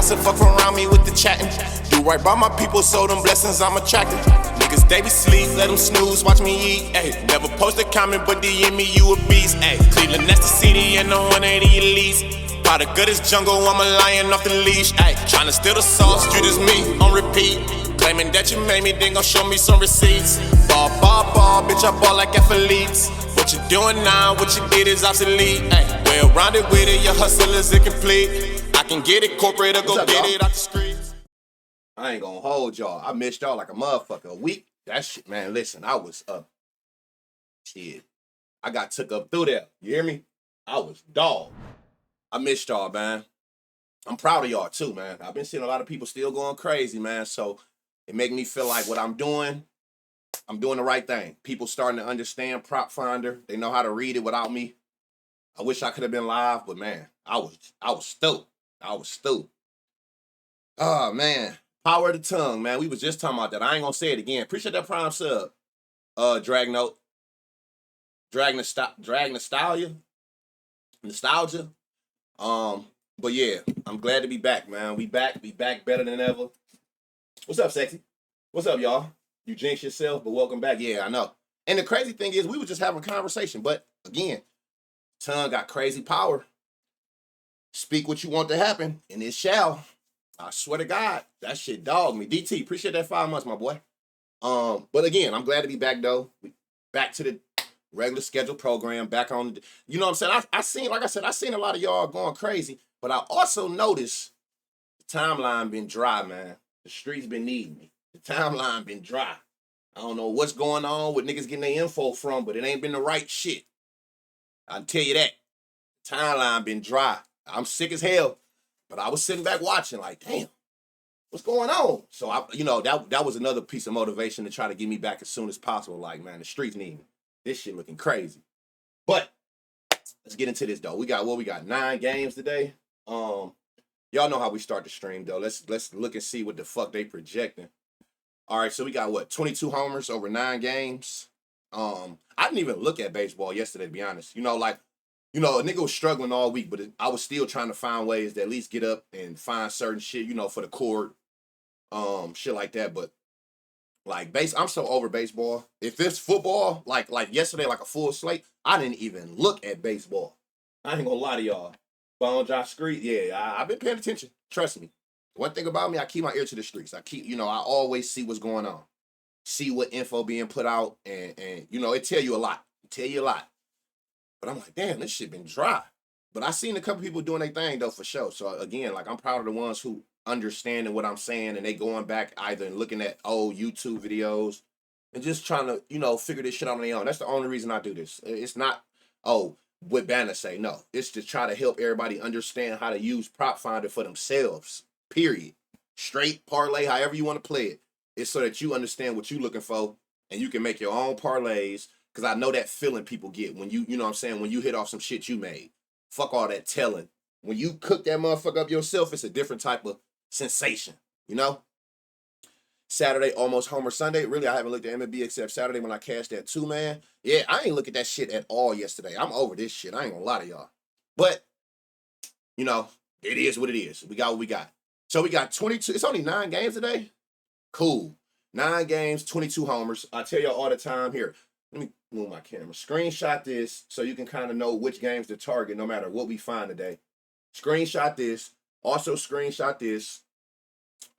gossip, fuck around me with the chatting. Do right by my people, so them blessings I'm attracting. Niggas, they be sleep, let them snooze, watch me eat, ayy. Never post a comment, but DM me, you a beast, ayy. Cleveland, that's the city, and the 180 elite. Product of this jungle, I'm a lion off the leash, ayy. Tryna steal the sauce, you just me, on repeat. Claiming that you made me, then gon' show me some receipts. Ball, bitch, I ball like athletes. What you doing now, what you did is obsolete, ayy. Well-rounded with it, your hustle is incomplete. I can get it corporate or go get it out the streets. I ain't gonna hold y'all. I missed y'all like a motherfucker. A week, that shit, man, listen, I was up. Shit. I got took up through there. You hear me? I was dog. I missed y'all, man. I'm proud of y'all too, man. I've been seeing a lot of people still going crazy, man. So it make me feel like what I'm doing the right thing. People starting to understand Prop Finder. They know how to read it without me. I wish I could have been live, but man, I was stoked. I was stoked. Oh man, power of the tongue, man. We was just talking about that. I ain't gonna say it again. Appreciate that prime sub. Drag nostalgia. But yeah, I'm glad to be back, man. We back better than ever. What's up, sexy? What's up, y'all? You jinx yourself, but welcome back. Yeah, I know. And the crazy thing is, we were just having a conversation, but again, tongue got crazy power. Speak what you want to happen, and it shall. I swear to God, that shit dogged me. DT, appreciate that 5 months, my boy. But again, I'm glad to be back though. Back to the regular scheduled program, back on. You know what I'm saying? I seen a lot of y'all going crazy, but I also noticed the timeline been dry, man. The streets been needing me. The timeline been dry. I don't know what's going on with niggas getting their info from, but it ain't been the right shit. I'll tell you that. The timeline been dry. I'm sick as hell, but I was sitting back watching like, damn, what's going on? So that was another piece of motivation to try to get me back as soon as possible. Like, man, the streets need me. This shit looking crazy. But let's get into this though. We got 9 games today. Y'all know how we start the stream though. Let's look and see what the fuck they projecting. All right, so we got 22 homers over 9 games. I didn't even look at baseball yesterday, to be honest. A nigga was struggling all week, but I was still trying to find ways to at least get up and find certain shit, for the court, shit like that. But like I'm so over baseball. If it's football, like yesterday, like a full slate, I didn't even look at baseball. I ain't gonna lie to y'all. Bone Josh Street, yeah, I've been paying attention. Trust me. One thing about me, I keep my ear to the streets. I always see what's going on. See what info being put out, and it tell you a lot. But I'm like, damn, this shit been dry. But I seen a couple people doing their thing though for sure. So again, like I'm proud of the ones who understanding what I'm saying and they going back either and looking at old YouTube videos and just trying to, figure this shit out on their own. That's the only reason I do this. It's not, what Banner say. No, it's to try to help everybody understand how to use Prop Finder for themselves. Period. Straight parlay, however you want to play it. It's so that you understand what you're looking for and you can make your own parlays. Because I know that feeling people get when you know what I'm saying, when you hit off some shit you made. Fuck all that telling. When you cook that motherfucker up yourself, it's a different type of sensation, Saturday, almost homer Sunday. Really, I haven't looked at MLB except Saturday when I cashed that 2-man. Yeah, I ain't look at that shit at all yesterday. I'm over this shit. I ain't gonna lie to y'all. But, it is what it is. We got what we got. So we got 22. It's only 9 games today. Cool. 9 games, 22 homers. I tell y'all all the time here. Let me move my camera. Screenshot this so you can kind of know which games to target no matter what we find today. Screenshot this. Also screenshot this.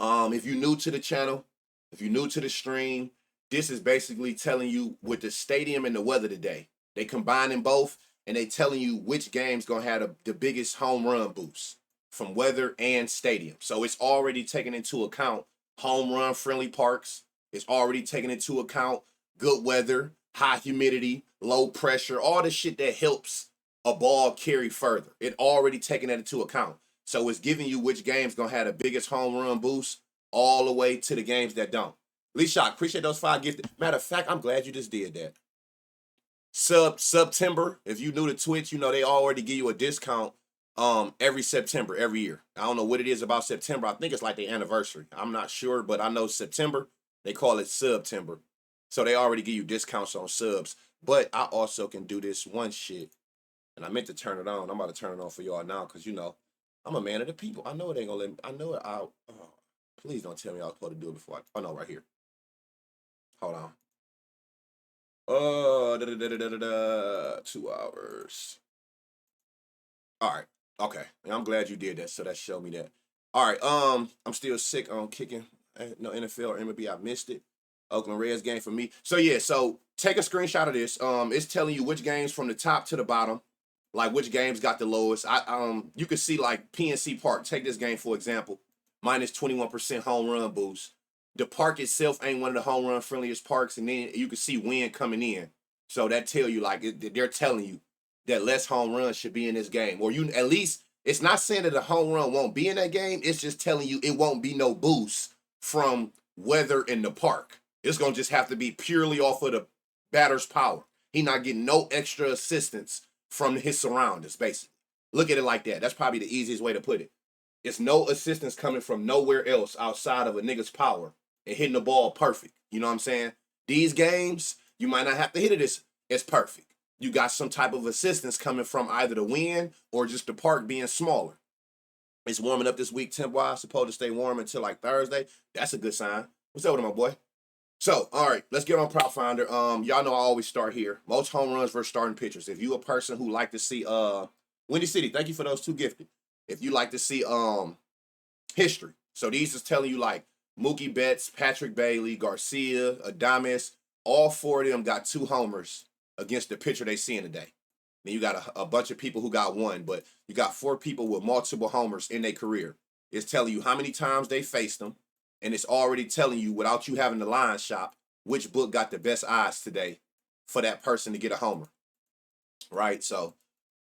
If you're new to the channel, if you're new to the stream, this is basically telling you with the stadium and the weather today. They combining both and they telling you which game's going to have the biggest home run boost from weather and stadium. So it's already taking into account home run friendly parks. It's already taking into account good weather, high humidity, low pressure, all the shit that helps a ball carry further. It already taking that into account. So it's giving you which game's going to have the biggest home run boost all the way to the games that don't. Lee Shock, appreciate those 5 gifted. Matter of fact, I'm glad you just did that. September, if you new to Twitch, they already give you a discount every September, every year. I don't know what it is about September. I think it's like the anniversary. I'm not sure, but I know September, they call it September. So they already give you discounts on subs. But I also can do this one shit. And I meant to turn it on. I'm about to turn it on for y'all now because, I'm a man of the people. I know it ain't gonna let me. I know it. Please don't tell me I was supposed to do it before. Oh no, right here. Hold on. 2 hours. All right. Okay. And I'm glad you did that. So that showed me that. All right. I'm still sick on kicking. No NFL or MLB. I missed it. Oakland Reds game for me. So yeah. So take a screenshot of this. It's telling you which games from the top to the bottom, like which games got the lowest. You can see like PNC Park. Take this game for example. Minus 21% home run boost. The park itself ain't one of the home run friendliest parks, and then you can see wind coming in. So that tell you like they're telling you that less home runs should be in this game, or you at least it's not saying that a home run won't be in that game. It's just telling you it won't be no boost from weather in the park. It's gonna just have to be purely off of the batter's power. He not getting no extra assistance from his surroundings. Basically, look at it like that. That's probably the easiest way to put it. It's no assistance coming from nowhere else outside of a nigga's power and hitting the ball perfect. You know what I'm saying? These games, you might not have to hit it. It's perfect. You got some type of assistance coming from either the wind or just the park being smaller. It's warming up this week, temp-wise. Supposed to stay warm until like Thursday. That's a good sign. What's up with my boy? So, all right, let's get on Prop Finder. Y'all know I always start here. Most home runs versus starting pitchers. If you a person who like to see Windy City, thank you for those 2 gifted. If you like to see history. So these is telling you like Mookie Betts, Patrick Bailey, Garcia, Adames, all 4 of them got 2 homers against the pitcher they seeing today. Then you got a bunch of people who got 1, but you got 4 people with multiple homers in their career. It's telling you how many times they faced them, and it's already telling you without you having the line shop which book got the best odds today for that person to get a homer. Right? So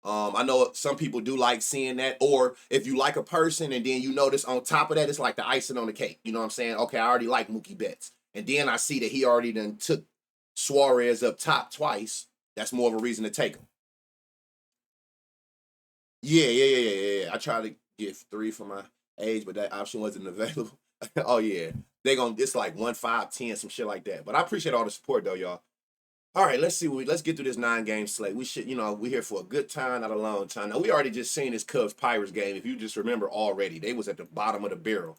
I know some people do like seeing that, or if you like a person and then you notice on top of that, it's like the icing on the cake. You know what I'm saying? Okay, I already like Mookie Betts. And then I see that he already done took Suarez up top twice. That's more of a reason to take him. Yeah. I tried to get 3 for my age, but that option wasn't available. Oh, yeah. It's like 1, 5, 10, some shit like that. But I appreciate all the support, though, y'all. All right, let's get through this 9-game slate. We should, we're here for a good time, not a long time. Now, we already just seen this Cubs-Pirates game. If you just remember already, they was at the bottom of the barrel.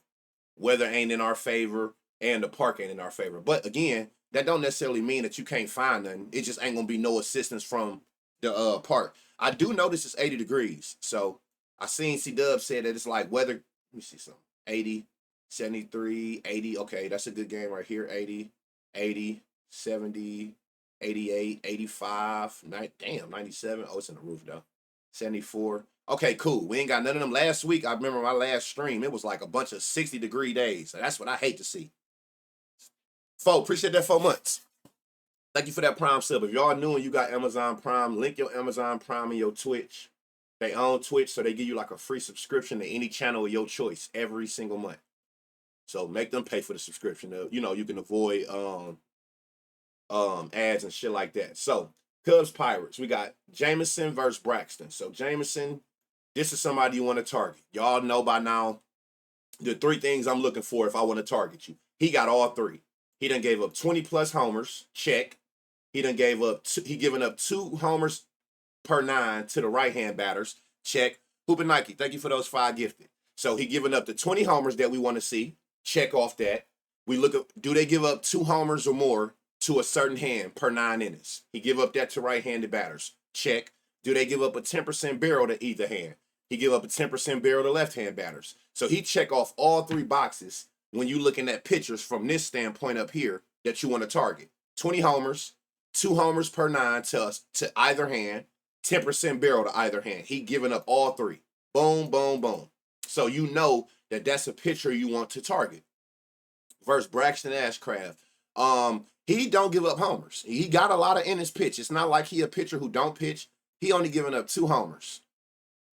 Weather ain't in our favor, and the park ain't in our favor. But, again, that don't necessarily mean that you can't find nothing. It just ain't going to be no assistance from the park. I do notice it's 80 degrees. So, I seen C-Dub said that it's like weather. Let me see something. 80, 73, 80. Okay, that's a good game right here. 80, 80, 70, 88, 85, 97. Oh, it's in the roof though. 74. Okay, cool. We ain't got none of them. Last week, I remember my last stream, it was like a bunch of 60-degree days. So that's what I hate to see. Appreciate that 4 months. Thank you for that Prime sub. If y'all new and you got Amazon Prime, link your Amazon Prime in your Twitch. They own Twitch, so they give you like a free subscription to any channel of your choice every single month. So make them pay for the subscription. You can avoid ads and shit like that. So Cubs Pirates, we got Jameson versus Braxton. So Jameson, this is somebody you want to target. Y'all know by now the 3 things I'm looking for if I want to target you. He got all 3. He done gave up 20 plus homers. Check. He done given up 2 homers per 9 to the right hand batters. Check. Hoop and Nike, thank you for those 5 gifted. So he giving up the 20 homers that we want to see. Check off that. We look at, do they give up 2 homers or more to a certain hand per 9 innings? He give up that to right-handed batters. Check. Do they give up a 10% barrel to either hand? He give up a 10% barrel to left-hand batters. So he check off all 3 boxes when you looking at pitchers from this standpoint up here that you want to target. 20 homers, 2 homers per 9 to either hand, 10% barrel to either hand. He giving up all 3. Boom, boom, boom. So you know that that's a pitcher you want to target. Versus Braxton Ashcraft. He don't give up homers. He got a lot of innings pitch. It's not like he a pitcher who don't pitch. He only giving up 2 homers.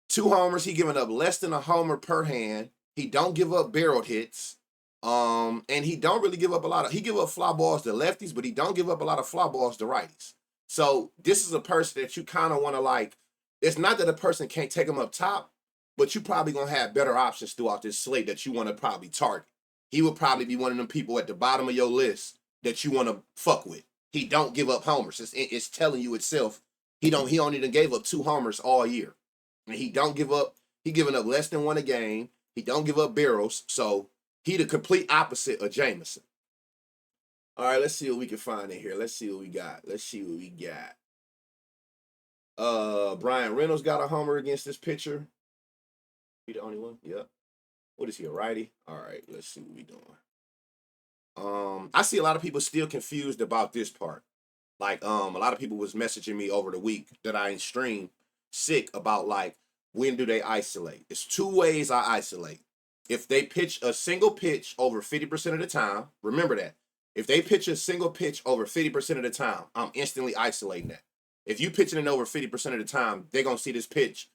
2 homers. He giving up less than a homer per hand. He don't give up barreled hits. And he don't really give up a lot of. He give up fly balls to lefties, but he don't give up a lot of fly balls to righties. So this is a person that you kind of want to like. It's not that a person can't take him up top, but you probably gonna have better options throughout this slate that you want to probably target. He would probably be one of them people at the bottom of your list that you want to fuck with. He don't give up homers. It's telling you itself. He only done gave up 2 homers all year. And he don't give up He giving up less than one a game. He don't give up barrels, so he the complete opposite of Jameson. All right, let's see what we can find in here. Let's see what we got. Brian Reynolds got a homer against this pitcher. He the only one? Yep. What is he, a righty? All right, let's see what we doing. I see a lot of people still confused about this part. Like, a lot of people was messaging me over the week that I ain't stream sick about, like, when do they isolate? It's two ways I isolate. If they pitch a single pitch over 50% of the time, remember that. If they pitch a single pitch over 50% of the time, I'm instantly isolating that. If you pitching it over 50% of the time, they're going to see this pitch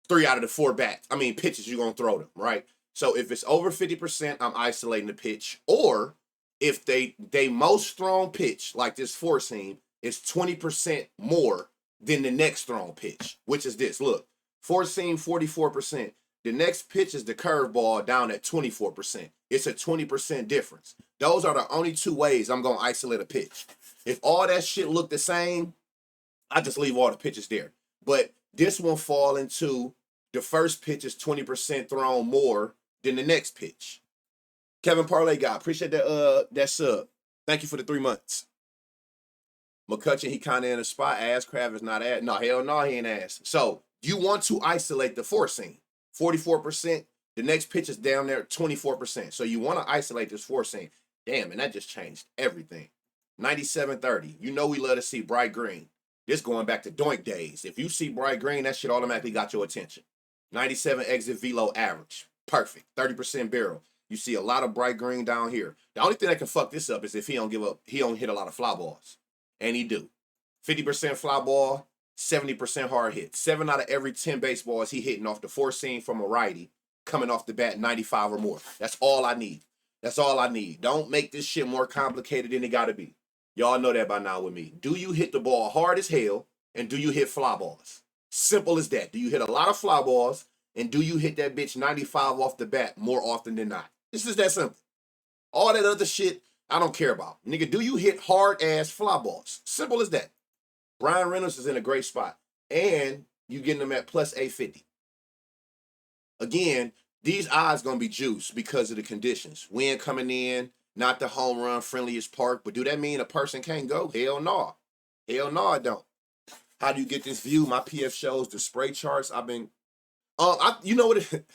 3 out of the 4 pitches you're going to throw them, right? So if it's over 50%, I'm isolating the pitch. Or if they most thrown pitch, like this 4-seam, is 20% more than the next thrown pitch, which is this. Look, 4-seam, 44%. The next pitch is the curveball down at 24%. It's a 20% difference. Those are the only two ways I'm going to isolate a pitch. If all that shit look the same, I just leave all the pitches there. But this one fall into the first pitch is 20% thrown more than the next pitch. Kevin Parlay guy, appreciate that sub. Thank you for the 3 months. McCutcheon, he kind of in a spot. Ashcraft is not ass. No, hell no, he ain't ass. So you want to isolate the 4-seam. 44%. The next pitch is down there, 24%. So you want to isolate this 4-seam. Damn, and that just changed everything. 97.30. You know we love to see bright green. This going back to doink days. If you see bright green, that shit automatically got your attention. 97 exit velo average. Perfect. 30% barrel. You see a lot of bright green down here. The only thing that can fuck this up is if he don't hit a lot of fly balls. And he do. 50% fly ball, 70% hard hit. 7 out of every 10 baseballs he hitting off the 4-seam from a righty, coming off the bat 95 or more. That's all I need. Don't make this shit more complicated than it gotta be. Y'all know that by now with me. Do you hit the ball hard as hell, and do you hit fly balls? Simple as that. Do you hit a lot of fly balls, and do you hit that bitch 95 off the bat more often than not? This is that simple. All that other shit, I don't care about. Nigga, do you hit hard-ass fly balls? Simple as that. Brian Reynolds is in a great spot, and you getting them at plus 850. Again, these odds going to be juiced because of the conditions. Wind coming in, not the home run friendliest park, but do that mean a person can't go? Hell no. Hell no, I don't. How do you get this view? My PF shows the spray charts. You know what it,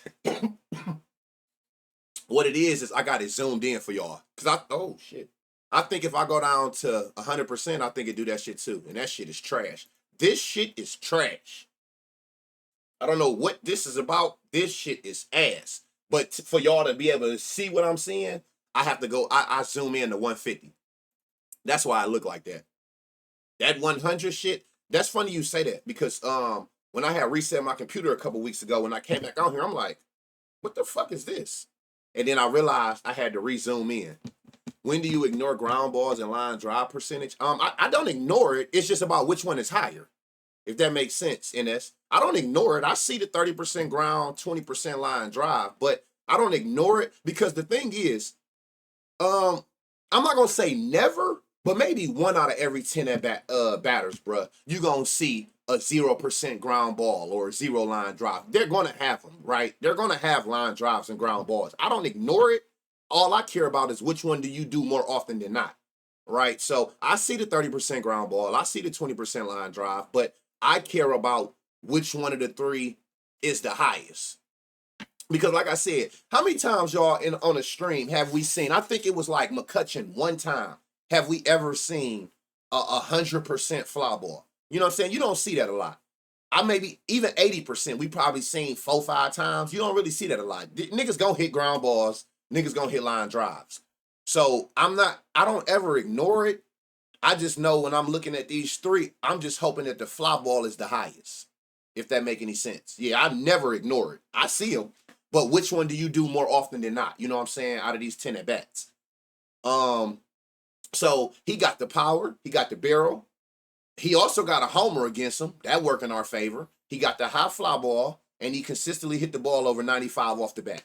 what it is I got it zoomed in for y'all. Oh shit. I think if I go down to 100%, I think it do that shit too. And that shit is trash. This shit is trash. I don't know what this is about. This shit is ass. But for y'all to be able to see what I'm seeing, I have to go, I zoom in to 150. That's why I look like that. That 100 shit, that's funny you say that because when I had reset my computer a couple weeks ago, when I came back on here, I'm like, what the fuck is this? And then I realized I had to re-zoom in. When do you ignore ground balls and line drive percentage? I don't ignore it. It's just about which one is higher, if that makes sense, NS. I don't ignore it. I see the 30% ground, 20% line drive, but I don't ignore it because the thing is, I'm not going to say never, but maybe 1 out of every 10 batters, bruh, you're going to see a 0% ground ball or a 0 line drive. They're going to have them, right? They're going to have line drives and ground balls. I don't ignore it. All I care about is which one do you do more often than not, right? So I see the 30% ground ball. I see the 20% line drive, but I care about which one of the three is the highest. Because like I said, how many times y'all on a stream have we seen, I think it was like McCutcheon one time, have we ever seen 100% fly ball? You know what I'm saying? You don't see that a lot. I maybe even 80%, we probably seen 4-5 times. You don't really see that a lot. Niggas gonna hit ground balls. Niggas gonna hit line drives. So I don't ever ignore it. I just know when I'm looking at these three, I'm just hoping that the fly ball is the highest. If that make any sense. Yeah, I never ignore it. I see them. But which one do you do more often than not? You know what I'm saying? Out of these 10 at-bats. So he got the power. He got the barrel. He also got a homer against him. That worked in our favor. He got the high fly ball, and he consistently hit the ball over 95 off the bat.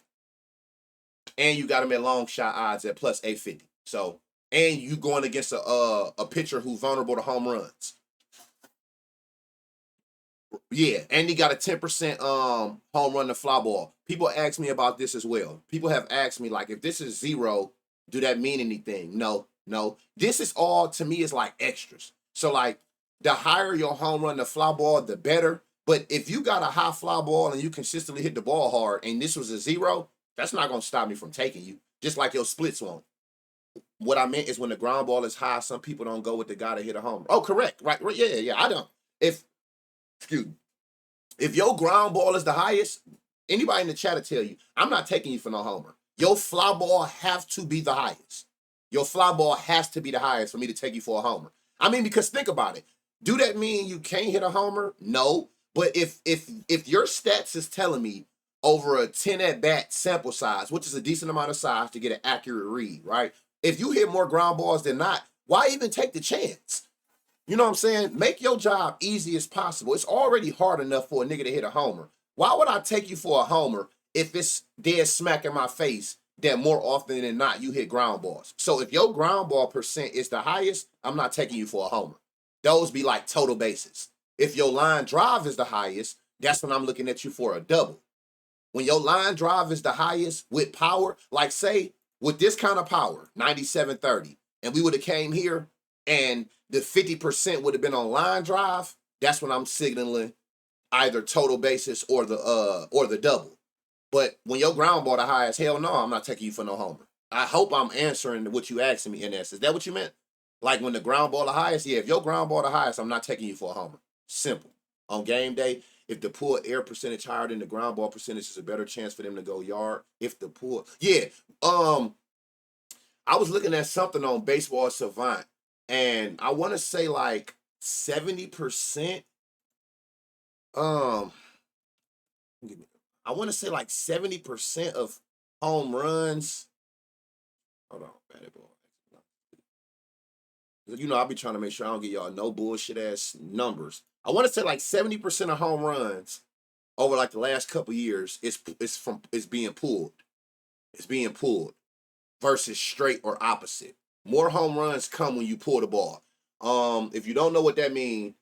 And you got him at long shot odds at plus 850. So, and you going against a pitcher who's vulnerable to home runs. Yeah, and he got a 10% home run to fly ball. People ask me about this as well. People have asked me, like, if this is zero, do that mean anything? No, no. This is all, to me, is like extras. So, like, the higher your home run to fly ball, the better. But if you got a high fly ball and you consistently hit the ball hard and this was a zero, that's not going to stop me from taking you, just like your splits won't. What I meant is when the ground ball is high, some people don't go with the guy to hit a home. Oh, correct. Right. Yeah. I don't. Excuse me. If your ground ball is the highest, anybody in the chat will tell you, I'm not taking you for no homer. Your fly ball have to be the highest. Your fly ball has to be the highest for me to take you for a homer. I mean, because think about it. Do that mean you can't hit a homer? No. But if your stats is telling me over a 10 at bat sample size, which is a decent amount of size to get an accurate read, right? If you hit more ground balls than not, why even take the chance? You know what I'm saying? Make your job easy as possible. It's already hard enough for a nigga to hit a homer. Why would I take you for a homer if it's dead smack in my face that more often than not you hit ground balls? So if your ground ball percent is the highest, I'm not taking you for a homer. Those be like total bases. If your line drive is the highest, that's when I'm looking at you for a double. When your line drive is the highest with power, like say with this kind of power, 97-30, and we would have came here and the 50% would have been on line drive, that's when I'm signaling either total basis or the double. But when your ground ball the highest, hell no, I'm not taking you for no homer. I hope I'm answering what you asking me in this. Is that what you meant? Like when the ground ball the highest? Yeah, if your ground ball the highest, I'm not taking you for a homer. Simple. On game day, if the pull air percentage higher than the ground ball percentage, is a better chance for them to go yard. If the pull, yeah. I was looking at something on Baseball Savant, and I want to say like 70%. I want to say like 70% of home runs. Hold on, batted ball. You know, I'll be trying to make sure I don't get y'all no bullshit ass numbers. I want to say like 70% of home runs over like the last couple years is being pulled. It's being pulled versus straight or opposite. More home runs come when you pull the ball. If you don't know what that means,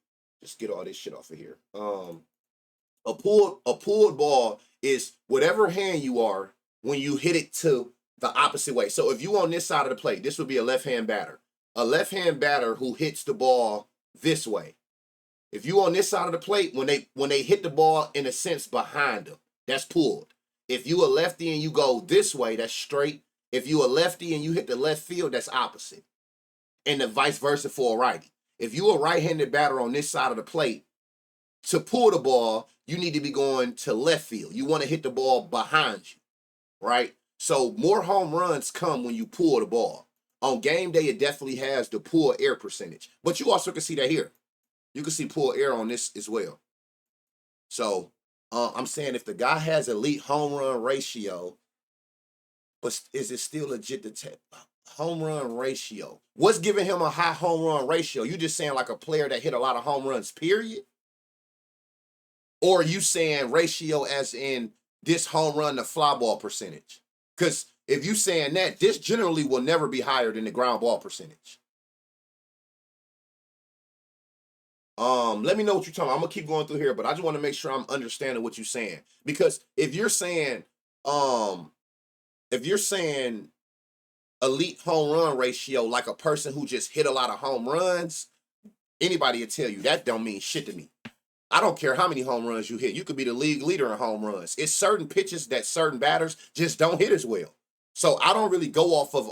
just get all this shit off of here. A pulled ball is whatever hand you are when you hit it to the opposite way. So if you on this side of the plate, this would be a left-hand batter. A left-hand batter who hits the ball this way. If you on this side of the plate, when they hit the ball in a sense behind them, that's pulled. If you a lefty and you go this way, that's straight. If you a lefty and you hit the left field, that's opposite. And the vice versa for a righty. If you a right-handed batter on this side of the plate, to pull the ball, you need to be going to left field. You want to hit the ball behind you, right? So more home runs come when you pull the ball. On game day, it definitely has the pull air percentage. But you also can see that here. You can see pull air on this as well. So I'm saying if the guy has elite home run ratio, but is it still legit to take home run ratio? What's giving him a high home run ratio? You just saying like a player that hit a lot of home runs, period? Or are you saying ratio as in this home run to fly ball percentage? Because if you saying that, this generally will never be higher than the ground ball percentage. Let me know what you're talking about. I'm gonna keep going through here, but I just want to make sure I'm understanding what you're saying. Because if you're saying elite home run ratio, like a person who just hit a lot of home runs, anybody will tell you that don't mean shit to me. I don't care how many home runs you hit. You could be the league leader in home runs. It's certain pitches that certain batters just don't hit as well. So I don't really go off of,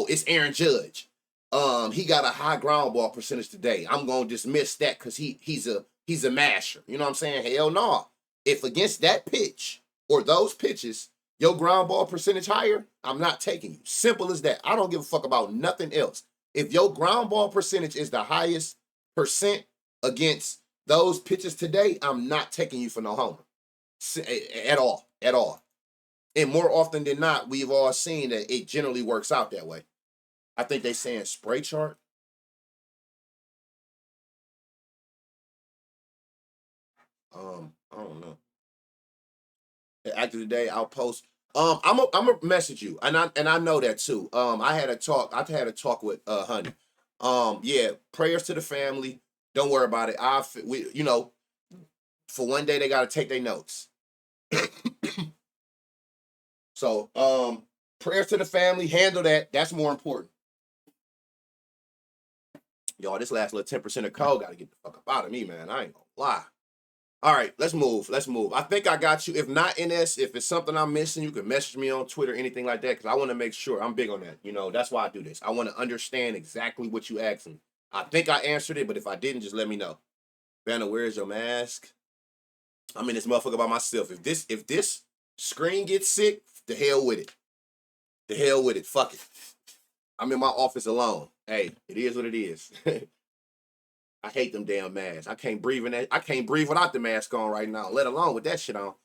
it's Aaron Judge. He got a high ground ball percentage today. I'm gonna dismiss that because he's a masher. You know what I'm saying? Hell no. If against that pitch or those pitches, your ground ball percentage higher, I'm not taking you. Simple as that. I don't give a fuck about nothing else. If your ground ball percentage is the highest percent against those pitches today, I'm not taking you for no homer. At all. And more often than not, we've all seen that it generally works out that way. I think they saying spray chart. I don't know. After the day, I'll post. I'm gonna message you, and I know that too. I had a talk with Honey. Yeah, prayers to the family. Don't worry about it. For one day they got to take their notes. So, prayers to the family. Handle that. That's more important. Y'all, this last little 10% of code got to get the fuck up out of me, man. I ain't gonna lie. All right, let's move. I think I got you. If not, NS, if it's something I'm missing, you can message me on Twitter, anything like that, because I want to make sure. I'm big on that. That's why I do this. I want to understand exactly what you asked me. I think I answered it, but if I didn't, just let me know. Vanna, where's your mask? I'm in this motherfucker by myself. If this screen gets sick, the hell with it. The hell with it. Fuck it. I'm in my office alone. Hey, it is what it is. I hate them damn masks. I can't breathe without the mask on right now, let alone with that shit on.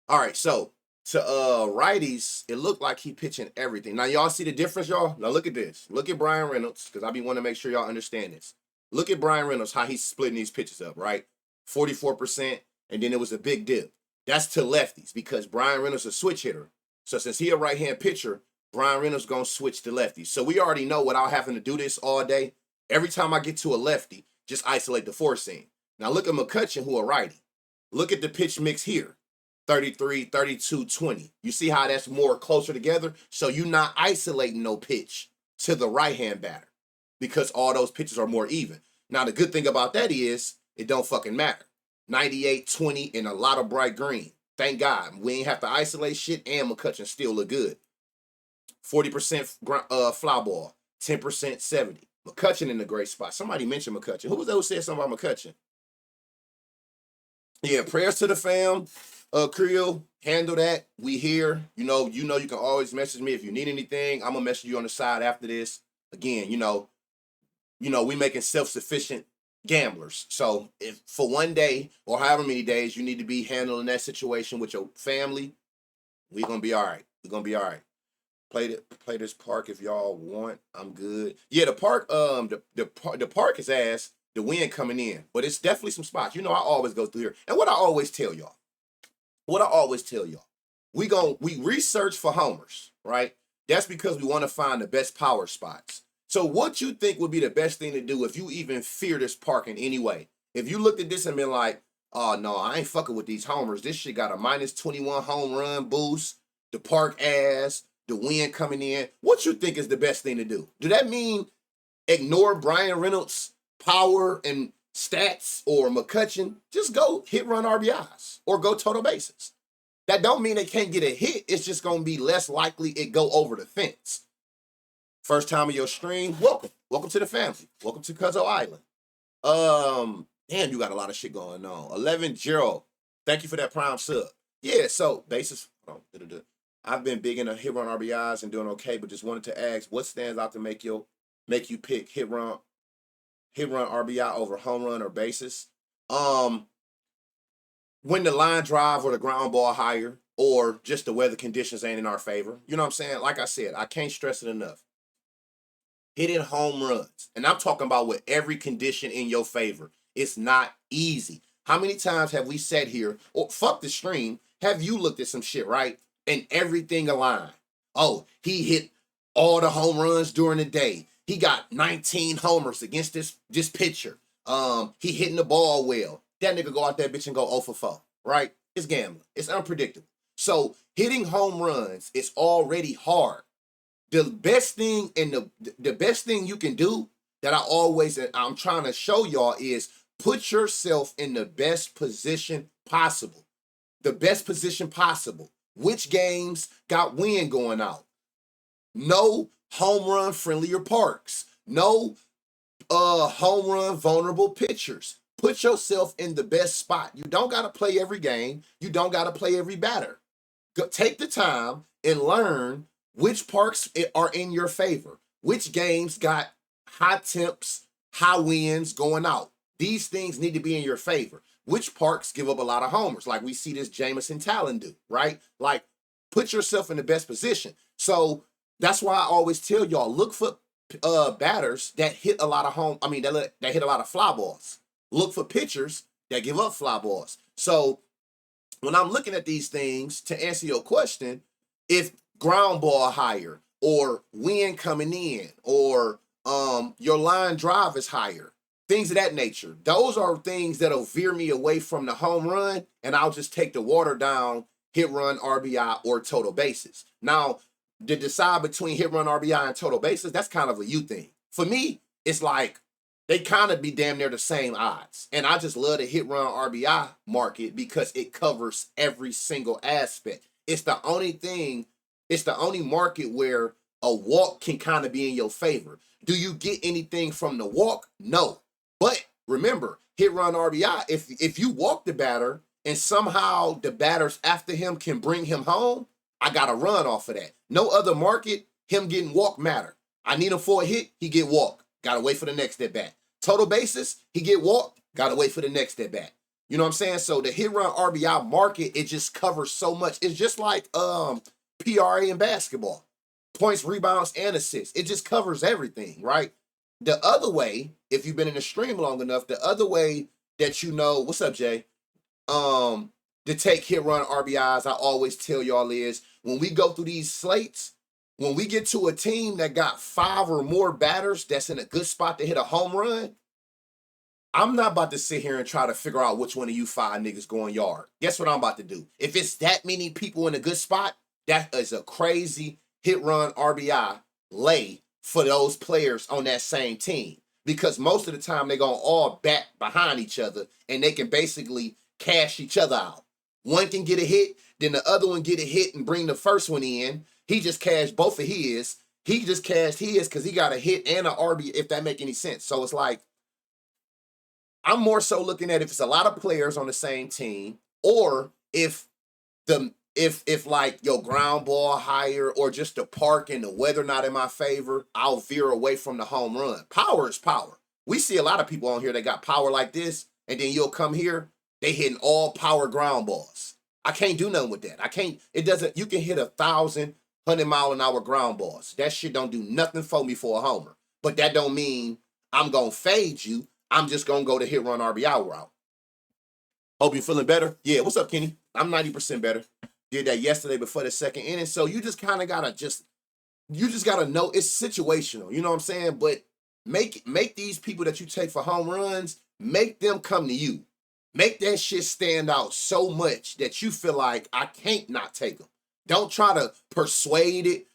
All right, so to righties, it looked like he pitching everything. Now y'all see the difference, y'all? Now look at this. Look at Brian Reynolds, because I be wanting to make sure y'all understand this. Look at Brian Reynolds, how he's splitting these pitches up, right? 44%, and then it was a big dip. That's to lefties, because Brian Reynolds is a switch hitter. So since he a right-hand pitcher, Brian Reynolds gonna switch to lefties. So we already know without having to do this all day, every time I get to a lefty, just isolate the four seam. Now look at McCutchen, who a righty. Look at the pitch mix here. 33, 32, 20. You see how that's more closer together? So you're not isolating no pitch to the right-hand batter because all those pitches are more even. Now the good thing about that is it don't fucking matter. 98, 20, and a lot of bright green. Thank God. We ain't have to isolate shit, and McCutchen still look good. 40% fly ball, 10% 70. McCutchen in a great spot. Somebody mentioned McCutchen. Who was that who said something about McCutchen? Yeah, prayers to the fam. Creel, handle that. We here. You can always message me if you need anything. I'm gonna message you on the side after this. Again, we making self-sufficient gamblers. So if for one day or however many days you need to be handling that situation with your family, we're gonna be all right. Play this park if y'all want. I'm good. Yeah, the park. The park is ass. The wind coming in, but it's definitely some spots. I always go through here, and what I always tell y'all, we research for homers, right? That's because we want to find the best power spots. So what you think would be the best thing to do if you even fear this park in any way? If you looked at this and been like, oh no, I ain't fucking with these homers. This shit got a -21 home run boost. The park ass. The wind coming in. What you think is the best thing to do? Do that mean ignore Brian Reynolds' power and stats or McCutchen? Just go hit run RBIs or go total bases. That don't mean they can't get a hit. It's just going to be less likely it go over the fence. First time of your stream, welcome. Welcome to the family. Welcome to Cuzzo Island. Damn, you got a lot of shit going on. 11-0. Thank you for that prime sub. Yeah, so bases. I've been big into hit run RBIs and doing okay, but just wanted to ask what stands out to make you pick hit run RBI over home run or bases. When the line drive or the ground ball higher, or just the weather conditions ain't in our favor. You know what I'm saying? Like I said, I can't stress it enough. Hitting home runs, and I'm talking about with every condition in your favor. It's not easy. How many times have we sat here, or fuck the stream, have you looked at some shit, right? And everything aligned. Oh, he hit all the home runs during the day. He got 19 homers against this pitcher. He hitting the ball well. That nigga go out that bitch and go 0 for 4, right? It's gambling. It's unpredictable. So hitting home runs is already hard. The best thing and the best thing you can do that I'm trying to show y'all is put yourself in the best position possible. The best position possible. Which games got wind going out? No home run friendlier parks. No home run vulnerable pitchers. Put yourself in the best spot. You don't got to play every game. You don't got to play every batter. Take the time and learn which parks are in your favor. Which games got high temps, high winds going out. These things need to be in your favor. Which parks give up a lot of homers? Like we see this Jameson Talon do, right? Like, put yourself in the best position. So that's why I always tell y'all, look for batters that hit a lot of that hit a lot of fly balls. Look for pitchers that give up fly balls. So when I'm looking at these things, to answer your question, if ground ball higher or wind coming in or your line drive is higher, things of that nature. Those are things that'll veer me away from the home run, and I'll just take the watered down hit run, RBI, or total bases. Now, to decide between hit run, RBI, and total bases, that's kind of a you thing. For me, it's like they kind of be damn near the same odds. And I just love the hit run RBI market because it covers every single aspect. It's the only market where a walk can kind of be in your favor. Do you get anything from the walk? No. But remember, hit run RBI, if you walk the batter and somehow the batters after him can bring him home, I got to run off of that. No other market, him getting walk matter. I need him for a hit, he get walk. Got to wait for the next at bat. Total bases, he get walked, got to wait for the next at bat. You know what I'm saying? So the hit run RBI market, it just covers so much. It's just like PRA in basketball. Points, rebounds, and assists. It just covers everything, right? The other way, if you've been in the stream long enough, the other way that you know, what's up, Jay? To take hit run RBIs, I always tell y'all is when we go through these slates, when we get to a team that got 5 or more batters that's in a good spot to hit a home run, I'm not about to sit here and try to figure out which one of you 5 niggas going yard. Guess what I'm about to do? If it's that many people in a good spot, that is a crazy hit run RBI lay for those players on that same team. Because most of the time they're going to all bat behind each other and they can basically cash each other out. One can get a hit, then the other one get a hit and bring the first one in. He just cashed both of his. He just cashed his because he got a hit and an RB, if that make any sense. So it's like, I'm more so looking at if it's a lot of players on the same team, or if like your ground ball higher or just the park and the weather not in my favor, I'll veer away from the home run. Power is power. We see a lot of people on here that got power like this, and then you'll come here, they hitting all power ground balls. I can't do nothing with that. You can hit 1,000, 100-mile-an-hour ground balls. That shit don't do nothing for me for a homer. But that don't mean I'm going to fade you. I'm just going to go to hit run RBI route. Hope you're feeling better. Yeah, what's up, Kenny? I'm 90% better. Did that yesterday before the second inning. So you just kind of got to know it's situational. You know what I'm saying? But make these people that you take for home runs, make them come to you. Make that shit stand out so much that you feel like I can't not take him. Don't try to persuade it.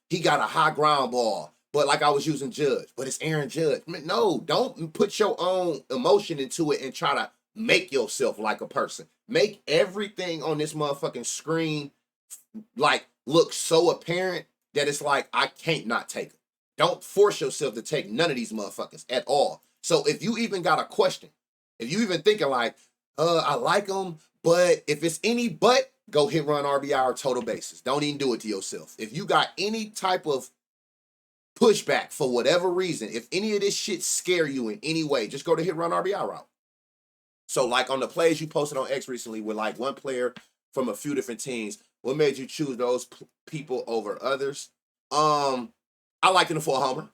He got a high ground ball, but like I was using Judge, but it's Aaron Judge. No, don't put your own emotion into it and try to make yourself like a person. Make everything on this motherfucking screen like look so apparent that it's like I can't not take him. Don't force yourself to take none of these motherfuckers at all. So if you even got a question, if you even thinking like, I like them, but if it's any but, go hit run RBI or total bases. Don't even do it to yourself. If you got any type of pushback for whatever reason, if any of this shit scare you in any way, just go to hit run RBI route. So like on the plays you posted on X recently with like one player from a few different teams, what made you choose those people over others? I like them for a homer.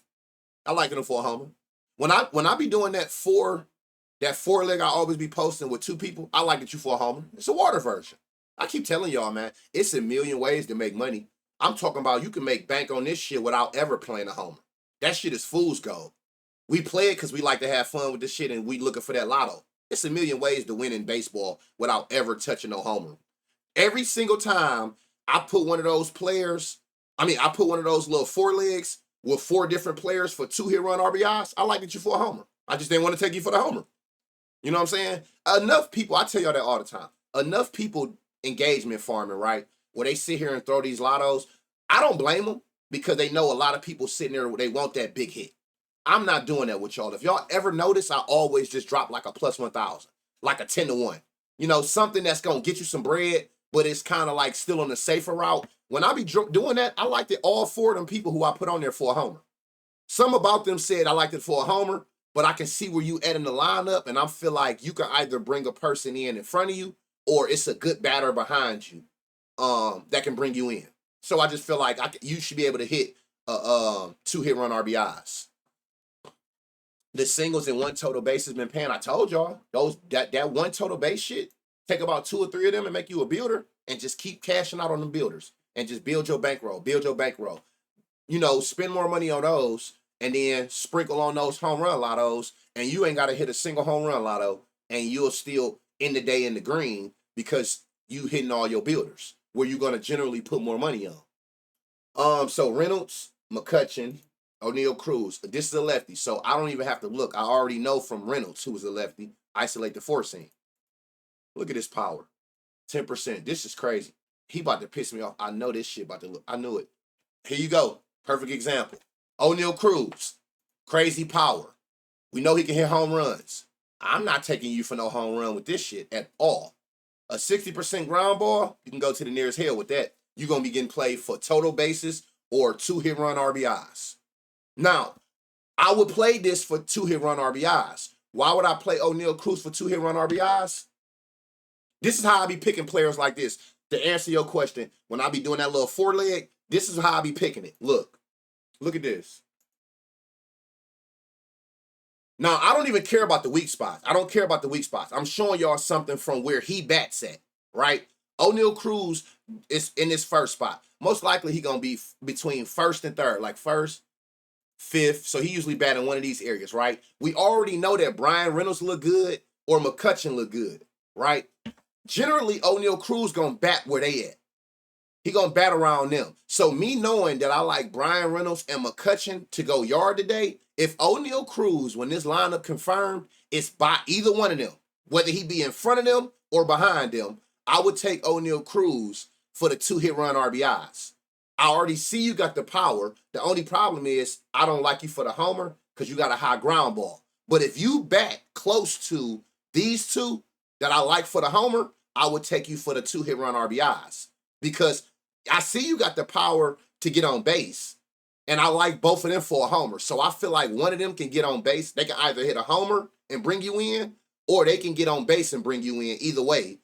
When I be doing that four leg I always be posting with 2 people, I like it you for a homer. It's a water version. I keep telling y'all, man, it's a million ways to make money. I'm talking about you can make bank on this shit without ever playing a homer. That shit is fool's gold. We play it because we like to have fun with this shit and we looking for that lotto. It's a million ways to win in baseball without ever touching no homer. Every single time I put one of those little 4 legs with 4 different players for 2 hit run RBIs, I like it you for a homer. I just didn't want to take you for the homer. You know what I'm saying? Enough people, I tell y'all that all the time, enough people engagement farming, right? Where they sit here and throw these lottos. I don't blame them because they know a lot of people sitting there, they want that big hit. I'm not doing that with y'all. If y'all ever notice, I always just drop like a plus 1,000, like a 10-1. You know, something that's going to get you some bread, but it's kind of like still on the safer route. When I be doing that, I liked it all 4 of them people who I put on there for a homer. Some about them said I liked it for a homer, but I can see where you at in the lineup, and I feel like you can either bring a person in front of you, or it's a good batter behind you that can bring you in. So I just feel like you should be able to hit 2 hit run RBIs. The singles and 1 total base has been paying. I told y'all that 1 total base shit. Take about 2 or 3 of them and make you a builder, and just keep cashing out on them builders and just build your bankroll. You know, spend more money on those and then sprinkle on those home run lottos, and you ain't got to hit a single home run lotto, and you'll still end the day in the green because you hitting all your builders where you're going to generally put more money on. So Reynolds, McCutchen, O'Neal Cruz. This is a lefty, so I don't even have to look. I already know from Reynolds, who was a lefty, isolate the four seam. Look at this power. 10%. This is crazy. He about to piss me off. I know this shit about to look. I knew it. Here you go. Perfect example. O'Neal Cruz. Crazy power. We know he can hit home runs. I'm not taking you for no home run with this shit at all. A 60% ground ball, you can go to the nearest hill with that. You're going to be getting played for total bases or 2-hit run RBIs. Now, I would play this for 2-hit run RBIs. Why would I play O'Neal Cruz for 2-hit run RBIs? This is how I be picking players like this. To answer your question, when I be doing that little four leg, this is how I be picking it. Look at this. Now, I don't even care about the weak spots. I don't care about the weak spots. I'm showing y'all something from where he bats at, right? O'Neal Cruz is in this first spot. Most likely he going to be between first and third, like first, fifth. So he usually bat in one of these areas, right? We already know that Brian Reynolds look good or McCutchen look good, right? Generally, O'Neal Cruz going to bat where they at. He going to bat around them. So me knowing that I like Brian Reynolds and McCutchen to go yard today, if O'Neal Cruz, when this lineup confirmed, it's by either one of them, whether he be in front of them or behind them, I would take O'Neal Cruz for the 2-hit run RBIs. I already see you got the power. The only problem is I don't like you for the homer because you got a high ground ball. But if you bat close to these two that I like for the homer, I would take you for the 2-hit run RBIs because I see you got the power to get on base, and I like both of them for a homer. So I feel like one of them can get on base. They can either hit a homer and bring you in, or they can get on base and bring you in, either way.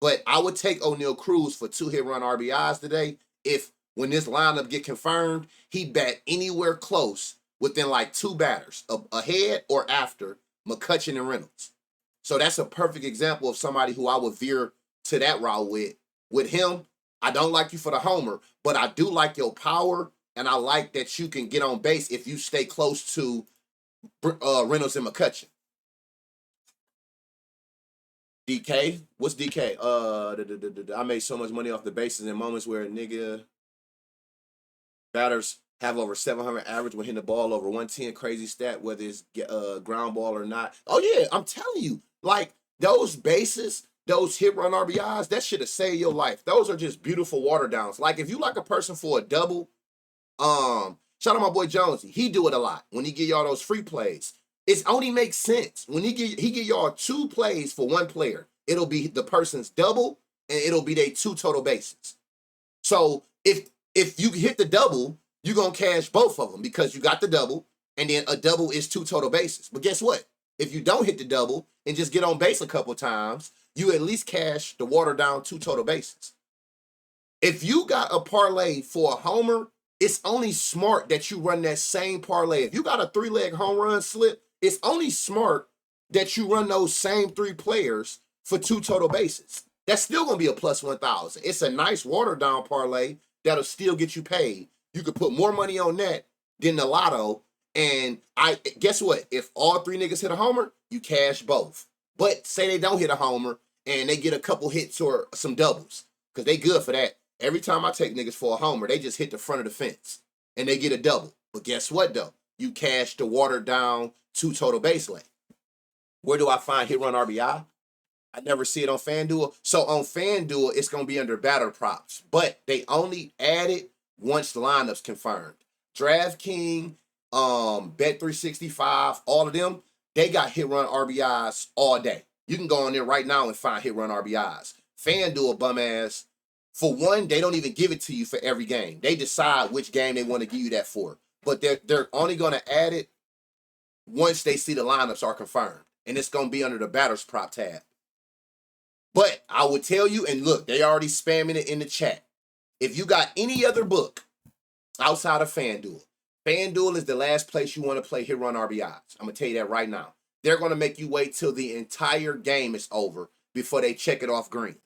But I would take O'Neal Cruz for 2-hit run RBIs today if, when this lineup get confirmed, he bat anywhere close within like 2 batters, ahead or after McCutchen and Reynolds. So that's a perfect example of somebody who I would veer to that route with. With him, I don't like you for the homer, but I do like your power, and I like that you can get on base if you stay close to Reynolds and McCutchen. DK? What's DK? I made so much money off the bases in moments where nigga batters have over 700 average when hitting the ball over 110. Crazy stat, whether it's ground ball or not. Oh, yeah, I'm telling you. Like, those bases, those hit run RBIs, that should have saved your life. Those are just beautiful water downs. Like, if you like a person for a double, shout out my boy Jonesy. He do it a lot when he give y'all those free plays. It only makes sense. When he give y'all 2 plays for 1 player, it'll be the person's double, and it'll be their 2 total bases. So if you hit the double, you're going to cash both of them because you got the double, and then a double is 2 total bases. But guess what? If you don't hit the double and just get on base a couple times, you at least cash the water down 2 total bases. If you got a parlay for a homer, it's only smart that you run that same parlay. If you got a 3-leg home run slip, it's only smart that you run those same 3 players for 2 total bases. That's still going to be a plus 1,000. It's a nice water down parlay that'll still get you paid. You could put more money on that than the lotto. And guess what? If all 3 niggas hit a homer, you cash both. But say they don't hit a homer and they get a couple hits or some doubles, because they good for that. Every time I take niggas for a homer, they just hit the front of the fence and they get a double. But guess what, though? You cash the watered down 2 total base leg. Where do I find hit run RBI? I never see it on FanDuel. So on FanDuel, it's going to be under batter props. But they only add it once the lineup's confirmed. DraftKings, Bet365, all of them, they got hit run RBIs all day. You can go on there right now and find hit run RBIs. FanDuel, bum ass, for one, they don't even give it to you for every game. They decide which game they want to give you that for. But they're only going to add it once they see the lineups are confirmed. And it's going to be under the batters prop tab. But I would tell you, and look, they already spamming it in the chat. If you got any other book outside of FanDuel, FanDuel is the last place you want to play hit run RBIs. I'm going to tell you that right now. They're going to make you wait till the entire game is over before they check it off green.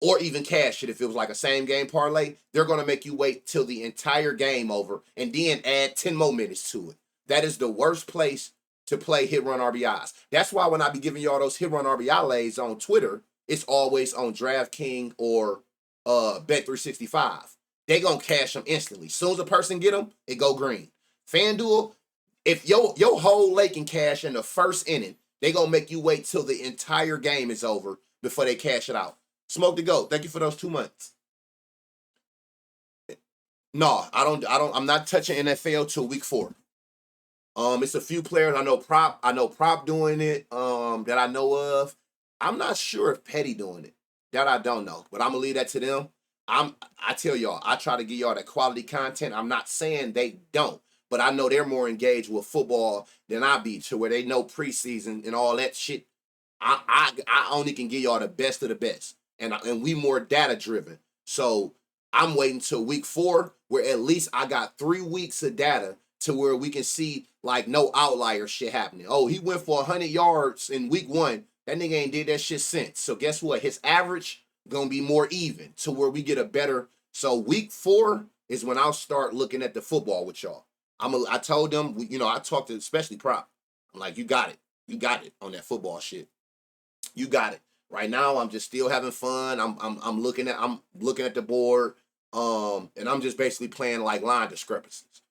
or even cash it if it was like a same game parlay. They're going to make you wait till the entire game over and then add 10 more minutes to it. That is the worst place to play hit run RBIs. That's why when I be giving y'all those hit run RBI lays on Twitter, it's always on DraftKings or Bet365. They gonna cash them instantly. Soon as a person get them, it go green. FanDuel, if your whole lake can cash in the first inning, they gonna make you wait till the entire game is over before they cash it out. Smoke the goat. Thank you for those 2 months. No, I'm not touching NFL till week 4. It's a few players I know. Prop doing it. That I know of. I'm not sure if Petty doing it. That I don't know, but I'm gonna leave that to them. I tell y'all, I try to give y'all that quality content. I'm not saying they don't, but I know they're more engaged with football than I be, to where they know preseason and all that shit. I only can give y'all the best of the best, and we more data driven. So I'm waiting till week 4, where at least I got 3 weeks of data to where we can see like no outlier shit happening. Oh, he went for 100 yards in week 1. That nigga ain't did that shit since. So guess what? His average gonna be more even to where we get a better. So week 4 is when I'll start looking at the football with y'all. I told them, I talked to especially Prop. I'm like, you got it on that football shit. You got it. Right now, I'm just still having fun. I'm looking at the board, and I'm just basically playing like line discrepancies.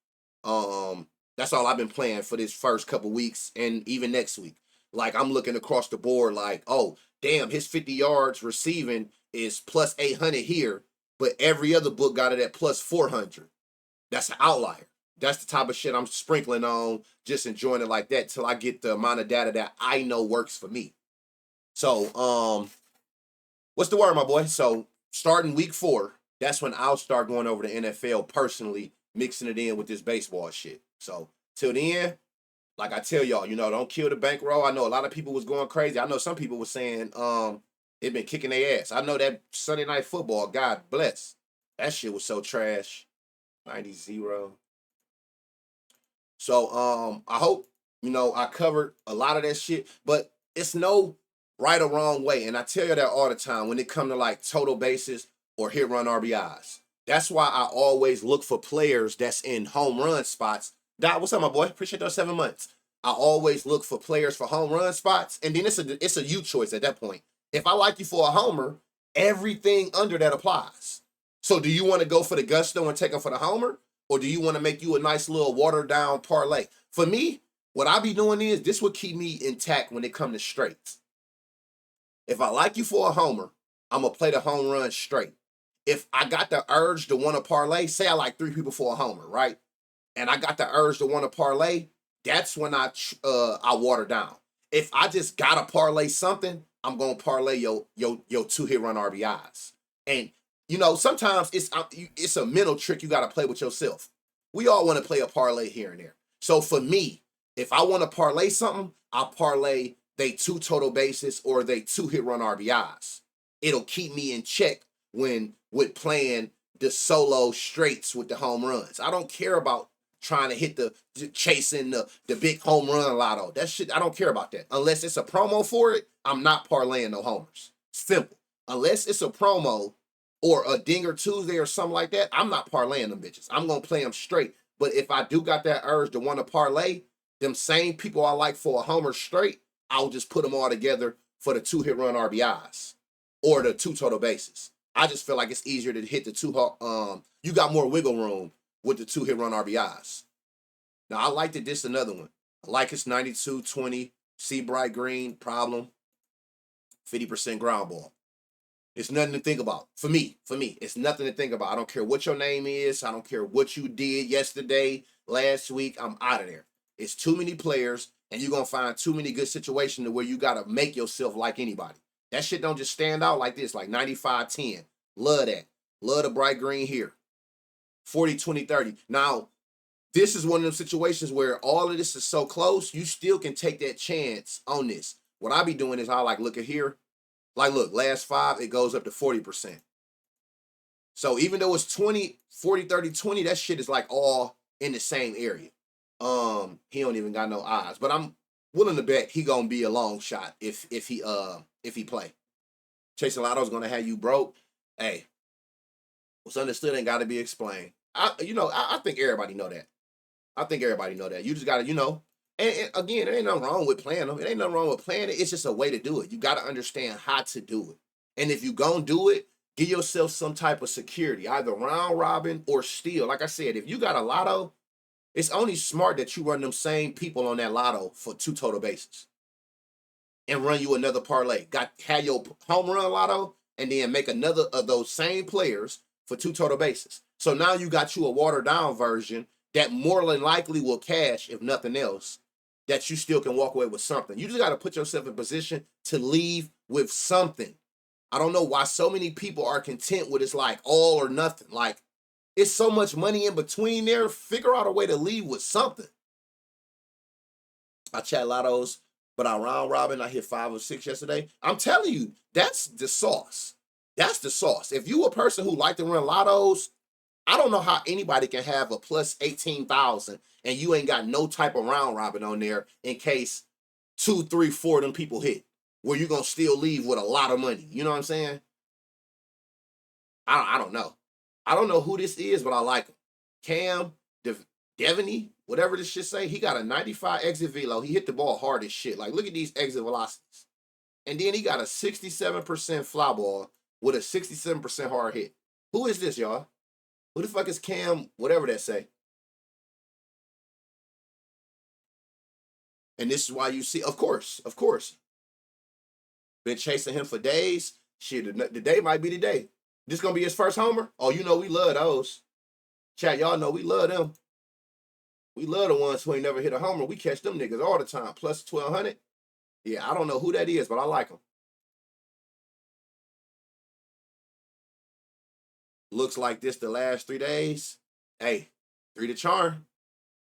That's all I've been playing for this first couple weeks, and even next week. Like, I'm looking across the board like, oh, damn, his 50 yards receiving is plus 800 here, but every other book got it at plus 400. That's an outlier. That's the type of shit I'm sprinkling on, just enjoying it like that till I get the amount of data that I know works for me. So, what's the word, my boy? So, starting week 4, that's when I'll start going over the NFL personally, mixing it in with this baseball shit. So, till then, like I tell y'all, don't kill the bankroll. I know a lot of people was going crazy. I know some people was saying it been kicking their ass. I know that Sunday Night Football, God bless. That shit was so trash. 90-0. So I hope, I covered a lot of that shit, but it's no right or wrong way. And I tell you that all the time when it comes to like total bases or hit run RBIs. That's why I always look for players that's in home run spots. Doc, what's up, my boy? Appreciate those 7 months. I always look for players for home run spots, and then it's a you choice at that point. If I like you for a homer, everything under that applies. So do you want to go for the gusto and take them for the homer, or do you want to make you a nice little watered down parlay? For me, what I be doing is this would keep me intact when it comes to straights. If I like you for a homer, I'm gonna play the home run straight. If I got the urge to want to parlay, say I like 3 people for a homer, right? And I got the urge to want to parlay, that's when I water down. If I just gotta parlay something, I'm gonna parlay your 2 hit run RBIs. And sometimes it's a mental trick you gotta play with yourself. We all want to play a parlay here and there. So for me, if I want to parlay something, I'll parlay they 2 total bases or they 2 hit run RBIs. It'll keep me in check with playing the solo straights with the home runs. I don't care about trying to hit chasing the big home run lotto. That shit, I don't care about that. Unless it's a promo for it, I'm not parlaying no homers. Simple. Unless it's a promo or a Dinger Tuesday or something like that, I'm not parlaying them bitches. I'm going to play them straight. But if I do got that urge to want to parlay, them same people I like for a homer straight, I'll just put them all together for the 2 hit run RBIs or the 2 total bases. I just feel like it's easier to hit the 2, you got more wiggle room with the 2 hit run RBIs. Now, I like that this another one. I like it's 92-20, see bright green, problem, 50% ground ball. It's nothing to think about. For me, it's nothing to think about. I don't care what your name is. I don't care what you did yesterday, last week. I'm out of there. It's too many players, and you're going to find too many good situations where you got to make yourself like anybody. That shit don't just stand out like this, like 95-10. Love that. Love the bright green here. 40-20-30. Now, this is one of them situations where all of this is so close, you still can take that chance on this. What I be doing is I look at here. Like, look, last 5, it goes up to 40%. So even though it's 20, 40, 30, 20, that shit is like all in the same area. He don't even got no odds. But I'm willing to bet he gonna be a long shot if he play. Chasing Lotto's gonna have you broke. Hey, what's understood ain't gotta be explained. I think everybody know that. I think everybody know that. You just gotta, and again, there ain't nothing wrong with playing them. It ain't nothing wrong with playing it. It's just a way to do it. You gotta understand how to do it. And if you gonna do it, give yourself some type of security, either round robin or steal. Like I said, if you got a lotto, it's only smart that you run them same people on that lotto for 2 total bases and run you another parlay. Have your home run lotto and then make another of those same players for 2 total bases. So now you got you a watered down version that more than likely will cash, if nothing else, that you still can walk away with something. You just got to put yourself in position to leave with something. I don't know why so many people are content with it's like all or nothing. Like, it's so much money in between there. Figure out a way to leave with something. I chat lottos, but I round robin. I hit 5 or 6 yesterday. I'm telling you, that's the sauce. That's the sauce. If you a person who like to run lottos, I don't know how anybody can have a plus 18,000 and you ain't got no type of round robin on there in case 2, 3, 4 of them people hit, where you're going to still leave with a lot of money. You know what I'm saying? I don't know. I don't know who this is, but I like him. Cam Devaney, whatever this shit say, he got a 95 exit velo. He hit the ball hard as shit. Like, look at these exit velocities. And then he got a 67% fly ball with a 67% hard hit. Who is this, y'all? Who the fuck is Cam, whatever that say? And this is why you see, of course. Been chasing him for days. Shit, the day might be the day. This gonna be his first homer? Oh, we love those. Chat, y'all know we love them. We love the ones who ain't never hit a homer. We catch them niggas all the time. Plus 1,200. Yeah, I don't know who that is, but I like them. Looks like this the last 3 days. Hey, 3 to charm.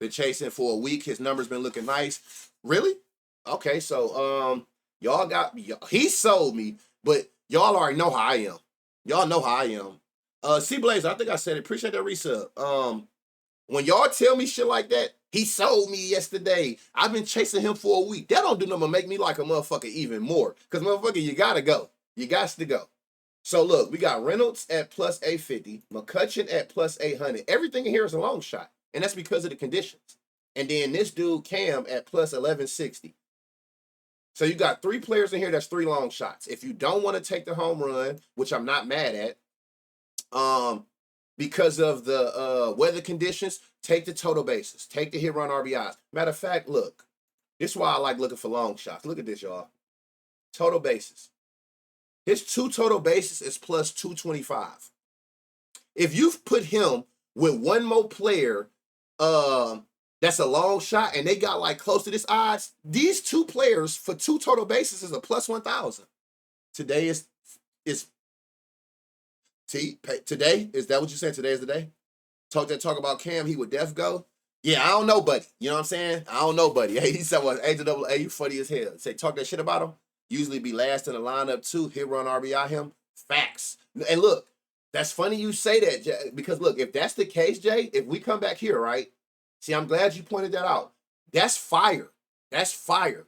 Been chasing for a week. His number's been looking nice. Really? Okay, so y'all got me. He sold me, but y'all already know how I am. Y'all know how I am. C Blaze, I think I said it. Appreciate that resub. When y'all tell me shit like that, he sold me yesterday. I've been chasing him for a week. That don't do nothing but make me like a motherfucker even more. Because motherfucker, you gotta go. You got to go. So look, we got Reynolds at plus 850, McCutcheon at plus 800. Everything in here is a long shot, and that's because of the conditions. And then this dude Cam at plus 1160. So you got 3 players in here. That's 3 long shots. If you don't want to take the home run, which I'm not mad at, because of the weather conditions, take the total bases, take the hit run RBIs. Matter of fact, look, this is why I like looking for long shots. Look at this, y'all. Total bases. His 2 total bases is plus 225. If you've put him with one more player, that's a long shot, and they got like close to this odds, these 2 players for 2 total bases is a plus 1,000. Today is today, is that what you said? Today is the day? Talk about Cam, he would def go. Yeah, I don't know, buddy. You know what I'm saying? I don't know, buddy. Hey, he said, well, A, you funny as hell. Say, talk that shit about him. Usually be last in the lineup too. Hit run RBI him. Facts. And look, that's funny you say that, Jay, because look, if that's the case, Jay, if we come back here, right? See, I'm glad you pointed that out. That's fire. That's fire.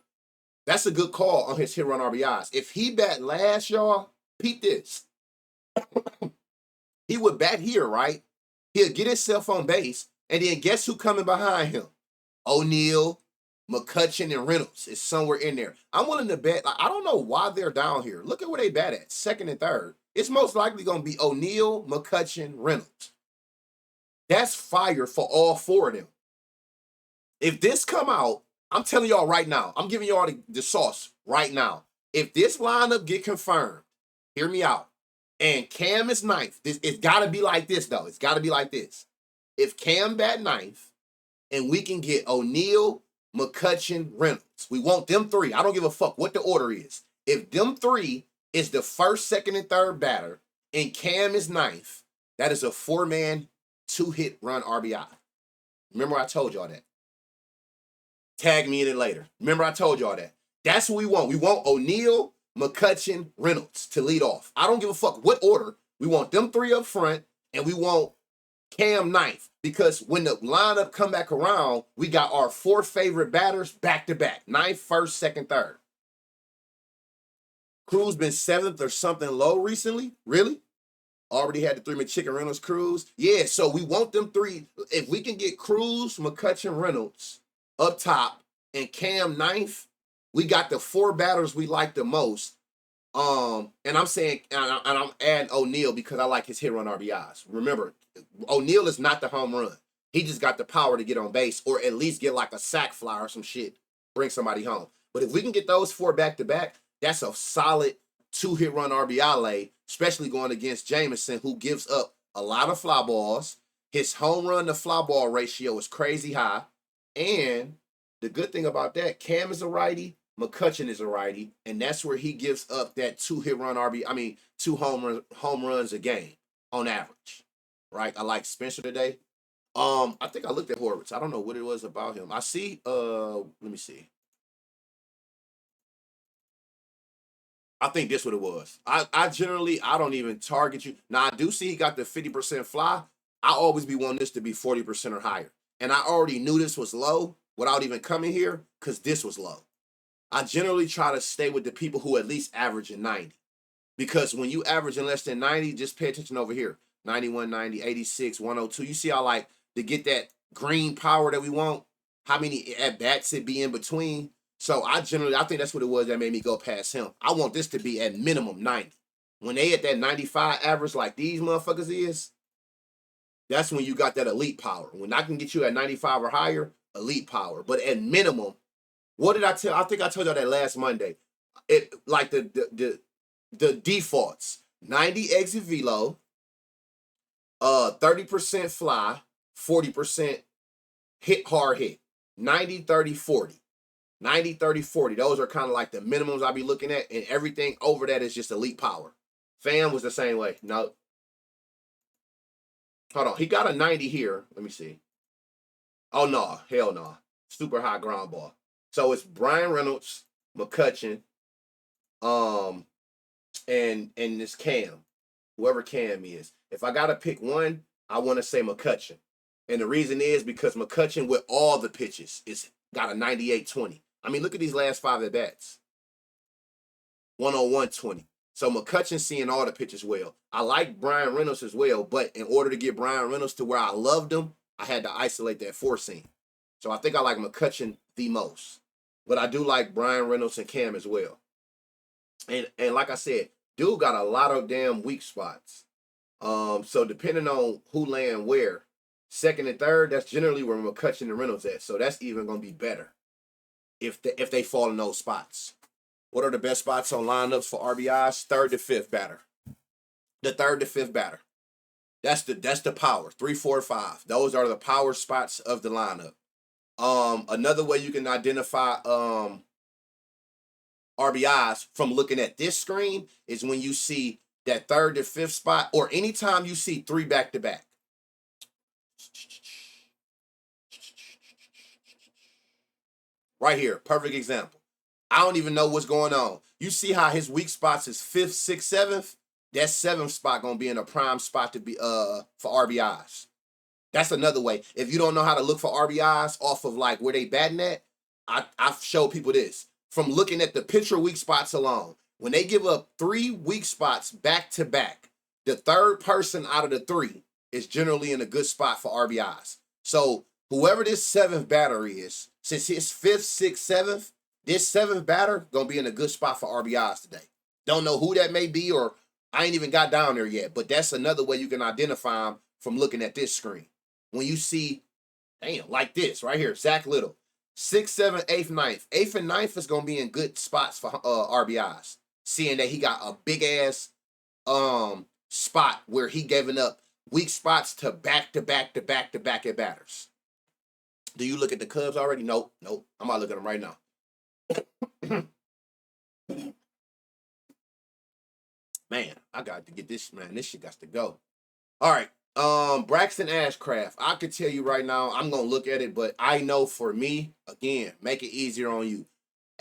That's a good call on his hit run RBIs. If he bat last, y'all, peep this. He would bat here, right? He'll get himself on base, and then guess who coming behind him? O'Neal, McCutcheon, and Reynolds is somewhere in there. I'm willing to bet. I don't know why they're down here. Look at where they bat at, 2nd and 3rd. It's most likely going to be O'Neal, McCutcheon, Reynolds. That's fire for all 4 of them. If this come out, I'm telling y'all right now, I'm giving y'all the sauce right now. If this lineup get confirmed, hear me out, and Cam is 9th, it's got to be like this, though. It's got to be like this. If Cam bat 9th, and we can get O'Neal, McCutcheon, Reynolds, we want them 3. I don't give a fuck what the order is. If them 3 is the 1st, 2nd, and 3rd batter, and Cam is 9th, that is a 4-man, 2-hit run RBI. Remember I told y'all that. Tag me in it later. Remember I told y'all that. That's what we want. We want O'Neal, McCutcheon, Reynolds to lead off. I don't give a fuck what order. We want them 3 up front, and we want Cam 9th. Because when the lineup come back around, we got our 4 favorite batters back-to-back. 9th, 1st, 2nd, 3rd. Cruz been 7th or something low recently. Really? Already had the 3 McChicken Reynolds, Cruz. Yeah, so we want them 3. If we can get Cruz, McCutchen, Reynolds up top and Cam 9th, we got the 4 batters we like the most. And I'm saying, and I'm adding O'Neal because I like his hit run RBIs. Remember, O'Neal is not the home run. He just got the power to get on base or at least get like a sack fly or some shit, bring somebody home. But if we can get those 4 back to back, that's a solid 2 hit run RBI lay, especially going against Jameson, who gives up a lot of fly balls. His home run to fly ball ratio is crazy high. And the good thing about that, Cam is a righty, McCutchen is a righty, and that's where he gives up that 2 hit run two home runs a game on average. Right? I like Spencer today. I think I looked at Horwitz. I don't know what it was about him. I see, let me see. I think this what it was. I generally, I don't even target you. Now, I do see he got the 50% fly. I always be wanting this to be 40% or higher. And I already knew this was low without even coming here because this was low. I generally try to stay with the people who at least average in 90. Because when you average in less than 90, just pay attention over here. 91, 90, 86, 102. You see how, like, to get that green power that we want, how many at-bats it be in between. So I think that's what it was that made me go past him. I want this to be at minimum 90. When they at that 95 average like these motherfuckers is, that's when you got that elite power. When I can get you at 95 or higher, elite power. But at minimum, what did I tell? I think I told y'all that last Monday. It like the defaults: 90 exit velo, 30% fly, 40% hit hard hit, 90, 30, 40. 90, 30, 40. Those are kind of like the minimums I'll be looking at, and everything over that is just elite power. Fam was the same way. No. Hold on. He got a 90 here. Let me see. Oh, no. Hell no. Super high ground ball. So it's Brian Reynolds, McCutchen, and this Cam. Whoever Cam is. If I got to pick one, I want to say McCutchen. And the reason is because McCutchen with all the pitches is got a 98-20. I mean, look at these last 5 at-bats. 101-20. So McCutchen seeing all the pitches well. I like Brian Reynolds as well, but in order to get Brian Reynolds to where I loved him, I had to isolate that 4 seam. So I think I like McCutchen the most. But I do like Brian Reynolds and Cam as well. And like I said, dude got a lot of damn weak spots. So depending on who land where, second and third, that's generally where McCutchen and Reynolds at. So that's even going to be better if they fall in those spots. What are the best spots on lineups for RBIs? 3rd to 5th batter. The 3rd to 5th batter. That's the power. 3, 4, 5. Those are the power spots of the lineup. Another way you can identify RBIs from looking at this screen is when you see that 3rd to 5th spot, or anytime you see 3 back-to-back. Right here, perfect example. I don't even know what's going on. You see how his weak spots is 5th, 6th, 7th? That 7th spot gonna be in a prime spot to be for RBIs. That's another way. If you don't know how to look for RBIs off of like where they batting at, I've showed people this. From looking at the pitcher weak spots alone. When they give up 3 weak spots back to back, the 3rd person out of the 3 is generally in a good spot for RBIs. So whoever this 7th batter is, since his 5th, 6th, 7th, this 7th batter gonna be in a good spot for RBIs today. Don't know who that may be, or I ain't even got down there yet, but that's another way you can identify them from looking at this screen. When you see, damn, like this right here, Zach Little, 6th, 7th, 8th, 9th. 8th and 9th is gonna be in good spots for RBIs. Seeing that he got a big ass spot where he giving up weak spots to back to back at batters. Do you look at the Cubs already? Nope. I'm about to look at them right now. Man, I got to get this, man. This shit got to go. All right. Braxton Ashcraft. I could tell you right now, I'm gonna look at it, but I know for me, again, make it easier on you.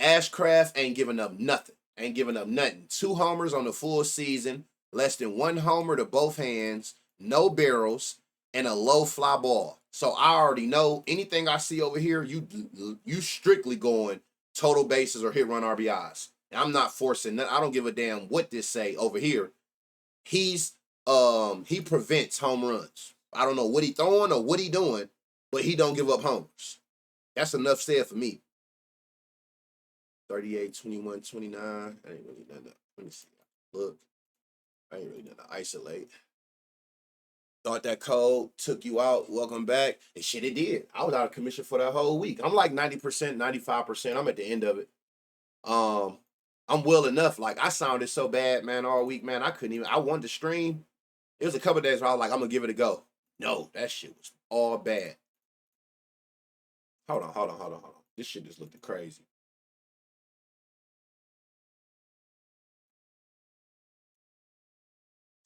Ashcraft ain't giving up nothing. Ain't giving up nothing. 2 homers on the full season, less than 1 homer to both hands, no barrels, and a low fly ball. So I already know anything I see over here, you strictly going total bases or hit run RBIs. I'm not forcing nothing. I don't give a damn what this say over here. He prevents home runs. I don't know what he throwing or what he doing, but he don't give up homers. That's enough said for me. 38, 21, 29. I ain't really done that. Let me see. Look. I ain't really done to isolate. Thought that code took you out. Welcome back. And shit, it did. I was out of commission for that whole week. I'm like 90%, 95%. I'm at the end of it. I'm well enough. Like, I sounded so bad, man, all week, man. I wanted to stream. It was a couple days where I was like, I'm going to give it a go. No, that shit was all bad. Hold on. This shit just looked crazy.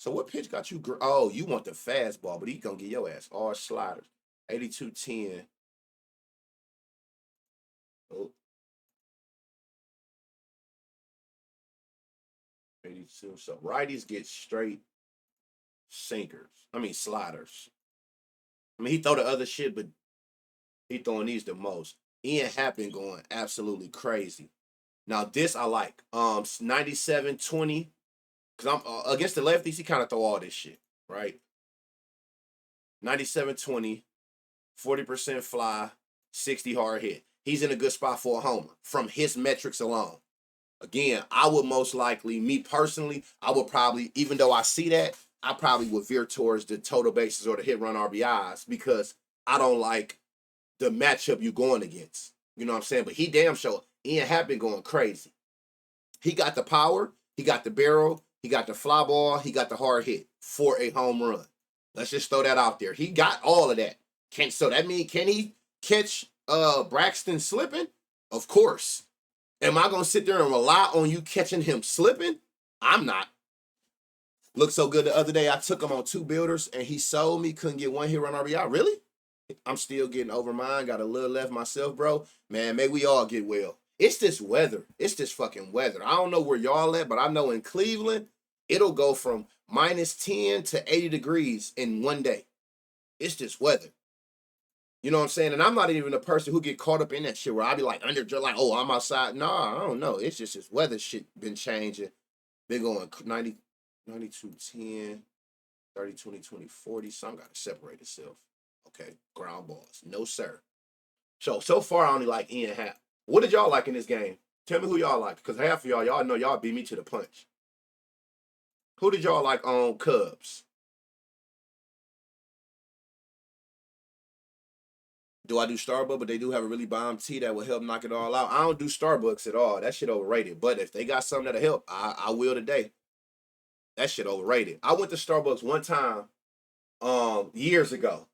So what pitch got you? Oh, you want the fastball, but he gonna get your ass all sliders. 82-10. Oh. 82. So righties get straight sinkers. I mean sliders. I mean he throw the other shit, but he throwing these the most. Ian Happen going absolutely crazy. Now this I like. 97-20. Because I'm against the lefties, he kind of throw all this shit, right? 97-20, 40% fly, 60 hard hit. He's in a good spot for a homer from his metrics alone. Again, I would most likely, me personally, I would probably, even though I see that, I probably would veer towards the total bases or the hit run RBIs because I don't like the matchup you going against. You know what I'm saying? But he damn sure, Ian Happen going crazy. He got the power, he got the barrel, he got the fly ball, he got the hard hit for a home run. Let's just throw that out there. He got all of that. So that means, can he catch Braxton slipping? Of course. Am I going to sit there and rely on you catching him slipping? I'm not. Looked so good the other day. I took him on 2 builders and he sold me. Couldn't get 1 hit run RBI. Really? I'm still getting over mine. Got a little left myself, bro. Man, may we all get well. It's this weather. It's this fucking weather. I don't know where y'all at, but I know in Cleveland, it'll go from -10 to 80 degrees in one day. It's this weather. You know what I'm saying? And I'm not even a person who get caught up in that shit where I be like like, oh, I'm outside. Nah, I don't know. It's just this weather shit been changing. Been going 90, 92, 10, 30, 20, 20, 40. Some got to separate itself. Okay, ground balls. No, sir. So far, I only like Ian Happ. What did y'all like in this game? Tell me who y'all like, because half of y'all know y'all beat me to the punch. Who did y'all like on Cubs? Do I do Starbucks? But they do have a really bomb tea that will help knock it all out. I don't do Starbucks at all. That shit overrated. But if they got something that'll help, I will today. That shit overrated. I went to Starbucks one time years ago.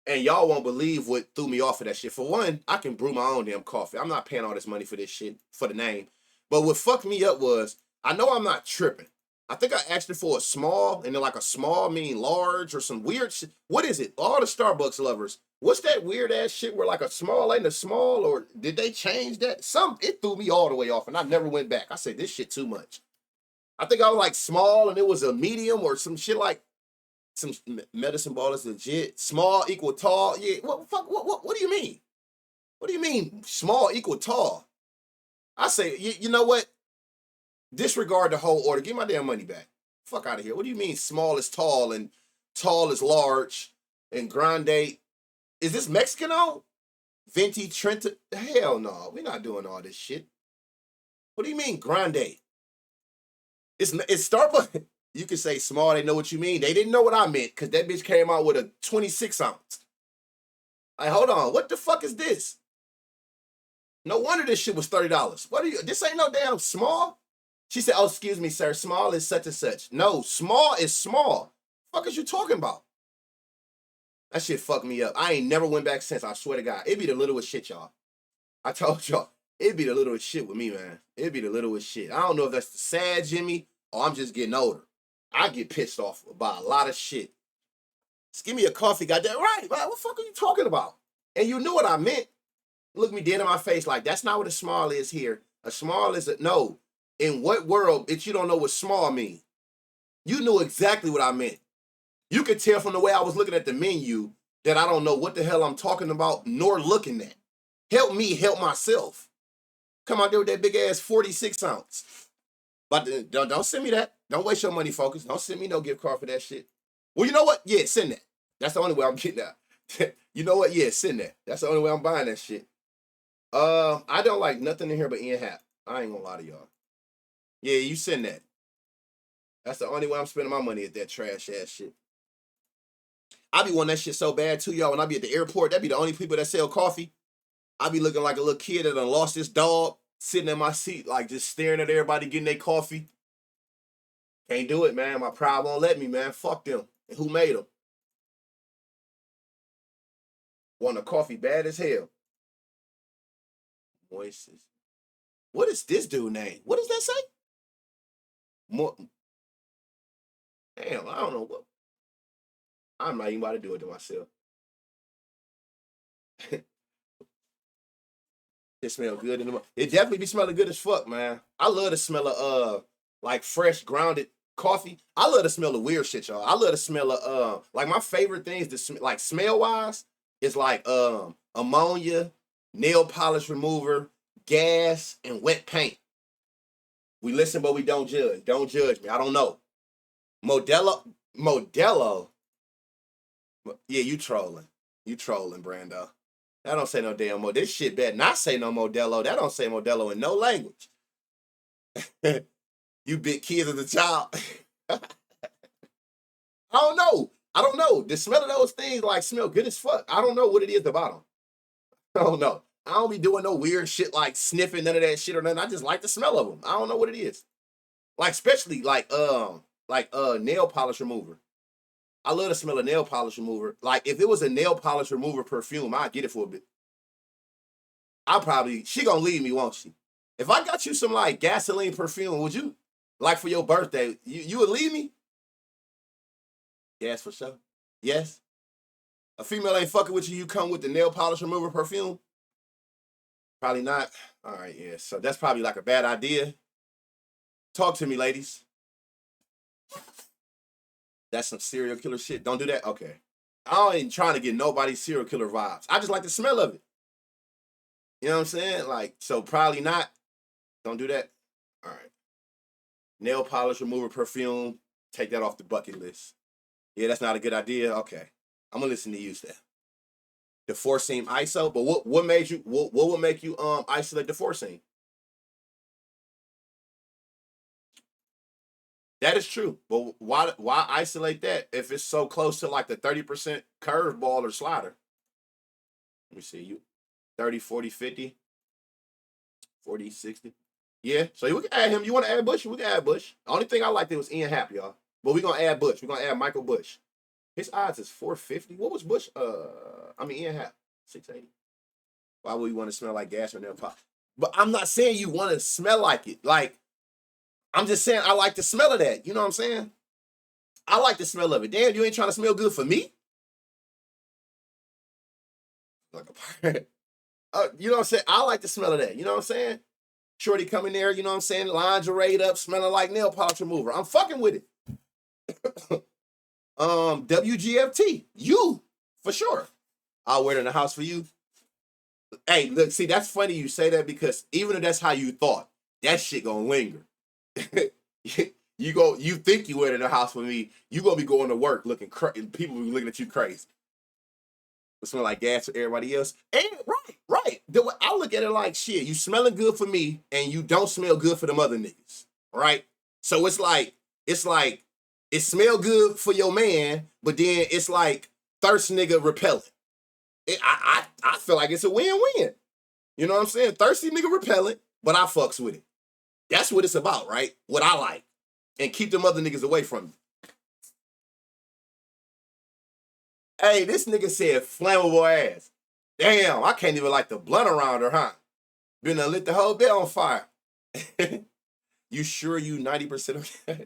And y'all won't believe what threw me off of that shit. For one, I can brew my own damn coffee. I'm not paying all this money for this shit, for the name. But what fucked me up was, I know I'm not tripping. I think I asked it for a small, and then like a small mean large or some weird shit. What is it? All the Starbucks lovers, what's that weird ass shit where like a small ain't a small, or did they change that? It threw me all the way off, and I never went back. I said, this shit too much. I think I was like small, and it was a medium or some shit like, some medicine ball is legit. Small equal tall. Yeah, what do you mean? What do you mean small equal tall? I say, you know what? Disregard the whole order. Give my damn money back. Fuck out of here. What do you mean small is tall and tall is large and grande? Is this Mexican on? Venti Trenta? Hell no. We're not doing all this shit. What do you mean grande? It's Starbucks. You can say small, they know what you mean. They didn't know what I meant because that bitch came out with a 26 ounce. Like, hold on, what the fuck is this? No wonder this shit was $30. This ain't no damn small. She said, oh, excuse me, sir, small is such and such. No, small is small. Fuck is you talking about? That shit fucked me up. I ain't never went back since, I swear to God. It be the littlest shit, y'all. I told y'all, it be the littlest shit with me, man. It be the littlest shit. I don't know if that's the sad Jimmy or I'm just getting older. I get pissed off about a lot of shit. Just give me a coffee, goddamn right. What the fuck are you talking about? And you knew what I meant. Look me dead in my face like, that's not what a small is here. A small is no. In what world if you don't know what small mean? You knew exactly what I meant. You could tell from the way I was looking at the menu that I don't know what the hell I'm talking about nor looking at. Help me help myself. Come out there with that big ass 46 ounce. But don't send me that. Don't waste your money, focus. Don't send me no gift card for that shit. Well, you know what? Yeah, send that. That's the only way I'm getting that. You know what? Yeah, send that. That's the only way I'm buying that shit. I don't like nothing in here but Ian Happ. I ain't gonna lie to y'all. Yeah, you send that. That's the only way I'm spending my money at that trash ass shit. I be wanting that shit so bad too, y'all. When I be at the airport, that be the only people that sell coffee. I be looking like a little kid that done lost his dog, sitting in my seat, like just staring at everybody getting their coffee. Can't do it, man. My pride won't let me, man. Fuck them. And who made them? Want a coffee bad as hell. Moises. What is this dude name? What does that say? Damn, I don't know what. I'm not even about to do it to myself. It smells good in the It definitely be smelling good as fuck, man. I love the smell of like fresh grounded coffee. I love the smell of weird shit, y'all. I love the smell of like my favorite things to like smell wise is like ammonia, nail polish remover, gas, and wet paint. We listen, but we don't judge. Don't judge me. I don't know. Modelo. Yeah, you trolling. You trolling, Brando. That don't say no damn Modelo. This shit better not say no Modelo. That don't say Modelo in no language. You big kids as a child. I don't know. I don't know. The smell of those things like smell good as fuck. I don't know what it is about them. I don't know. I don't be doing no weird shit like sniffing none of that shit or nothing. I just like the smell of them. I don't know what it is. Like especially like nail polish remover. I love the smell of nail polish remover. Like if it was a nail polish remover perfume, I'd get it for a bit. She gonna leave me, won't she? If I got you some like gasoline perfume, would you? Like for your birthday, you would leave me? Yes, for sure. Yes. A female ain't fucking with you, you come with the nail polish remover perfume? Probably not. All right, yeah. So that's probably like a bad idea. Talk to me, ladies. That's some serial killer shit. Don't do that? Okay. I ain't trying to get nobody's serial killer vibes. I just like the smell of it. You know what I'm saying? Like, so probably not. Don't do that. All right. Nail polish remover perfume. Take that off the bucket list. Yeah, that's not a good idea. Okay. I'm gonna listen to you, Steph. The four seam ISO, but what would make you isolate the four seam? That is true. But why isolate that if it's so close to like the 30% curve ball or slider? Let me see. You 30, 40, 50, 40, 60. Yeah. So we can add him. You want to add Bush? We can add Bush. The only thing I liked was Ian Happ, y'all. But we're gonna add Bush. We're gonna add Michael Bush. His odds is 450. What was Bush? Ian Happ, 680. Why would you want to smell like gas or nail polish? But I'm not saying you want to smell like it. Like, I'm just saying I like the smell of that. You know what I'm saying? I like the smell of it. Damn, you ain't trying to smell good for me? Like you know what I'm saying? I like the smell of that. You know what I'm saying? Shorty coming there, you know what I'm saying? Lingerie up, smelling like nail polish remover. I'm fucking with it. WGFT. You, for sure. I'll wear it in the house for you. Hey, look, see, that's funny you say that because even if that's how you thought, that shit gonna linger. You think you wear it in the house for me, you gonna be going to work looking crazy. People will be looking at you crazy. It smell like gas for everybody else. And right. I look at it like shit. You smelling good for me, and you don't smell good for them other niggas. Right? So it's like it smell good for your man, but then it's like thirst nigga repellent. I feel like it's a win-win. You know what I'm saying? Thirsty nigga repellent, but I fucks with it. That's what it's about, right? What I like. And keep them other niggas away from me. Hey, this nigga said flammable ass. Damn, I can't even light the blunt around her, huh? Been to lit the whole bed on fire. You sure you 90% okay?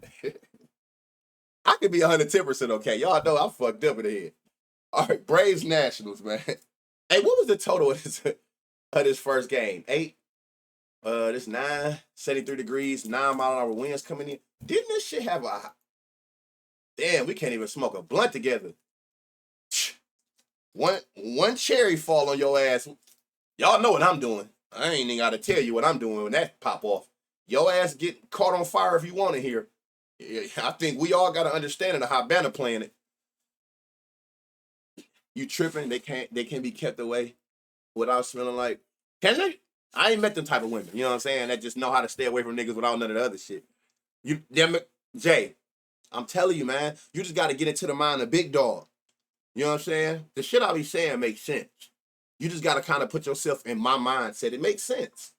I could be 110% okay. Y'all know I'm fucked up in the head. All right, Braves Nationals, man. Hey, what was the total of this first game? 8? This 9, 73 degrees, 9-mile-an-hour winds coming in. Didn't this shit have a... Damn, we can't even smoke a blunt together. One cherry fall on your ass. Y'all know what I'm doing. I ain't even got to tell you what I'm doing when that pop off. Your ass get caught on fire if you want to hear. I think we all got an understanding of how banter playing it. You tripping? They can't be kept away without smelling like. Can they? I ain't met them type of women. You know what I'm saying? That just know how to stay away from niggas without none of the other shit. You damn it, Jay. I'm telling you, man. You just got to get into the mind of big dog. You know what I'm saying? The shit I be saying makes sense. You just got to kind of put yourself in my mindset. It makes sense.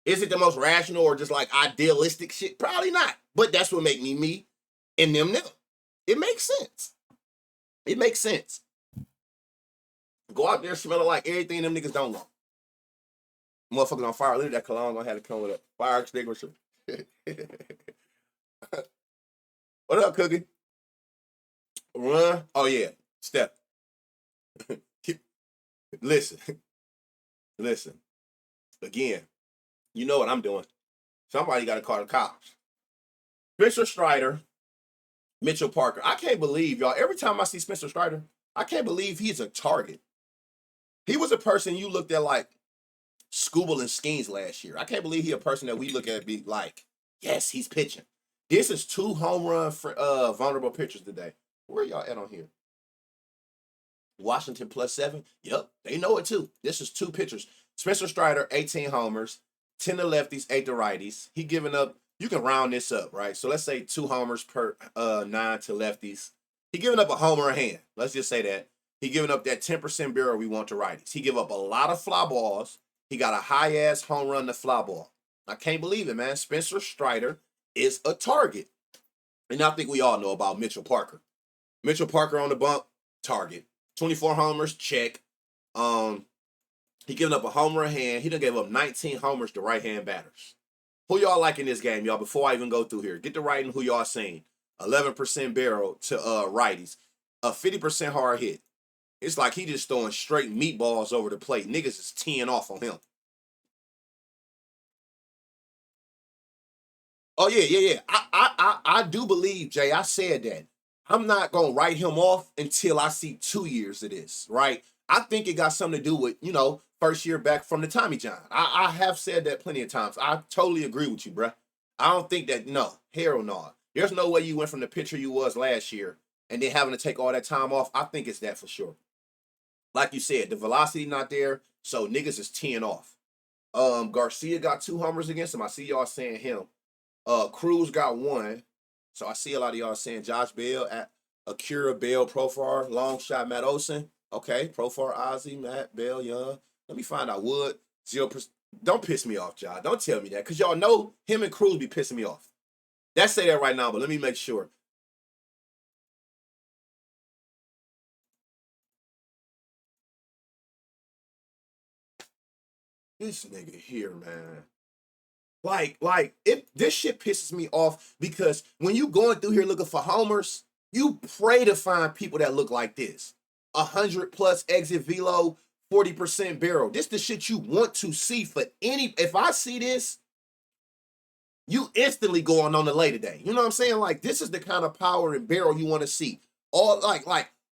Is it the most rational or just like idealistic shit? Probably not. But that's what make me me and them. It makes sense. It makes sense. Go out there smelling like everything them niggas don't want. Motherfuckers on fire. Literally, that cologne gonna have to come with a fire extinguisher. What up, Cookie? Run. Oh yeah. Step. Listen. Listen. Again, you know what I'm doing. Somebody got to call the cops. Spencer Strider, Mitchell Parker. I can't believe, y'all. Every time I see Spencer Strider, I can't believe he's a target. He was a person you looked at like Scooble and Skeens last year. I can't believe he a person that we look at and be like, yes, he's pitching. This is 2 home run vulnerable pitchers today. Where y'all at on here? Washington +7. Yep, they know it too. This is 2 pitchers. Spencer Strider, 18 homers, 10 to lefties, 8 to righties. He giving up, you can round this up, right? So let's say 2 homers per 9 to lefties. He giving up a homer a hand. Let's just say that. He giving up that 10% barrel we want to righties. He give up a lot of fly balls. He got a high-ass home run to fly ball. I can't believe it, man. Spencer Strider is a target. And I think we all know about Mitchell Parker. Mitchell Parker on the bump, target. 24 homers, check. He giving up a homer a hand. He done gave up 19 homers to right-hand batters. Who y'all like in this game, y'all, before I even go through here? Get the writing who y'all saying. 11% barrel to righties. A 50% hard hit. It's like he just throwing straight meatballs over the plate. Niggas is teeing off on him. Oh, yeah. I do believe, Jay, I said that. I'm not going to write him off until I see 2 years of this, right? I think it got something to do with, first year back from the Tommy John. I have said that plenty of times. I totally agree with you, bruh. I don't think that, no, hell no. There's no way you went from the pitcher you was last year and then having to take all that time off. I think it's that for sure. Like you said, the velocity not there, so niggas is teeing off. Garcia got 2 homers against him. I see y'all saying him. Cruz got 1. So I see a lot of y'all saying Josh Bell at Akira Bell, Profar, long shot, Matt Olson. Okay, Profar, Ozzy, Matt Bell, Young. Let me find out Wood, 0%. Don't piss me off, y'all. Don't tell me that, because y'all know him and Cruz be pissing me off. Let's say that right now, but let me make sure. This nigga here, man. Like, this shit pisses me off because when you going through here looking for homers, you pray to find people that look like this. 100+ exit velo, 40% barrel. This the shit you want to see for any. If I see this, you instantly going on the lay today. You know what I'm saying? Like, this is the kind of power and barrel you want to see. All like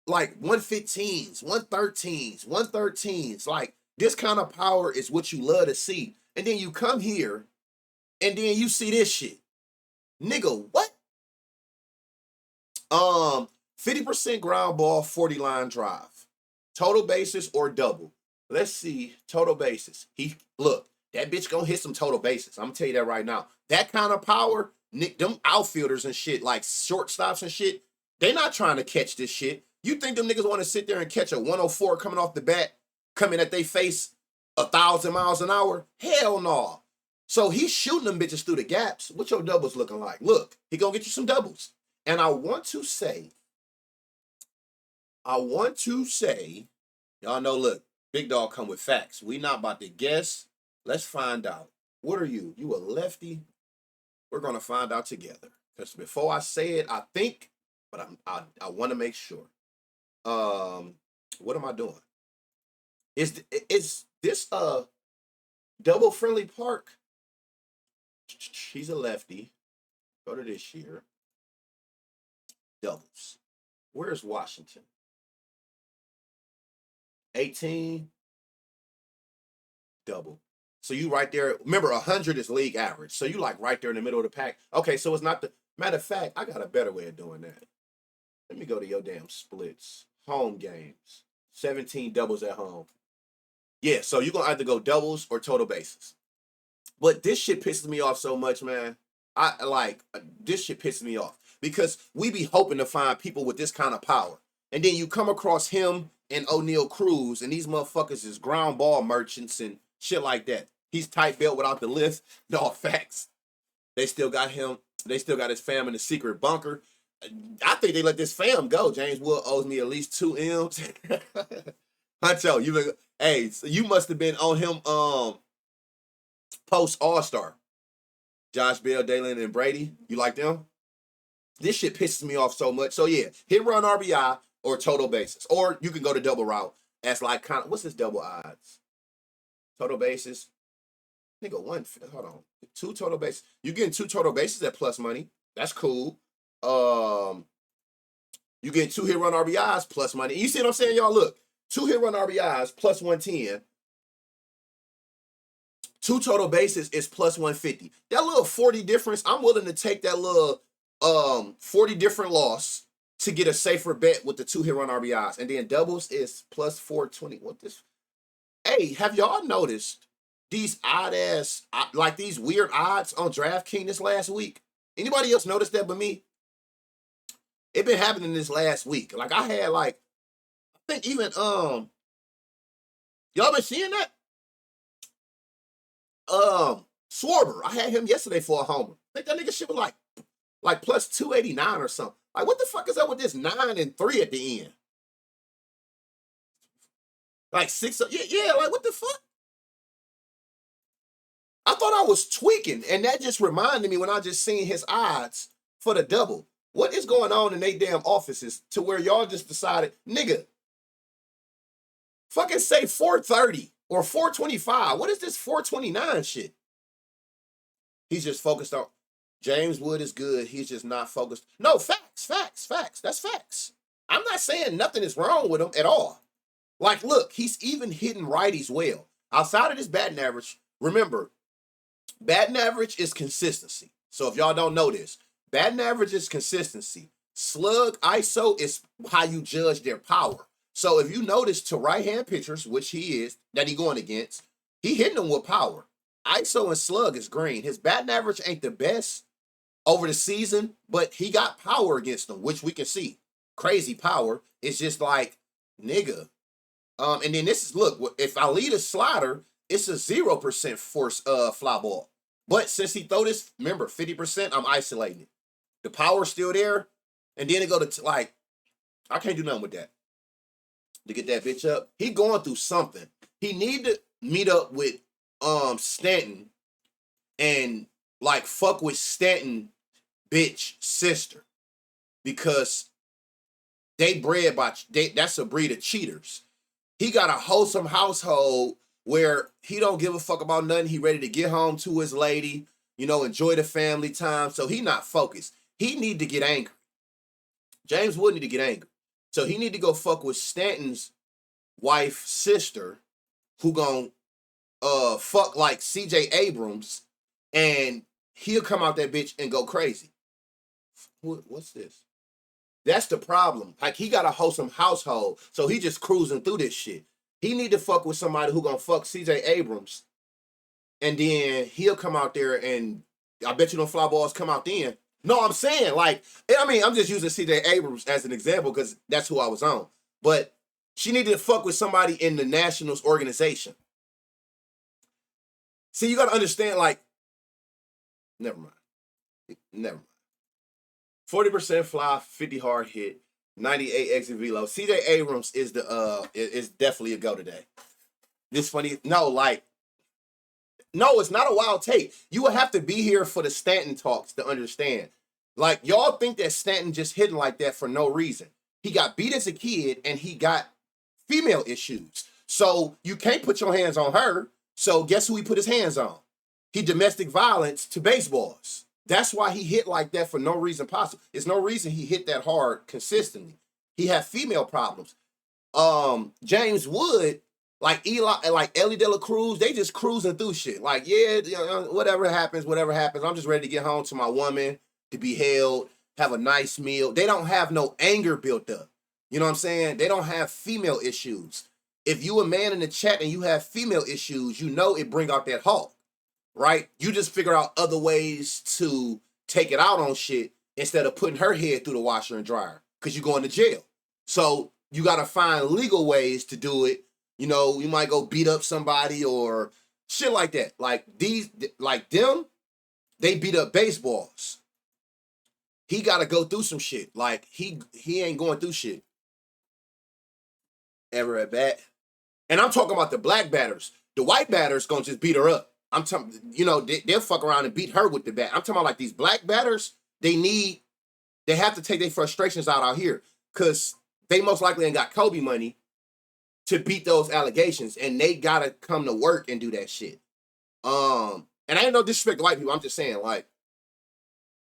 115s, 113s, 113s. Like, this kind of power is what you love to see. And then you come here and then you see this shit. Nigga, what? 50% ground ball, 40 line drive. Total bases or double. Let's see, total bases. Look, that bitch gonna hit some total bases. I'm gonna tell you that right now. That kind of power, Nick, them outfielders and shit, like shortstops and shit, they not trying to catch this shit. You think them niggas want to sit there and catch a 104 coming off the bat, coming at they face 1,000 miles an hour? Hell no. So he's shooting them bitches through the gaps. What your doubles looking like? Look, he gonna get you some doubles. And I want to say, y'all know, look, big dog come with facts. We not about to guess. Let's find out. What are you? You a lefty? We're gonna find out together. Because before I say it, I think, but I want to make sure. What am I doing? Is this double friendly park? He's a lefty. Go to this year. Doubles. Where's Washington? 18. Double. So you right there. Remember, 100 is league average. So you like right there in the middle of the pack. Okay, so it's not the matter of fact. I got a better way of doing that. Let me go to your damn splits. Home games. 17 doubles at home. Yeah, so you're gonna either go doubles or total bases. But this shit pisses me off so much, man. This shit pisses me off because we be hoping to find people with this kind of power, and then you come across him and O'Neal Cruz, and these motherfuckers is ground ball merchants and shit like that. He's tight built without the lift. No facts. They still got him. They still got his fam in the secret bunker. I think they let this fam go. James Wood owes me at least 2 M's. Huncho, so you must have been on him post All-Star. Josh Bell, Dalen, and Brady. You like them? This shit pisses me off so much. So yeah, hit run RBI or total bases. Or you can go to double route as like kind of, what's this double odds? Total bases. Nigga, hold on. 2 total bases. You getting 2 total bases at plus money. That's cool. You get 2 hit run RBIs plus money. You see what I'm saying, y'all? Look, 2 hit run RBIs plus 110. 2 total bases is plus 150. That little 40 difference, I'm willing to take that little 40 different loss to get a safer bet with the 2 hit run RBIs. And then doubles is plus 420. What this? Hey, have y'all noticed these odd ass, like these weird odds on DraftKings this last week? Anybody else notice that but me? It been happening this last week. Like I had like, I think even y'all been seeing that? Swarber, I had him yesterday for a homer. I think that nigga shit was like plus 289 or something. Like what the fuck is up with this 9 and 3 at the end? Like 6, yeah, like what the fuck? I thought I was tweaking, and that just reminded me when I just seen his odds for the double. What is going on in they damn offices to where y'all just decided, nigga, fucking say 430 or 425. What is this 429 shit? He's just focused on James Wood is good. He's just not focused. No, facts. That's facts. I'm not saying nothing is wrong with him at all. Like, look, he's even hitting righties well. Outside of this batting average, remember, batting average is consistency. So if y'all don't know this, batting average is consistency. Slug ISO is how you judge their power. So if you notice to right-hand pitchers, which he is, that he going against, he hitting them with power. ISO and slug is green. His batting average ain't the best over the season, but he got power against them, which we can see. Crazy power. It's just like, nigga. And then this is, look, if I lead a slider, it's a 0% force fly ball. But since he throw this, remember, 50%, I'm isolating it. The power's still there. And then it go to, like, I can't do nothing with that. To get that bitch up. He going through something. He need to meet up with Stanton and, like, fuck with Stanton bitch sister. Because that's a breed of cheaters. He got a wholesome household where he don't give a fuck about nothing. He ready to get home to his lady, enjoy the family time. So he not focused. He need to get angry. James Wood need to get angry. So he need to go fuck with Stanton's wife, sister, who gon' fuck like CJ Abrams, and he'll come out that bitch and go crazy. What's this? That's the problem. Like, he got a wholesome household, so he just cruising through this shit. He need to fuck with somebody who gonna fuck CJ Abrams, and then he'll come out there and I bet you no fly balls come out then. No, I'm saying, like, I'm just using CJ Abrams as an example because that's who I was on. But she needed to fuck with somebody in the Nationals organization. See, you got to understand, like, never mind. 40% fly, 50 hard hit, 98 exit velo. CJ Abrams is is definitely a go today. This funny, no, it's not a wild take. You would have to be here for the Stanton talks to understand. Like, y'all think that Stanton just hitting like that for no reason. He got beat as a kid and he got female issues. So you can't put your hands on her. So guess who he put his hands on? He domestic violence to baseballs. That's why he hit like that for no reason possible. There's no reason he hit that hard consistently. He had female problems. James Wood Like Eli, like Ellie De La Cruz, they just cruising through shit. Like, yeah, whatever happens, whatever happens. I'm just ready to get home to my woman, to be held, have a nice meal. They don't have no anger built up. You know what I'm saying? They don't have female issues. If you a man in the chat and you have female issues, you know it bring out that hawk, right? You just figure out other ways to take it out on shit instead of putting her head through the washer and dryer because you're going to jail. So you got to find legal ways to do it. You know, you might go beat up somebody or shit like that. Like them, they beat up baseballs. He got to go through some shit. Like he ain't going through shit ever at bat. And I'm talking about the black batters. The white batters gonna just beat her up. I'm talking, they'll fuck around and beat her with the bat. I'm talking about like these black batters. They have to take their frustrations out here because they most likely ain't got Kobe money to beat those allegations, and they gotta come to work and do that shit. And I ain't no disrespect to white people. I'm just saying, like,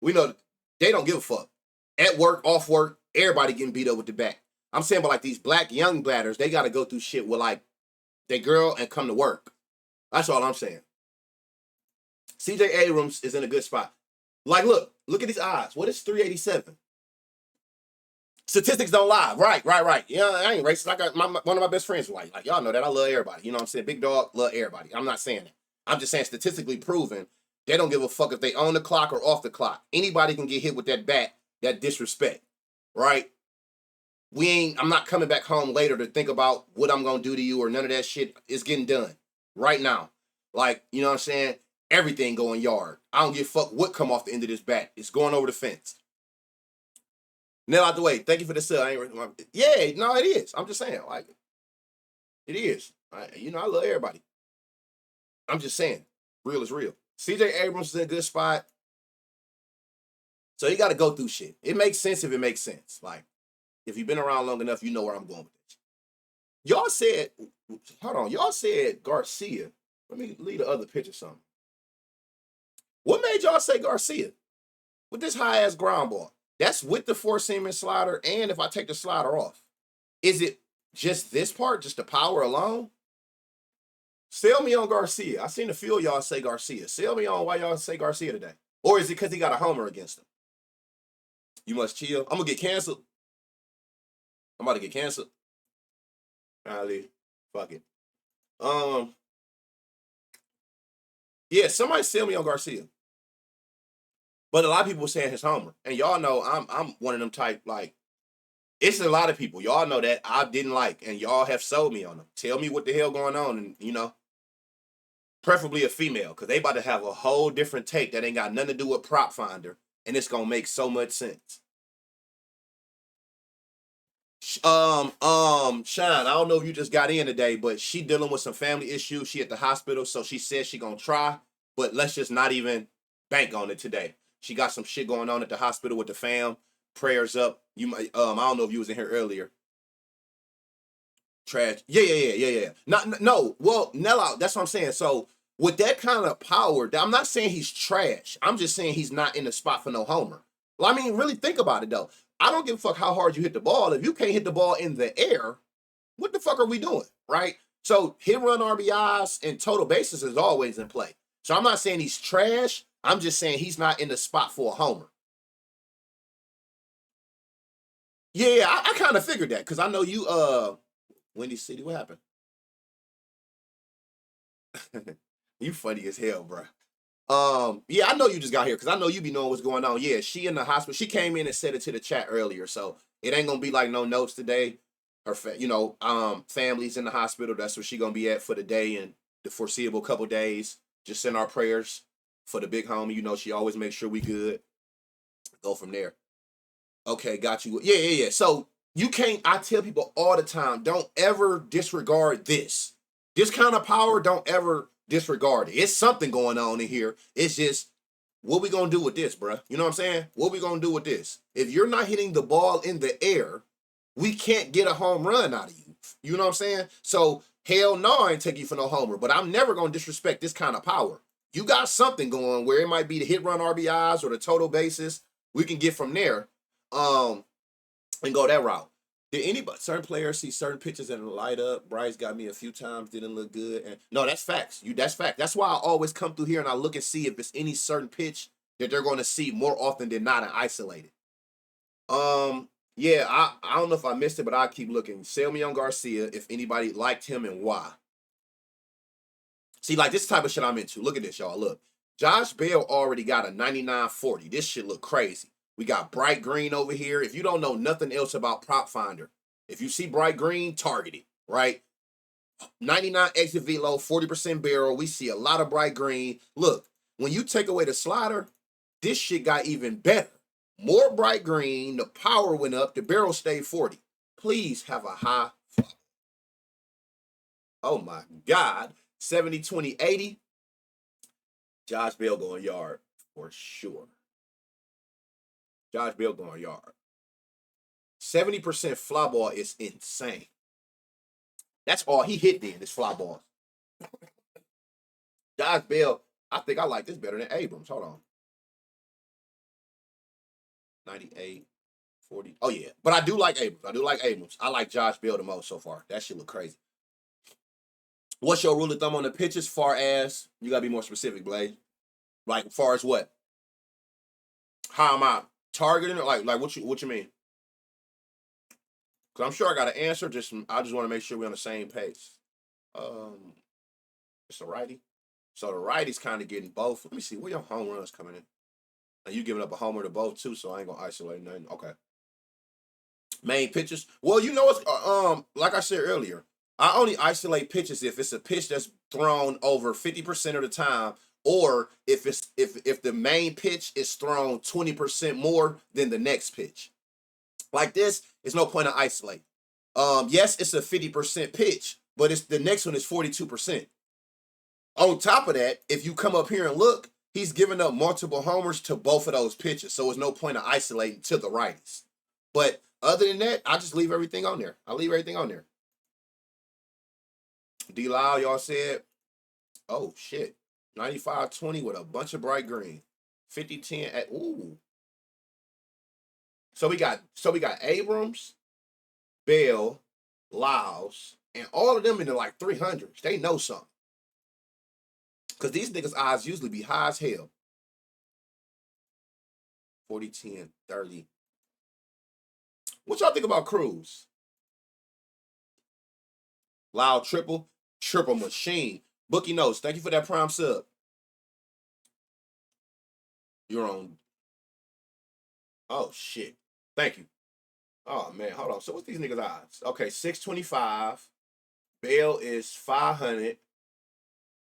we know they don't give a fuck. At work, off work, everybody getting beat up with the bat. I'm saying, but like these black young batters, they gotta go through shit with like their girl and come to work. That's all I'm saying. CJ Abrams is in a good spot. Like, look at these odds. What is 387? Statistics don't lie. Right. Yeah, I ain't racist. I got one of my best friends white. Like, y'all know that. I love everybody. You know what I'm saying? Big dog, love everybody. I'm not saying that. I'm just saying statistically proven, they don't give a fuck if they on the clock or off the clock. Anybody can get hit with that bat, that disrespect, right? I'm not coming back home later to think about what I'm going to do to you or none of that shit. Is getting done right now. Like, you know what I'm saying? Everything going yard. I don't give a fuck what come off the end of this bat. It's going over the fence. Nail out the way. Thank you for the sub. Yeah, no, it is. I'm just saying, like, it is. I love everybody. I'm just saying, real is real. CJ Abrams is in a good spot. So you got to go through shit. It makes sense if it makes sense. Like, if you've been around long enough, you know where I'm going with this. Y'all said Garcia. Let me leave the other picture something. What made y'all say Garcia? With this high-ass ground ball. That's with the four-seam slider, and if I take the slider off. Is it just this part, just the power alone? Sell me on Garcia. I seen a few of y'all say Garcia. Sell me on why y'all say Garcia today. Or is it because he got a homer against him? You must chill. I'm going to get canceled. I'm about to get canceled. Ali, fuck it. Yeah, somebody sell me on Garcia. But a lot of people were saying his homer. And y'all know I'm one of them type, like, it's a lot of people. Y'all know that I didn't like, and y'all have sold me on them. Tell me what the hell going on, and, preferably a female, because they about to have a whole different take that ain't got nothing to do with prop finder, and it's going to make so much sense. Sean, I don't know if you just got in today, but she dealing with some family issues. She at the hospital, so she says she gonna try, but let's just not even bank on it today. She got some shit going on at the hospital with the fam. Prayers up. You might, I don't know if you was in here earlier. Trash. Yeah. No. Well, Nella, that's what I'm saying. So with that kind of power, I'm not saying he's trash. I'm just saying he's not in the spot for no homer. Well, I mean, really think about it though. I don't give a fuck how hard you hit the ball. If you can't hit the ball in the air, what the fuck are we doing, right? So hit, run, RBIs, and total bases is always in play. So I'm not saying he's trash. I'm just saying he's not in the spot for a homer. Yeah, I kind of figured that because I know you, Windy City, what happened? You funny as hell, bro. Yeah, I know you just got here because I know you be knowing what's going on. Yeah, she in the hospital. She came in and said it to the chat earlier, so it ain't gonna be like no notes today. Her, family's in the hospital. That's where she gonna be at for the day and the foreseeable couple days. Just send our prayers for the big homie. You know, she always makes sure we good. Go from there. Okay, got you. Yeah. So you can't. I tell people all the time, don't ever disregard this. This kind of power, don't ever disregard it. It's something going on in here. It's just, what we gonna do with this, bruh? You know what I'm saying? What we gonna do with this? If you're not hitting the ball in the air, we can't get a home run out of you. You know what I'm saying? So, hell no, I ain't taking you for no homer, but I'm never gonna disrespect this kind of power. You got something going where it might be the hit run RBIs or the total basis. We can get from there, and go that route. Did anybody, certain players see certain pitches and light up? Bryce got me a few times, didn't look good. And no, that's facts. That's fact. That's why I always come through here and I look and see if it's any certain pitch that they're going to see more often than not and isolated. Yeah, I don't know if I missed it, but I'll keep looking. Selmion Garcia, if anybody liked him and why. See, like this type of shit I'm into. Look at this, y'all. Look. Josh Bell already got a 99.40. This shit look crazy. We got bright green over here. If you don't know nothing else about Prop Finder, if you see bright green, target it, right? 99 exit velo, 40% barrel. We see a lot of bright green. Look, when you take away the slider, this shit got even better. More bright green, the power went up, the barrel stayed 40. Please have a high flop. Oh my God. 70, 20, 80. Josh Bell going yard for sure. Josh Bell going yard. 70% fly ball is insane. That's all he hit then, is fly balls. Josh Bell, I think I like this better than Abrams. Hold on. 98, 40. Oh, yeah. But I do like Abrams. I like Josh Bell the most so far. That shit look crazy. What's your rule of thumb on the pitches far as, you got to be more specific, Blade. Like, far as what? How am I targeting it? Like what you mean? Because I'm sure I got an answer. I just want to make sure we're on the same page. It's a righty. So the righty's kind of getting both. Let me see. Where your home runs coming in? And you giving up a homer to both, too, so I ain't going to isolate nothing. Okay. Main pitches. Well, you know what's, like I said earlier, I only isolate pitches if it's a pitch that's thrown over 50% of the time, or if the main pitch is thrown 20% more than the next pitch. Like this, there's no point to isolate. Yes, it's a 50% pitch, but the next one is 42%. On top of that, if you come up here and look, he's giving up multiple homers to both of those pitches, so there's no point of isolating to the righties. But other than that, I just leave everything on there. I leave everything on there. D. Lyle, y'all said, oh shit, 95-20 with a bunch of bright green, 50-10 at ooh. So we got Abrams, Bell, Lyles, and all of them in the like 300s. They know something. Because these niggas' odds usually be high as hell. 40, 10, 30. What y'all think about Cruz? Loud triple machine. Bookie Notes, thank you for that prime sub. You're on. Oh, shit. Thank you. Oh, man, hold on. So what's these niggas' odds? Okay, 625. Bell is 500.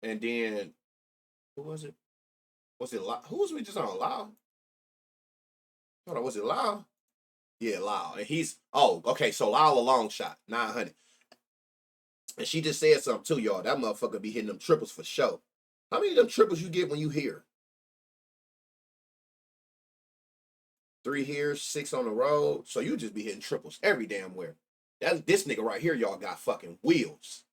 And then, who was it? Was it Lyle? Who was we just on? Lyle? Hold on, was it Lyle? Yeah, Lyle. And he's, okay, so Lyle a long shot, 900. And she just said something too, y'all. That motherfucker be hitting them triples for sure. How many of them triples you get when you hear? 3 here, 6 on the road. So you just be hitting triples every damn where. This nigga right here, y'all, got fucking wheels.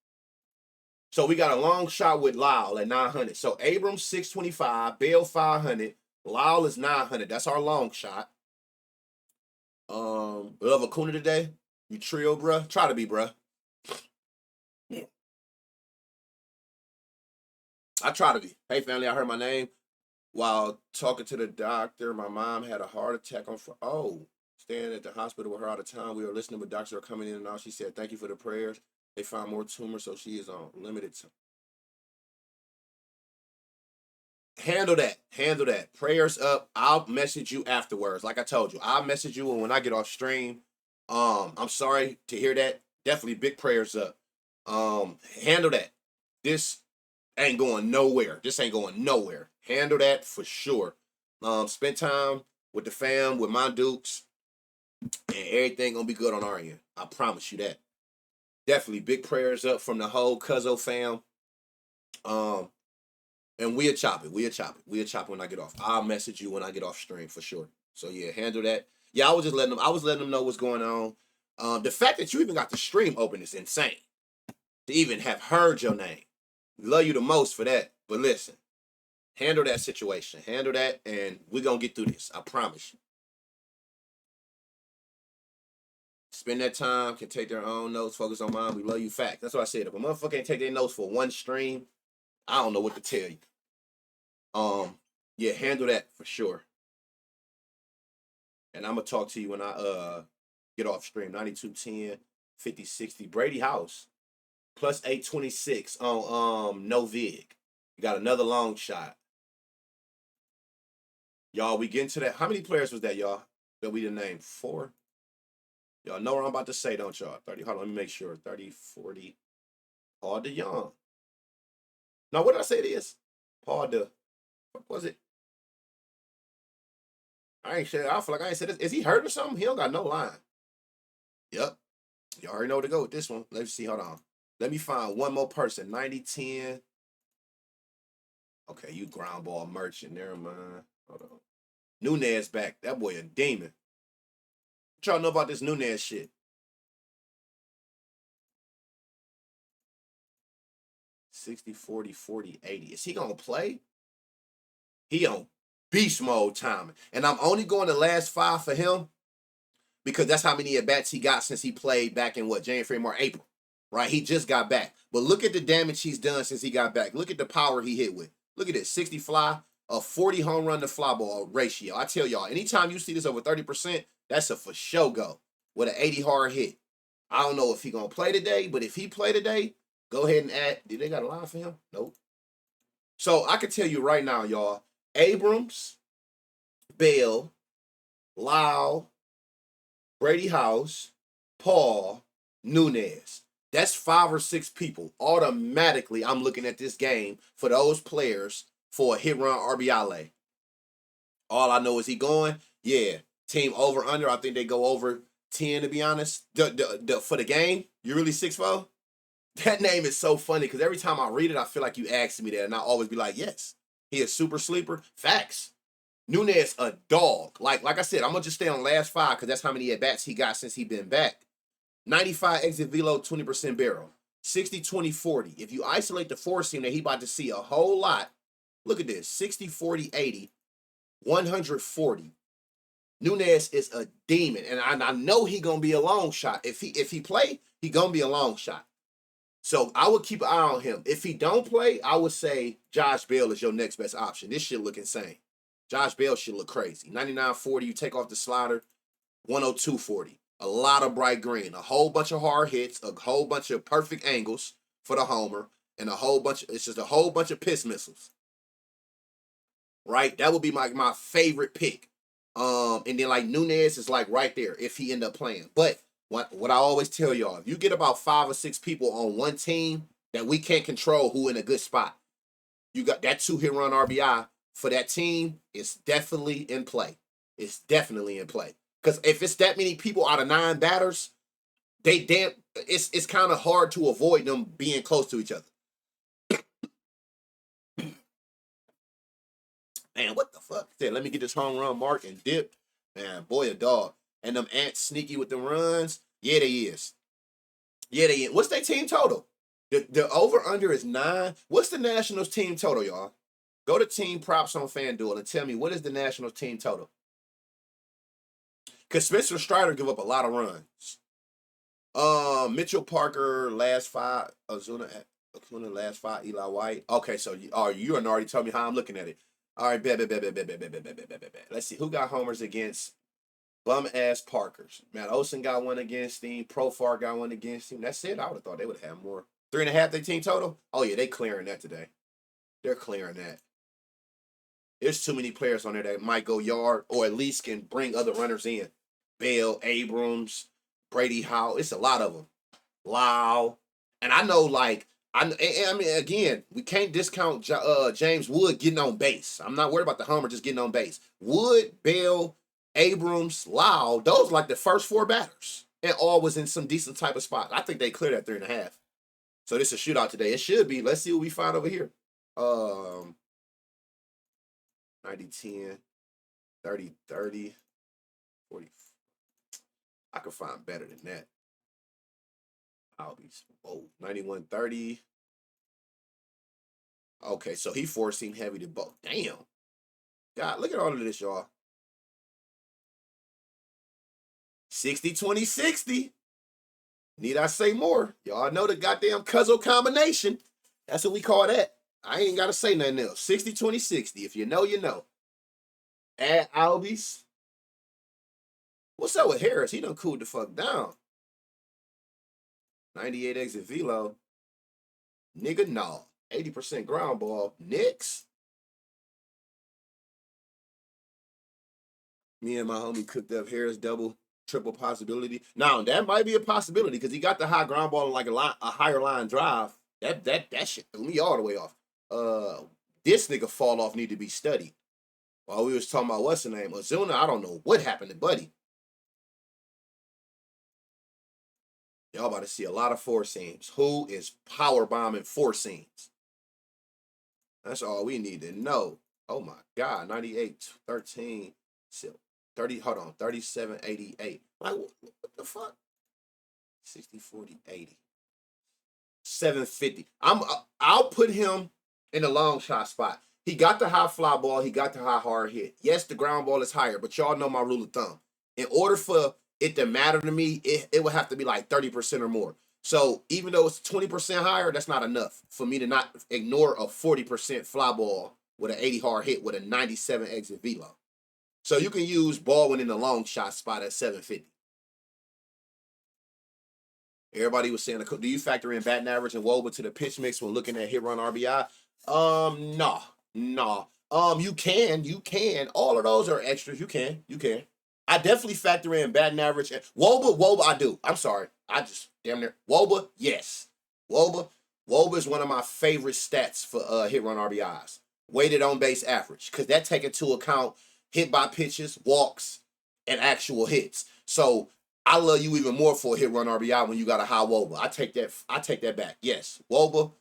So we got a long shot with Lyle at 900. So Abrams 625, Bell 500, Lyle is 900. That's our long shot. Love Acuna today. You trio, bruh. Try to be, bruh. Yeah. I try to be. Hey, family, I heard my name while talking to the doctor. My mom had a heart attack staying at the hospital with her all the time. We were listening, but doctors are coming in and out. She said, thank you for the prayers. They found more tumors, so she is on limited time. Handle that. Prayers up. I'll message you afterwards. Like I told you, I'll message you when I get off stream. I'm sorry to hear that. Definitely big prayers up. Handle that. This ain't going nowhere. Handle that for sure. Spend time with the fam, with my dukes, and everything gonna be good on our end. I promise you that. Definitely big prayers up from the whole Cuzzo fam. And we'll chop it when I get off. I'll message you when I get off stream for sure. So yeah, handle that. Yeah, I was letting them know what's going on. The fact that you even got the stream open is insane. To even have heard your name. Love you the most for that. But listen, handle that situation. Handle that, and we're gonna get through this. I promise you. spend that time, can take their own notes, focus on mine. We love you, facts. That's what I said. If a motherfucker can't take their notes for one stream, I don't know what to tell you. Yeah, handle that for sure. And I'm gonna talk to you when I get off stream. 9210, 5060. Brady House plus 826 on no vig. You got another long shot. Y'all, we get into that. How many players was that, y'all? That we didn't name? 4. Y'all know what I'm about to say, don't y'all? 30. Hold on, let me make sure. 30, 40. Paul DeYoung. Now, what did I say it is? Paul De. What was it? I feel like I ain't said this. Is he hurt or something? He don't got no line. Yep. You already know where to go with this one. Let's see. Hold on. Let me find one more person. 90-10. Okay, you ground ball merchant. Never mind. Hold on. Nunez back. That boy a demon. What y'all know about this Nunez shit? 60, 40, 40, 80. Is he going to play? He on beast mode timing. And I'm only going the last 5 for him because that's how many at-bats he got since he played back in, January, February, March, April. Right? He just got back. But look at the damage he's done since he got back. Look at the power he hit with. Look at this. 60 fly, a 40 home run to fly ball ratio. I tell y'all, anytime you see this over 30%, that's a for sure go with an 80 hard hit. I don't know if he going to play today, but if he play today, go ahead and add. Did they got a line for him? Nope. So I can tell you right now, y'all, Abrams, Bell, Lau, Brady House, Paul, Nunez. That's 5 or 6 people. Automatically, I'm looking at this game for those players for a hit run RBI lay. All I know is he going. Yeah, team over under. I think they go over 10 to be honest. For the game, you really 6-4? That name is so funny because every time I read it, I feel like you asked me that, and I always be like, yes, he a super sleeper. Facts. Nunez a dog. Like I said, I'm gonna just stay on last 5 because that's how many at bats he got since he been back. 95 exit velo, 20% barrel. 60, 20, 40. If you isolate the 4 seam that he about to see a whole lot, look at this. 60, 40, 80, 140. Nunez is a demon, and I know he gonna be a long shot. If he play, he gonna be a long shot. So I would keep an eye on him. If he don't play, I would say Josh Bell is your next best option. This shit look insane. Josh Bell should look crazy. 99-40, you take off the slider. 102-40. A lot of bright green. A whole bunch of hard hits. A whole bunch of perfect angles for the homer. And it's just a whole bunch of piss missiles. Right? That would be my favorite pick. And then like Nunez is like right there if he end up playing. But what I always tell y'all, if you get about 5 or 6 people on one team that we can't control who in a good spot, you got that 2 hit run RBI for that team. It's definitely in play. It's definitely in play. Because if it's that many people out of 9 batters, it's kind of hard to avoid them being close to each other. Man, what the fuck? Let me get this home run mark and dip. Man, boy, a dog. And them ants sneaky with the runs. Yeah, they is. Yeah, they is. What's their team total? The over-under is 9. What's the Nationals team total, y'all? Go to team props on FanDuel and tell me what is the Nationals team total? Because Spencer Strider give up a lot of runs. Mitchell Parker, last 5. Ozuna last 5. Eli White. Okay, so you already told me how I'm looking at it. All right, bet. Let's see. Who got homers against bum-ass Parkers? Matt Olson got one against him. Profar got one against him. That's it. I would have thought they would have more. 3.5 their team total? Oh, yeah, they clearing that today. They're clearing that. There's too many players on there that might go yard or at least can bring other runners in. Bell, Abrams, Brady Howe. It's a lot of them. Lau. And I know, I mean, again, we can't discount James Wood getting on base. I'm not worried about the homer just getting on base. Wood, Bell, Abrams, Lau, those like the first 4 batters. And all was in some decent type of spot. I think they cleared that 3.5. So this is a shootout today. It should be. Let's see what we find over here. 90-10, 30-30, 40. I could find better than that. I'll be 91-30. Okay, so he 4-seam heavy to both. Damn. God, look at all of this, y'all. 60, 20, 60. Need I say more? Y'all know the goddamn Cuzzo combination. That's what we call that. I ain't got to say nothing else. 60, 20, 60. If you know, you know. Add Albies. What's up with Harris? He done cooled the fuck down. 98 exit velo. Nigga, no. 80% ground ball. Knicks. Me and my homie cooked up Harris double, triple possibility. Now, that might be a possibility because he got the high ground ball and like a higher line drive. That shit threw me all the way off. This nigga fall off need to be studied. While we was talking about what's the name? Ozuna, I don't know what happened to Buddy. Y'all about to see a lot of four seams. Who is power bombing four seams? That's all we need to know. Oh my God, 98, 13, 30, hold on, 37, 88. Like, what the fuck? 60, 40, 80. 750. I'll put him in the long shot spot. He got the high fly ball. He got the high hard hit. Yes, the ground ball is higher, but y'all know my rule of thumb. In order for it to matter to me, it would have to be like 30% or more. So even though it's 20% higher, that's not enough for me to not ignore a 40% fly ball with an 80 hard hit with a 97 exit velo. So you can use Baldwin in the long shot spot at 750. Everybody was saying, do you factor in batting average and WOBA to the pitch mix when looking at hit run RBI? No. You can. All of those are extras. You can. I definitely factor in batting average and WOBA, I do. I'm sorry. I just damn near WOBA, yes. WOBA is one of my favorite stats for hit run RBIs. Weighted on base average, because that take into account hit by pitches, walks, and actual hits. So I love you even more for a hit run RBI when you got a high WOBA. I take that back. Yes. WOBA.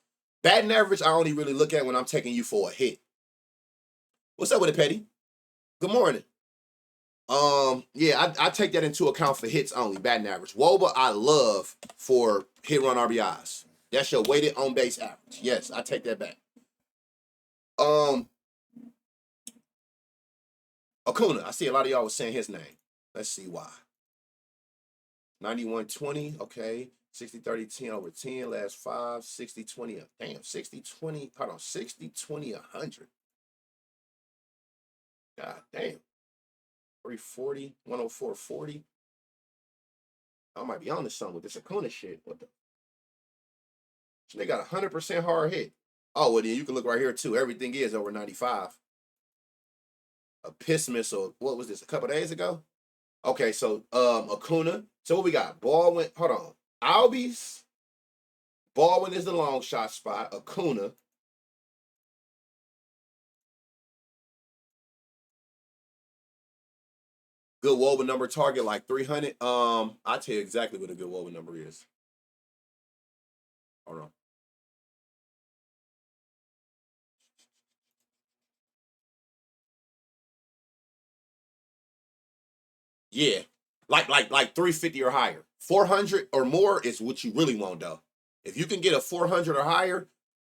Batting average, I only really look at when I'm taking you for a hit. What's up with it, Petty? Good morning. Yeah, I take that into account for hits only, batting average. WOBA, I love for hit run RBIs. That's your weighted on base average. Yes, I take that back. Acuna, I see a lot of y'all was saying his name. Let's see why. 91-20, okay. 60-30, 10 over 10, last 5, 60-20, damn, 60-20, hold on, 60-20, 100. God damn. 340, 104, 40. I might be on to something with this Acuna shit. What the? So they got 100% hard hit. Oh, well, then you can look right here, too. Everything is over 95. A piss missile, what was this, a couple days ago? Okay, so Acuna. So what we got? Baldwin, hold on. Albies. Baldwin is the long shot spot. Acuna. Good WOBA number target, like 300. I'll tell you exactly what a good WOBA number is. Hold on. Yeah. Like 350 or higher. 400 or more is what you really want, though. If you can get a 400 or higher,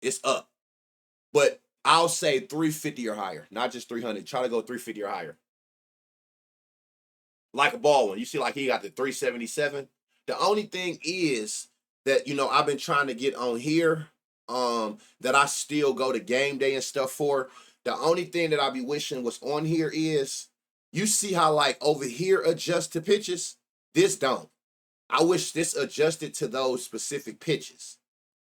it's up. But I'll say 350 or higher, not just 300. Try to go 350 or higher. Like a Baldwin. You see, like he got the 377. The only thing is that, I've been trying to get on here, that I still go to game day and stuff for. The only thing that I be wishing was on here is, you see how like over here adjust to pitches? This don't. I wish this adjusted to those specific pitches.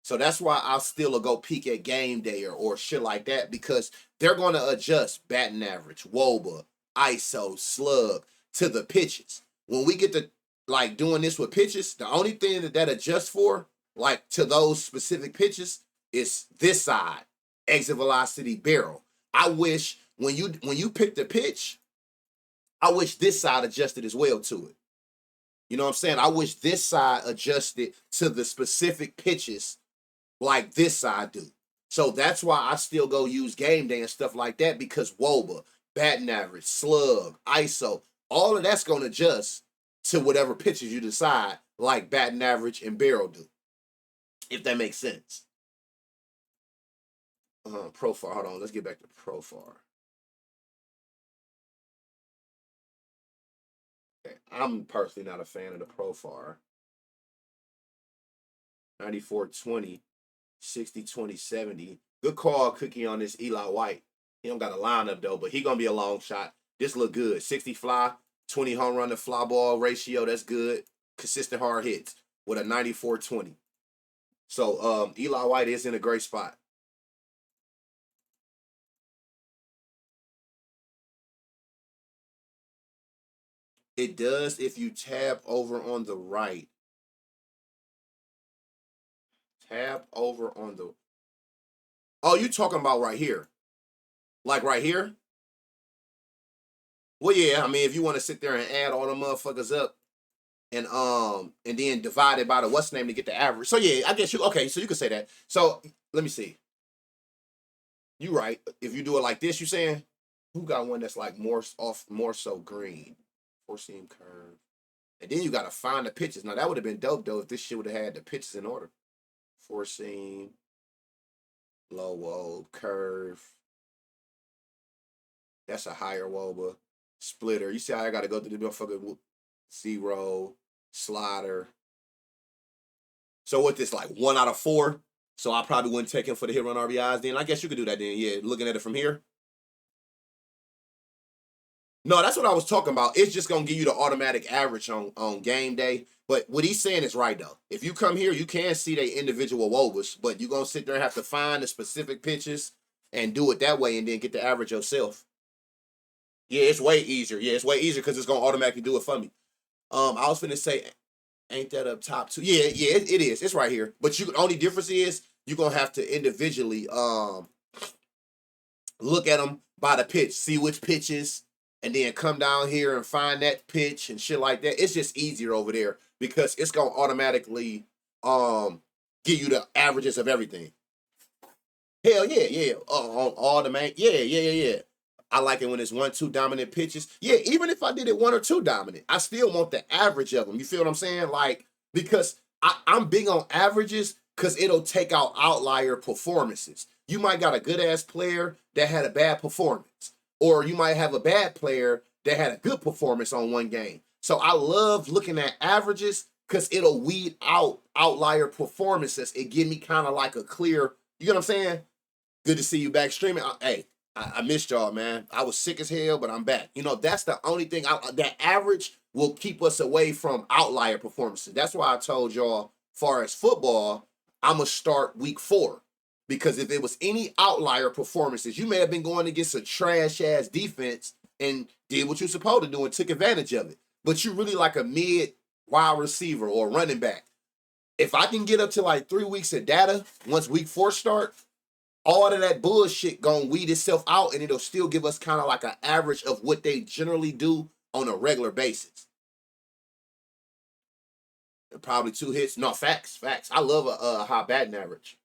So that's why I'll still go peek at game day or shit like that, because they're going to adjust batting average, WOBA, ISO, slug to the pitches. When we get to like doing this with pitches, the only thing that adjusts for, like to those specific pitches, is this side, exit velocity, barrel. I wish when you pick the pitch, I wish this side adjusted as well to it. You know what I'm saying? I wish this side adjusted to the specific pitches like this side do. So that's why I still go use game day and stuff like that, because WOBA, batting average, slug, ISO, all of that's going to adjust to whatever pitches you decide, like batting average and barrel do, if that makes sense. Profile, hold on, let's get back to profile. I'm personally not a fan of the profile. 94-20, 60-20, 70. Good call, Cookie, on this Eli White. He don't got a lineup though, but he gonna be a long shot. This look good. 60 fly, 20 home run to fly ball ratio. That's good. Consistent hard hits with a 94-20. So Eli White is in a great spot. It does if you tab over on the right. Tab over on the. Oh, you talking about right here? Like right here? Well, yeah. I mean, if you want to sit there and add all the motherfuckers up and then divide it by the what's name to get the average. So yeah, I guess you okay. So you could say that. So let me see. You right. If you do it like this, you saying who got one that's like more off, more so green, four seam curve, and then you got to find the pitches. Now that would have been dope though if this shit would have had the pitches in order. Four seam, low wob, curve. That's a higher woba. Splitter. You see how I got to go through the motherfucking zero, slider. So what this like 1 out of 4? So I probably wouldn't take him for the hit run RBIs then. I guess you could do that then. Yeah, looking at it from here. No, that's what I was talking about. It's just gonna give you the automatic average on game day. But what he's saying is right though. If you come here, you can see the individual wobas, but you're gonna sit there and have to find the specific pitches and do it that way and then get the average yourself. Yeah, it's way easier. Yeah, it's way easier because it's gonna automatically do it for me. I was finna say, ain't that up top too? Yeah, yeah, it is. It's right here. But you only difference is you're gonna have to individually look at them by the pitch, see which pitches, and then come down here and find that pitch and shit like that. It's just easier over there because it's gonna automatically give you the averages of everything. Hell yeah, yeah. On all the main, yeah. I like it when it's 1-2 dominant pitches. Yeah, even if I did it 1 or 2 dominant, I still want the average of them. You feel what I'm saying? Like, because I'm big on averages because it'll take out outlier performances. You might got a good ass player that had a bad performance, or you might have a bad player that had a good performance on one game. So I love looking at averages because it'll weed out outlier performances. It give me kind of like a clear, you know what I'm saying? Good to see you back streaming. Hey, I missed y'all, man. I was sick as hell, but I'm back. You know, that's the only thing. That average will keep us away from outlier performances. That's why I told y'all, far as football, I'm going to start week 4. Because if it was any outlier performances, you may have been going against a trash-ass defense and did what you're supposed to do and took advantage of it. But you really like a mid wide receiver or running back. If I can get up to like 3 weeks of data, once week 4 start, all of that bullshit gonna weed itself out and it'll still give us kind of like an average of what they generally do on a regular basis. And probably 2 hits. No, facts. I love a high batting average.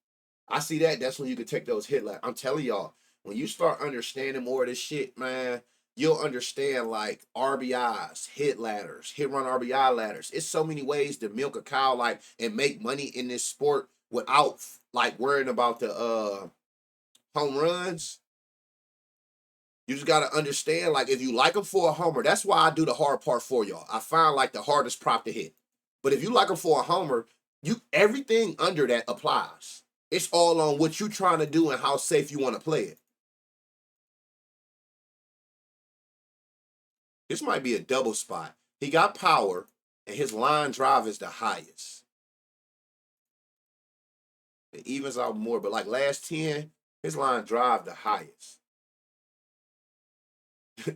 I see that. That's when you can take those hit ladders. I'm telling y'all, when you start understanding more of this shit, man, you'll understand like RBIs, hit ladders, hit run RBI ladders. It's so many ways to milk a cow like and make money in this sport without like worrying about the home runs. You just gotta understand, like, if you like them for a homer, that's why I do the hard part for y'all. I find like the hardest prop to hit. But if you like them for a homer, everything under that applies. It's all on what you're trying to do and how safe you want to play it. This might be a double spot. He got power, and his line drive is the highest. It evens out more, but like last 10, his line drive the highest.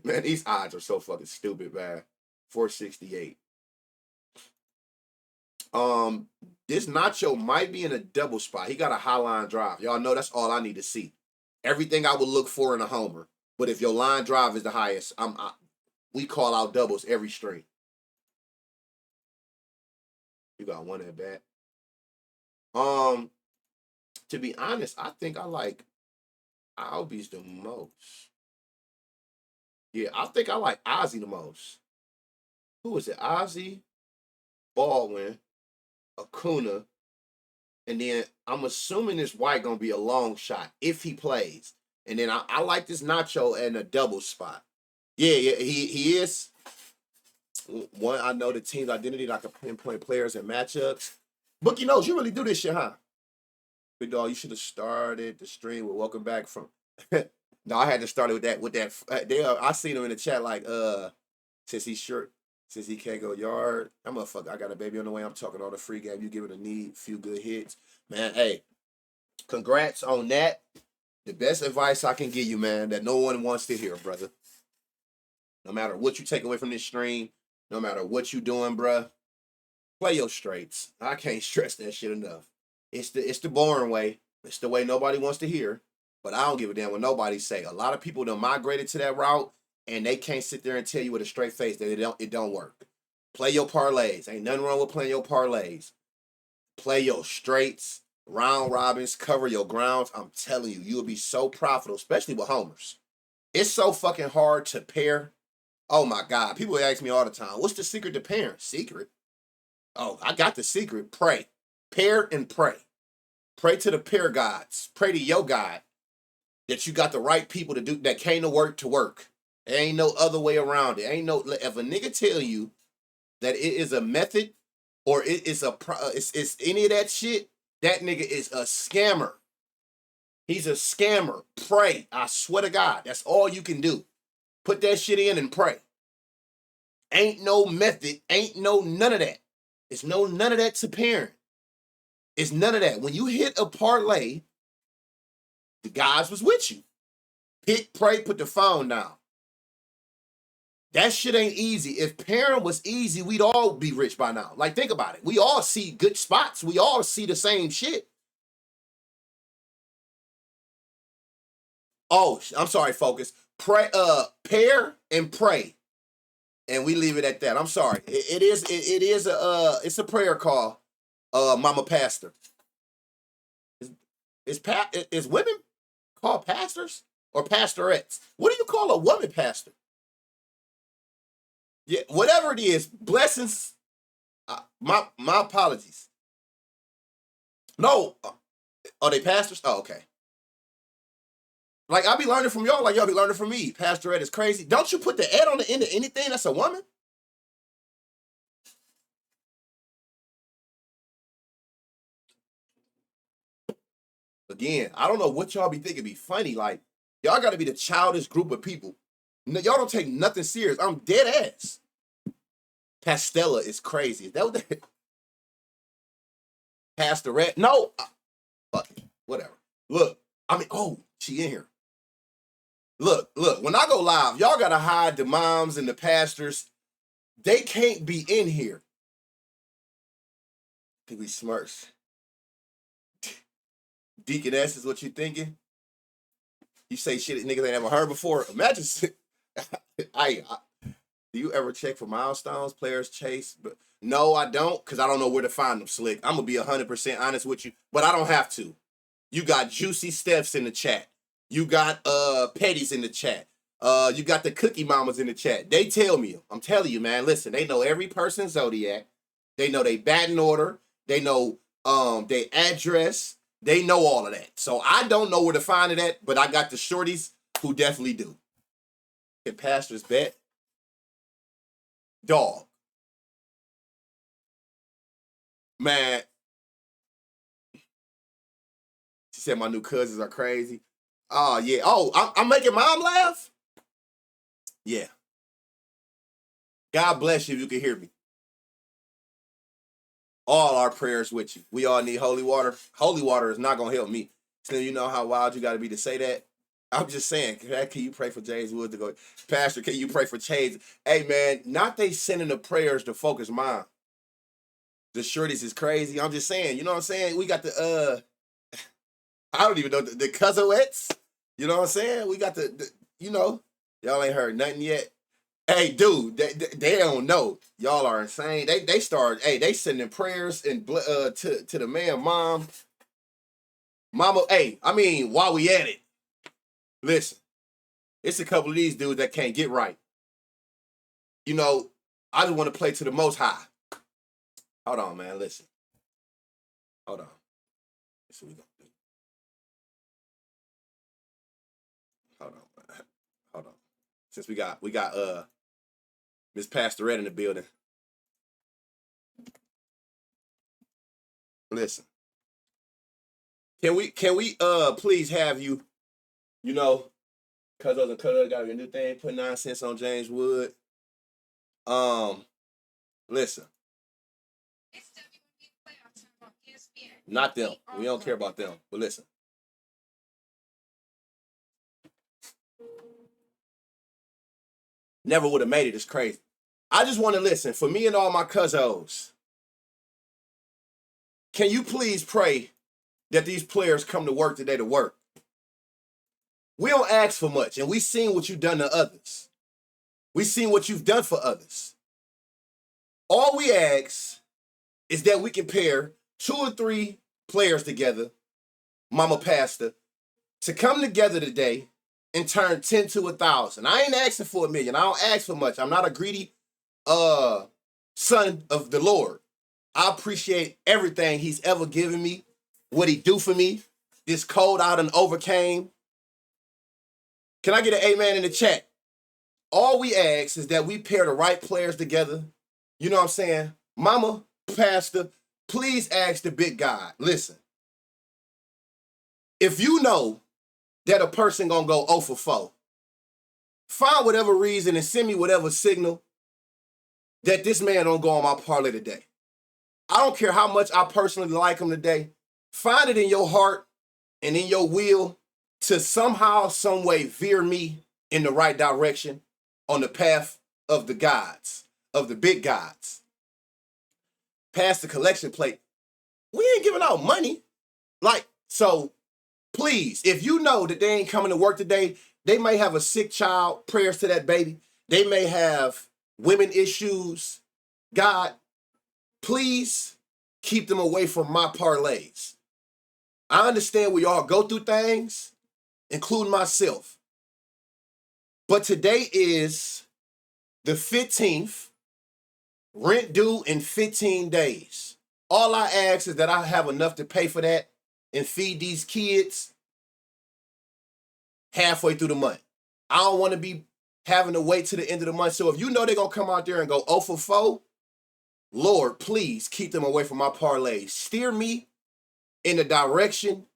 Man, these odds are so fucking stupid, man. 468. This Nacho might be in a double spot. He got a high line drive. Y'all know that's all I need to see. Everything I would look for in a homer. But if your line drive is the highest, we call out doubles every stream. You got one at bat. To be honest, I think I like Albies the most. Yeah, I think I like Ozzy the most. Who is it? Ozzy, Baldwin, Acuna, and then I'm assuming this White gonna be a long shot if he plays. And then I like this Nacho in a double spot. Yeah, he is. One, I know the team's identity, like I can pinpoint players and matchups. Bookie knows you really do this shit, huh? Big dog, you should have started the stream with welcome back from. No, I had to start it with that. I seen him in the chat like since he's short, since he can't go yard. I'm a fuck. I got a baby on the way. I'm talking all the free game. You give it a need, few good hits, man. Hey, congrats on that. The best advice I can give you, man, that no one wants to hear, brother. No matter what you take away from this stream, no matter what you doing, bruh, play your straights. I can't stress that shit enough. It's the boring way. It's the way nobody wants to hear. But I don't give a damn what nobody say. A lot of people done migrated to that route, and they can't sit there and tell you with a straight face that it don't work. Play your parlays. Ain't nothing wrong with playing your parlays. Play your straights, round robins, cover your grounds. I'm telling you, you'll be so profitable, especially with homers. It's so fucking hard to pair. Oh my God. People ask me all the time, what's the secret to pairing? Secret? Oh, I got the secret. Pray. Pair and pray. Pray to the pair gods. Pray to your God that you got the right people to do that came to work to work. There ain't no other way around it. Ain't no, if a nigga tell you that it is a method or it is it's any of that shit, that nigga is a scammer. He's a scammer. Pray. I swear to God. That's all you can do. Put that shit in and pray. Ain't no method. Ain't no none of that. It's no none of that to pairing. It's none of that. When you hit a parlay, the guys was with you. Pick, pray, put the phone down. That shit ain't easy. If pairing was easy, we'd all be rich by now. Like, think about it. We all see good spots. We all see the same shit. Oh, I'm sorry, focus. Pray, pair and pray. And we leave it at that. I'm sorry. It's a prayer call, Mama Pastor. Is women called pastors or pastorettes? What do you call a woman pastor? Yeah, whatever it is, blessings. My apologies. No, are they pastors? Oh, okay. Like, I be learning from y'all, like y'all be learning from me. Pastorette is crazy. Don't you put the ed on the end of anything that's a woman? Again, I don't know what y'all be thinking be funny. Like, y'all got to be the childish group of people. No, y'all don't take nothing serious. I'm dead ass. Pastella is crazy. Is that what that? Pastorette? No. Fuck it. Whatever. Look, I mean, oh, she in here. Look. When I go live, y'all got to hide the moms and the pastors. They can't be in here. Think we smirks. Deaconess is what you thinking? You say shit niggas ain't never heard before. Imagine. Do you ever check for milestones, players chase? But no, I don't, because I don't know where to find them, Slick. I'm going to be 100% honest with you, but I don't have to. You got Juicy Stephs in the chat. You got Petties in the chat. You got the Cookie Mamas in the chat. They tell me. I'm telling you, man, listen, they know every person's zodiac. They know they batting order. They know their address. They know all of that. So I don't know where to find it at, but I got the shorties who definitely do. Can pastors bet? Dog. Man. She said my new cousins are crazy. Oh, yeah. Oh, I'm making mom laugh? Yeah. God bless you if you can hear me. All our prayers with you. We all need holy water. Holy water is not going to help me. So you know how wild you got to be to say that? I'm just saying, can you pray for James Woods to go? Pastor, can you pray for Chase? Hey, man, not they sending the prayers to focus mine. The shorties is crazy. I'm just saying, you know what I'm saying? We got the, I don't even know, the cousinettes. You know what I'm saying? We got the you know, y'all ain't heard nothing yet. Hey, dude, they don't know. Y'all are insane. They start, hey, they sending prayers and to the man, mama. Hey, I mean, while we at it, listen, it's a couple of these dudes that can't get right. You know, I just want to play to the most high. Hold on, man. Listen. Hold on. That's what we gonna do. Hold on, man. Hold on. Since we got Miss Pastorette in the building. Listen. Can we please have you, Cuzzo and Cuzzo got a new thing, put 9 cents on James Wood. Listen. Not them. We don't care about them. But listen. Never would have made it. It's crazy. I just want to listen. For me and all my cuzzos, can you please pray that these players come to work today to work? We don't ask for much, and we seen what you've done to others. We seen what you've done for others. All we ask is that we can pair 2 or 3 players together, Mama Pastor, to come together today and turn 10 to 1,000. I ain't asking for $1 million. I don't ask for much. I'm not a greedy son of the Lord. I appreciate everything he's ever given me, what he do for me. This cold I done overcame. Can I get an amen in the chat? All we ask is that we pair the right players together. You know what I'm saying? Mama, Pastor, please ask the big God. Listen, if you know that a person gonna go 0 for 4, find whatever reason and send me whatever signal that this man don't go on my parlay today. I don't care how much I personally like him today. Find it in your heart and in your will to somehow, some way veer me in the right direction on the path of the gods, of the big gods. Pass the collection plate. We ain't giving out money. So please, if you know that they ain't coming to work today, they may have a sick child, prayers to that baby. They may have women issues. God, please keep them away from my parlays. I understand we all go through things, including myself. But today is the 15th, rent due in 15 days. All I ask is that I have enough to pay for that and feed these kids halfway through the month. I don't want to be having to wait to the end of the month. So if you know they're going to come out there and go 0 for 4, Lord, please keep them away from my parlays. Steer me in the direction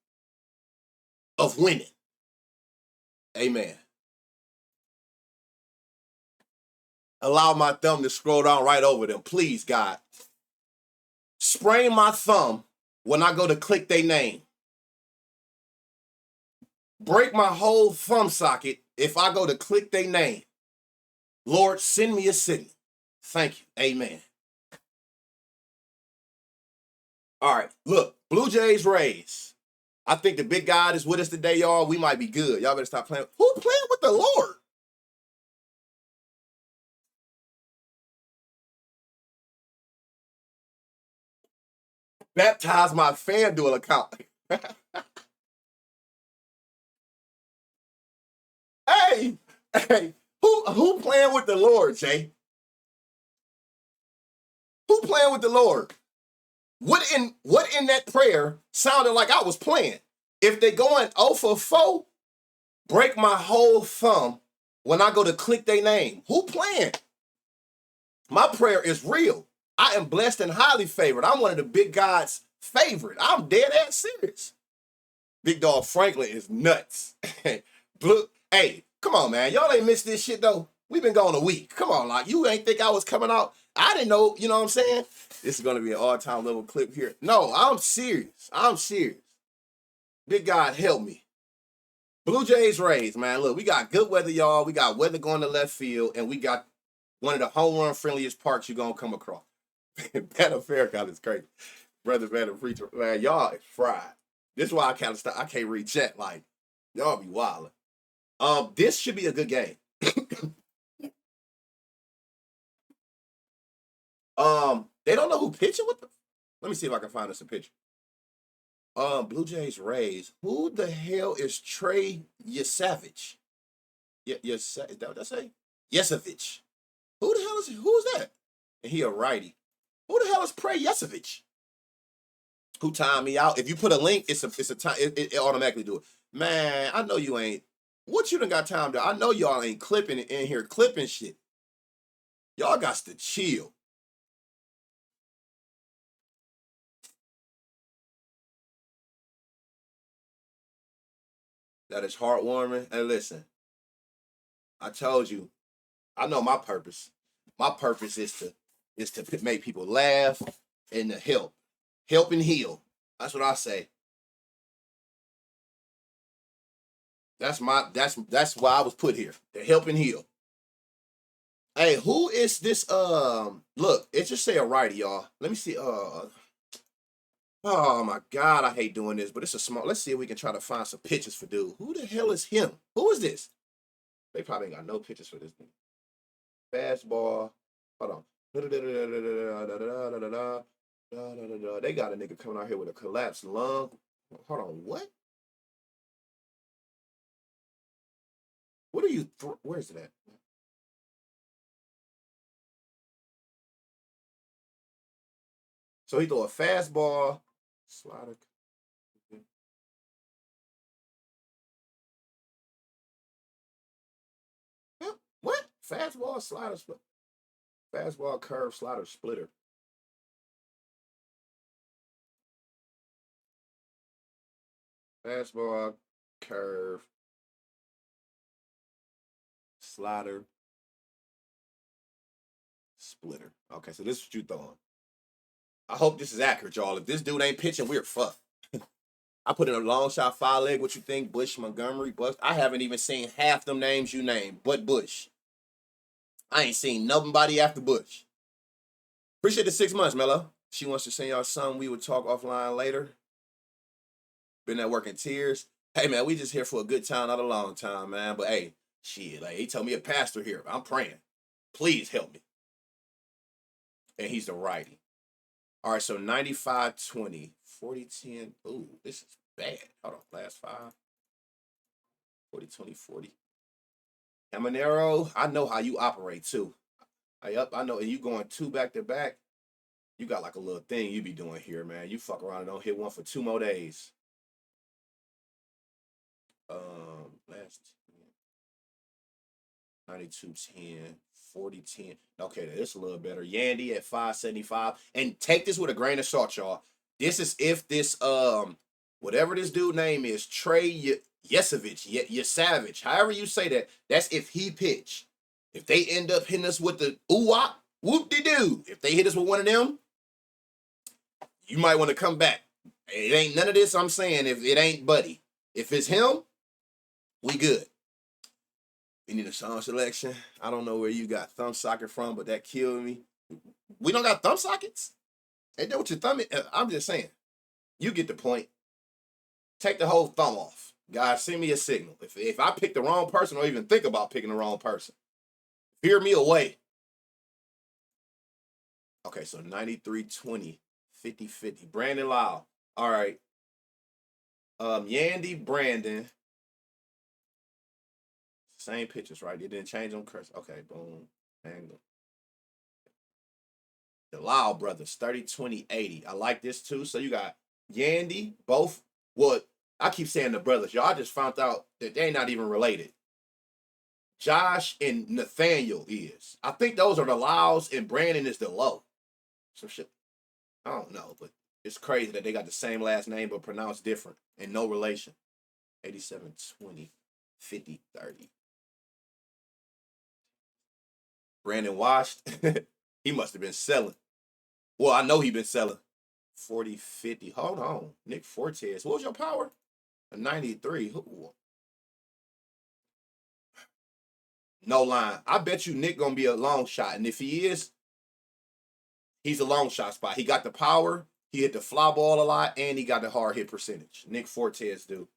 of winning. Amen. Allow my thumb to scroll down right over them. Please, God. Sprain my thumb when I go to click their name. Break my whole thumb socket if I go to click their name. Lord, send me a signal. Thank you. Amen. All right, look, Blue Jays Rays. I think the big God is with us today, y'all. We might be good. Y'all better stop playing. Who playing with the Lord? Baptize my FanDuel account. Hey, who playing with the Lord, Jay? Who playing with the Lord? What in that prayer sounded like I was playing? If they going 0 for 4, break my whole thumb when I go to click their name. Who playing? My prayer is real. I am blessed and highly favored. I'm one of the big God's favorite. I'm dead ass serious. Big Dog Franklin is nuts. Hey, come on, man. Y'all ain't missed this shit, though. We've been going a week. Come on, like, you ain't think I was coming out. I didn't know, you know what I'm saying? This is going to be an all-time level clip here. No, I'm serious. I'm serious. Big God, help me. Blue Jays Rays, man. Look, we got good weather, y'all. We got weather going to left field, and we got one of the home run friendliest parks you're going to come across. Banter Faircount is crazy. Brother Banter Preacher, man, y'all is fried. This is why I can't read chat. Like, y'all be wildin'. This should be a good game. They don't know who pitching with them. Let me see if I can find us a picture. Blue Jays Rays. Who the hell is Trey Yesavich? Is that what I say? Yesavich. Who the hell is who's that? And he a righty. Who the hell is Trey Yesavich? Who timed me out? If you put a link, it's a time. It automatically do it. Man, I know you ain't. What you done got timed out? I know y'all ain't clipping in here clipping shit. Y'all got to chill. That is heartwarming. And listen, I told you, I know my purpose. My purpose is to make people laugh and to help and heal. That's what I say. That's why I was put here to help and heal. Hey, who is this? Look, it just say a writer, y'all. Let me see. Oh my God, I hate doing this, but it's a small. Let's see if we can try to find some pictures for dude. Who the hell is him? Who is this? They probably ain't got no pictures for this thing. Fastball. Hold on. They got a nigga coming out here with a collapsed lung. Hold on, what? What are you? Where's it at? So he threw a fastball, slider. What? Fastball, slider, split. Fastball, curve, slider, splitter. Fastball, curve, slider, splitter. Okay, so this is what you throwing. I hope this is accurate, y'all. If this dude ain't pitching, we're fucked. I put in a long shot, 5-leg. What you think? Bush, Montgomery, Bush. I haven't even seen half them names you named, but Bush. I ain't seen nobody after Bush. Appreciate the 6 months, Mello. She wants to send y'all something. We would talk offline later. Been at work in tears. Hey, man, we just here for a good time, not a long time, man. But hey, shit, like he told me a pastor here. I'm praying. Please help me. And he's the righty. All right, so 95-20, 40-10. Ooh, this is bad. Hold on, last 5. 40-20, 40. Caminero, I know how you operate too. I know, and you going 2 back to back. You got like a little thing you be doing here, man. You fuck around and don't hit one for 2 more days. Last 92-10, 40-10. Okay, that's a little better. Yandy at 575. And take this with a grain of salt, y'all. This is if this whatever this dude name is, Trey Yesevich, Savage, however you say that, that's if he pitch. If they end up hitting us with the ooh-wop, whoop-de-doo. If they hit us with one of them, you might want to come back. It ain't none of this I'm saying if it ain't Buddy. If it's him, we good. We need a song selection. I don't know where you got thumb socket from, but that killed me. We don't got thumb sockets? Ain't that what your thumb is? I'm just saying. You get the point. Take the whole thumb off. Guys, send me a signal. If I pick the wrong person or even think about picking the wrong person, veer me away. Okay, so 93-20, 50-50. Brandon Lyle. All right. Yandy, Brandon. Same pictures, right? It didn't change on curse. Okay, boom. Angle. The Lyle brothers, 30-20-80. I like this too. So you got Yandy, both. Well, I keep saying the brothers. Y'all just found out that they ain't not even related. Josh and Nathaniel is. I think those are the Lyles and Brandon is the low. Some shit. I don't know, but it's crazy that they got the same last name but pronounced different and no relation. 87-20, 50-30. Brandon washed. He must have been selling. Well, I know he been selling. 40-50. Hold on. Nick Fortes. What was your power? A 93. Ooh. No line. I bet you Nick gonna be a long shot. And if he is, he's a long shot spot. He got the power, he hit the fly ball a lot, and he got the hard hit percentage. Nick Fortes do.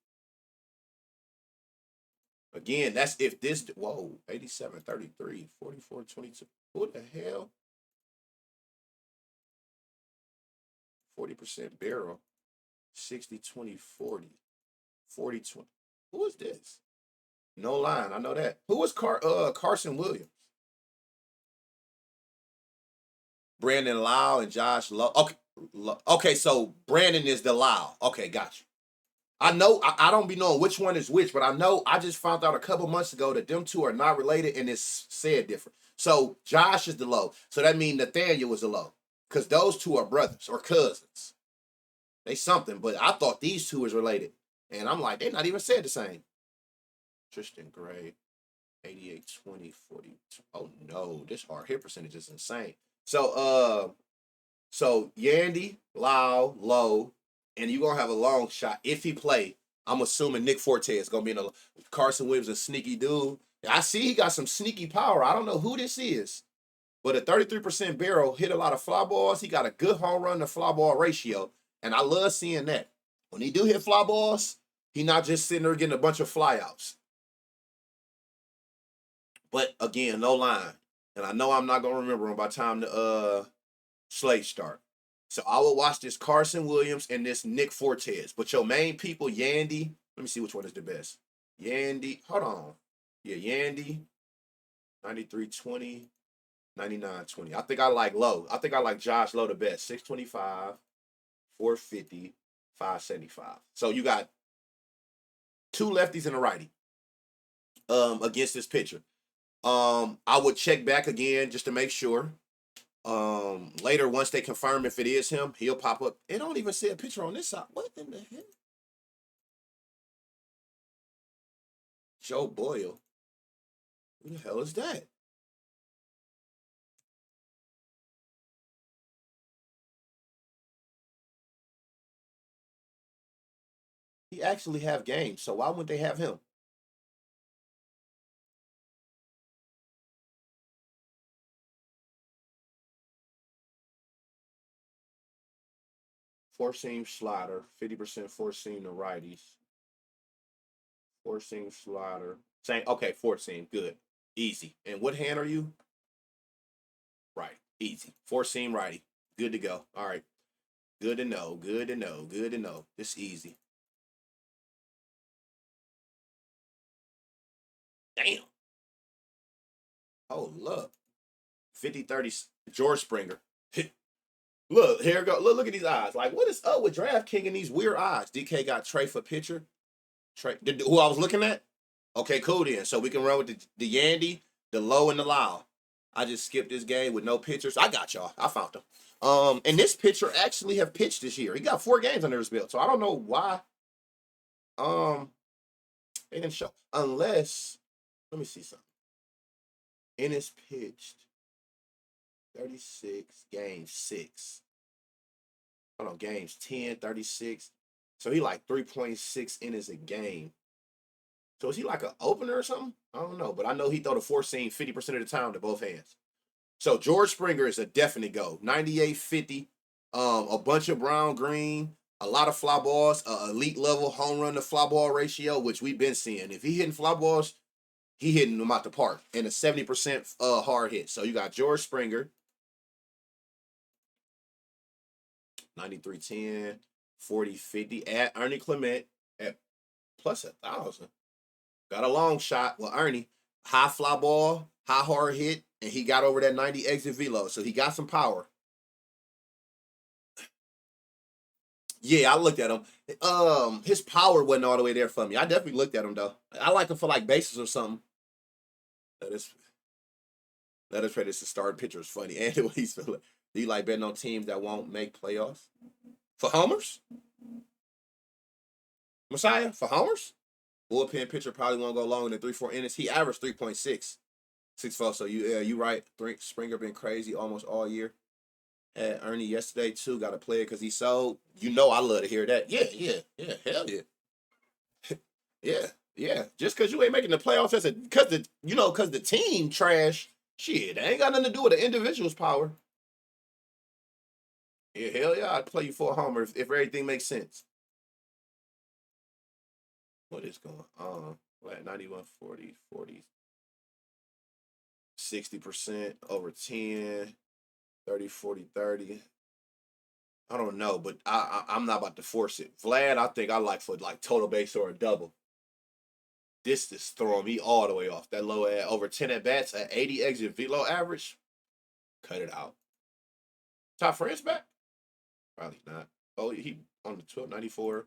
Again, that's if this, whoa, 87-33, 44-22. What the hell? 40% barrel, 60-20-40, 40-20. Who is this? No line, I know that. Who is Carson Williams? Brandon Lyle and Josh Lowe. Okay, so Brandon is the Lyle. Okay, got you. I know I don't be knowing which one is which, but I know I just found out a couple months ago that them two are not related and it's said different. So Josh is the low. So that means Nathaniel was the low. Because those two are brothers or cousins. They something, but I thought these two was related. And I'm like, they're not even said the same. Tristan Gray, 88, 20, 40. Oh no, this hard hit percentage is insane. So Yandy, Lau, Low, and you're gonna have a long shot. If he play, I'm assuming Nick Forte is gonna be in a Carson Williams, a sneaky dude. I see he got some sneaky power. I don't know who this is, but a 33% barrel, hit a lot of fly balls. He got a good home run to fly ball ratio. And I love seeing that. When he do hit fly balls, he not just sitting there getting a bunch of flyouts. But again, no line. And I know I'm not gonna remember him by the time the Slate start. So I will watch this Carson Williams and this Nick Fortes. But your main people, Yandy. Let me see which one is the best. Yandy. Hold on. Yeah, Yandy. 93-20. 99-20. I think I like Low. I think I like Josh Low the best. 625, 450, 575. So you got two lefties and a righty against this pitcher. I would check back again just to make sure. Later, once they confirm if it is him, he'll pop up. It don't even say a picture on this side. What in the hell? Joe Boyle. Who the hell is that? He actually have games, so why wouldn't they have him? Four seam slider, 50% four seam to righties. Four seam slider. Same. Okay, four seam. Good. Easy. And what hand are you? Right. Easy. Four seam righty. Good to go. All right. Good to know. Good to know. Good to know. It's easy. Damn. Oh, look. 50-30 George Springer. Look, here go. Look at these eyes. Like, what is up with DraftKings and these weird eyes? DK got Trey for pitcher. Trey, who I was looking at? Okay, cool then. So we can run with the Yandy, the Low, and the Lao. I just skipped this game with no pitchers. I got y'all. I found them. And this pitcher actually have pitched this year. He got 4 games under his belt. So I don't know why. They didn't show. Unless, let me see something. And it's pitched 36 games, 6. Hold on, games 10, 36. So he like 3.6 innings a game. So is he like an opener or something? I don't know, but I know he throw the four seam 50% of the time to both hands. So George Springer is a definite go. 98-50, a bunch of brown green, a lot of fly balls, elite level home run to fly ball ratio, which we've been seeing. If he hitting fly balls, he hitting them out the park, and a 70% hard hit. So you got George Springer, 93-10, 40-50 at Ernie Clement at plus 1,000. Got a long shot. Well, Ernie, high fly ball, high hard hit, and he got over that 90 exit velo. So he got some power. Yeah, I looked at him. His power wasn't all the way there for me. I definitely looked at him though. I like him for like bases or something. Let us pray this to start pitcher is funny. And what he's feeling. Do you like betting on teams that won't make playoffs? For homers? Messiah? For homers? Bullpen pitcher probably won't go longer than 3-4 innings. He averaged 3.6. 6-4. So you right. Springer been crazy almost all year. Had Ernie yesterday too. Got to play it because he sold. You know I love to hear that. Yeah. Hell yeah. yeah. Just because you ain't making the playoffs, because the team trash. Shit, that ain't got nothing to do with the individual's power. Yeah, hell yeah, I'd play you for a homer if everything makes sense. What is going on? What, 91, 40, 40, 60% over 10, 30, 40, 30. I don't know, but I'm not about to force it. Vlad, I think I like for like total base or a double. This is throwing me all the way off. That low at over 10 at bats at 80 exit velo average. Cut it out. Top friends back? Probably not. Oh, he on the 1294.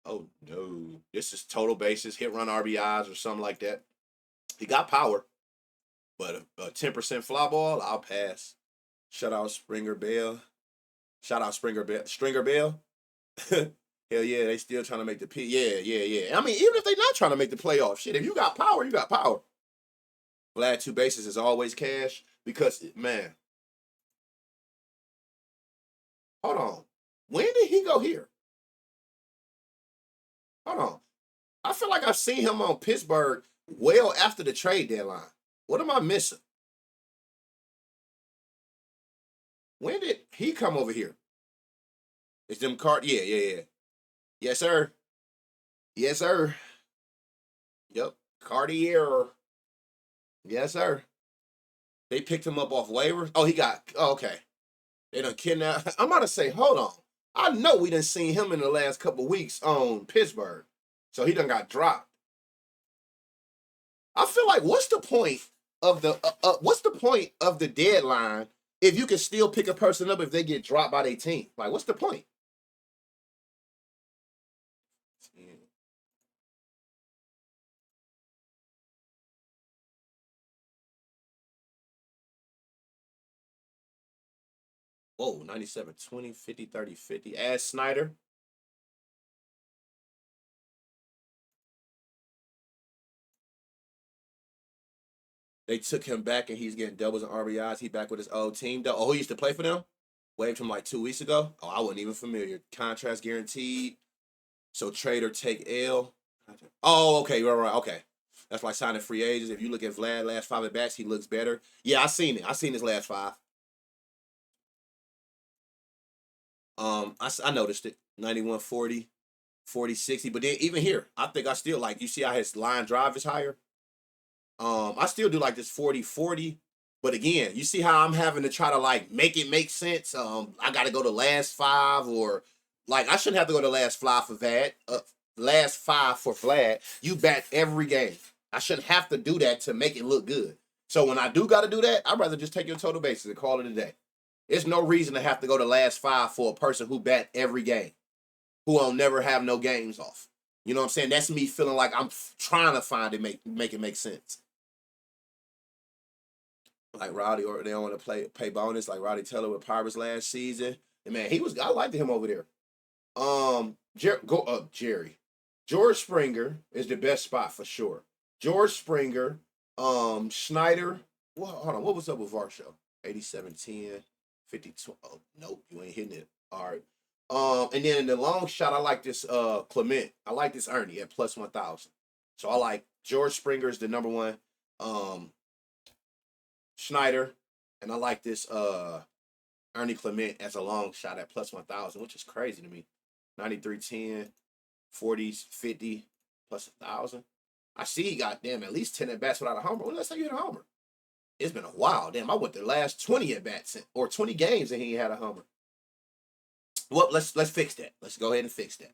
Oh, No. This is total bases, hit run RBIs or something like that. He got power, but a 10% fly ball, I'll pass. Shout out Springer Bell. Shout out Springer Bell. Stringer Bell. Hell yeah, they still trying to make the P. Yeah, yeah, yeah. I mean, even if they not trying to make the playoff, shit, if you got power, you got power. Vlad two bases is always cash because, man, hold on. When did he go here? Hold on. I feel like I've seen him on Pittsburgh well after the trade deadline. What am I missing? When did he come over here? It's them card. Yeah, yeah, yeah. Yes, sir. Yes, sir. Yep. Cartier. Yes, sir. They picked him up off waivers. Oh, he got. Oh, okay. They done kidnapped. I'm about to say, hold on. I know we done seen him in the last couple weeks on Pittsburgh. So he done got dropped. I feel like what's the point of the deadline if you can still pick a person up if they get dropped by their team? Like, what's the point? Whoa, 97, 20, 50, 30, 50. Add Snyder. They took him back and he's getting doubles and RBIs. He back with his old team. Oh, he used to play for them? Waived him like 2 weeks ago. Oh, I wasn't even familiar. Contracts guaranteed. So trade or take L. Oh, okay, right, okay. That's like signing free agents. If you look at Vlad last 5 at bats, he looks better. Yeah, I seen it. I seen his last 5. I noticed it. 91, 40, 40, 60. But then even here, I think I still like, you see how his line drive is higher? I still do like this 40, 40. But again, you see how I'm having to try to like make it make sense. I got to go to last 5 or like I shouldn't have to go to last 5 for Vlad. Last 5 for Vlad. You bat every game. I shouldn't have to do that to make it look good. So when I do got to do that, I'd rather just take your total bases and call it a day. There's no reason to have to go to last 5 for a person who bat every game, who will never have no games off. You know what I'm saying? That's me feeling like I'm trying to find it make it make sense. Like Rowdy, or they don't want to pay bonus like Rowdy Taylor with Pirates last season. And man, I liked him over there. Go up, Jerry. George Springer is the best spot for sure. George Springer, Schneider. Well, hold on, what was up with Varsho? 87, 10, 52. Oh, nope, you ain't hitting it. All right. And then in the long shot, I like this Clement. I like this Ernie at plus 1,000. So I like George Springer is the number one. Schneider, and I like this Ernie Clement as a long shot at plus 1,000, which is crazy to me. 93, 10, 40s, 50, plus 1,000. I see he got at least 10 at bats without a homer. When last time you hit a homer? It's been a while. Damn, I went the last 20 at bats or 20 games and he had a homer. Well, let's fix that. Let's go ahead and fix that.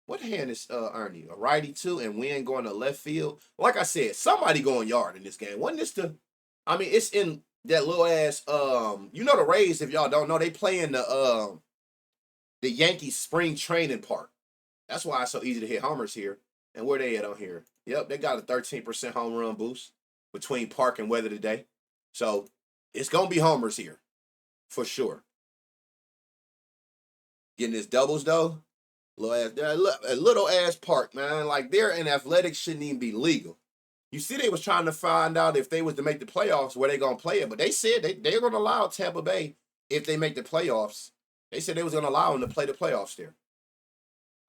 What hand is Ernie? A righty too, and Wynn going to left field. Like I said, somebody going yard in this game. Wasn't this it's in that little ass the Rays, if y'all don't know, they play in the Yankees spring training park. That's why it's so easy to hit homers here. And where they at on here? Yep, they got a 13% home run boost between park and weather today. So it's gonna be homers here. For sure. Getting his doubles though. Little ass park, man. Like they're in athletics shouldn't even be legal. You see, they was trying to find out if they was to make the playoffs where they gonna play it, but they said they're gonna allow Tampa Bay if they make the playoffs. They said they was gonna allow them to play the playoffs there.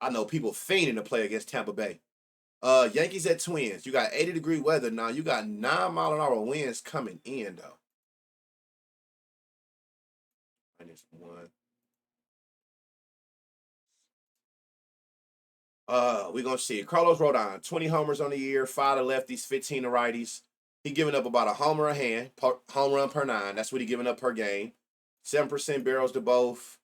I know people fiending to play against Tampa Bay. Yankees at Twins. You got 80-degree weather now. You got 9-mile-an-hour winds coming in though. -1. We're gonna see. Carlos Rodon, 20 homers on the year, 5 to lefties, 15 to righties. He giving up about a homer a hand, home run per 9. That's what he giving up per game. 7% barrels to both.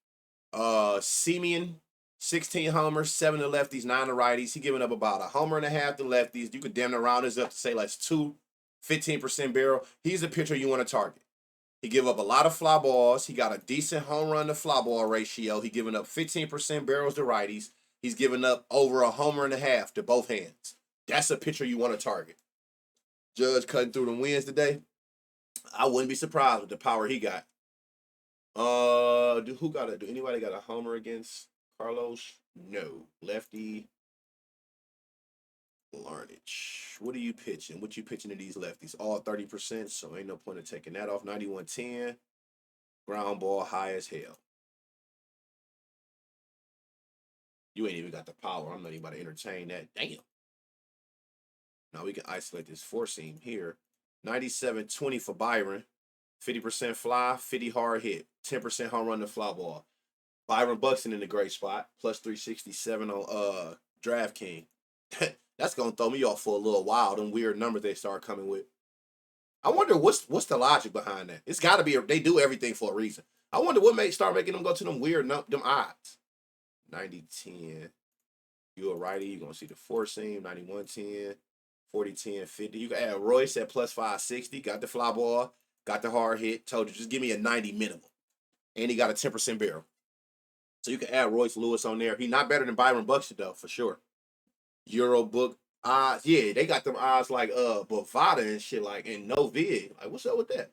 Simeon, 16 homers, 7 to lefties, 9 to righties. He giving up about a homer and a half to lefties. You could damn near round this up to say like 15% barrel. He's a pitcher you want to target. He give up a lot of fly balls. He got a decent home run to fly ball ratio. He giving up 15% barrels to righties. He's giving up over a homer and a half to both hands. That's a pitcher you want to target. Judge cutting through the wins today. I wouldn't be surprised with the power he got. Do anybody got a homer against Carlos? No. Lefty. Larnage. What are you pitching? What you pitching to these lefties? All 30%, so ain't no point in taking that off. 91-10. Ground ball high as hell. You ain't even got the power. I'm not even about to entertain that. Damn. Now we can isolate this four seam here. 97-20 for Byron. 50% fly, 50 hard hit, 10% home run to fly ball. Byron Buxton in the great spot, plus 367 on DraftKings. That's gonna throw me off for a little while. Them weird numbers they start coming with. I wonder what's the logic behind that. It's got to be they do everything for a reason. I wonder what start making them go to them weird them odds. 90-10. You a righty, you're gonna see the four seam. 91-10, 40-10, 50. You can add Royce at plus 560. Got the fly ball. Got the hard hit. Told you, just give me a 90 minimum. And he got a 10% barrel. So you can add Royce Lewis on there. He's not better than Byron Buxton, though, for sure. Euro book odds. Yeah, they got them odds like Bovada and shit, like, and no vid. Like, what's up with that?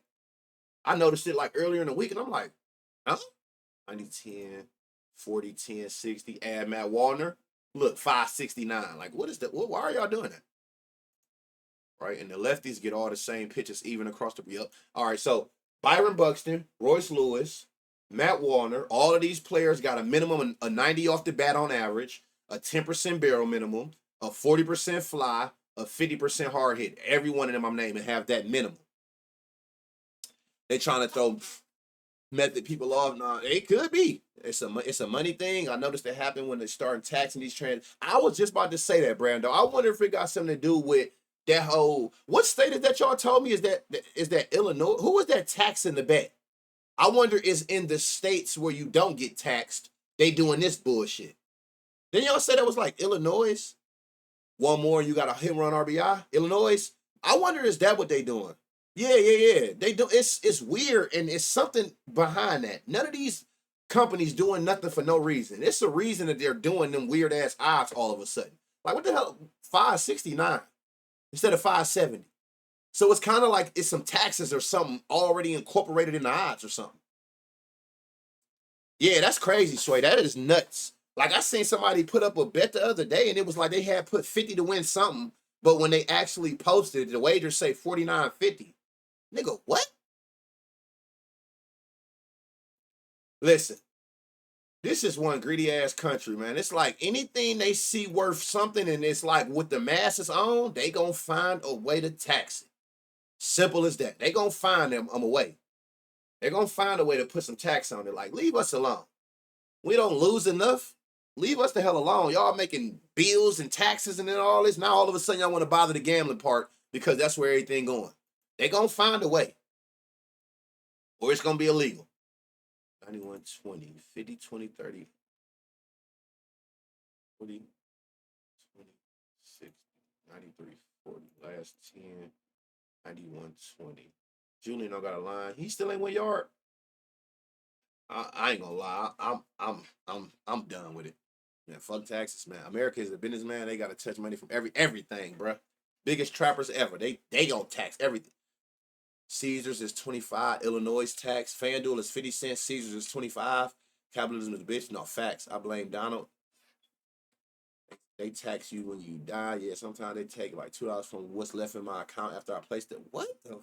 I noticed it, like, earlier in the week, and I'm like, huh? 90-10, 40-10, 60. Add Matt Wallner. Look, 569. Like, what is that? Why are y'all doing that? Right, and the lefties get all the same pitches even across the field. All right, so Byron Buxton, Royce Lewis, Matt Wallner, all of these players got a minimum of 90 off the bat on average, a 10% barrel minimum, a 40% fly, a 50% hard hit. Every one of them I'm naming have that minimum. They trying to throw method people off. No, it could be. It's a money thing. I noticed it happened when they started taxing these trans. I was just about to say that, Brando. I wonder if it got something to do with that whole, what state is that y'all told me? Is that Illinois? Who was that taxing the bet? I wonder is in the states where you don't get taxed, they doing this bullshit. Then y'all say that was like Illinois? One more and you got a hit run RBI? Illinois? I wonder is that what they doing? Yeah. They do. It's weird and it's something behind that. None of these companies doing nothing for no reason. It's a reason that they're doing them weird ass odds all of a sudden. Like what the hell? 569. Instead of 570. So it's kind of like it's some taxes or something already incorporated in the odds or something. Yeah, that's crazy, Sway. That is nuts. Like I seen somebody put up a bet the other day and it was like they had put 50 to win something, but when they actually posted, the wagers say 49.50. Nigga, what? Listen, this is one greedy ass country, man. It's like anything they see worth something and it's like what the masses own, they gonna find a way to tax it. Simple as that. They gonna find them a way. They're gonna find a way to put some tax on it. Like, leave us alone. We don't lose enough. Leave us the hell alone. Y'all making bills and taxes and then all this. Now all of a sudden y'all want to bother the gambling part because that's where everything going. They gonna find a way. Or it's gonna be illegal. 91-20, 50, 20, 30, 40, 20, 60, 93, 40, last 10, 91, 20. Julian don't got a line. He still ain't 1 yard. I ain't gonna lie. I'm done with it. Man, fuck taxes, man. America is a businessman. They gotta touch money from everything, bro. Biggest trappers ever. They gonna tax everything. Caesars is 25. Illinois tax. FanDuel is 50 cents. Caesars is 25. Capitalism is a bitch. No, facts. I blame Donald. They tax you when you die. Yeah, sometimes they take like $2 from what's left in my account after I placed it. What the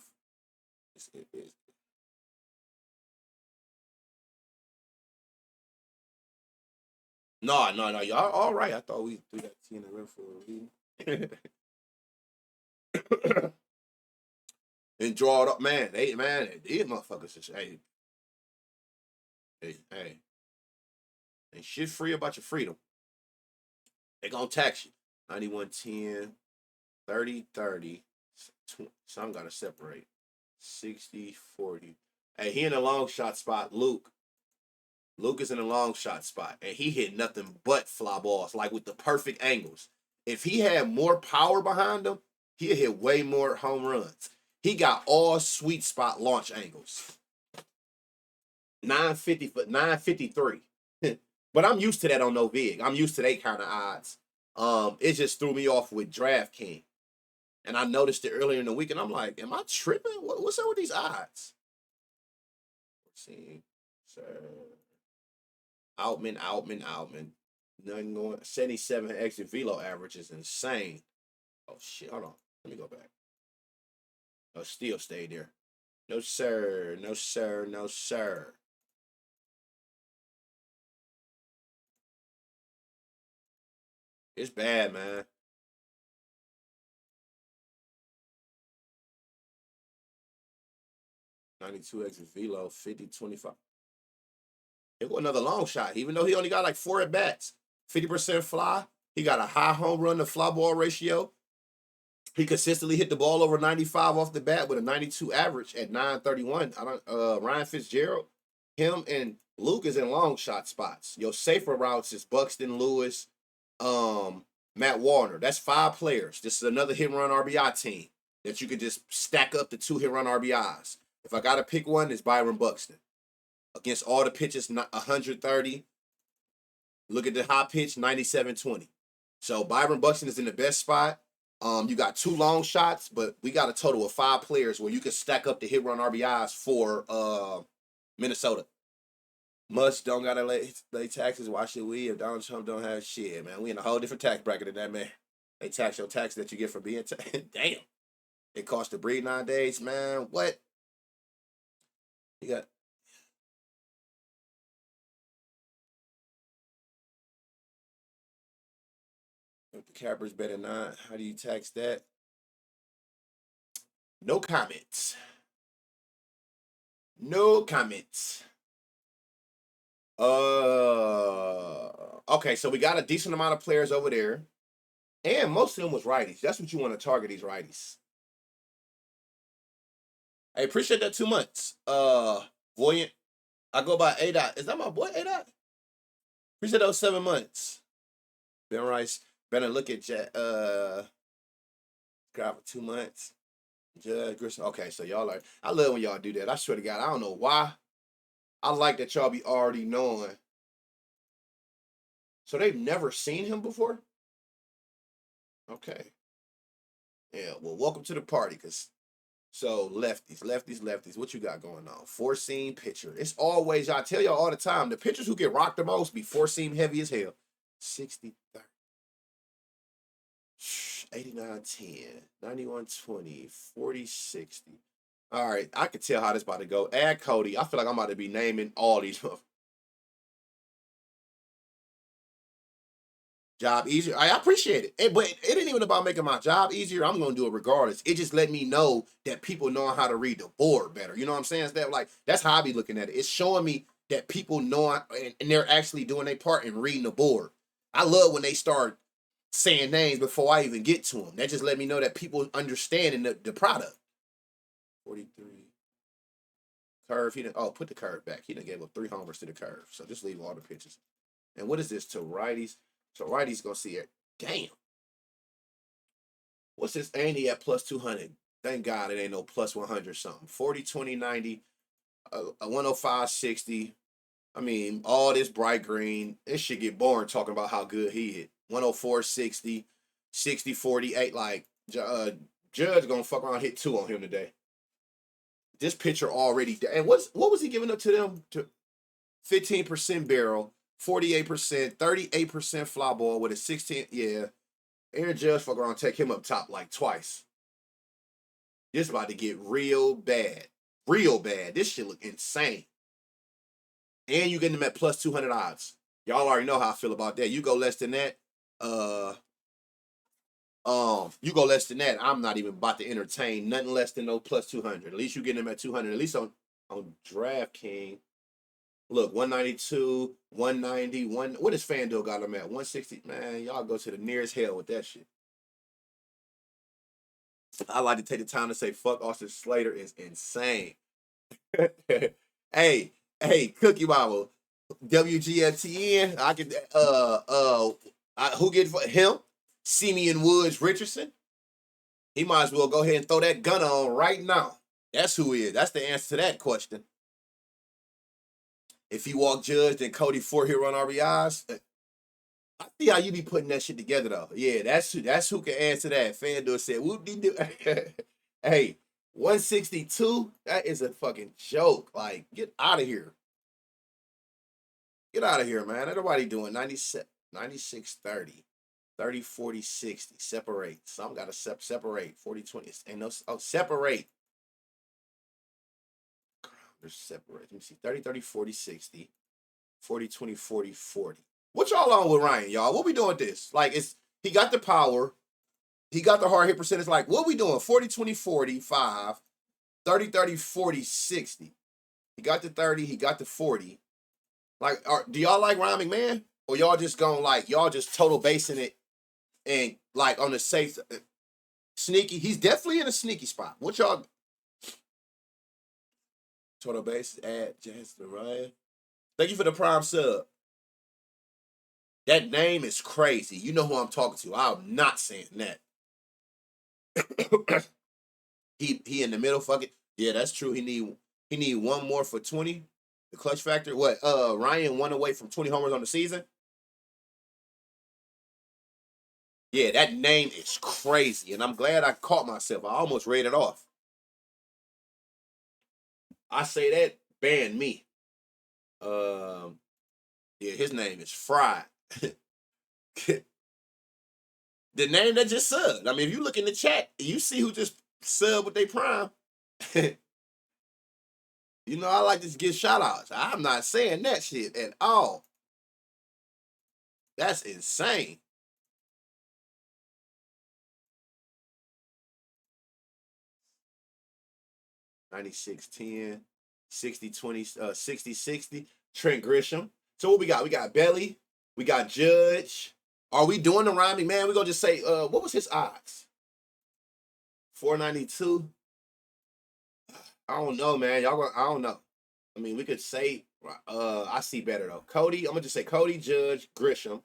No. Y'all all right. I thought we threw that T in the rim for a reason. And draw it up, man. These motherfuckers is hey. Ain't shit free about your freedom. They gonna tax you. 91-10, 30-30. Some gotta separate. 60-40. Hey, he in the long shot spot. Luke is in the long shot spot, and he hit nothing but fly balls, like with the perfect angles. If he had more power behind him, he'd hit way more home runs. He got all sweet spot launch angles. 950 for 953. But I'm used to that on no vig. I'm used to that kind of odds. It just threw me off with DraftKings. And I noticed it earlier in the week, and I'm like, am I tripping? What's up with these odds? See, sir. Outman. Nothing going. 77 exit velo average is insane. Oh shit, hold on. Let me go back. Oh, still stay there. No sir, no sir, no sir. It's bad, man. 92 exit velo, 50, 25. Here go another long shot, even though he only got like 4 at bats. 50% fly. He got a high home run to fly ball ratio. He consistently hit the ball over 95 off the bat with a 92 average at 931. Ryan Fitzgerald, him and Luke is in long shot spots. Your safer routes is Buxton, Lewis, Matt Warner. That's 5 players. This is another hit and run RBI team that you could just stack up the 2 hit run RBIs. If I gotta pick one, it's Byron Buxton. Against all the pitches, 130. Look at the high pitch, 97-20. So Byron Buxton is in the best spot. You got 2 long shots, but we got a total of 5 players where you can stack up the hit run RBIs for Minnesota. Musk don't gotta lay taxes. Why should we? If Donald Trump don't have shit, man, we in a whole different tax bracket than that, man. They tax your tax that you get for being damn. It costs to breed nowadays, man. What? You got the capper's better not. How do you tax that? No comments. No comments. Okay, so we got a decent amount of players over there. And most of them was righties. That's what you want to target, these righties. I appreciate that 2 months. Voyant. I go by A-Dot. Is that my boy A-Dot? Appreciate those 7 months. Ben Rice. Better look at God for 2 months. Judge Grissom. Okay, so y'all are. I love when y'all do that. I swear to God, I don't know why. I like that y'all be already knowing. So they've never seen him before? Okay. Yeah, well, welcome to the party, because so lefties, what you got going on? 4-seam pitcher. It's always, I tell y'all all the time, the pitchers who get rocked the most be 4-seam heavy as hell. 60, 30. 89-10, 91-20, 40-60. All right, I can tell how this about to go. Add Cody. I feel like I'm about to be naming all these. Job easier. I appreciate it. But it ain't even about making my job easier. I'm gonna do it regardless. It just let me know that people know how to read the board better. You know what I'm saying? That like that's how I be looking at it. It's showing me that people know and they're actually doing their part in reading the board. I love when they start saying names before I even get to them. That just let me know that people understanding the product. 43. Curve. Put the curve back. He done gave up 3 homers to the curve. So just leave all the pitches. And what is this to righties? So righties gonna see it. Damn. What's this Andy at plus 200? Thank God it ain't no plus 100 something. 40, 20, 90, 105, 60. I mean, all this bright green. This shit get boring talking about how good he hit. 104, 60, 60, 48. Like, Judge gonna fuck around hit 2 on him today. This pitcher already. And what was he giving up to them? To 15% barrel. 48%, 38% fly ball with a 16. Yeah. Aaron Judge fuck around take him up top like twice. This about to get real bad. Real bad. This shit look insane. And you getting them at plus 200 odds. Y'all already know how I feel about that. You go less than that. You go less than that. I'm not even about to entertain nothing less than no plus 200. At least you getting them at 200. At least on DraftKings. Look, 192, 190, what does FanDuel got them at? 160. Man, y'all go to the nearest hell with that shit. I like to take the time to say fuck Austin Slater is insane. hey, Cookie Bible. WGFTN. I can who get for him? Simeon Woods Richardson. He might as well go ahead and throw that gun on right now. That's who he is. That's the answer to that question. If he walk Judge, then Cody 4 hit run RBIs. I see how you be putting that shit together though. Yeah, that's who can answer that. FanDuel said, whoop de doo. Hey, 162, that is a fucking joke. Like, get out of here. Get out of here, man. Ain't nobody doing 96, 96, 30, 30, 40, 60. Separate. Some got to separate. 40, 20. Ain't no, separate. There's separate. Let me see. 30, 30, 40, 60. 40, 20, 40, 40. What y'all on with Ryan, y'all? What we doing with this? Like, he got the power. He got the hard hit percentage. Like, what we doing? 40, 20, 40, 5. 30, 30, 40, 60. He got the 30. He got the 40. Like, do y'all like Ryan McMahon? Or y'all just going like, y'all just total basing it and like on the safe, sneaky? He's definitely in a sneaky spot. What y'all? Total base at Jazz Ryan. Thank you for the prime sub. That name is crazy. You know who I'm talking to. I'm not saying that. he in the middle, fuck it. Yeah, that's true. He need one more for 20. The clutch factor. What? Ryan 1 away from 20 homers on the season. Yeah, that name is crazy. And I'm glad I caught myself. I almost read it off. I say that, ban me. Yeah, his name is Fry. The name that just subbed. I mean, if you look in the chat, you see who just subbed with their prime. You know, I like to give shout outs. I'm not saying that shit at all. That's insane. $96.10, 60-20, 60-60. Trent Grisham. So what we got? We got Belly. We got Judge. Are we doing the rhyming, man? We're going to just say, what was his odds? 492. I don't know, man. I don't know. I mean, we could say, I see better, though. Cody, I'm going to just say Cody, Judge, Grisham.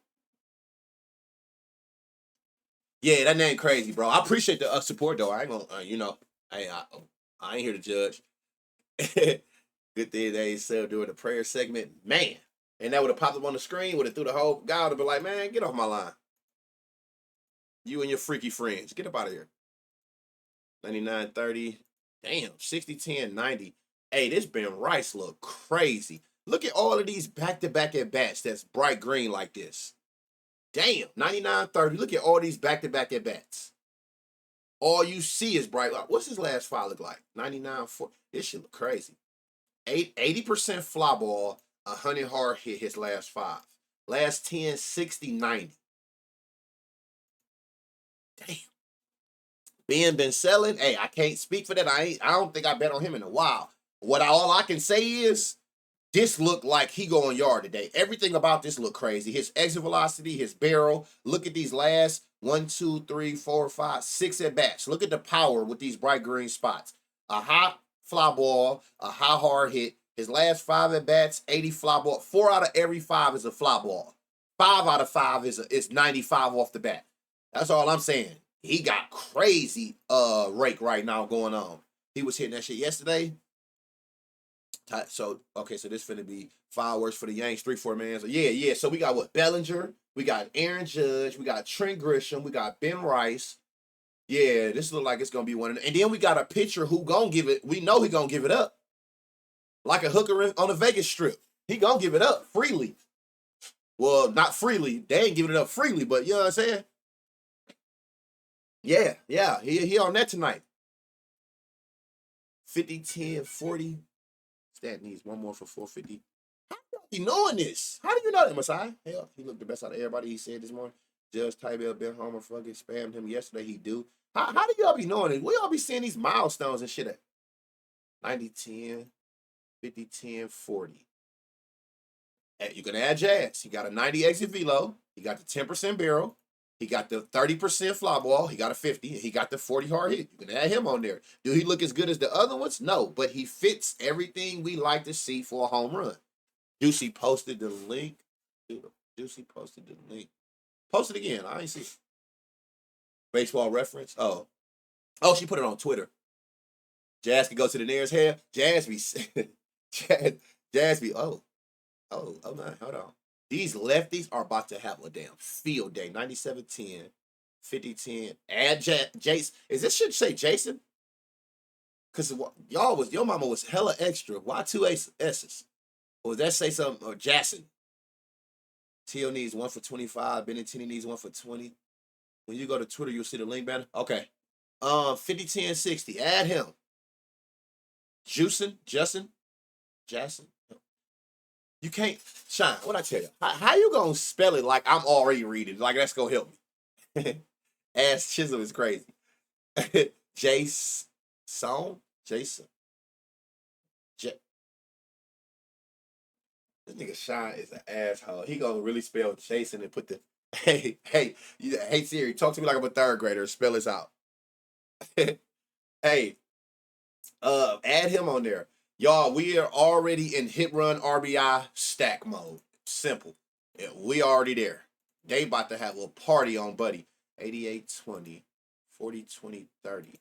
Yeah, that name crazy, bro. I appreciate the support, though. I ain't going to, you know, I ain't here to judge. Good thing they said during the prayer segment. Man. And that would have popped up on the screen, would have threw the whole guy, would have been like, man, get off my line. You and your freaky friends. Get up out of here. 99.30. Damn, 60-10, 90. Hey, this Ben Rice look crazy. Look at all of these back-to-back at-bats that's bright green like this. Damn, 99.30. Look at all these back-to-back at-bats. All you see is bright. What's his last 5 look like? 99.4. This shit look crazy. 80% fly ball, 100 hard hit his last 5. Last 10, 60, 90. Damn. Ben been selling. Hey, I can't speak for that. I don't think I bet on him in a while. All I can say is this looked like he going yard today. Everything about this look crazy. His exit velocity, his barrel. Look at these last 1, 2, 3, 4, 5, 6 at bats. Look at the power with these bright green spots. A high fly ball, a high hard hit. His last 5 at bats, 80 fly ball. 4 out of every 5 is a fly ball. 5 out of 5 is 95 off the bat. That's all I'm saying. He got crazy rake right now going on. He was hitting that shit yesterday. So, okay, so this finna be fireworks for the Yanks, 3-4 man. So, yeah. So we got what? Bellinger. We got Aaron Judge. We got Trent Grisham. We got Ben Rice. Yeah, this look like it's going to be one of them. And then we got a pitcher who going to give it. We know he going to give it up. Like a hooker on the Vegas Strip. He going to give it up freely. Well, not freely. They ain't giving it up freely, but you know what I'm saying? Yeah. He on that tonight. 50, 10, 40. Stat needs one more for 450. How do you knowing this? How do you know that, Masai? Hell, he looked the best out of everybody, he said this morning. Judge Tybell, Ben Homer fucking spammed him yesterday. He do. How do y'all be knowing it? We all be seeing these milestones and shit at 90, 10, 50, 10, 40. You're going to add Jazz. He got a 90 exit velo. He got the 10% barrel. He got the 30% fly ball. He got a 50. He got the 40 hard hit. You can add him on there. Do he look as good as the other ones? No, but he fits everything we like to see for a home run. Juicy posted the link. Juicy posted the link. Post it again. I ain't see it. Baseball reference. Oh, she put it on Twitter. Jazz can go to the nearest hair. Jazz be. Oh, Oh man, hold on. These lefties are about to have a damn field day. 97-10, 50-10. Add Jason. Is this shit say Jason? Cause your mama was hella extra. Why two S's? Or does that say something? Or Jason? Tio needs 1 for 25. Benatini needs 1 for 20. When you go to Twitter, you'll see the link banner. Okay. 50, 10, 60. Add him. Justin. You can't, Sean, what I tell you? How you gonna spell it like I'm already reading? Like, that's gonna help me. Ass Chisholm is crazy. Jason. This nigga Sean is an asshole. He gonna really spell Jason and put the hey Siri, talk to me like I'm a third grader. Spell this out. Hey, add him on there. Y'all, we are already in hit run RBI stack mode. Simple. Yeah, we already there. They about to have a party on Buddy. 88-20, 40-20, 30.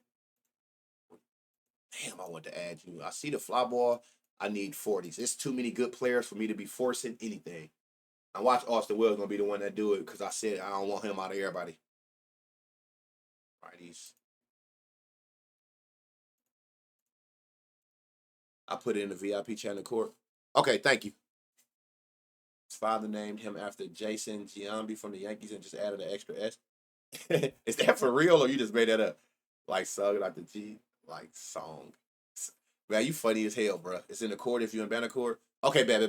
Damn, I want to add you. I see the fly ball. I need 40s. It's too many good players for me to be forcing anything. I watch Austin Wells gonna be the one that do it because I said I don't want him out of everybody. Righties. I put it in the VIP channel court. Okay, thank you. His father named him after Jason Giambi from the Yankees and just added an extra S. Is that for real or you just made that up? Like song, like the G, like song. Man, you funny as hell, bro. It's in the court if you're in banner court. Okay, bet.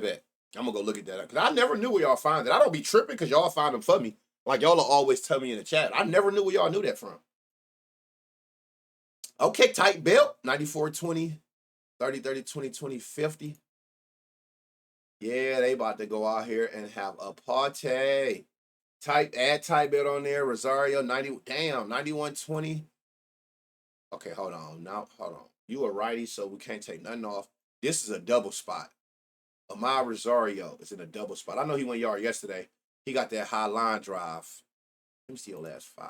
I'm gonna go look at that. Because I never knew where y'all find it. I don't be tripping because y'all find them for me. Like y'all will always tell me in the chat. I never knew where y'all knew that from. Okay, tight belt. 94-20, 30-30, 20-20, 50. Yeah, they about to go out here and have a party. Add tight belt on there. Rosario, 91-20. Okay, hold on. You a righty, so we can't take nothing off. This is a double spot. Amar Rosario is in a double spot. I know he went yard yesterday. He got that high line drive. Let me see your last 5.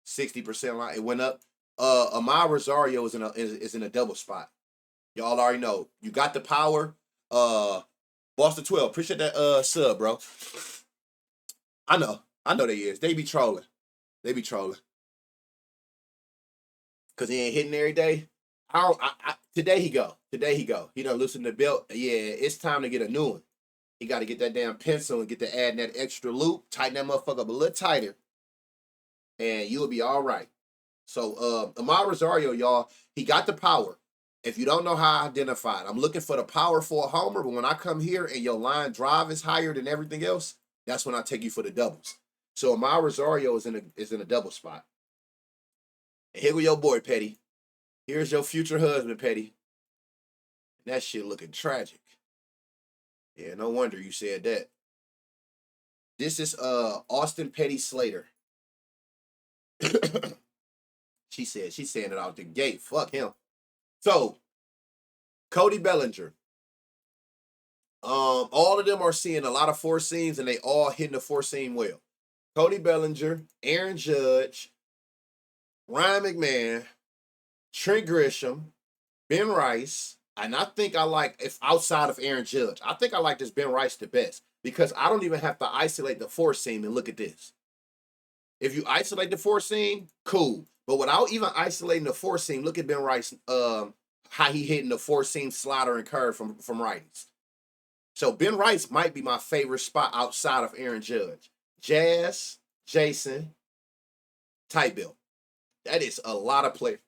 60% line. It went up. Amar Rosario is in a double spot. Y'all already know. You got the power. Boston 12. Appreciate that sub, bro. I know they is. They be trolling. Cause he ain't hitting every day. Today he go. He done loosened the belt. Yeah, it's time to get a new one. He got to get that damn pencil and get to add that extra loop. Tighten that motherfucker up a little tighter. And you'll be all right. So Amar Rosario, y'all, he got the power. If you don't know how I identify it, I'm looking for the power for a homer, but when I come here and your line drive is higher than everything else, that's when I take you for the doubles. So Amar Rosario is in a double spot. And here with your boy, Petty. Here's your future husband, Petty. And that shit looking tragic. Yeah, no wonder you said that. This is Austin Petty Slater. She's saying it out the gate. Fuck him. So, Cody Bellinger. All of them are seeing a lot of four seams, and they all hitting the four seam well. Cody Bellinger, Aaron Judge, Ryan McMahon, Trent Grisham, Ben Rice, and I think I like, if outside of Aaron Judge, I think I like this Ben Rice the best because I don't even have to isolate the four seam and look at this. If you isolate the four seam, cool. But without even isolating the four seam, look at Ben Rice, how he hitting the four seam slider and curve from righties. So Ben Rice might be my favorite spot outside of Aaron Judge. Jazz, Jason, tight bill. That is a lot of players.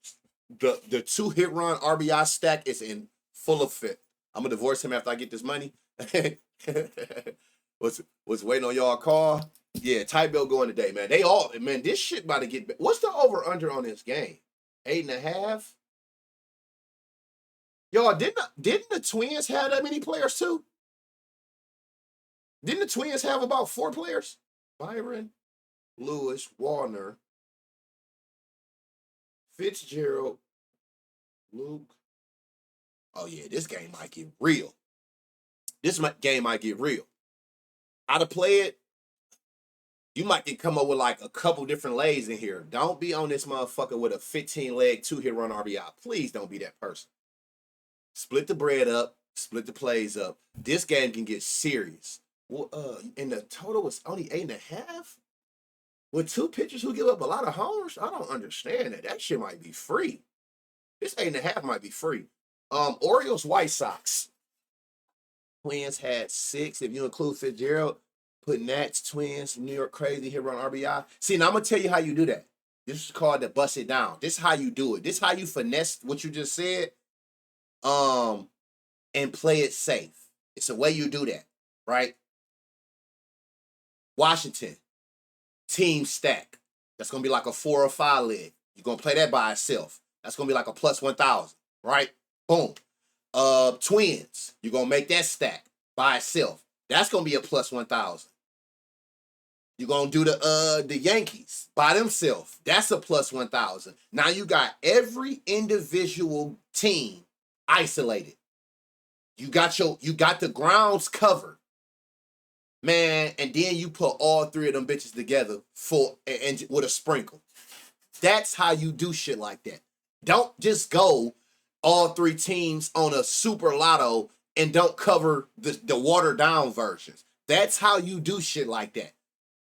The 2 hit run RBI stack is in full effect. I'm gonna divorce him after I get this money. was waiting on y'all call. Yeah, tight bill going today, man. This shit about to get. What's the over under on this game? 8.5. Y'all didn't the Twins have that many players too? Didn't the Twins have about 4 players? Byron, Lewis, Warner, Fitzgerald, Luke. Oh yeah, this game might get real. Game might get real. How to play it? You might come up with like a couple different lays in here. Don't be on this motherfucker with a 15-leg 2-hit run RBI. Please don't be that person. Split the bread up. Split the plays up. This game can get serious. Well, and the total was only 8.5. With two pitchers who give up a lot of homers, I don't understand that. That shit might be free. This 8.5 might be free. Orioles, White Sox. Twins had 6. If you include Fitzgerald, put Nats, Twins, New York Crazy here on RBI. See, now I'm gonna tell you how you do that. This is called the bust it down. This is how you do it. This is how you finesse what you just said. And play it safe. It's the way you do that, right? Washington, team stack. That's gonna be like a 4 or 5 leg. You're gonna play that by itself. That's gonna be like a plus 1,000, right? Boom. Twins, you're gonna make that stack by itself. That's gonna be a plus 1,000. You're gonna do the Yankees by themselves. That's a plus 1,000. Now you got every individual team isolated. You got the grounds covered, man, and then you put all 3 of them bitches together and with a sprinkle. That's how you do shit like that. Don't just go all 3 teams on a super lotto and don't cover the watered down versions. That's how you do shit like that.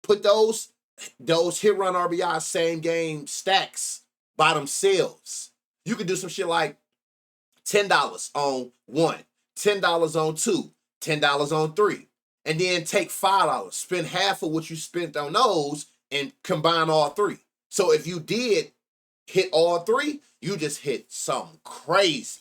Put those hit run RBI same game stacks by themselves. You could do some shit like $10 on 1, $10 on 2, $10 on 3, and then take $5. Spend half of what you spent on those and combine all 3. So if you did hit all 3, you just hit something crazy.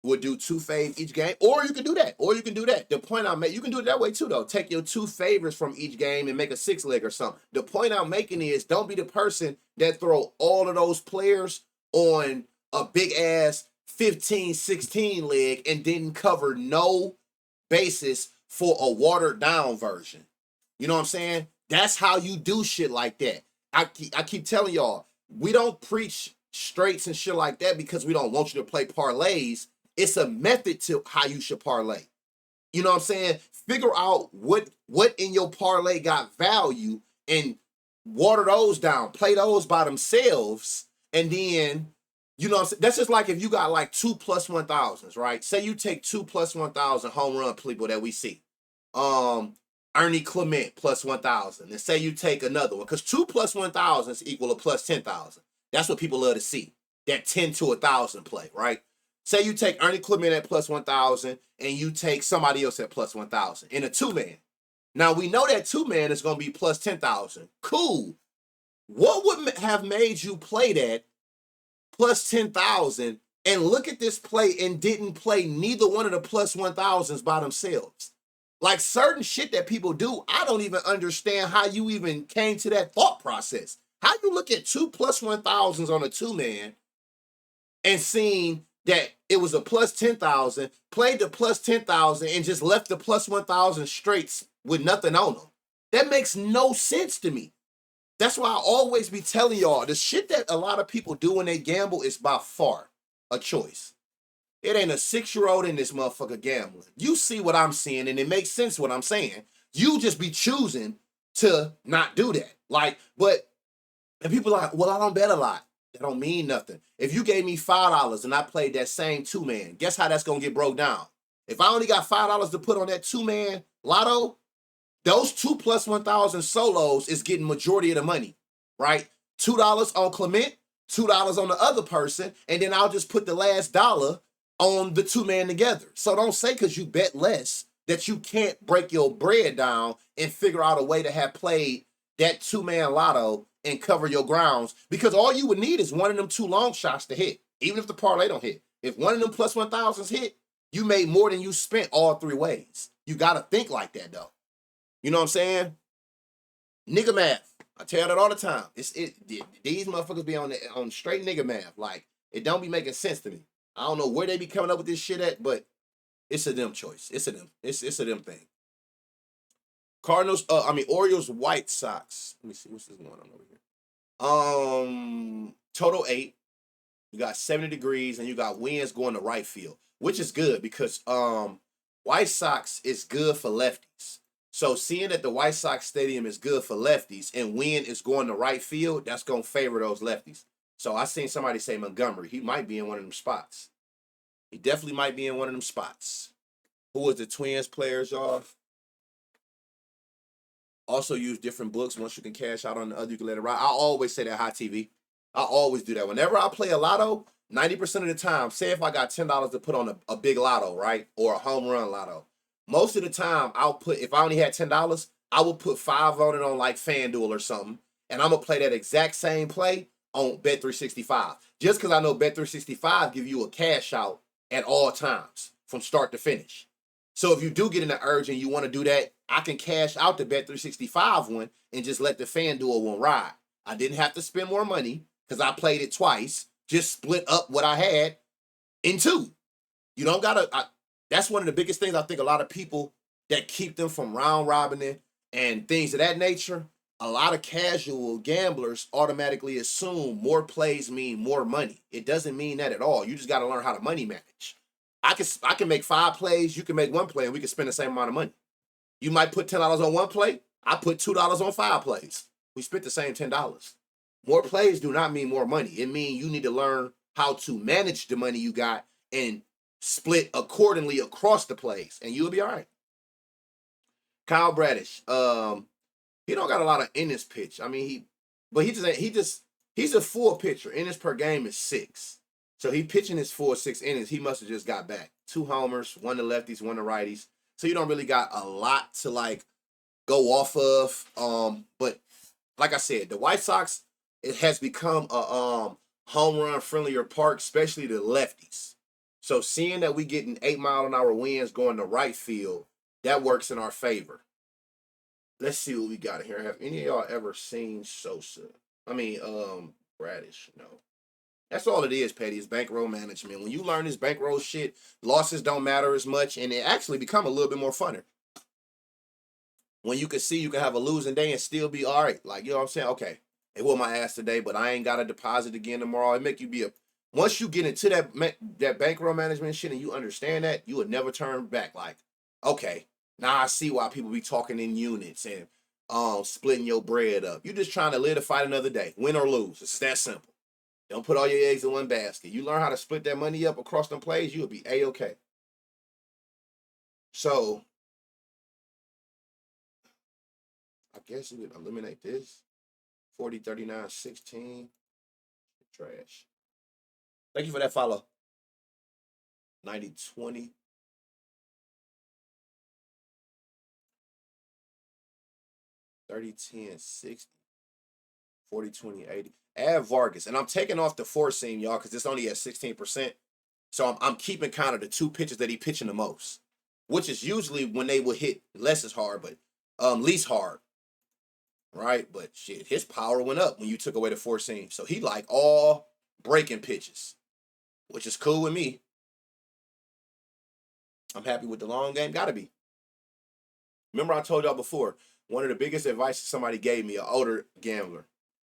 Would do 2 faves each game, or you can do that. The point I'm making, you can do it that way too, though. Take your 2 favorites from each game and make a 6 leg or something. The point I'm making is, don't be the person that throw all of those players on a big ass 15-16 leg and didn't cover no basis for a watered down version. You know what I'm saying? That's how you do shit like that. I keep telling y'all, we don't preach straights and shit like that because we don't want you to play parlays. It's a method to how you should parlay. You know what I'm saying? Figure out what in your parlay got value and water those down. Play those by themselves, and then, you know what I'm saying? That's just like if you got like 2 plus 1,000s, right? Say you take 2 plus 1,000 home run people that we see. Ernie Clement plus 1,000. And say you take another one, because 2 plus 1,000s equal a plus 10,000. That's what people love to see. That 10 to 1,000 play, right? Say you take Ernie Clement at plus 1,000 and you take somebody else at plus 1,000 in a 2-man. Now we know that 2-man is going to be plus 10,000. Cool. What would have made you play that plus 10,000 and look at this play and didn't play neither one of the plus 1,000s by themselves? Like certain shit that people do, I don't even understand how you even came to that thought process. How you look at 2 plus 1,000s on a 2-man and seen that it was a plus 10,000, played the plus 10,000 and just left the plus 1,000 straights with nothing on them? That makes no sense to me. That's why I always be telling y'all, the shit that a lot of people do when they gamble is by far a choice. It ain't a 6-year-old in this motherfucker gambling. You see what I'm seeing, and it makes sense what I'm saying. You just be choosing to not do that. And people are like, well, I don't bet a lot. That don't mean nothing. If you gave me $5 and I played that same 2-man, guess how that's going to get broke down? If I only got $5 to put on that 2-man lotto, those 2 plus 1,000 solos is getting majority of the money, right? $2 on Clement, $2 on the other person, and then I'll just put the last dollar on the 2-man together. So don't say because you bet less that you can't break your bread down and figure out a way to have played that 2-man lotto and cover your grounds, because all you would need is one of them 2 long shots to hit, even if the parlay don't hit. If one of them plus 1,000s hit, you made more than you spent all 3 ways. You got to think like that, though. You know what I'm saying? Nigga math. I tell that all the time. These motherfuckers be on straight nigga math. Like, it don't be making sense to me. I don't know where they be coming up with this shit at, but it's a them choice. It's a them thing. Orioles, White Sox. Let me see what's this going on over here. Total 8. You got 70 degrees, and you got winds going to right field, which is good because White Sox is good for lefties. So seeing that the White Sox stadium is good for lefties and wind is going to right field, that's going to favor those lefties. So I seen somebody say Montgomery. He might be in one of them spots. He definitely might be in one of them spots. Who was the Twins players, y'all? Also use different books. Once you can cash out on the other, you can let it ride. I always say that high TV. I always do that. Whenever I play a lotto, 90% of the time, say if I got $10 to put on a big lotto, right? Or a home run lotto. Most of the time, I'll put, if I only had $10, I would put 5 on it on like FanDuel or something. And I'm going to play that exact same play on Bet365. Just because I know Bet365 give you a cash out at all times from start to finish. So if you do get in the urge and you want to do that, I can cash out the Bet365 one and just let the FanDuel one ride. I didn't have to spend more money because I played it twice. Just split up what I had in two. You don't gotta. That's one of the biggest things I think a lot of people that keep them from round robining and things of that nature. A lot of casual gamblers automatically assume more plays mean more money. It doesn't mean that at all. You just got to learn how to money manage. I can make 5 plays. You can make 1 play, and we can spend the same amount of money. You might put $10 on 1 play. I put $2 on 5 plays. We spent the same $10. More plays do not mean more money. It means you need to learn how to manage the money you got and split accordingly across the plays, and you'll be all right. Kyle Bradish, he don't got a lot of innings pitch. I mean, he's a full pitcher. Innings per game is 6. So he pitching his full 6 innings. He must have just got back 2 homers, 1 to lefties, 1 to righties. So you don't really got a lot to like go off of. But like I said, the White Sox, it has become a home run friendlier park, especially the lefties. So seeing that we getting 8-mile-an-hour winds going to right field, that works in our favor. Let's see what we got here. Have any of y'all ever seen Sosa? Bradish. No. That's all it is, Petty, is bankroll management. When you learn this bankroll shit, losses don't matter as much, and it actually become a little bit more funner. When you can see you can have a losing day and still be all right. Like, you know what I'm saying? Okay, it whooped my ass today, but I ain't got to deposit again tomorrow. It make you be once you get into that bankroll management shit and you understand that, you would never turn back. Like, okay, now I see why people be talking in units and splitting your bread up. You just trying to live to fight another day, win or lose. It's that simple. Don't put all your eggs in one basket. You learn how to split that money up across them plays, you'll be A-okay. So, I guess we would eliminate this. 40, 39, 16. Trash. Thank you for that follow. 90, 20. 30, 10, 60. 40, 20, 80. Add Vargas. And I'm taking off the 4 seam, y'all, because it's only at 16%. So I'm keeping kind of the 2 pitches that he pitching the most, which is usually when they will hit less as hard, but least hard. Right? But shit, his power went up when you took away the 4 seam. So he like all breaking pitches, which is cool with me. I'm happy with the long game. Gotta be. Remember I told y'all before, one of the biggest advice somebody gave me, an older gambler.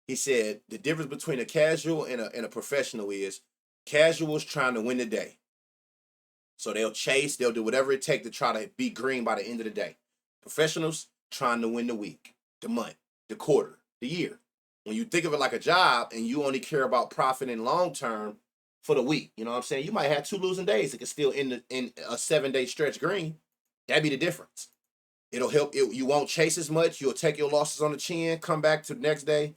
He said the difference between a casual and a professional is casuals trying to win the day. So they'll chase, they'll do whatever it takes to try to be green by the end of the day. Professionals trying to win the week, the month, the quarter, the year. When you think of it like a job and you only care about profit in long term for the week, you know what I'm saying? You might have 2 losing days that can still end in a 7-day stretch green. That'd be the difference. It'll help. You won't chase as much. You'll take your losses on the chin, come back to the next day.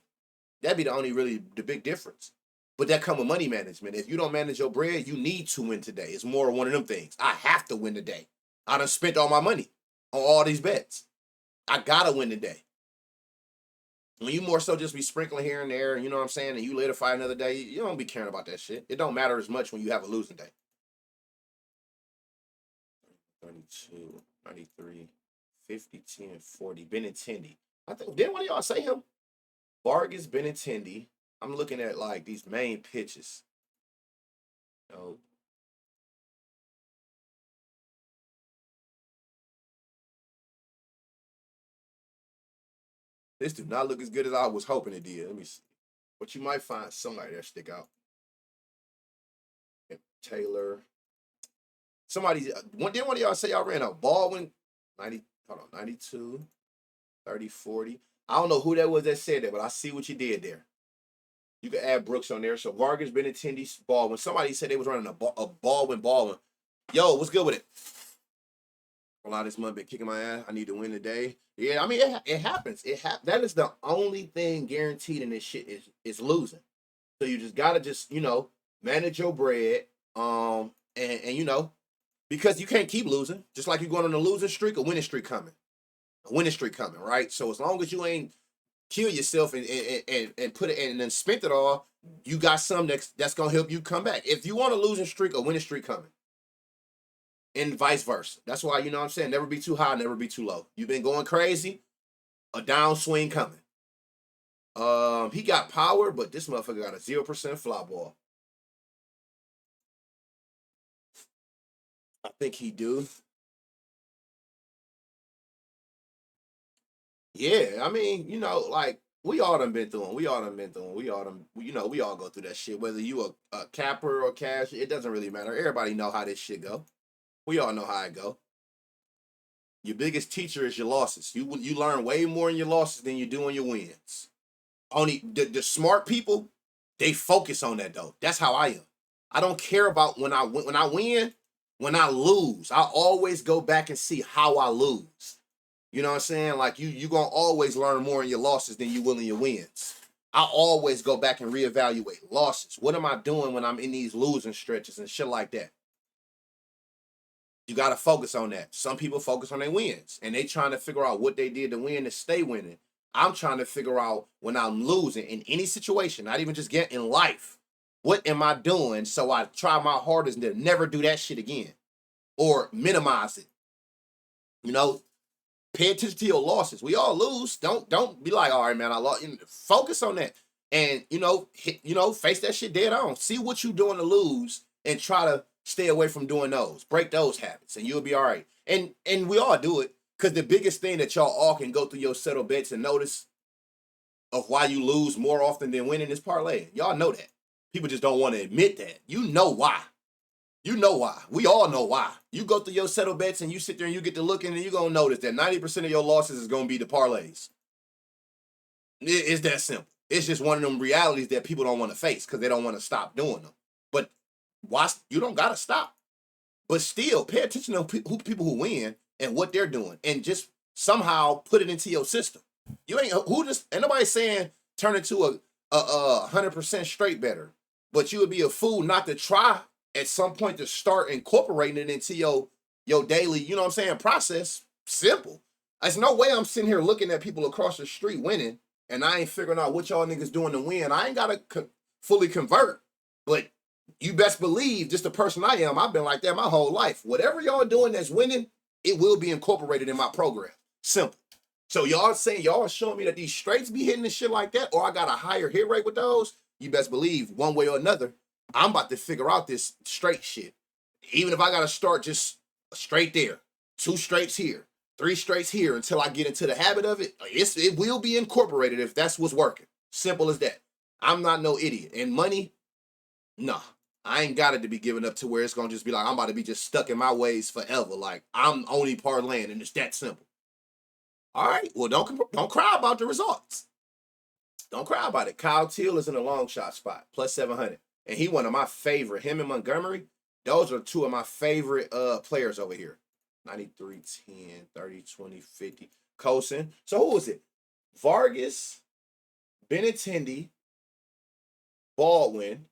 That'd be the big difference. But that come with money management. If you don't manage your bread, you need to win today. It's more one of them things. I have to win today. I done spent all my money on all these bets. I gotta win today. When you more so just be sprinkling here and there, you know what I'm saying, and you live to fight another day, you don't be caring about that shit. It don't matter as much when you have a losing day. 32, 93, 50, 10, 40. Benintendi. I think, didn't one of y'all say him? Vargas, Benintendi. I'm looking at like these main pitches. No. This do not look as good as I was hoping it did. Let me see. But you might find somebody that stick out. Taylor. Somebody, didn't one of y'all say y'all ran a Baldwin? 92, 30, 40. I don't know who that was that said that, but I see what you did there. You can add Brooks on there. So Vargas, Benintendi, Baldwin. Somebody said they was running a Baldwin. Yo, what's good with it? A lot of this money been kicking my ass. I need to win today. Yeah, I mean it happens. That is the only thing guaranteed in this shit is losing. So you just gotta manage your bread. And because you can't keep losing. Just like you're going on a losing streak, a winning streak coming. A winning streak coming, right? So as long as you ain't kill yourself and put it and then spent it all, you got some that's gonna help you come back. If you want a losing streak, a winning streak coming. And vice versa. That's why, you know what I'm saying, never be too high, never be too low. You've been going crazy, a downswing coming. He got power, but this motherfucker got a 0% fly ball. I think he do. Yeah, I mean, like we all done been through them. We all go through that shit. Whether you a capper or cash, it doesn't really matter. Everybody know how this shit go. We all know how it go. Your biggest teacher is your losses. You learn way more in your losses than you do in your wins. Only the smart people, they focus on that though. That's how I am. I don't care about when I win, when I lose. I always go back and see how I lose. You know what I'm saying? Like you gonna always learn more in your losses than you will in your wins. I always go back and reevaluate losses. What am I doing when I'm in these losing stretches and shit like that? You got to focus on that. Some people focus on their wins, and they trying to figure out what they did to win to stay winning. I'm trying to figure out when I'm losing in any situation, not even just get in life. What am I doing so I try my hardest to never do that shit again or minimize it? Pay attention to your losses. We all lose. Don't be like, all right, man, I lost. Focus on that, and face that shit dead on. See what you doing to lose, and try to stay away from doing those. Break those habits, and you'll be all right. And we all do it, because the biggest thing that y'all all can go through your settle bets and notice of why you lose more often than winning is parlaying. Y'all know that. People just don't want to admit that. You know why. You know why. We all know why. You go through your settle bets and you sit there and you get to looking, and you're going to notice that 90% of your losses is going to be the parlays. It's that simple. It's just one of them realities that people don't want to face because they don't want to stop doing them. But you don't got to stop. But still, pay attention to people who win and what they're doing, and just somehow put it into your system. Ain't nobody saying turn into a 100% straight better, but you would be a fool not to try at some point to start incorporating it into your daily, process. Simple. There's no way I'm sitting here looking at people across the street winning and I ain't figuring out what y'all niggas doing to win. I ain't got to fully convert, but you best believe, just the person I am, I've been like that my whole life. Whatever y'all doing that's winning, it will be incorporated in my program. Simple. So y'all showing me that these straights be hitting and shit like that, or I got a higher hit rate with those, you best believe one way or another, I'm about to figure out this straight shit. Even if I got to start just straight there, 2 straights here, 3 straights here, until I get into the habit of it, it will be incorporated if that's what's working. Simple as that. I'm not no idiot. And money, nah. I ain't got it to be given up to where it's going to just be like, I'm about to be just stuck in my ways forever. Like, I'm only parlaying, and it's that simple. All right, well, don't cry about the results. Don't cry about it. Kyle Teal is in a long shot spot, plus 700. And he one of my favorite. Him and Montgomery, those are 2 of my favorite players over here. 93, 10, 30, 20, 50. Coulson. So who was it? Vargas, Benintendi, Baldwin,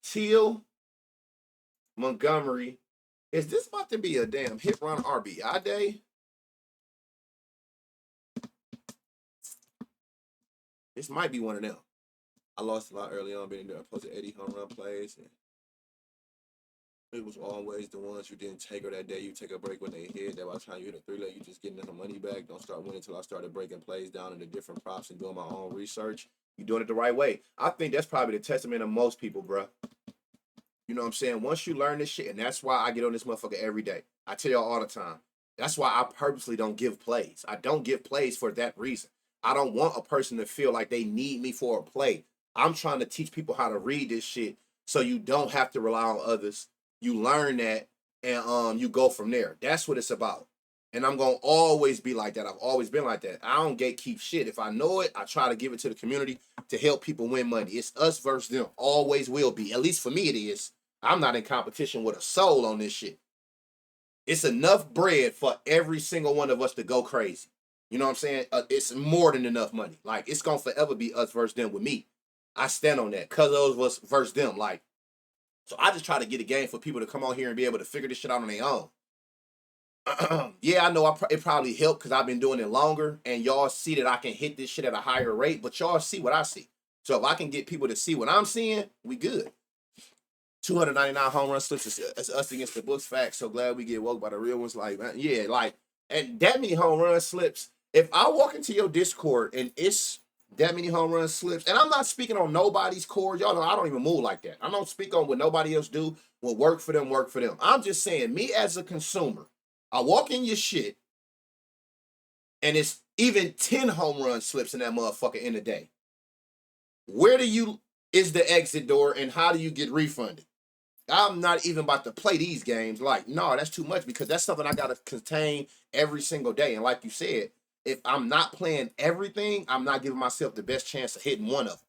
Teal, Montgomery. Is this about to be a damn hit run RBI day? This might be one of them. I lost a lot early on being there. I posted 80 home run plays. And it was always the ones who didn't take her that day. You take a break when they hit. That by the time you hit a 3-leg, you just getting the money back. Don't start winning until I started breaking plays down into different props and doing my own research. You're doing it the right way. I think that's probably the testament of most people, bro. You know what I'm saying? Once you learn this shit, and that's why I get on this motherfucker every day. I tell y'all all the time. That's why I purposely don't give plays. I don't give plays for that reason. I don't want a person to feel like they need me for a play. I'm trying to teach people how to read this shit so you don't have to rely on others. You learn that, and you go from there. That's what it's about. And I'm going to always be like that. I've always been like that. I don't gatekeep shit. If I know it, I try to give it to the community to help people win money. It's us versus them. Always will be. At least for me it is. I'm not in competition with a soul on this shit. It's enough bread for every single one of us to go crazy. You know what I'm saying? It's more than enough money. Like, it's going to forever be us versus them with me. I stand on that. Because those of us versus them. Like, so I just try to get a game for people to come on here and be able to figure this shit out on their own. Yeah, I know it probably helped because I've been doing it longer, and y'all see that I can hit this shit at a higher rate, but y'all see what I see. So if I can get people to see what I'm seeing, we good. 299 home run slips is us against the books. Facts. So glad we get woke by the real ones. Like, man, yeah, like, and that many home run slips. If I walk into your Discord and it's that many home run slips, and I'm not speaking on nobody's core. Y'all know I don't even move like that. I don't speak on what nobody else do. What work for them, work for them. I'm just saying, me as a consumer, I walk in your shit, and it's even 10 home run slips in that motherfucker in a day. Where is the exit door, and how do you get refunded? I'm not even about to play these games. Like, no, that's too much because that's something I got to contain every single day. And like you said, if I'm not playing everything, I'm not giving myself the best chance of hitting one of them.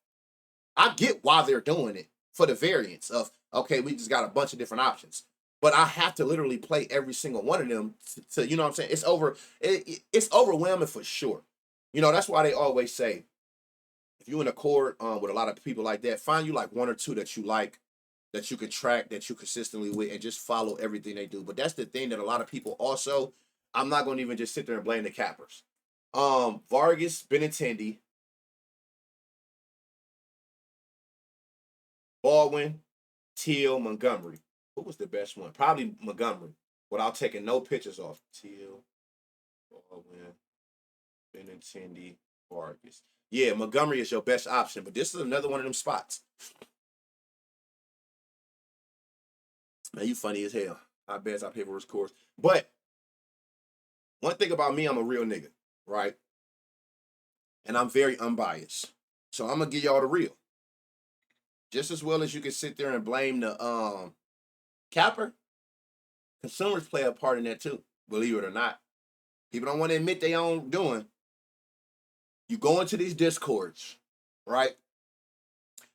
I get why they're doing it for the variance of, okay, we just got a bunch of different options. But I have to literally play every single one of them to you know what I'm saying? It's overwhelming for sure. You know, that's why they always say, if you're in a court with a lot of people like that, find you like one or two that you like, that you can track, that you consistently with, and just follow everything they do. But that's the thing that a lot of people also, I'm not going to even just sit there and blame the cappers. Vargas, Benintendi, Baldwin, Teal, Montgomery. Who was the best one? Probably Montgomery, without taking no pictures off. Teal, Baldwin, Benintendi, Vargas. Yeah, Montgomery is your best option, but this is another one of them spots. Man, you funny as hell. I bet I pay for his course. But one thing about me, I'm a real nigga, right? And I'm very unbiased. So I'm gonna give y'all the real. Just as well as you can sit there and blame the capper, consumers play a part in that too, believe it or not. People don't want to admit they own doing. You go into these discords, right?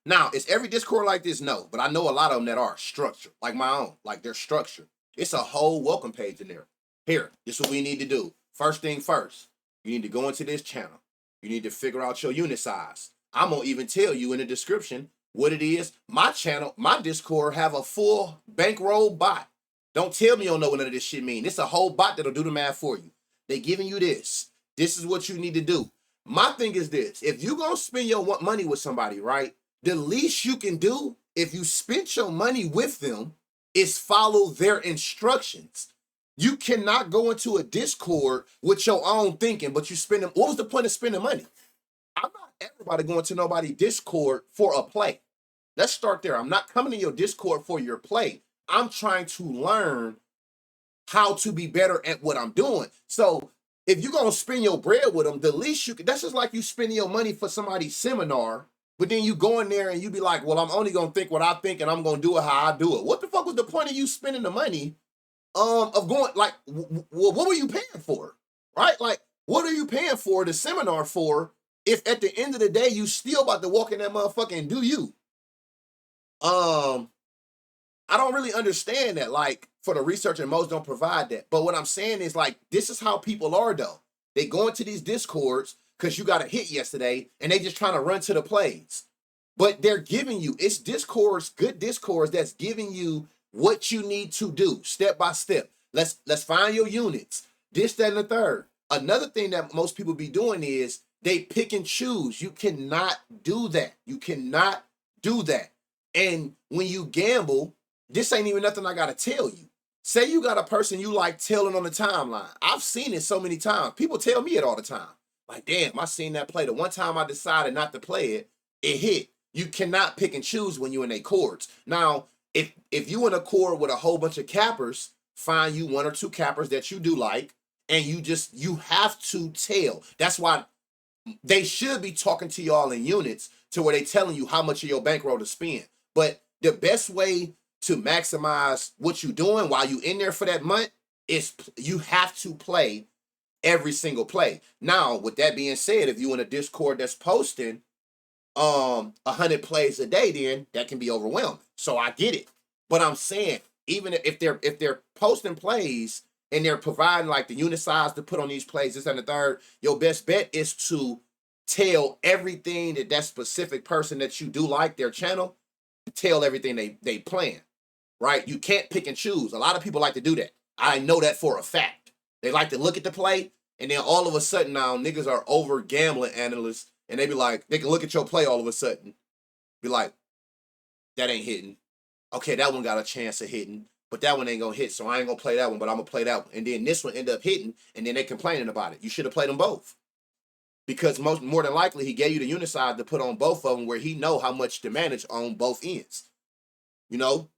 Now, is every Discord like this? No, but I know a lot of them that are structured, like my own, like they're structured. It's a whole welcome page in there. Here, this is what we need to do. First thing first, you need to go into this channel. You need to figure out your unit size. I'm going to even tell you in the description what it is. My channel, my Discord have a full bankroll bot. Don't tell me you don't know what none of this shit mean. It's a whole bot that'll do the math for you. They giving you this. This is what you need to do. My thing is this. If you going to spend your money with somebody, right? The least you can do if you spent your money with them is follow their instructions. You cannot go into a Discord with your own thinking, but you spend them. What was the point of spending money? I'm not everybody going to nobody Discord for a play. Let's start there. I'm not coming to your Discord for your play. I'm trying to learn how to be better at what I'm doing. So if you're going to spend your bread with them, the least you can, that's just like you spending your money for somebody's seminar. But then you go in there and you be like, well, I'm only going to think what I think and I'm going to do it how I do it. What the fuck was the point of you spending the money of going, like, what were you paying for? Right? Like, what are you paying for the seminar for if at the end of the day you still about to walk in that motherfucker and do you? I don't really understand that, like, for the research, and most don't provide that. But what I'm saying is, like, this is how people are, though. They go into these Discords because you got a hit yesterday, and they just trying to run to the plays. But they're giving you, it's Discords, good Discords that's giving you what you need to do, step by step. Let's find your units, this, that, and the third. Another thing that most people be doing is they pick and choose. You cannot do that. You cannot do that. And when you gamble, this ain't even nothing I got to tell you. Say you got a person you like telling on the timeline. I've seen it so many times. People tell me it all the time. Like, damn, I seen that play. The one time I decided not to play it, it hit. You cannot pick and choose when you're in a chords. Now, if you in a chord with a whole bunch of cappers, find you one or two cappers that you do like, and you have to tell. That's why they should be talking to y'all in units to where they telling you how much of your bankroll to spend. But the best way to maximize what you're doing while you in there for that month you have to play every single play. Now, with that being said, if you in a Discord that's posting 100 plays a day, then that can be overwhelming. So I get it. But I'm saying, even if they're posting plays and they're providing like the unit size to put on these plays, this and the third, your best bet is to tell everything that specific person that you do like their channel, tell everything they plan, right? You can't pick and choose. A lot of people like to do that. I know that for a fact. They like to look at the play, and then all of a sudden now niggas are over gambling analysts, and they be like, they can look at your play all of a sudden, be like, that ain't hitting. Okay, that one got a chance of hitting, but that one ain't gonna hit, so I ain't gonna play that one, but I'm gonna play that one. And then this one end up hitting, and then they complaining about it. You should have played them both. Because more than likely, he gave you the unit side to put on both of them where he know how much to manage on both ends. You know?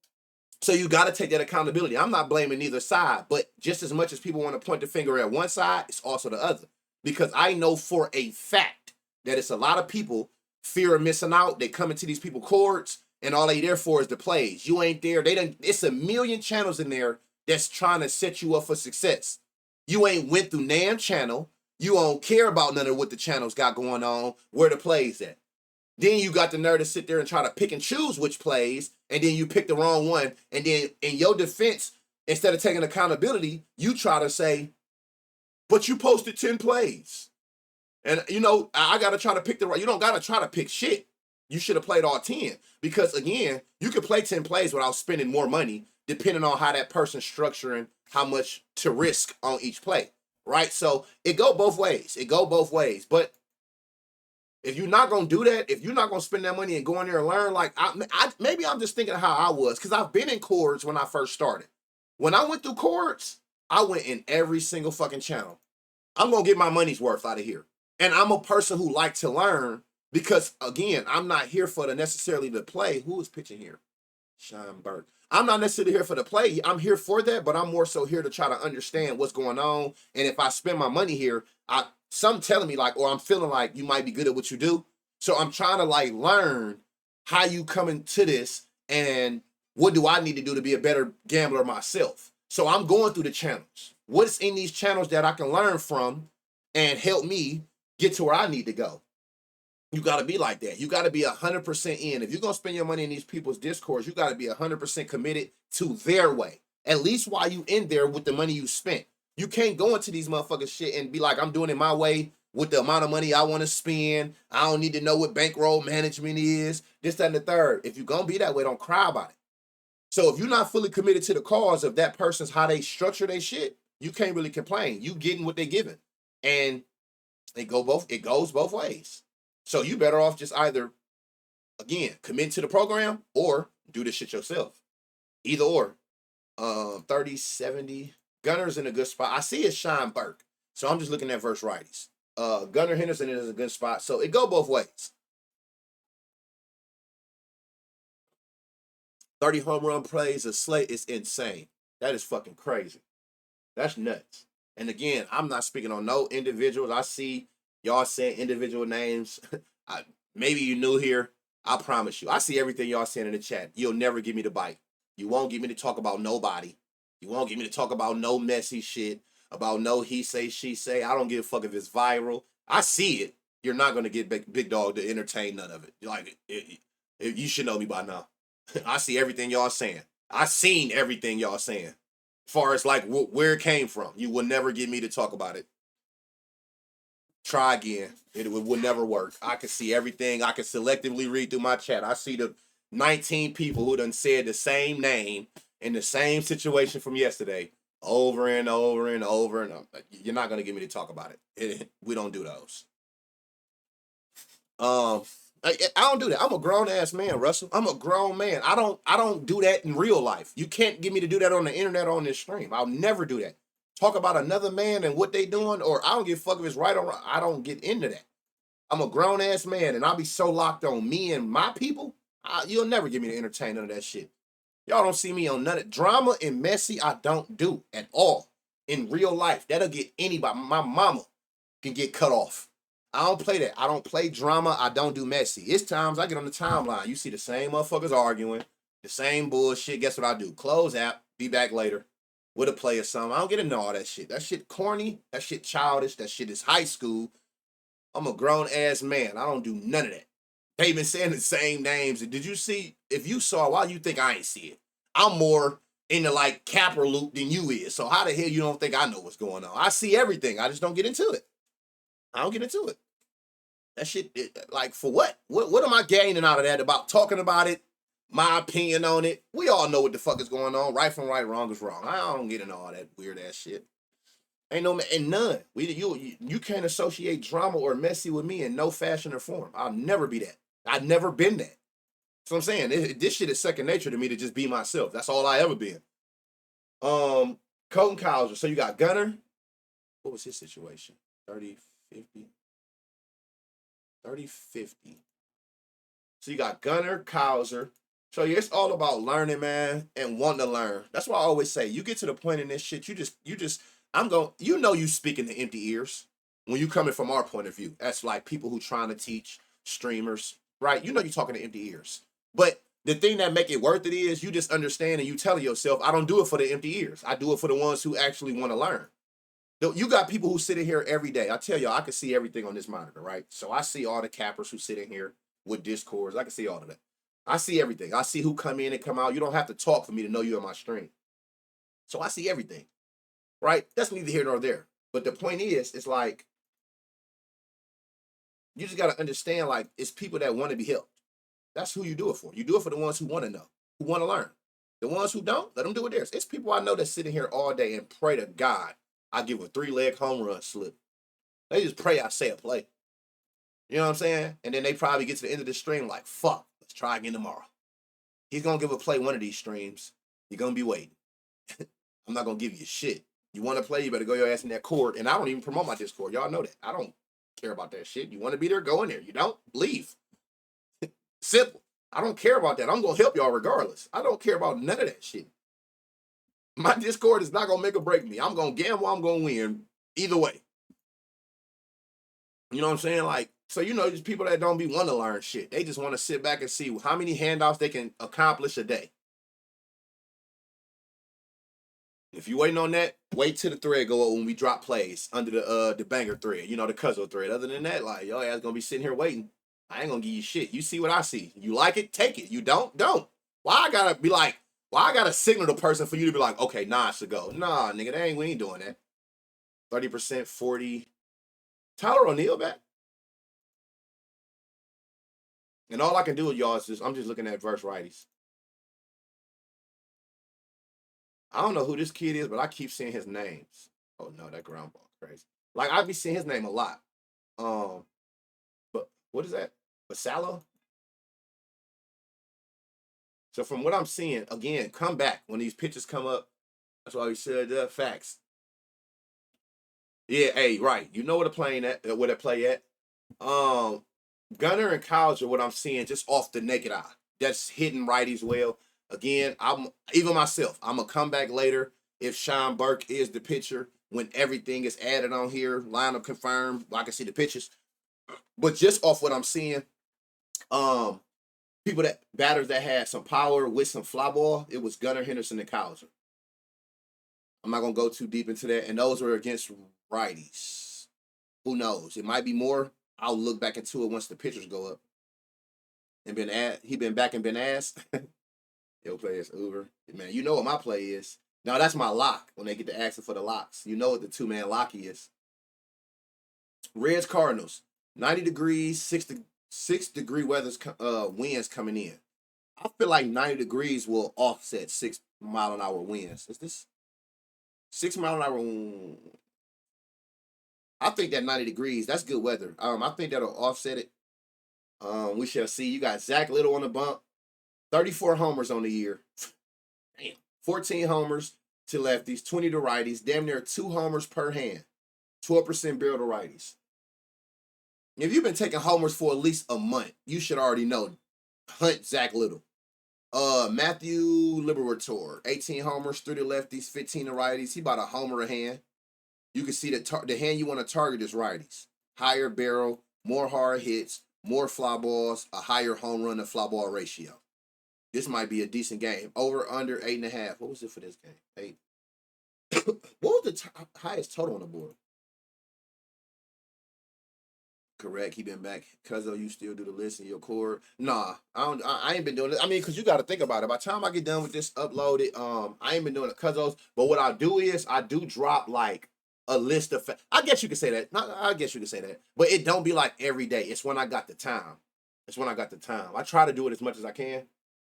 So you got to take that accountability. I'm not blaming either side, but just as much as people want to point the finger at one side, it's also the other. Because I know for a fact that it's a lot of people fear of missing out. They come into these people courts, and all they there for is the plays. You ain't there. It's a million channels in there that's trying to set you up for success. You ain't went through NAM channel. You don't care about none of what the channels got going on, where the plays at. Then you got the nerve to sit there and try to pick and choose which plays, and then you pick the wrong one. And then in your defense, instead of taking accountability, you try to say, but you posted 10 plays. And, you know, I got to try to pick the right. You don't got to try to pick shit. You should have played all 10. Because, again, you could play 10 plays without spending more money, depending on how that person's structuring how much to risk on each play, right? So it go both ways. But if you're not going to do that, if you're not going to spend that money and go in there and learn, like, maybe I'm just thinking how I was, because I've been in chords when I first started. When I went through chords, I went in every single fucking channel. I'm going to get my money's worth out of here. And I'm a person who likes to learn because, again, I'm not here for the necessarily to play. Who is pitching here? Sean Burke. I'm not necessarily here for the play. I'm here for that, but I'm more so here to try to understand what's going on. And if I spend my money here, some telling me like, or I'm feeling like you might be good at what you do. So I'm trying to like learn how you come into this and what do I need to do to be a better gambler myself. So I'm going through the channels. What's in these channels that I can learn from and help me get to where I need to go? You got to be like that. You got to be 100% in. If you're going to spend your money in these people's discourse, you got to be 100% committed to their way. At least while you in there with the money you spent. You can't go into these motherfuckers shit and be like, I'm doing it my way with the amount of money I want to spend. I don't need to know what bankroll management is. This, that, and the third. If you're going to be that way, don't cry about it. So if you're not fully committed to the cause of that person's how they structure their shit, you can't really complain. You getting what they giving. And it goes both ways. So you better off just either, again, commit to the program or do this shit yourself. Either or. 30-70. Gunner's in a good spot. I see it's Sean Burke. So I'm just looking at verse righties. Gunner Henderson is a good spot. So it go both ways. 30 home run plays a Slate is insane. That is fucking crazy. That's nuts. And again, I'm not speaking on no individuals. I see y'all saying individual names. Maybe you new here. I promise you. I see everything y'all saying in the chat. You'll never give me the bite. You won't get me to talk about nobody. You won't get me to talk about no messy shit, about no he say, she say. I don't give a fuck if it's viral. I see it. You're not going to get big dog to entertain none of it. Like, you should know me by now. I see everything y'all saying. I seen everything y'all saying. As far as like where it came from. You will never get me to talk about it. Try again. It would never work. I can see everything. I can selectively read through my chat. I see the 19 people who done said the same name in the same situation from yesterday over and over and over and over. You're not going to get me to talk about it. We don't do those. I don't do that. I'm a grown ass man, Russell. I'm a grown man. I don't do that in real life. You can't get me to do that on the internet or on this stream. I'll never do that. Talk about another man and what they doing, or I don't give a fuck if it's right or wrong. I don't get into that. I'm a grown ass man, and I'll be so locked on me and my people. You'll never get me to entertain none of that shit. Y'all don't see me on none of drama and messy. I don't do at all in real life. That'll get anybody. My mama can get cut off. I don't play that. I don't play drama. I don't do messy. It's times I get on the timeline. You see the same motherfuckers arguing, the same bullshit. Guess what I do? Close app. Be back later. with a play or something. I don't get into all that shit. That shit corny. That shit childish. That shit is high school. I'm a grown ass man. I don't do none of that. They been saying the same names. Did you see? If you saw, why you think I ain't see it? I'm more into like capper loop than you is. So how the hell you don't think I know what's going on? I see everything. I just don't get into it. I don't get into it. That shit, like, for what? What am I gaining out of that? About talking about it, my opinion on it. We all know what the fuck is going on. Right from right, wrong is wrong. I don't get into all that weird ass shit. Ain't no and none. You can't associate drama or messy with me in no fashion or form. I'll never be that. I've never been that. So I'm saying this shit is second nature to me to just be myself. That's all I ever been. Colton Cowser. So you got Gunner. What was his situation? 30, 50. 30, 50. So you got Gunner, Cowser. So yeah, it's all about learning, man, and wanting to learn. That's why I always say, you get to the point in this shit, you speaking to empty ears when you coming from our point of view. That's like people who trying to teach, streamers, right? You know you're talking to empty ears. But the thing that make it worth it is you just understand and you telling yourself, I don't do it for the empty ears. I do it for the ones who actually want to learn. You got people who sit in here every day. I tell you, I can see everything on this monitor, right? So I see all the cappers who sit in here with Discords. I can see all of that. I see everything. I see who come in and come out. You don't have to talk for me to know you're on my stream. So I see everything, right? That's neither here nor there. But the point is, it's like, you just got to understand, like, it's people that want to be helped. That's who you do it for. You do it for the ones who want to know, who want to learn. The ones who don't, let them do it theirs. It's people I know that sit in here all day and pray to God I give a 3-leg home run slip. They just pray I say a play. You know what I'm saying? And then they probably get to the end of the stream like, fuck, let's try again tomorrow. He's going to give a play one of these streams. You're going to be waiting. I'm not going to give you shit. You want to play, you better go your ass in that court. And I don't even promote my Discord. Y'all know that. I don't care about that shit. You want to be there, go in there. You don't, leave. Simple. I don't care about that. I'm going to help y'all regardless. I don't care about none of that shit. My Discord is not going to make or break me. I'm going to gamble, I'm going to win either way. You know what I'm saying? Like, so just people that don't be want to learn shit. They just want to sit back and see how many handouts they can accomplish a day. If you waiting on that, wait till the thread go up when we drop plays under the banger thread, the Cuzzo thread. Other than that, like, your ass going to be sitting here waiting. I ain't going to give you shit. You see what I see. You like it, take it. You don't. Why I got to be like, well, I got to signal the person for you to be like, okay, nah, it's a go. Nah, nigga, we ain't doing that. 30%, 40. Tyler O'Neal back. And all I can do with y'all is I'm just looking at verse righties. I don't know who this kid is, but I keep seeing his names. Oh, no, that ground ball crazy. Like, I be seeing his name a lot. But what is that? Basalo? So from what I'm seeing, again, come back when these pitches come up. That's why we said facts. Yeah, hey, right. You know where to play at. Gunner and Cowser, what I'm seeing just off the naked eye. That's hitting righties well. Again, I'm gonna come back later if Sean Burke is the pitcher when everything is added on here, lineup confirmed. I can see the pitches. But just off what I'm seeing, batters that had some power with some fly ball, it was Gunner, Henderson, and Cowser. I'm not going to go too deep into that. And those were against righties. Who knows? It might be more. I'll look back into it once the pitchers go up. And he been back and been asked. He'll play as Uber. Man, you know what my play is. Now, that's my lock when they get to asking for the locks. You know what the 2-man lock is. Reds Cardinals. 90 degrees, 6-degree winds coming in. I feel like 90 degrees will offset 6-mile-an-hour winds. Is this 6-mile-an-hour? I think that 90 degrees, that's good weather. I think that'll offset it. We shall see. You got Zach Little on the bump. 34 homers on the year. Damn. 14 homers to lefties, 20 to righties. Damn near 2 homers per hand. 12% barrel to righties. If you've been taking homers for at least a month, you should already know. Hunt Zach Little. Matthew Liberatore, 18 homers, 3 to lefties, 15 to righties. He about a homer a hand. You can see that the hand you want to target is righties. Higher barrel, more hard hits, more fly balls, a higher home run to fly ball ratio. This might be a decent game. Over, under, 8.5. What was it for this game? 8. What was the highest total on the board? Correct. He been back. Cuzzo, you still do the list in your core? Nah, I don't. I ain't been doing it. I mean, cause you got to think about it. By the time I get done with this uploaded, I ain't been doing it, Cuzzos. But what I do is I do drop like a list of. I guess you could say that. Not, I guess you could say that. But it don't be like every day. It's when I got the time. It's when I got the time. I try to do it as much as I can.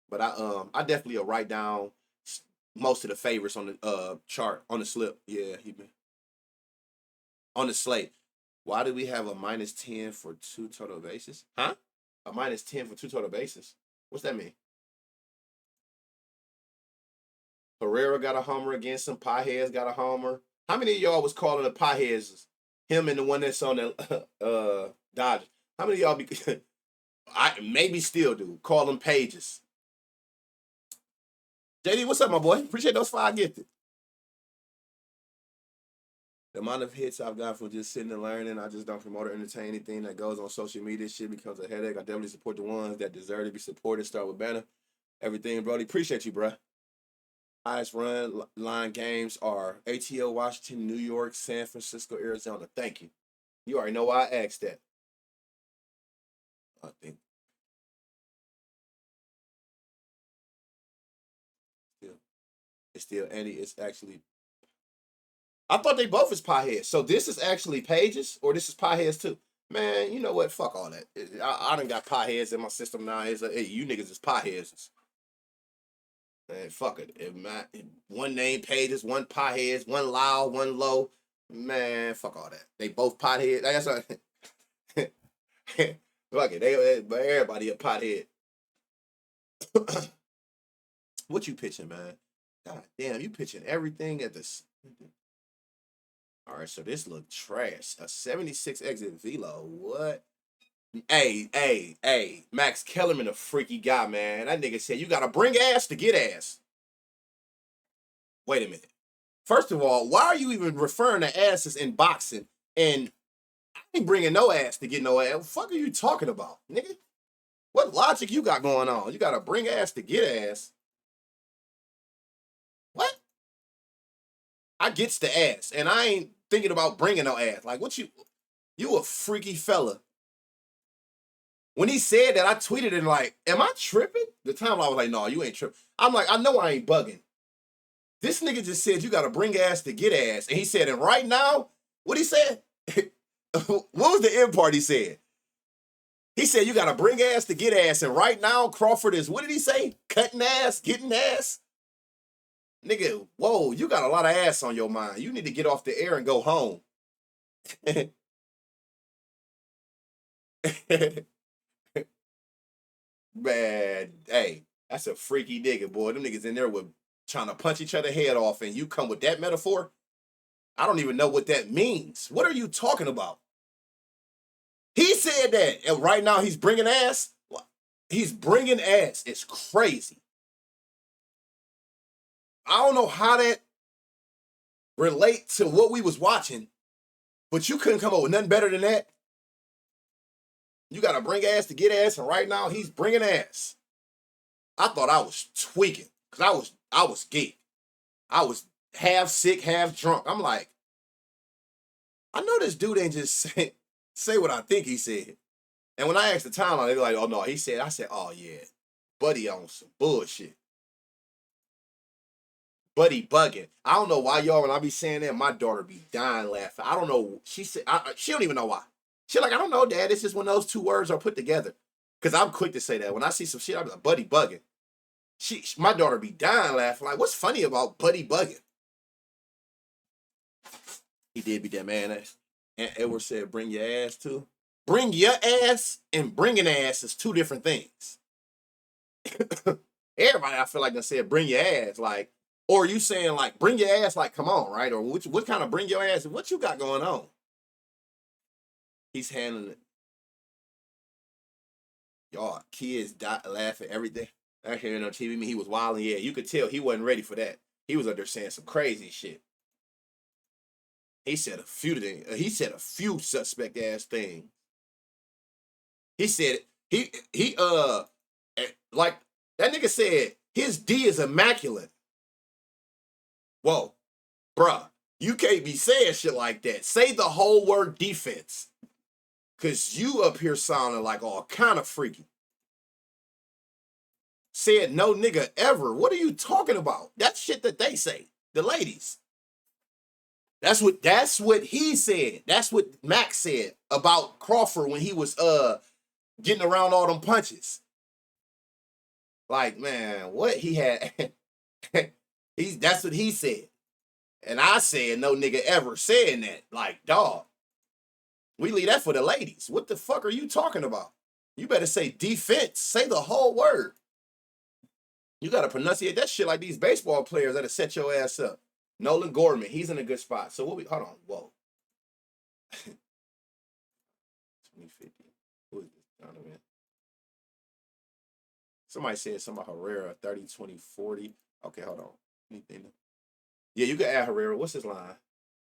But I definitely will write down most of the favorites on the chart on the slip. Yeah, he been on the slate. Why do we have a -10 for 2 total bases? Huh? A -10 for 2 total bases? What's that mean? Herrera got a homer against him. Pajes got a homer. How many of y'all was calling the Pajes? Him and the one that's on the Dodgers. How many of y'all be I maybe still do. Call them pages. JD, what's up, my boy? Appreciate those 5 gifted. The amount of hits I've got for just sitting and learning, I just don't promote or entertain anything that goes on social media. Shit becomes a headache. I definitely support the ones that deserve to be supported. Start with banner. Everything, Brody. Appreciate you, bruh. Highest run line games are ATL, Washington, New York, San Francisco, Arizona. Thank you. You already know why I asked that. I think. It's still Andy. It's actually. I thought they both is pieheads. So this is actually pages, or this is pieheads too. Man, you know what? Fuck all that. I done got pieheads in my system now. It's like, hey, you niggas is pieheads. Man, fuck it. One name pages, one pieheads, one loud, one low. Man, fuck all that. They both potheads. That's what. Fuck it. Everybody a pothead. What you pitching, man? God damn, you pitching everything at this. All right, so this look trash. A 76 exit velo. What? Hey. Max Kellerman, a freaky guy, man. That nigga said you gotta bring ass to get ass. Wait a minute. First of all, why are you even referring to asses in boxing? And I ain't bringing no ass to get no ass. What the fuck are you talking about, nigga? What logic you got going on? You gotta bring ass to get ass. What? I gets the ass, and I ain't thinking about bringing no ass. Like, what you a freaky fella. When he said that, I tweeted and like, am I tripping? The time I was like, no, you ain't tripping. I'm like, I know I ain't bugging. This nigga just said you gotta bring ass to get ass. And he said, and right now, what he said? What was the end part he said? He said you gotta bring ass to get ass. And right now, Crawford is, what did he say? Cutting ass, getting ass? Nigga, whoa, you got a lot of ass on your mind. You need to get off the air and go home. Man, hey, that's a freaky nigga, boy. Them niggas in there with trying to punch each other head off, and you come with that metaphor? I don't even know what that means. What are you talking about? He said that, and right now he's bringing ass. He's bringing ass. It's crazy. I don't know how that relate to what we was watching, but you couldn't come up with nothing better than that. You got to bring ass to get ass, and right now he's bringing ass. I thought I was tweaking because I was geek. I was half sick, half drunk. I'm like, I know this dude ain't just say what I think he said. And when I asked the timeline, they were like, oh no, he said, I said, oh yeah, buddy on some bullshit. Buddy bugging. I don't know why y'all, when I be saying that, my daughter be dying laughing. I don't know. She said, she don't even know why. She like, I don't know, Dad. It's just when those two words are put together. Because I'm quick to say that. When I see some shit, I'm like, buddy bugging. My daughter be dying laughing. Like, what's funny about buddy bugging? He did be that man. And Edward said, bring your ass too. Bring your ass and bringing ass is two different things. Everybody, I feel like, they said, bring your ass. Like, or you saying, like, bring your ass, like, come on, right? Or what kind of bring your ass? What you got going on? He's handling it. Y'all, kids laughing, everything. Actually, on TV, he was wilding. Yeah, you could tell he wasn't ready for that. He was up there saying some crazy shit. He said a few things. He said a few suspect ass things. He said like that nigga said his D is immaculate. Whoa. Bruh, you can't be saying shit like that. Say the whole word defense. Cause you up here sounding like all kind of freaky. Said no nigga ever. What are you talking about? That's shit that they say. The ladies. That's what he said. That's what Max said about Crawford when he was getting around all them punches. Like, man, what he had that's what he said. And I said no nigga ever saying that. Like, dog. We leave that for the ladies. What the fuck are you talking about? You better say defense. Say the whole word. You gotta pronunciate that shit like these baseball players that'll set your ass up. Nolan Gorman, he's in a good spot. So hold on, whoa. 2050. Who is this? I don't know, man. Somebody said something about Herrera, 30, 20, 40. Okay, hold on. Anything? Yeah, you can add Herrera. What's his line?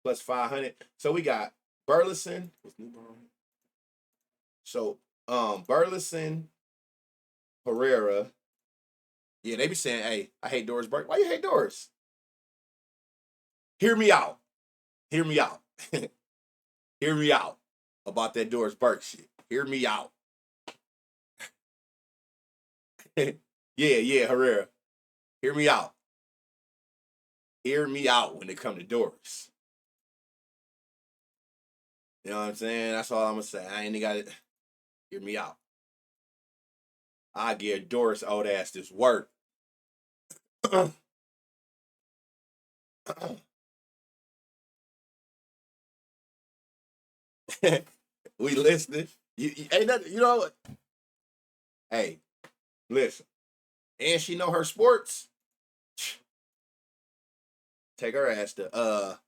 Plus 500. So we got Burleson. What's new, bro? So Burleson, Herrera. Yeah, they be saying, hey, I hate Doris Burke. Why you hate Doris? Hear me out. Hear me out. Hear me out about that Doris Burke shit. Hear me out. yeah, Herrera. Hear me out. Hear me out when it come to Doris. You know what I'm saying? That's all I'm gonna say. I ain't got it. Hear me out. I give Doris old ass this work. We listening. You ain't nothing. You know what? Hey, listen. And she know her sports. Take her ass to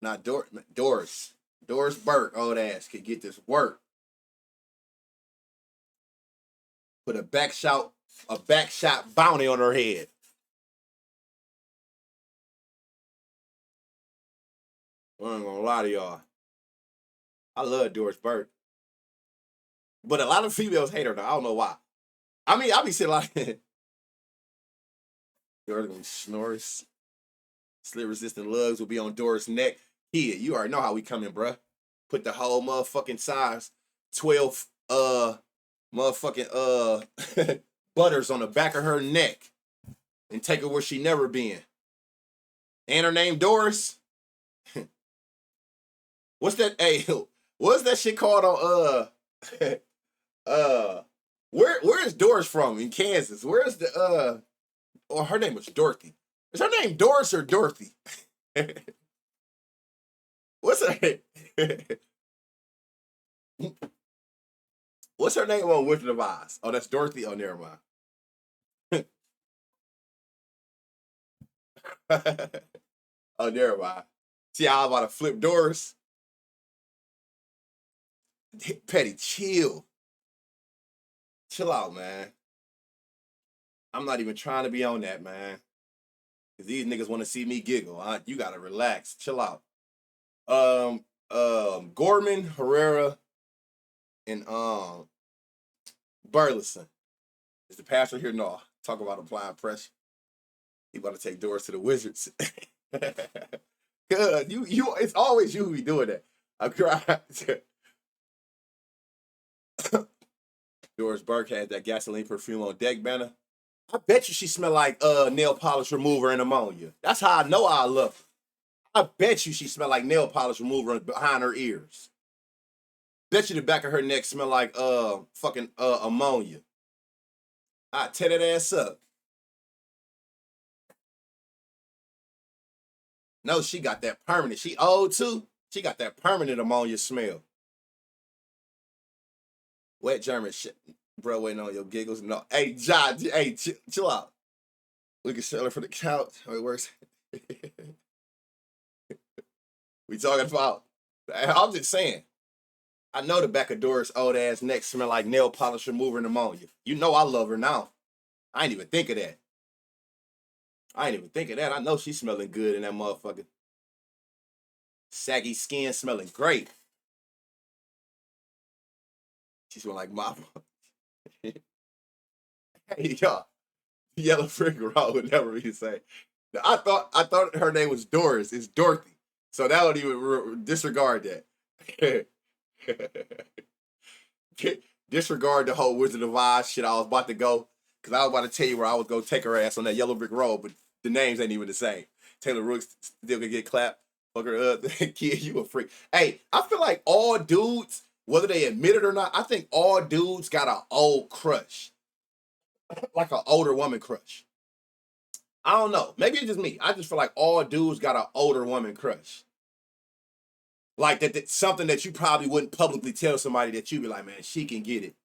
not Doris. Doris Burke, old ass, could get this work. Put a back shot bounty on her head. I ain't gonna lie to y'all. I love Doris Burke. But a lot of females hate her now. I don't know why. I mean, I be sitting like Doris gonna be snores. Slit resistant lugs will be on Doris' neck. Yeah, you already know how we coming, bruh. Put the whole motherfucking size 12 motherfucking butters on the back of her neck and take her where she never been. And her name Doris. What's that? Hey, what's that shit called on where is Doris from? In Kansas. Where's the oh, her name was Dorothy. Is her name Doris or Dorothy? What's her What's her name on Wizard of Oz? Oh, that's Dorothy. Oh, never mind. Oh, never mind. See how I'm about to flip Doris? Petty, chill. Chill out, man. I'm not even trying to be on that, man. Because these niggas want to see me giggle. You got to relax. Chill out. Gorman, Herrera, and Burleson. Is the pastor here? No. Talk about applying pressure. He about to take Doris to the Wizards. Good. You it's always you who be doing that. I'm crying. Doris Burke had that gasoline perfume on deck banner. I bet you she smell like nail polish remover and ammonia. That's how I know I love her. I bet you she smell like nail polish remover behind her ears. Bet you the back of her neck smell like fucking ammonia. I tear that ass up. No, she got that permanent. She old too. She got that permanent ammonia smell. Wet German shit. Bro, waiting on your giggles. No. Hey, John. Hey, chill out. We can sell her for the couch. How it works. We talking about. I'm just saying. I know the back of Doris' old ass neck smell like nail polish remover and ammonia. You know I love her now. I ain't even think of that. I know she's smelling good in that motherfucker. Saggy skin smelling great. She smell like mama. Hey, y'all. Yellow Frick Raw would never be the same. I thought her name was Doris. It's Dorothy. So that would even disregard that. Disregard the whole Wizard of Oz shit. I was about to go because I was about to tell you where I was gonna take her ass on that yellow brick road, but the names ain't even the same. Taylor Rooks still gonna get clapped. Fuck her up. Kid, you a freak. Hey, I feel like all dudes, whether they admit it or not, I think all dudes got an old crush. Like an older woman crush. I don't know. Maybe it's just me. I just feel like all dudes got an older woman crush. Like that's something that you probably wouldn't publicly tell somebody that you be like, man, she can get it.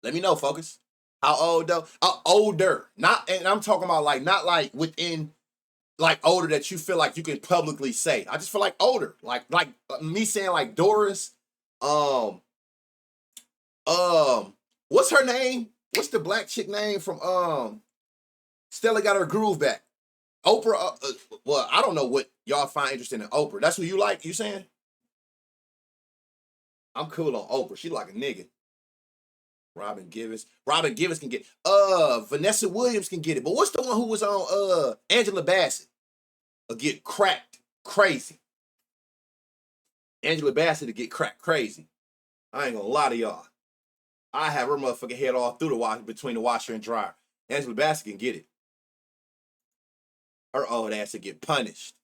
Let me know, focus. How old though? Older. Not, and I'm talking about like not like within like older that you feel like you can publicly say. I just feel like older. Like me saying like Doris. Um what's her name? What's the black chick name from Stella Got Her Groove Back? Oprah. Well, I don't know what y'all find interesting in Oprah. That's who you like. You saying? I'm cool on Oprah. She like a nigga. Robin Givens. Robin Givens can get. Vanessa Williams can get it. But what's the one who was on Angela Bassett? Get cracked crazy. Angela Bassett to get cracked crazy. I ain't gonna lie to y'all. I have her motherfucking head all through the wash between the washer and dryer. Angela Bassett can get it. Her old ass to get punished.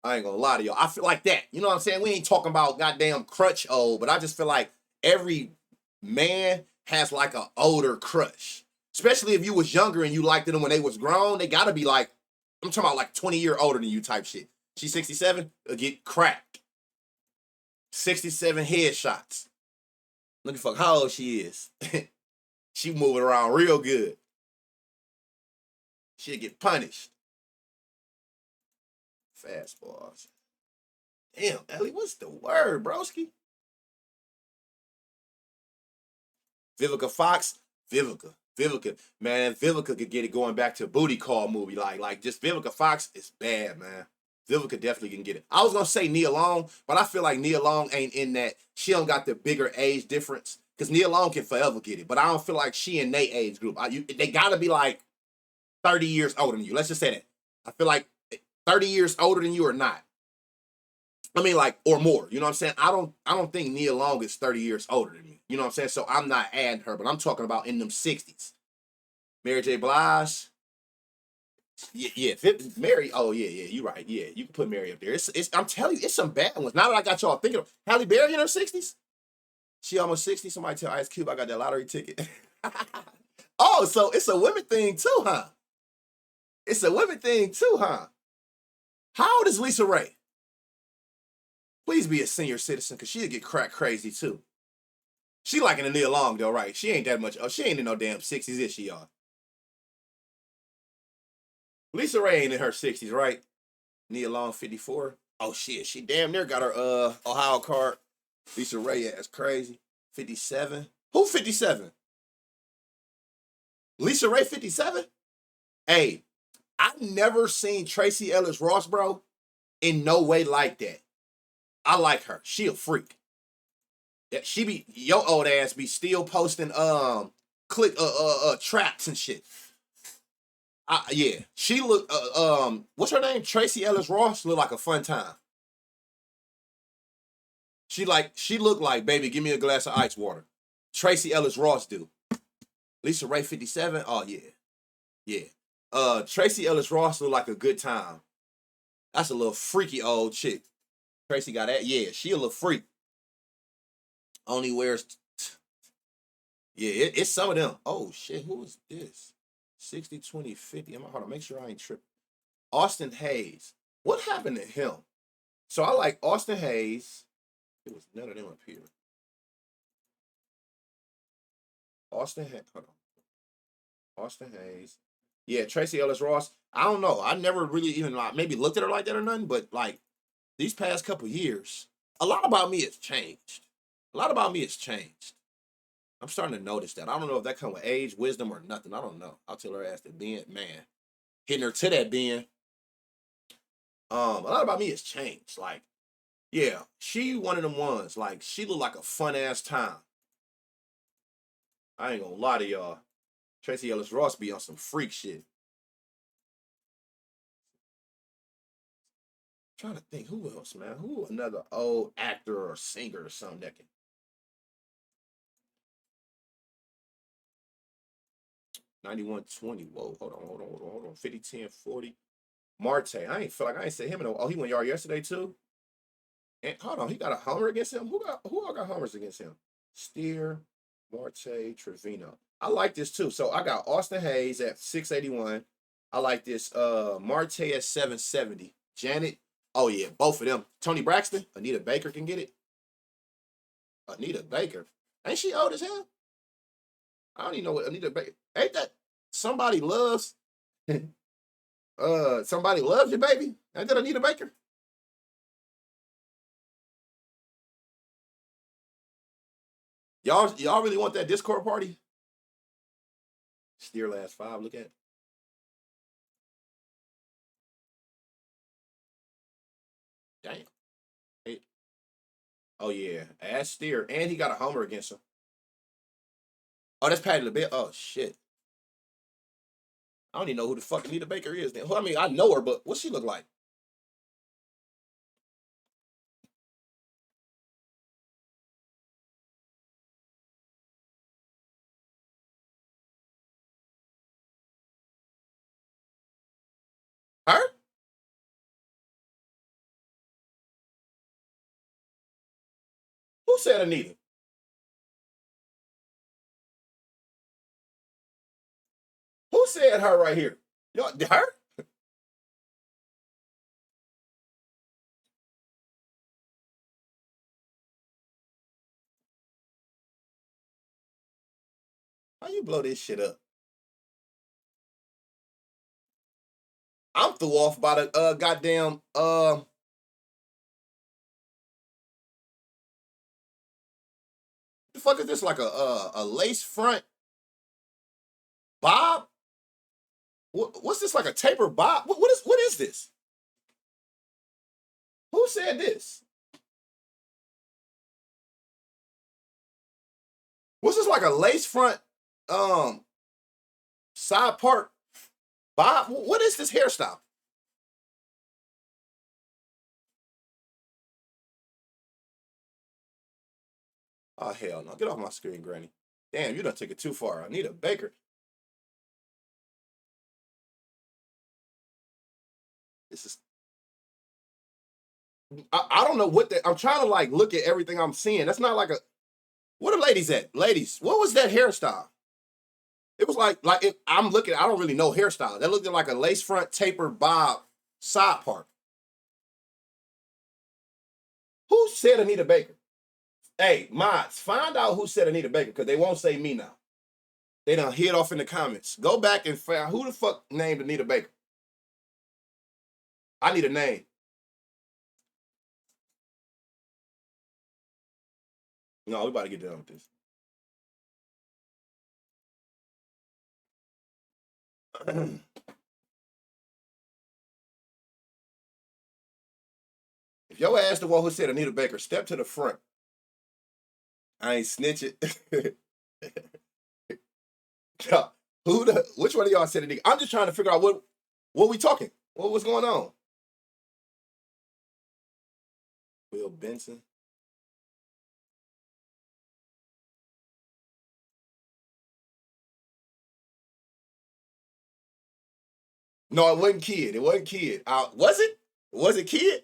I ain't gonna lie to y'all. I feel like that. You know what I'm saying? We ain't talking about goddamn crutch old, but I just feel like every man has like an older crush. Especially if you was younger and you liked them when they was grown. They gotta be like, I'm talking about like 20-year older than you type shit. She's 67, get cracked. 67 headshots. Look at fuck how old she is. She moving around real good. She'll get punished. Fastballs. Damn, Ellie, what's the word, broski? Vivica Fox, Vivica, man, Vivica could get it going back to a booty call movie. Like just Vivica Fox is bad, man. Vivica definitely can get it. I was gonna say Nia Long, but I feel like Nia Long ain't in that. She don't got the bigger age difference because Nia Long can forever get it, but I don't feel like she in their age group. They gotta be like 30 years older than you. Let's just say that. I feel like 30 years older than you or not. I mean, like, or more. You know what I'm saying? I don't think Nia Long is 30 years older than me. You know what I'm saying? So I'm not adding her, but I'm talking about in them 60s. Mary J. Blige. Yeah. Mary. Oh yeah. You're right. Yeah, you can put Mary up there. It's. I'm telling you, it's some bad ones. Now that I got y'all thinking, Halle Berry in her 60s. She almost 60. Somebody tell Ice Cube I got that lottery ticket. Oh, so it's a women thing too, huh? It's a women thing too, huh? How old is Lisa Ray? Please be a senior citizen, because she'll get crack crazy too. She liking a Nia Long though, right? She ain't that much. Oh, she ain't in no damn 60s, is she, y'all? Lisa Ray ain't in her 60s, right? Nia Long 54. Oh shit, she damn near got her Ohio card. Lisa Ray ass crazy. 57. Who 57? Lisa Ray 57? Hey, I've never seen Tracy Ellis Ross, bro, in no way like that. I like her. She a freak. Yeah, she be your old ass be still posting traps and shit. Yeah, she look what's her name? Tracy Ellis Ross look like a fun time. She looked like, baby, give me a glass of ice water. Tracy Ellis Ross do. Lisa Ray 57. Oh yeah. Tracy Ellis Ross look like a good time. That's a little freaky old chick. Tracy got that. Yeah, she a little freak. Only wears. Yeah, it's some of them. Oh shit, who is this? 60, 20, 50. Hold on, make sure I ain't tripping. Austin Hayes. What happened to him? So I like Austin Hayes. It was none of them up here. Austin Hayes. Hold on. Austin Hayes. Yeah, Tracy Ellis Ross. I don't know. I never really even like maybe looked at her like that or nothing, but like these past couple years, a lot about me has changed. I'm starting to notice that. I don't know if that comes with age, wisdom, or nothing. I don't know. I'll tell her ass that being, man, hitting her to that being. A lot about me has changed. Like, yeah, she one of them ones. Like, she look like a fun ass time. I ain't gonna lie to y'all. Tracy Ellis Ross be on some freak shit. Trying to think who else, man. Who another old actor or singer or something that can. 9120. Whoa, hold on. 50, 10, 40. Marte. I ain't feel like I ain't said him in a. Oh, he went yard yesterday too. And hold on, he got a homer against him. Who all got homers against him? Steer, Marte, Trevino. I like this too. So I got Austin Hayes at 681. I like this Marte at 770. Janet. Oh yeah, both of them. Tony Braxton, Anita Baker can get it. Anita Baker. Ain't she old as hell? I don't even know what Anita Baker. Ain't that somebody loves? Somebody loves your baby? Ain't that Anita Baker? Y'all really want that Discord party? Steer last 5. Look at. Damn. Hey. Oh yeah, Ash Steer, and he got a homer against him. Oh, that's Patty LaBelle. Oh shit. I don't even know who the fuck Anita Baker is. Then. I mean, I know her, but what she look like? Her? Who said Anita? Who said her right here? Y'all, her? How you blow this shit up? I'm threw off by the goddamn the fuck is this, like a lace front bob? What's this, like a taper bob? What is this? Who said this? What's this, like a lace front um side part bob? What is this hairstyle? Oh hell no! Get off my screen, Granny. Damn, you done take it too far. Anita Baker. This is. I don't know what I'm trying to like look at everything I'm seeing. That's not like a. What are ladies at? Ladies, what was that hairstyle? It was like if I'm looking. I don't really know hairstyle. That looked like a lace front taper bob side part. Who said Anita Baker? Hey, mods, find out who said Anita Baker because they won't say me now. They done hit off in the comments. Go back and find who the fuck named Anita Baker. I need a name. No, we about to get done with this. If your ass the one who said Anita Baker, step to the front. I ain't snitching. Which one of y'all said it? I'm just trying to figure out what we talking. What was going on? Will Benson. No, it wasn't Kid. It wasn't Kid. Was it? Was it Kid?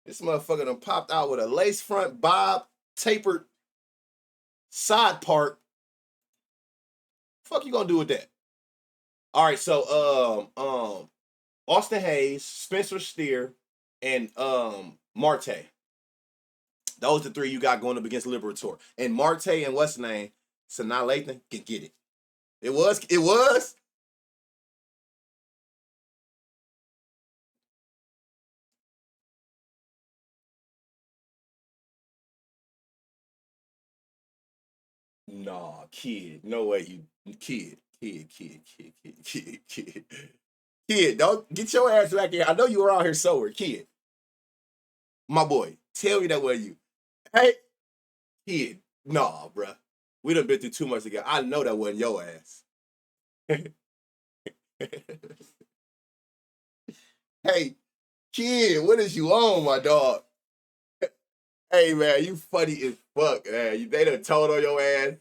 This motherfucker done popped out with a lace front bob, tapered side part. Fuck you gonna do with that? All right, so Austin Hayes, Spencer Steer, and Marte. Those the 3 you got going up against Liberator. And Marte and what's the name? Sanaa Lathan can get it. It was. Nah, Kid. No way you Kid, don't get your ass back here. I know you were out here sober, Kid. My boy, tell me that way you. Hey, Kid, Nah, bruh. We done been through too much together. I know that wasn't your ass. Hey, kid, what is you on, my dog? Hey, man, you funny as fuck, man. They done told on your ass.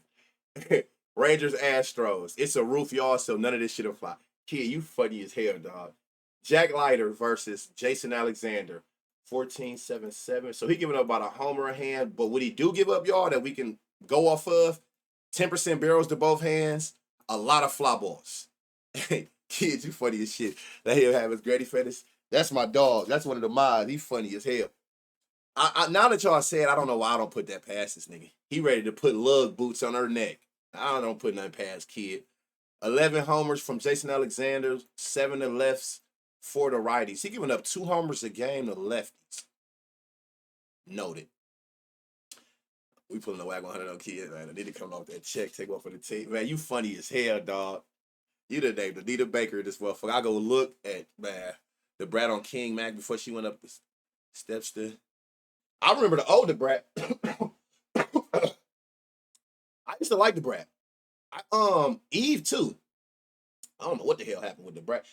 Rangers, Astros. It's a roof, y'all, so none of this shit will fly. Kid, you funny as hell, dog. Jack Leiter versus Jason Alexander. 14-7-7. So he giving up about a homer a hand, but what he do give up, y'all, that we can go off of, 10% barrels to both hands, a lot of fly balls. Hey, kid, you funny as shit. Let him have his Grady Fetish. That's my dog. That's one of the mods. He funny as hell. Now that y'all said, I don't know why I don't put that past this nigga. He ready to put lug boots on her neck. I don't put nothing past kid. 11 homers from Jason Alexander, 7 to lefts, 4 to righties. He giving up 2 homers a game to lefties. Noted. We pulling the wagon 100 on kid, man. I need to come off that check, take one for the team. Man, you funny as hell, dog. You the named Anita Baker, this motherfucker. I go look at, man, the brat on King Mac before she went up the steps to. I remember the older brat. I used to like the brat. Eve too. I don't know what the hell happened with the brat.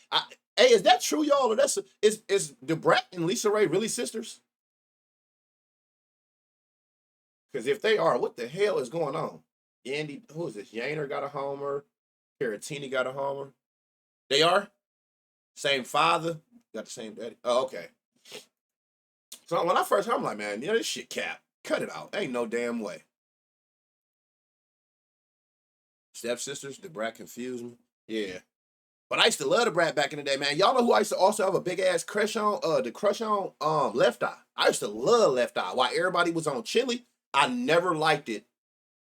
Hey, is that true, y'all? Or is the brat and Lisa Ray really sisters? Because if they are, what the hell is going on? Yandy, who is this? Yainer got a homer. Caratini got a homer. They are? Same father? Got the same daddy? Oh, okay. So when I first heard, I'm like, man, this shit cap. Cut it out. Ain't no damn way. Stepsisters, the brat confused me. Yeah. But I used to love the brat back in the day, man. Y'all know who I used to also have a big ass crush on? The crush on Left Eye. I used to love Left Eye. While everybody was on Chili, I never liked it.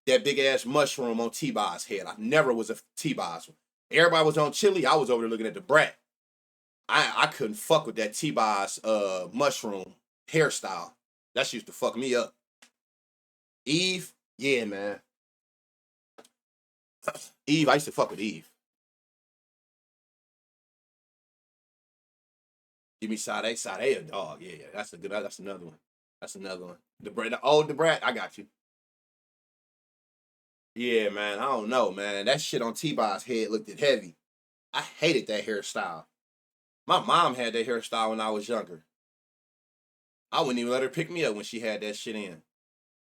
That big ass mushroom on T-Bob's head. I never was a T-Bob's. Everybody was on Chili. I was over there looking at the brat. I couldn't fuck with that T-Bob's mushroom hairstyle. That shit used to fuck me up. Eve, yeah, man. Eve, I used to fuck with Eve. Give me Sade. Sade a dog. Yeah, that's another one. That's another one. The brat, I got you. Yeah, man, I don't know, man. That shit on T-Bob's head looked heavy. I hated that hairstyle. My mom had that hairstyle when I was younger. I wouldn't even let her pick me up when she had that shit in.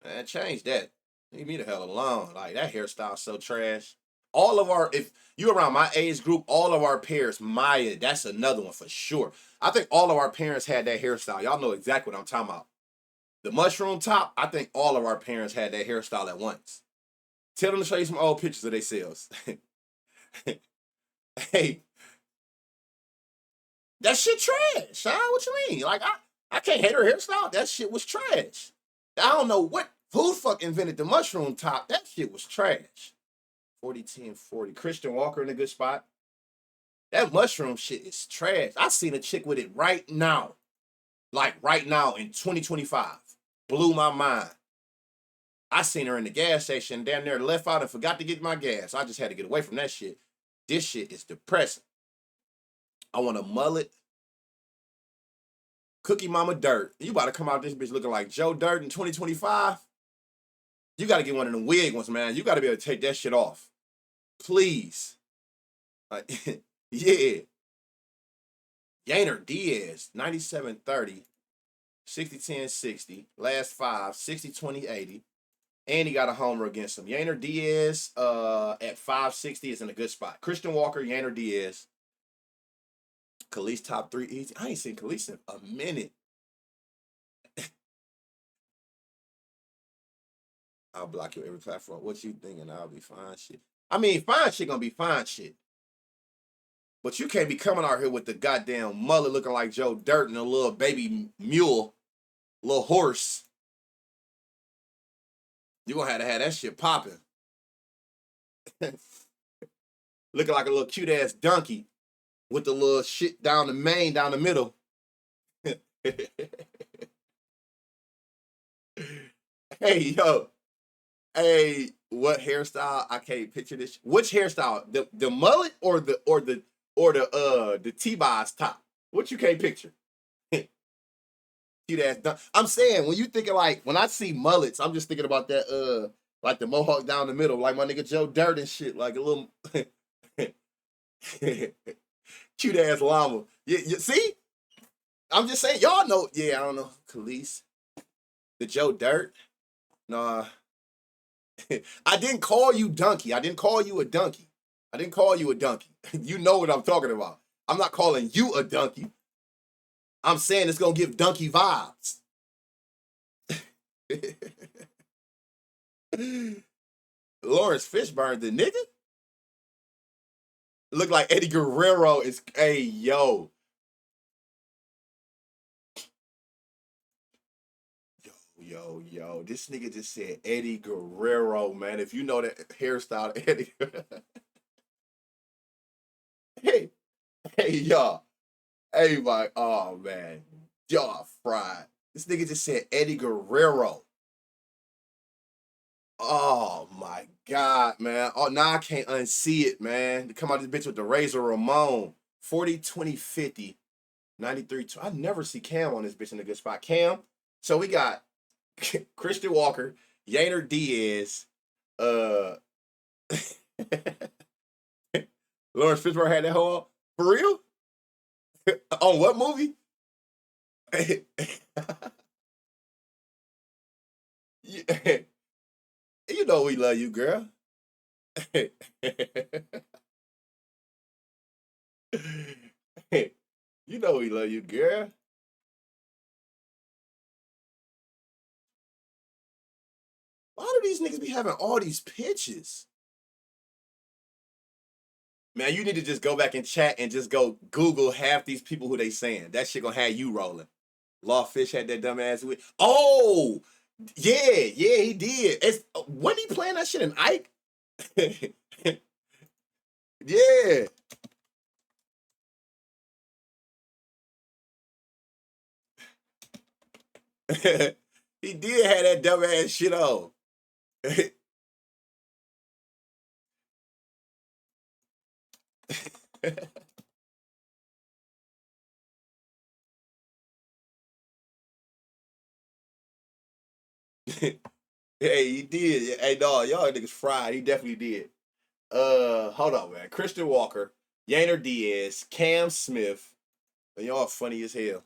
Man, change that. Leave me the hell alone. Like, that hairstyle's so trash. If you around my age group, all of our parents, Maya, that's another one for sure. I think all of our parents had that hairstyle. Y'all know exactly what I'm talking about. The mushroom top, I think all of our parents had that hairstyle at once. Tell them to show you some old pictures of themselves. Hey, that shit trash, huh? What you mean? Like, I can't hate her hairstyle. That shit was trash. I don't know who the fuck invented the mushroom top. That shit was trash. 40-10-40. Christian Walker in a good spot. That mushroom shit is trash. I seen a chick with it right now. Like right now in 2025. Blew my mind. I seen her in the gas station, down there left out and forgot to get my gas. I just had to get away from that shit. This shit is depressing. I want a mullet. Cookie Mama Dirt. You about to come out this bitch looking like Joe Dirt in 2025? You got to get one of them wig ones, man. You got to be able to take that shit off. Please. Yeah. Yainer Diaz, 97-30, 60-10-60, last 5, 60-20-80. And he got a homer against him. Yainer Diaz at 560 is in a good spot. Christian Walker, Yainer Diaz. Khalees top 3 easy. I ain't seen Khalees in a minute. I'll block you every platform. What you thinking? I'll be fine shit. I mean, fine shit gonna be fine shit. But you can't be coming out here with the goddamn mullet looking like Joe Dirt and a little baby mule, little horse. You gonna have to have that shit popping. Looking like a little cute ass donkey with the little shit down the mane, down the middle. Hey, yo. Hey, what hairstyle? I can't picture this. Which hairstyle? The mullet or the T-Bob's top? What you can't picture? Cute ass. I'm saying when you thinking like when I see mullets, I'm just thinking about that Like the mohawk down the middle, like my nigga Joe Dirt and shit, like a little cute ass llama. See? I'm just saying, y'all know. Yeah, I don't know. Khalees, the Joe Dirt. Nah, I didn't call you donkey. I didn't call you a donkey. I didn't call you a donkey. You know what I'm talking about. I'm not calling you a donkey. I'm saying it's gonna give donkey vibes. Lawrence Fishburne, the nigga, look like Eddie Guerrero is. Hey, yo, yo. This nigga just said Eddie Guerrero, man. If you know that hairstyle, Eddie. hey, hey, y'all. Hey, my, oh man, y'all fried. This nigga just said Eddie Guerrero. Oh my god, man. Oh, now I can't unsee it, man. To come out this bitch with the Razor Ramon. 40, 20, 50, 93. I never see Cam on this bitch in a good spot. Cam. So we got Christian Walker, Yainer Diaz, uh Lawrence Fishburne had that whole for real? On what movie? You know we love you, girl. You know we love you, girl. Why do these niggas be having all these pitches? Man, you need to just go back and chat and just go Google half these people who they saying. That shit gonna have you rolling. Lawfish had that dumb ass with. Oh, yeah, he did. It's when he playing that shit in Ike. Yeah. He did have that dumb ass shit on. Hey, he did. Hey, dog, y'all niggas fried. He definitely did. Hold on, man. Christian Walker, Yainer Diaz, Cam Smith. Y'all funny as hell.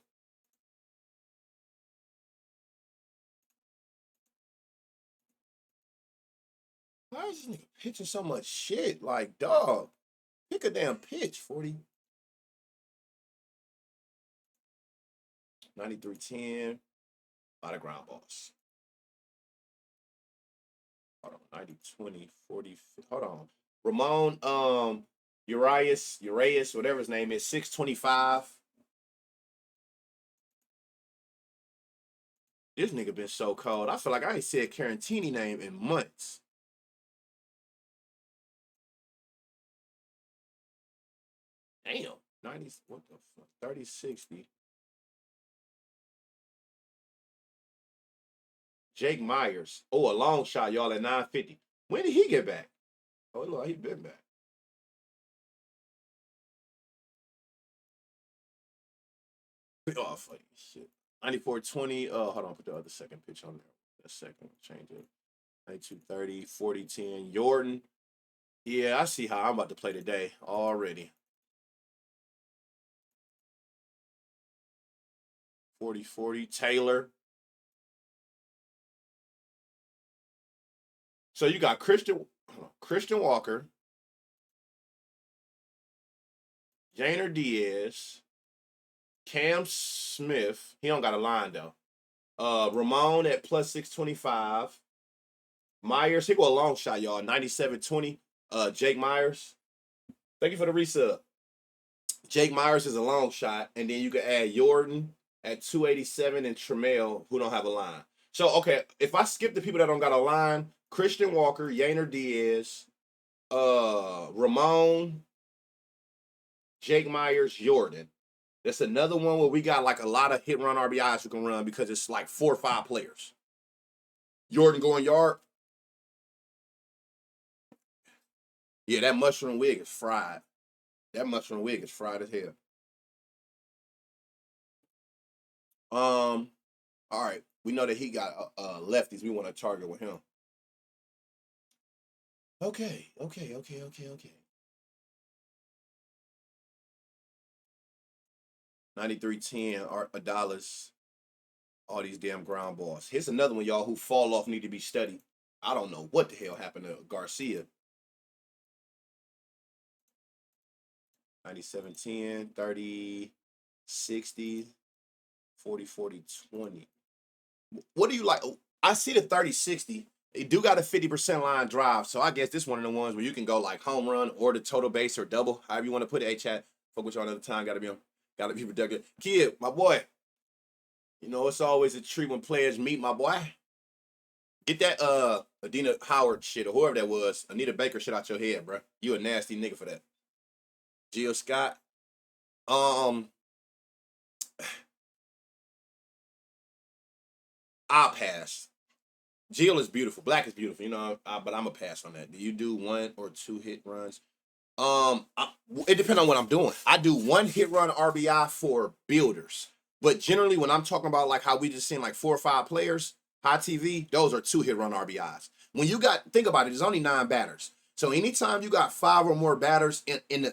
Why is this nigga pitching so much shit? Like, dog, pick a damn pitch. 40, 93, 10. A lot of ground balls. Hold on. 90, 20, 40. Hold on. Ramon, Urias, whatever his name is, 625. This nigga been so cold. I feel like I ain't said Carantini name in months. Damn. 90, what the fuck? 30, 60. Jake Myers. Oh, a long shot, y'all, at 950. When did he get back? Oh, look, he been back. Oh, fucking shit. 94-20. Hold on, put the other second pitch on there. That second, change it. 92-30, 40-10. Jordan. Yeah, I see how I'm about to play today already. 40-40. Taylor. So you got Christian Walker, Jainer Diaz, Cam Smith. He don't got a line though. Ramon at plus 625. Myers, he go a long shot, y'all. 97-20. Jake Myers. Thank you for the resub. Jake Myers is a long shot, and then you can add Jordan at 287 and Tremel, who don't have a line. So, okay, if I skip the people that don't got a line, Christian Walker, Yainer Diaz, Ramon, Jake Myers, Jordan. That's another one where we got like a lot of hit run RBIs you can run because it's like 4 or 5 players. Jordan going yard. Yeah, that mushroom wig is fried. That mushroom wig is fried as hell. All right. We know that he got lefties. We want to target with him. Okay. 93.10 dollars. All these damn ground balls. Here's another one, y'all, who fall off need to be studied. I don't know what the hell happened to Garcia. 97.10, 30, 60, 40, 40, 20. What do you like? I see the 30, 60. They do got a 50% line drive, so I guess this one of the ones where you can go like home run or the total base or double, however you want to put it. Hey, chat, fuck with y'all another time. Gotta be productive. Kid, my boy. You know, it's always a treat when players meet, my boy. Get that Adina Howard shit or whoever that was, Anita Baker shit out your head, bro. You a nasty nigga for that. Gio Scott. I'll pass. Jill is beautiful. Black is beautiful, you know, but I'm a pass on that. Do you do 1 or 2 hit runs? It depends on what I'm doing. I do 1 hit run RBI for builders, but generally when I'm talking about like how we just seen like 4 or 5 players, high TV, those are 2 hit run RBIs. When you think about it, there's only 9 batters. So anytime you got 5 or more batters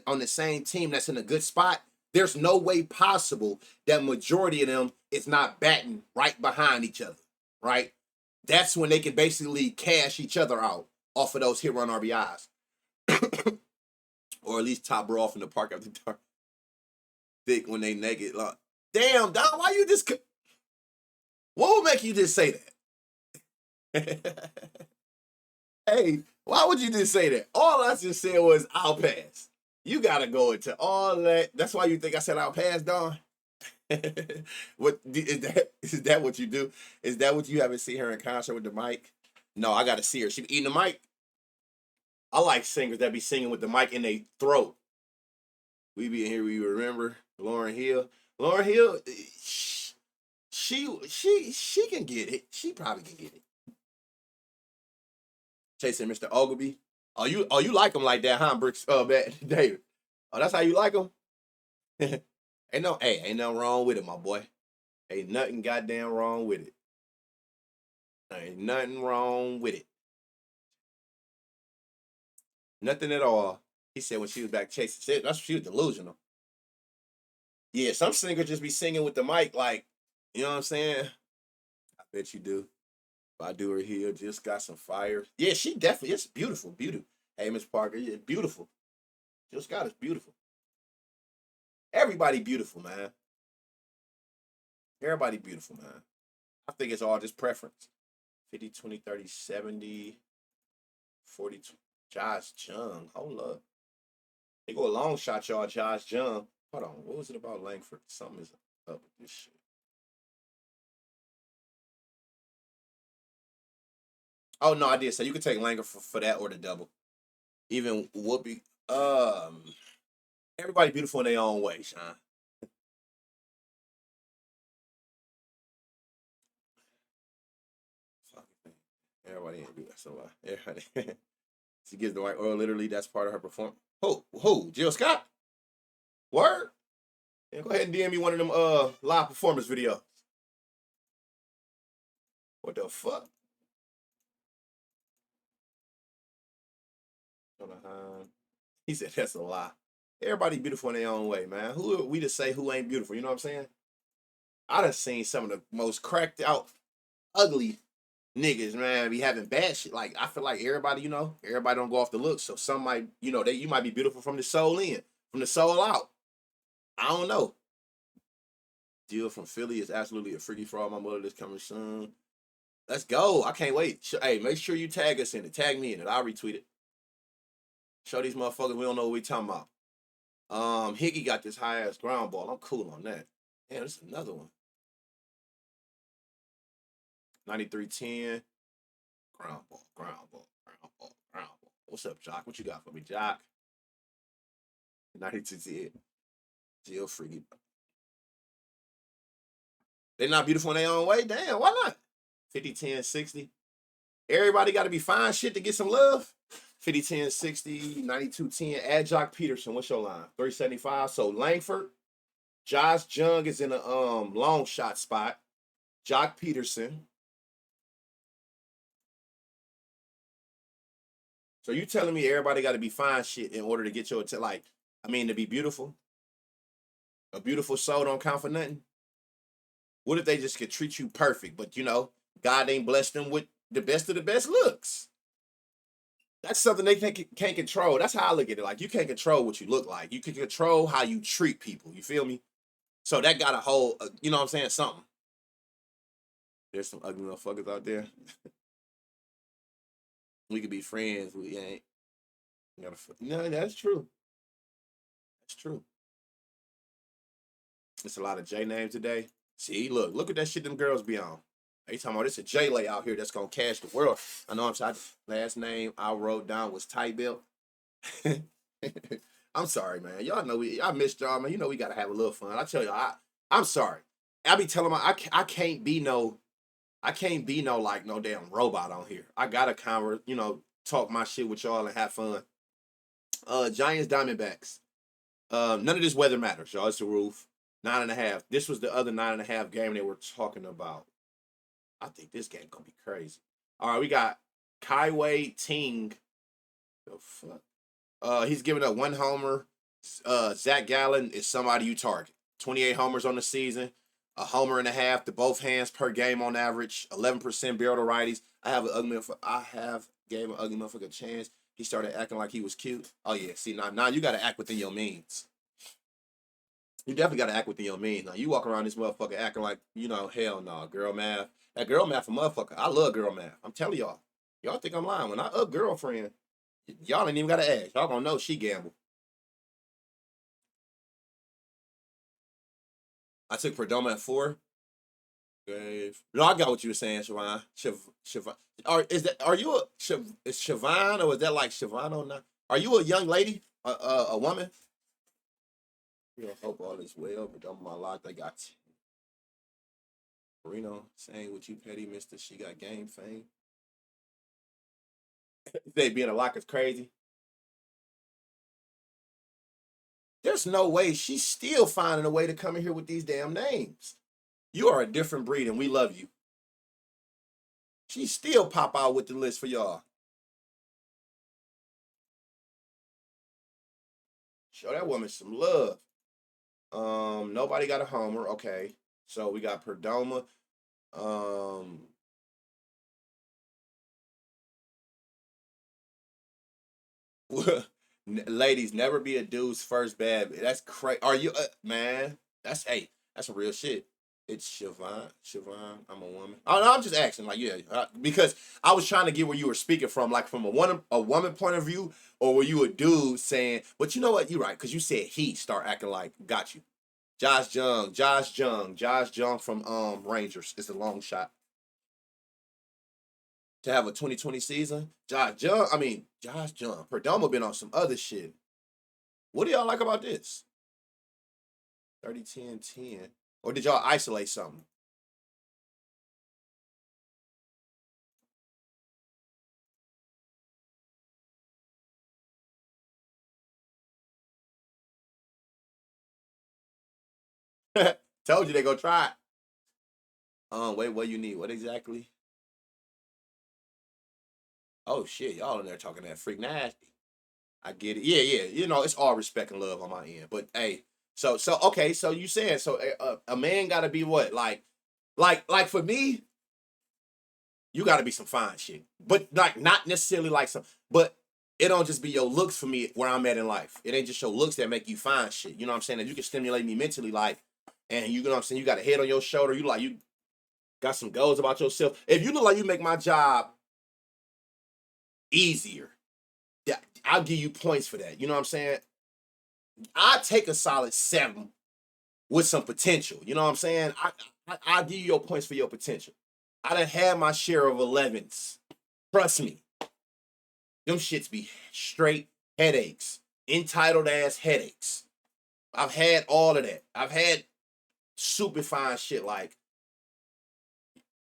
on the same team that's in a good spot, there's no way possible that majority of them is not batting right behind each other, right? That's when they can basically cash each other out off of those hit run RBIs. Or at least top her off in the park after dark. Thick when they naked. Like, damn, Don, why you just... What would make you just say that? Hey, why would you just say that? All I just said was, I'll pass. You got to go into all that. That's why you think I said I'll pass, Don? What is that what you do? Is that what you haven't seen her in concert with the mic? No, I got to see her. She be eating the mic. I like singers that be singing with the mic in their throat. We be in here, we remember Lauryn Hill. Lauryn Hill, she can get it. She probably can get it. Chasing Mr. Ogilvy. Oh, you like him like that, huh, Brooks? David. Oh, that's how you like him? ain't nothing wrong with it, my boy. Ain't nothing goddamn wrong with it. Ain't nothing wrong with it. Nothing at all. He said when she was back chasing. She was delusional. Yeah, some singers just be singing with the mic, like, you know what I'm saying? I bet you do. If I do her here, just got some fire. Yeah, she definitely, it's beautiful, beautiful. Hey, Miss Parker, yeah, beautiful. Jill Scott is beautiful. Everybody beautiful, man. Everybody beautiful, man. I think it's all just preference. 50, 20, 30, 70, 40, Josh Jung. Hold up. They go a long shot, y'all. Josh Jung. Hold on. What was it about Langford? Something is up with this shit. Oh, no, I did say you could take Langer for that or the double. Even Whoopi. Everybody beautiful in their own way, Sean. Everybody ain't do that. So everybody. She gives the white oil. Literally, that's part of her performance. Who? Jill Scott? Word? Yeah, go ahead and DM me one of them live performance videos. What the fuck? He said that's a lie. Everybody beautiful in their own way, man. Who are we to say who ain't beautiful? You know what I'm saying? I done seen some of the most cracked out, ugly niggas, man, be having bad shit. Like, I feel like everybody, everybody don't go off the looks. So some might, you might be beautiful from the soul in, from the soul out. I don't know. Jill from Philly is absolutely a freaky fraud. My mother is coming soon. Let's go. I can't wait. Hey, make sure you tag us in it. Tag me in it. I'll retweet it. Show these motherfuckers we don't know what we talking about. Higgy got this high ass ground ball. I'm cool on that. Damn, this is another one. 93-10. Ground ball. What's up, Jock? What you got for me, Jock? 92-10. Jill freaky. They're not beautiful in their own way? Damn, why not? 50-10-60. Everybody got to be fine shit to get some love. 50-10-60, 92-10. Add Jock Peterson. What's your line? 375. So Langford, Josh Jung is in a long shot spot. Jock Peterson. So you telling me everybody got to be fine shit in order to get your like? I mean, to be beautiful. A beautiful soul don't count for nothing. What if they just could treat you perfect, but God ain't blessed them with the best of the best looks? That's something they can't control. That's how I look at it. Like, you can't control what you look like. You can control how you treat people. You feel me? So that got a whole, you know what I'm saying? Something. There's some ugly motherfuckers out there. We could be friends. We ain't. No, that's true. That's true. It's a lot of J names today. See, look at that shit them girls be on. They talking about this a J lay out here that's gonna cash the world. I know I'm sorry. Last name I wrote down was Tight Bill. I'm sorry, man. Y'all know I missed y'all, man. We gotta have a little fun. I tell y'all, I'm sorry. I be telling I can't be no like no damn robot on here. I gotta talk my shit with y'all and have fun. Giants Diamondbacks. None of this weather matters, y'all. It's the roof. 9.5. This was the other 9.5 game they were talking about. I think this game gonna be crazy. All right, we got Kaiwei Ting. The fuck? He's giving up 1 homer. Zach Gallen is somebody you target. 28 homers on the season, 1.5 homers to both hands per game on average. 11% barrel to righties. I gave an ugly motherfucker a chance. He started acting like he was cute. Oh yeah, see now you gotta act within your means. You definitely gotta act within your means. Now you walk around this motherfucker acting like, hell no, girl math. That girl math a motherfucker. I love girl math. I'm telling y'all. Y'all think I'm lying. When I up girlfriend, y'all ain't even gotta ask. Y'all gonna know she gamble. I took Perdomo at 4. No, I got what you were saying, Siobhan. Siobhan. Is Siobhan, or is that like Siobhan or not? Are you a young lady? A woman? I hope all is well, but on my lock, they got Marino saying what you petty, mister. She got game fame. They being a lock is crazy. There's no way she's still finding a way to come in here with these damn names. You are a different breed and we love you. She still pop out with the list for y'all. Show that woman some love. Nobody got a homer. Okay. So we got Perdomo. Ladies, never be a dude's first bad. That's crazy. Are you, man? That's some real shit. It's Siobhan. Siobhan, I'm a woman. Oh, no, I'm just asking, like, yeah, because I was trying to get where you were speaking from, like from a woman point of view, or were you a dude saying? But you know what? You're right, because you said he start acting like got you. Josh Jung from Rangers. It's a long shot to have a 2020 season. Josh Jung. Perdomo been on some other shit. What do y'all like about this? 30-10-10. Or did y'all isolate something? Told you they go try it. Wait, what you need? What exactly? Oh shit, y'all in there talking that freak nasty. I get it. Yeah. It's all respect and love on my end. But hey, so okay, so you saying so a man got to be what like for me, you got to be some fine shit, but like not necessarily like some, but it don't just be your looks for me where I'm at in life. It ain't just your looks that make you fine shit. You know what I'm saying? That you can stimulate me mentally, like, and you know what I'm saying. You got a head on your shoulder. You got some goals about yourself. If you look like you make my job easier, yeah, I'll give you points for that. You know what I'm saying? I take a solid 7 with some potential. You know what I'm saying? I'll give you your points for your potential. I done had my share of 11s. Trust me. Them shits be straight headaches. Entitled ass headaches. I've had all of that. I've had super fine shit like,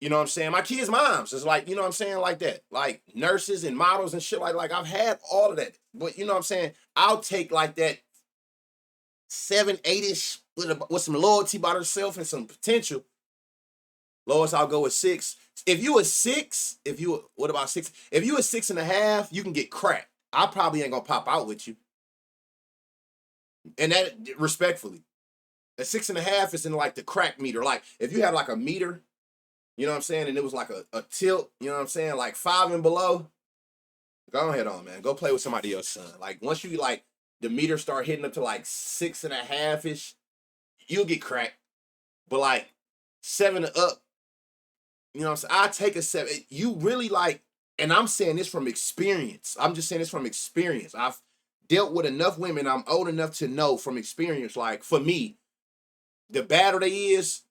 you know what I'm saying? My kids' moms is like, you know what I'm saying? Like that. Like nurses and models and shit like I've had all of that. But you know what I'm saying? I'll take like that 7, 8-ish with some loyalty about herself and some potential. Lowest, I'll go with 6. If you a 6, what about 6? If you a 6.5, you can get cracked. I probably ain't gonna pop out with you. And that, respectfully, a 6.5 is in like the crack meter. Like if you have like a meter, you know what I'm saying, and it was like a tilt, you know what I'm saying, like 5 and below, go ahead on, man. Go play with somebody else, son. Like once you like the meter start hitting up to like 6.5-ish, you'll get cracked. But like 7 and up, you know what I'm saying? I take a 7. You really like, and I'm saying this from experience. I'm just saying this from experience. I've dealt with enough women. I'm old enough to know from experience. Like for me, the badder they is,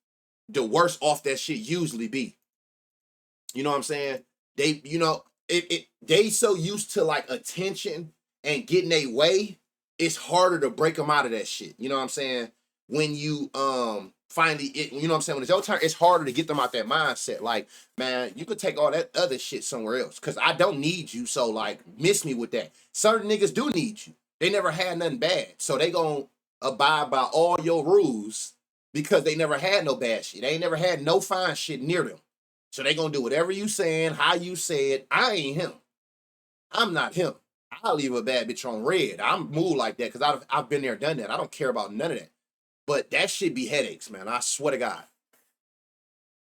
the worse off that shit usually be. You know what I'm saying? They, you know, they so used to like attention and getting their way, it's harder to break them out of that shit. You know what I'm saying? When you finally, you know what I'm saying? When it's your turn, it's harder to get them out that mindset. Like, man, you could take all that other shit somewhere else because I don't need you. So like, miss me with that. Certain niggas do need you. They never had nothing bad, so they gonna abide by all your rules because they never had no bad shit. They ain't never had no fine shit near them. So they gonna do whatever you saying, how you say it. I ain't him. I'm not him. I'll leave a bad bitch on red. I'm moved like that because I've been there, done that. I don't care about none of that. But that shit be headaches, man. I swear to God.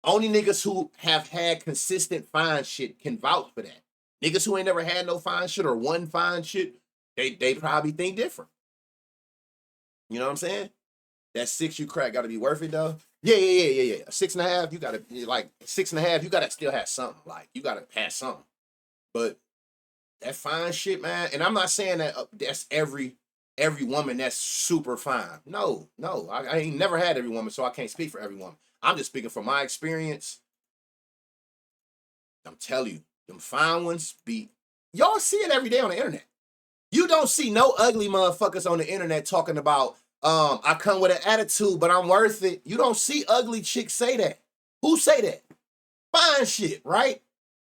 Only niggas who have had consistent fine shit can vouch for that. Niggas who ain't never had no fine shit or one fine shit, they probably think different. You know what I'm saying? That 6 you crack gotta be worth it though. Yeah. 6.5, you gotta like 6.5, you gotta still have something. Like you gotta have something. But that fine shit, man. And I'm not saying that that's every woman that's super fine. No. I ain't never had every woman, so I can't speak for every woman. I'm just speaking from my experience. I'm telling you, them fine ones be, y'all see it every day on the internet. You don't see no ugly motherfuckers on the internet talking about, I come with an attitude, but I'm worth it. You don't see ugly chicks say that. Who say that? Fine shit, right?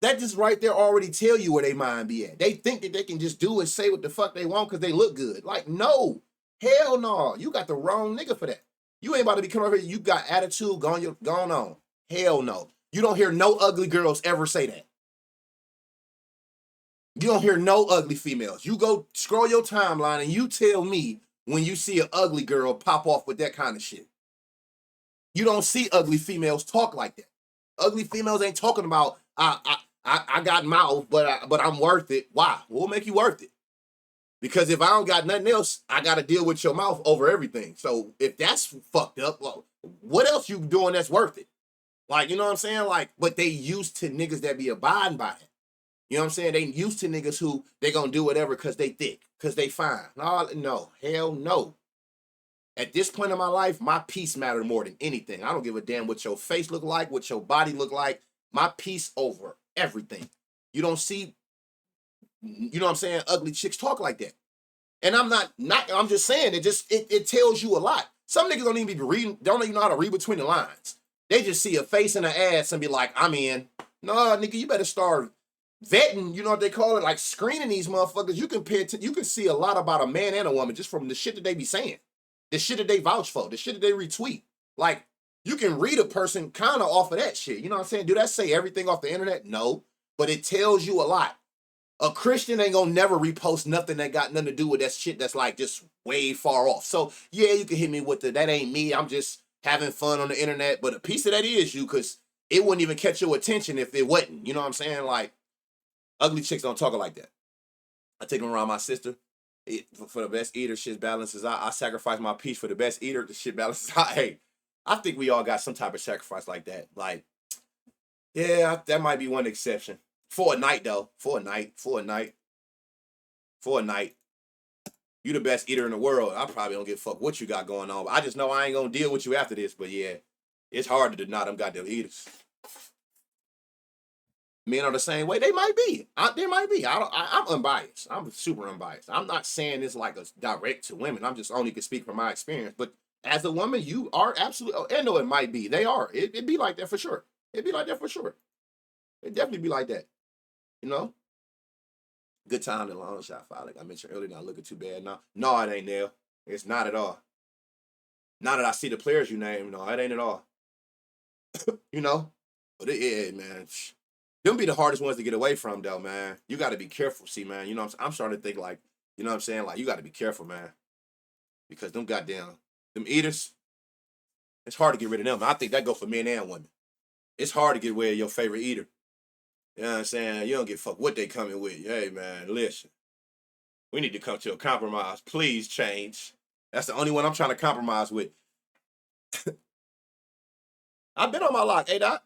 That just right there already tell you where they mind be at. They think that they can just do and say what the fuck they want because they look good. Like, no. Hell no. You got the wrong nigga for that. You ain't about to be coming over here. You got attitude going on. Hell no. You don't hear no ugly girls ever say that. You don't hear no ugly females. You go scroll your timeline and you tell me when you see an ugly girl pop off with that kind of shit. You don't see ugly females talk like that. Ugly females ain't talking about, I got mouth, but I'm worth it. Why? What will make you worth it? Because if I don't got nothing else, I got to deal with your mouth over everything. So if that's fucked up, well, what else you doing that's worth it? Like, you know what I'm saying? Like, but they used to niggas that be abiding by it. You know what I'm saying? They used to niggas who they gonna do whatever because they thick, because they fine. No, hell no. At this point in my life, my peace matter more than anything. I don't give a damn what your face look like, what your body look like. My peace over everything. You don't see, you know what I'm saying, ugly chicks talk like that. And I'm I'm just saying, it tells you a lot. Some niggas don't even be reading, don't even know how to read between the lines. They just see a face and an ass and be like, I'm in. No, nigga, you better start vetting, you know what they call it, like screening these motherfuckers. You can see a lot about a man and a woman just from the shit that they be saying, the shit that they vouch for, the shit that they retweet. Like, you can read a person kind of off of that shit. You know what I'm saying? Do that say everything off the internet? No, but it tells you a lot. A Christian ain't gonna never repost nothing that got nothing to do with that shit that's like just way far off. So yeah, you can hit me with that ain't me. I'm just having fun on the internet. But a piece of that is you, because it wouldn't even catch your attention if it wasn't. You know what I'm saying? Like, ugly chicks don't talk like that. I take them around my sister. For the best eater, shit balances out. I sacrifice my peace for the best eater. The shit balances out. Hey, I think we all got some type of sacrifice like that. Like, yeah, that might be one exception. For a night, though. For a night. You the best eater in the world. I probably don't give a fuck what you got going on. But I just know I ain't gonna deal with you after this. But yeah, it's hard to deny them goddamn eaters. Men are the same way. They might be. They might be. I'm unbiased. I'm super unbiased. I'm not saying this like a direct to women. I'm just only can speak from my experience. But as a woman, you are absolutely. I know it might be. They are. It be like that for sure. It be like that for sure. It definitely be like that. You know. Good time to long shot file. Like I mentioned earlier, not looking too bad now. No, it ain't there. It's not at all. Now that I see the players you name, no, it ain't at all. You know. But yeah, man. Them be the hardest ones to get away from, though, man. You got to be careful. See, man, you know, I'm starting to think like, you know what I'm saying? Like, you got to be careful, man, because them them eaters, it's hard to get rid of them. I think that go for men and women. It's hard to get rid of your favorite eater. You know what I'm saying? You don't get fucked what they coming with. Hey, man, listen, we need to come to a compromise. Please change. That's the only one I'm trying to compromise with. I've been on my lock, Dot.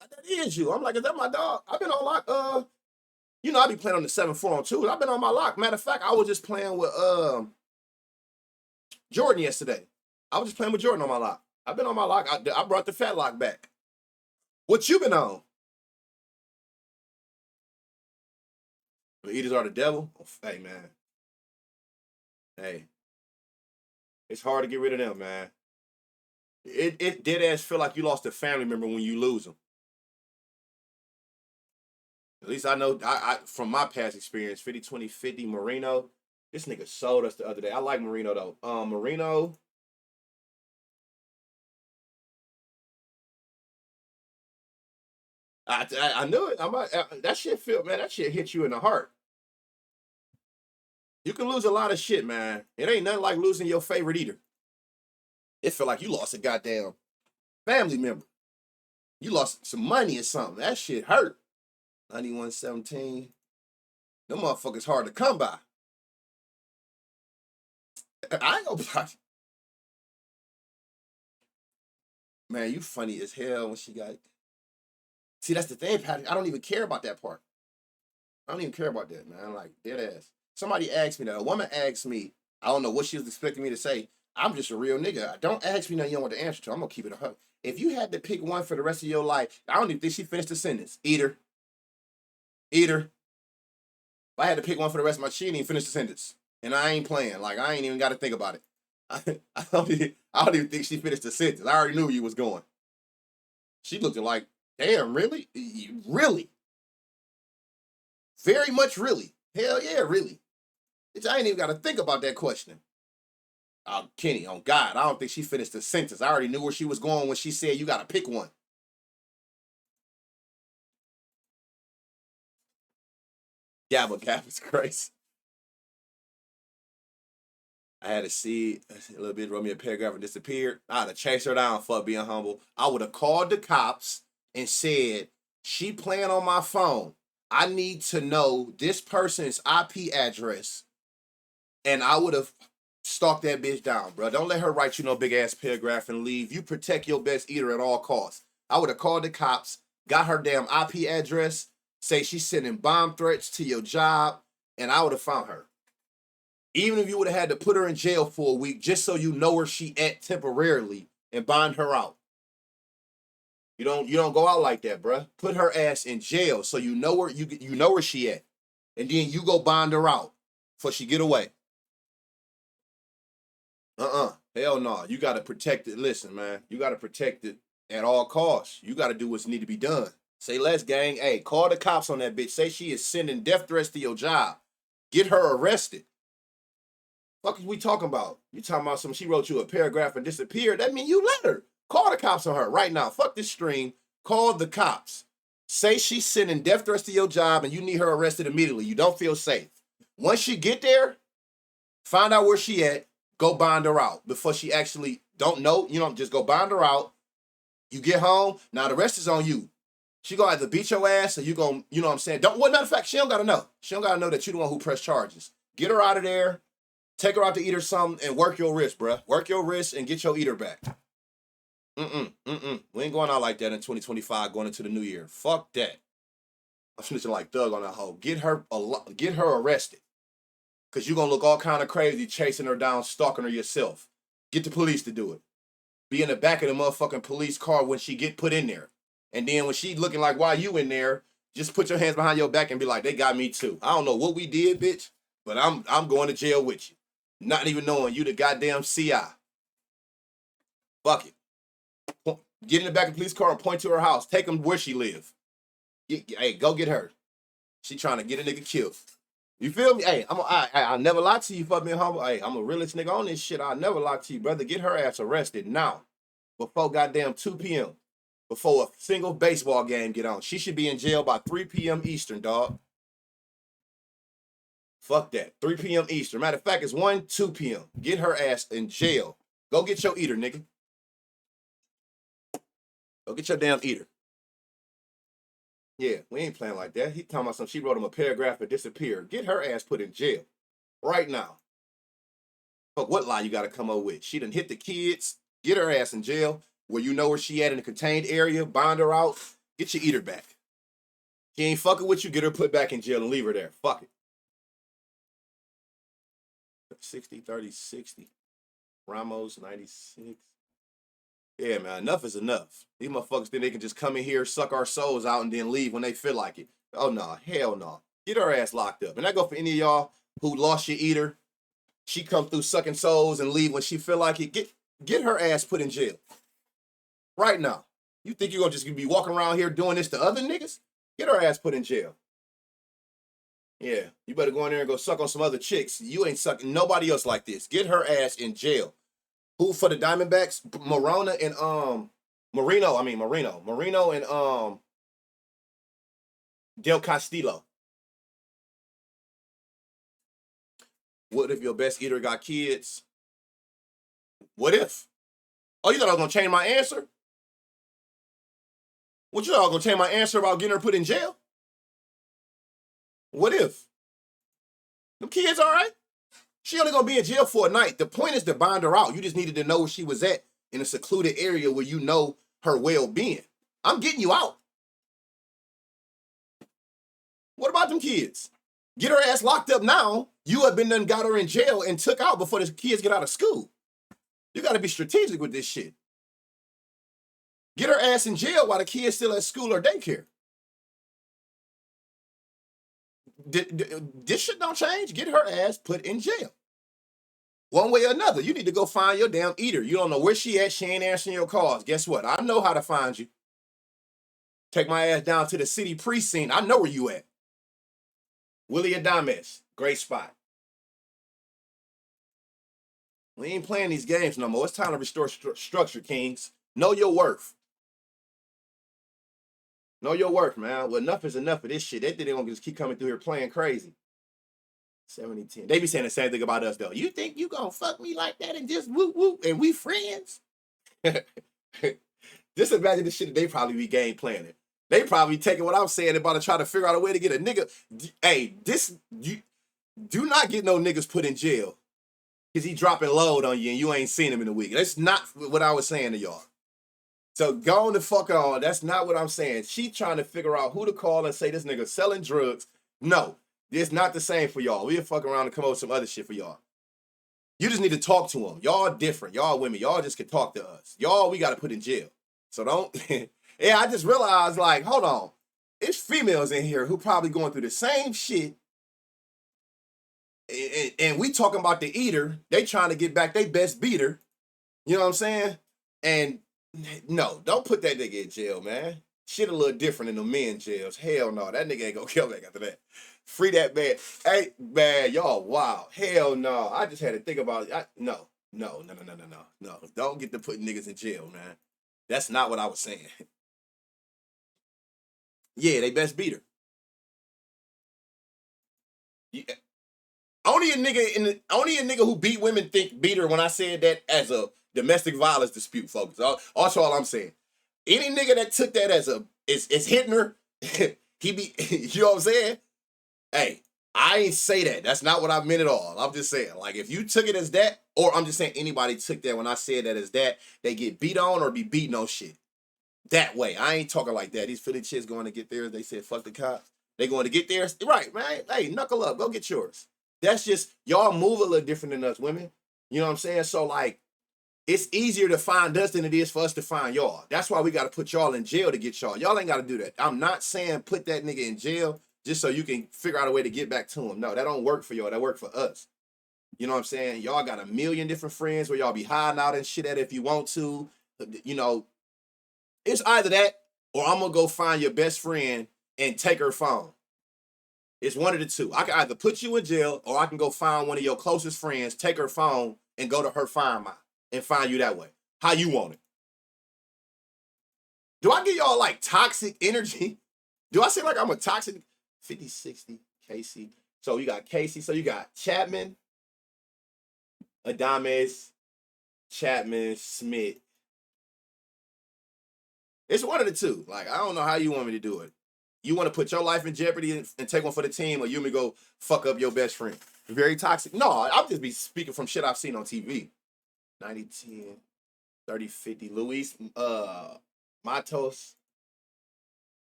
That is you. I'm like, is that my dog? I've been on lock. You know, I be playing on the 7-4 on 2. I've been on my lock. Matter of fact, I was just playing with Jordan yesterday. I was just playing with Jordan on my lock. I've been on my lock. I brought the fat lock back. What you been on? The eaters are the devil. Oh, hey, man. Hey. It's hard to get rid of them, man. It dead ass feel like you lost a family member when you lose them. At least I know, I from my past experience, 50-20-50 Marino. This nigga sold us the other day. I like Marino, though. Marino. I knew it. That shit feel, man, that shit hit you in the heart. You can lose a lot of shit, man. It ain't nothing like losing your favorite eater. It feel like you lost a goddamn family member. You lost some money or something. That shit hurt. 91-17. Them motherfuckers hard to come by. I ain't gonna lie. Man, you funny as hell when she got. See, that's the thing, Patty. I don't even care about that part. I don't even care about that, man. Like, dead ass. Somebody asked me that. A woman asked me, I don't know what she was expecting me to say. I'm just a real nigga. Don't ask me nothing you don't want the answer to. I'm gonna keep it a hug. If you had to pick one for the rest of your life, I don't even think she finished the sentence. Eater. If I had to pick one for the rest of my, she didn't even finish the sentence. And I ain't playing. Like, I ain't even got to think about it. I don't even think she finished the sentence. I already knew where you was going. She looked like, damn, really? Really? Very much really. Hell yeah, really. I ain't even got to think about that question. Kenny, on God, I don't think she finished the sentence. I already knew where she was going when she said you got to pick one. Gabba Gab is crazy. I had to see a little bit, wrote me a paragraph and disappeared. I'd have chased her down for being humble. I would have called the cops and said, she playing on my phone. I need to know this person's IP address. And I would have stalked that bitch down, bro. Don't let her write you no big ass paragraph and leave. You protect your best eater at all costs. I would have called the cops, got her damn IP address, say she's sending bomb threats to your job, and I would have found her. Even if you would have had to put her in jail for a week just so you know where she at temporarily and bond her out. You don't go out like that, bruh. Put her ass in jail so you know where she at. And then you go bond her out before she get away. Hell no. You gotta protect it. Listen, man. You gotta protect it at all costs. You gotta do what's need to be done. Say less, gang. Hey, call the cops on that bitch. Say she is sending death threats to your job. Get her arrested. Fuck is we talking about? You talking about some she wrote you a paragraph and disappeared. That mean you let her. Call the cops on her right now. Fuck this stream. Call the cops. Say she's sending death threats to your job and you need her arrested immediately. You don't feel safe. Once you get there, find out where she at. Go bond her out before she actually don't know. You know, just go bond her out. You get home. Now the rest is on you. She gonna either beat your ass or you gonna, you know what I'm saying? Matter of fact, she don't gotta know. She don't gotta know that you the one who pressed charges. Get her out of there. Take her out to eat her something and work your wrist, bruh. Work your wrist and get your eater back. We ain't going out like that in 2025 going into the new year. Fuck that. I'm snitching like Thug on that hoe. Get her arrested. Because you're going to look all kind of crazy chasing her down, stalking her yourself. Get the police to do it. Be in the back of the motherfucking police car when she get put in there. And then when she looking like, why you in there, just put your hands behind your back and be like, they got me too. I don't know what we did, bitch, but I'm going to jail with you. Not even knowing you the goddamn CI. Fuck it. Get in the back of the police car and point to her house. Take them where she live. Hey, go get her. She trying to get a nigga killed. You feel me? Hey, I'll never lie to you, fuck being humble. Hey, I'm a realest nigga on this shit. I'll never lie to you, brother. Get her ass arrested now. Before goddamn 2 p.m. before a single baseball game get on. She should be in jail by 3 p.m. Eastern, dog. Fuck that. 3 p.m. Eastern. Matter of fact, it's 2 p.m. Get her ass in jail. Go get your eater, nigga. Go get your damn eater. Yeah, we ain't playing like that. He talking about she wrote him a paragraph and disappeared. Get her ass put in jail. Right now. Fuck, what lie you gotta come up with? She done hit the kids. Get her ass in jail. Where you know where she at in the contained area. Bond her out. Get your eater back. She ain't fucking with you. Get her put back in jail and leave her there. Fuck it. 60, 30, 60. Ramos, 96. Yeah, man, enough is enough. These motherfuckers think they can just come in here, suck our souls out, and then leave when they feel like it. Oh, no. Hell no. Get her ass locked up. And I go for any of y'all who lost your eater. She come through sucking souls and leave when she feel like it. Get her ass put in jail. Right now. You think you're going to just be walking around here doing this to other niggas? Get her ass put in jail. Yeah, you better go in there and go suck on some other chicks. You ain't sucking nobody else like this. Get her ass in jail. Who for the Diamondbacks? Marino and Del Castillo. What if your best eater got kids? What if? Oh, you thought I was gonna change my answer? What you thought I was gonna change my answer about getting her put in jail? What if? Them kids all right? She only gonna be in jail for a night. The point is to bond her out. You just needed to know where she was at in a secluded area where you know her well-being. I'm getting you out. What about them kids? Get her ass locked up now. You have been done got her in jail and took out before the kids get out of school. You gotta be strategic with this shit. Get her ass in jail while the kids still at school or daycare. This shit don't change. Get her ass put in jail. One way or another, you need to go find your damn eater. You don't know where she at. She ain't answering your calls. Guess what? I know how to find you. Take my ass down to the city precinct. I know where you at. Willie Adames. Great spot. We ain't playing these games no more. It's time to restore structure, Kings. Know your worth. Know your worth, man. Well, enough is enough of this shit. They think they're going to just keep coming through here playing crazy. 70-10. They be saying the same thing about us, though. You think you going to fuck me like that and just whoop whoop and we friends? Just imagine the shit that they probably be game planning. They probably taking what I'm saying about to try to figure out a way to get a nigga. Hey, you do not get no niggas put in jail because he dropping load on you and you ain't seen him in a week. That's not what I was saying to y'all. So go on the fuck on. That's not what I'm saying. She trying to figure out who to call and say this nigga selling drugs. No, it's not the same for y'all. We'll fuck around and come up with some other shit for y'all. You just need to talk to them. Y'all different. Y'all women. Y'all just can talk to us. Y'all, we got to put in jail. So don't. Yeah, I just realized, like, hold on. It's females in here who probably going through the same shit. And we talking about the eater. They trying to get back their best beater. You know what I'm saying? And no, don't put that nigga in jail, man. Shit a little different in the men jails. Hell no, that nigga ain't gonna kill back after that. Free that man. Hey, man, y'all, wow. Hell no. I just had to think about it. No. Don't get to putting niggas in jail, man. That's not what I was saying. Yeah, they best beater. Yeah. Only a nigga who beat women think beat her when I said that as a domestic violence dispute, folks. Also, all I'm saying. Any nigga that took that as is hitting her, he be, you know what I'm saying? Hey, I ain't say that. That's not what I meant at all. I'm just saying, like, if you took it as that, or I'm just saying anybody took that when I said that as that, they get beat on or be beating on shit. That way. I ain't talking like that. These Philly chicks going to get theirs. They said, fuck the cops. They going to get theirs. Right, man. Hey, knuckle up. Go get yours. That's just, y'all move a little different than us women. You know what I'm saying? So, like, it's easier to find us than it is for us to find y'all. That's why we got to put y'all in jail to get y'all. Y'all ain't got to do that. I'm not saying put that nigga in jail just so you can figure out a way to get back to him. No, that don't work for y'all. That work for us. You know what I'm saying? Y'all got a million different friends where y'all be hiding out and shit at if you want to. You know, it's either that or I'm going to go find your best friend and take her phone. It's one of the two. I can either put you in jail or I can go find one of your closest friends, take her phone, and go to her find you that way. How you want it. Do I give y'all like toxic energy? Do I seem like I'm a toxic 50-60 Casey? So you got Casey. So you got Chapman, Adames, Chapman, Smith. It's one of the two. Like, I don't know how you want me to do it. You want to put your life in jeopardy and take one for the team, or you want me to go fuck up your best friend? Very toxic. No, I'll just be speaking from shit I've seen on TV. 90-10, 30-50. Luis, Matos.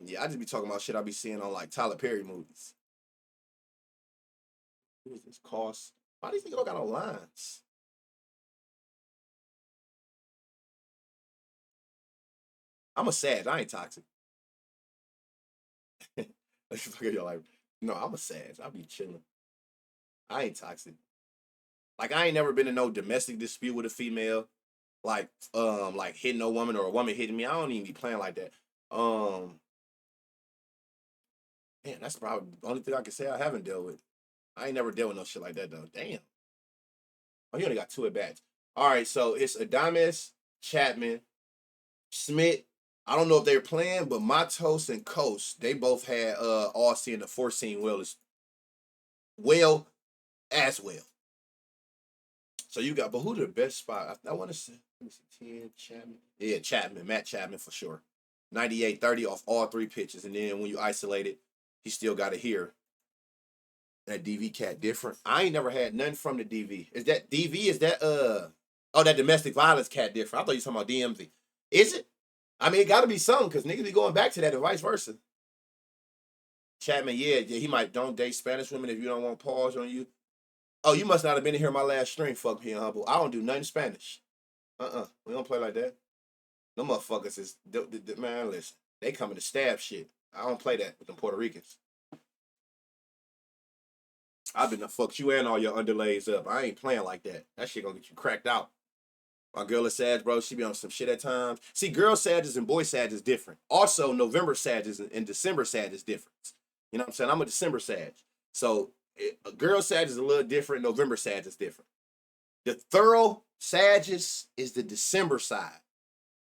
Yeah, I just be talking about shit I be seeing on like Tyler Perry movies. Who is this? Cost. Why do you think I got no lines? I'm a Sag. I ain't toxic. You're like, no, I'm a Sag. I be chilling. I ain't toxic. Like, I ain't never been in no domestic dispute with a female. Like hitting a woman or a woman hitting me. I don't even be playing like that. Man, that's probably the only thing I can say I haven't dealt with. I ain't never dealt with no shit like that though. Damn. Oh, you only got 2 at bats. All right, so it's Adames, Chapman, Smith. I don't know if they're playing, but Matos and Coast, they both had all seeing the 4-seam well as well. So you got, but who the best spot? I want to say, let me see, 10, Chapman. Yeah, Chapman, Matt Chapman for sure. 98-30 off all 3 pitches. And then when you isolate it, he still got to hear that DV cat different. I ain't never had nothing from the DV. Is that DV? Is that, that domestic violence cat different? I thought you were talking about DMV. Is it? I mean, it got to be something because niggas be going back to that and vice versa. Chapman, yeah, he might don't date Spanish women if you don't want pause on you. Oh, you must not have been in here my last stream, fuck me, humble. I don't do nothing Spanish. We don't play like that. Them motherfuckers is, man, listen, they coming to stab shit. I don't play that with them Puerto Ricans. I've been to fuck you and all your underlays up. I ain't playing like that. That shit gonna get you cracked out. My girl is Sag, bro. She be on some shit at times. See, girl Sages and boy Sag is different. Also, November Sages and December Sag is different. You know what I'm saying? I'm a December Sag. So, a girl Sag is a little different. November Sag is different. The thorough Sages is the December side.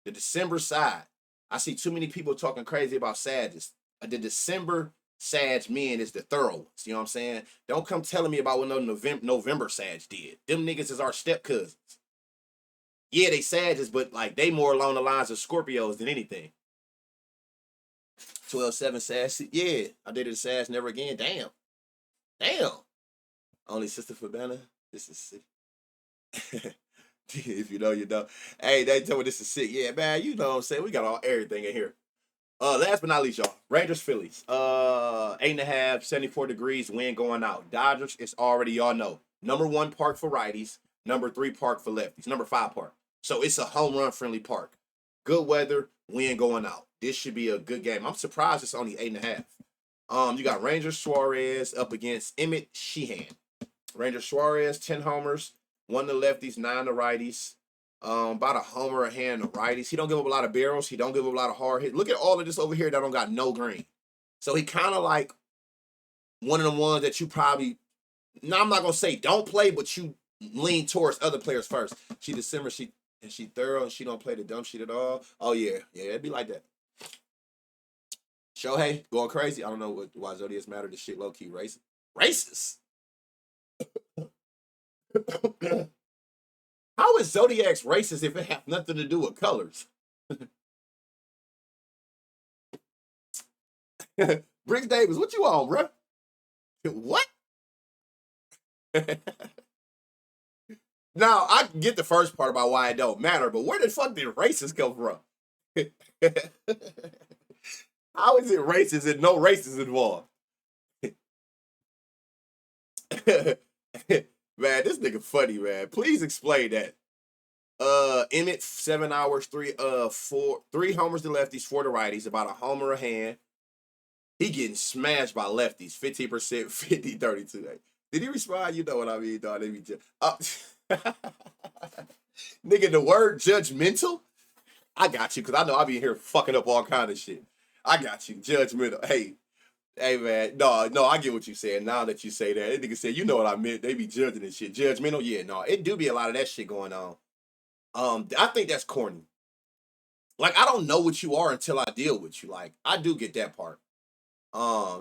The December side. I see too many people talking crazy about Sages. The December Sag men is the thorough ones. You know what I'm saying? Don't come telling me about what no November Sag did. Them niggas is our step cousins. Yeah, they Sages, but like they more along the lines of Scorpios than anything. 12-7 Sag. Yeah, I dated a Sag never again. Damn. Only sister for Banner. This is sick. If you know, you know. Hey, they tell me this is sick. Yeah, man, you know what I'm saying? We got everything in here. Last but not least, y'all. Rangers, Phillies. 8.5, 74 degrees, wind going out. Dodgers, it's already, y'all know. Number 1 park for righties. Number 3 park for lefties. Number 5 park. So it's a home run friendly park. Good weather, wind going out. This should be a good game. I'm surprised it's only 8.5. You got Rangers Suarez up against Emmett Sheehan. Rangers Suarez, 10 homers, 1 to lefties, 9 to righties. About a homer a hand to righties. He don't give up a lot of barrels. He don't give up a lot of hard hits. Look at all of this over here that don't got no green. So he kind of like one of the ones that you probably, no, I'm not going to say don't play, but you lean towards other players first. She December, she thorough, and she don't play the dumb shit at all. Oh, yeah, it'd be like that. Shohei, going crazy. I don't know why Zodiacs matter. This shit low-key racist. Racist? How is Zodiacs racist if it have nothing to do with colors? Briggs Davis, what you on, bro? What? Now, I get the first part about why it don't matter, but where the fuck did racist come from? How is it racist and no race is involved? Man, this nigga funny, man. Please explain that. Emmett, 7 hours, 3 homers to lefties, 4 to righties, about a homer a hand. He getting smashed by lefties, 15%, 50-32. Did he respond? You know what I mean, dog. They be nigga, the word judgmental? I got you, because I know I be here fucking up all kind of shit. I got you. Judgmental. Hey, man. No, I get what you saying. Now that you say that, that nigga said, you know what I meant. They be judging and shit. Judgmental? Yeah, no. It do be a lot of that shit going on. I think that's corny. Like, I don't know what you are until I deal with you. Like, I do get that part.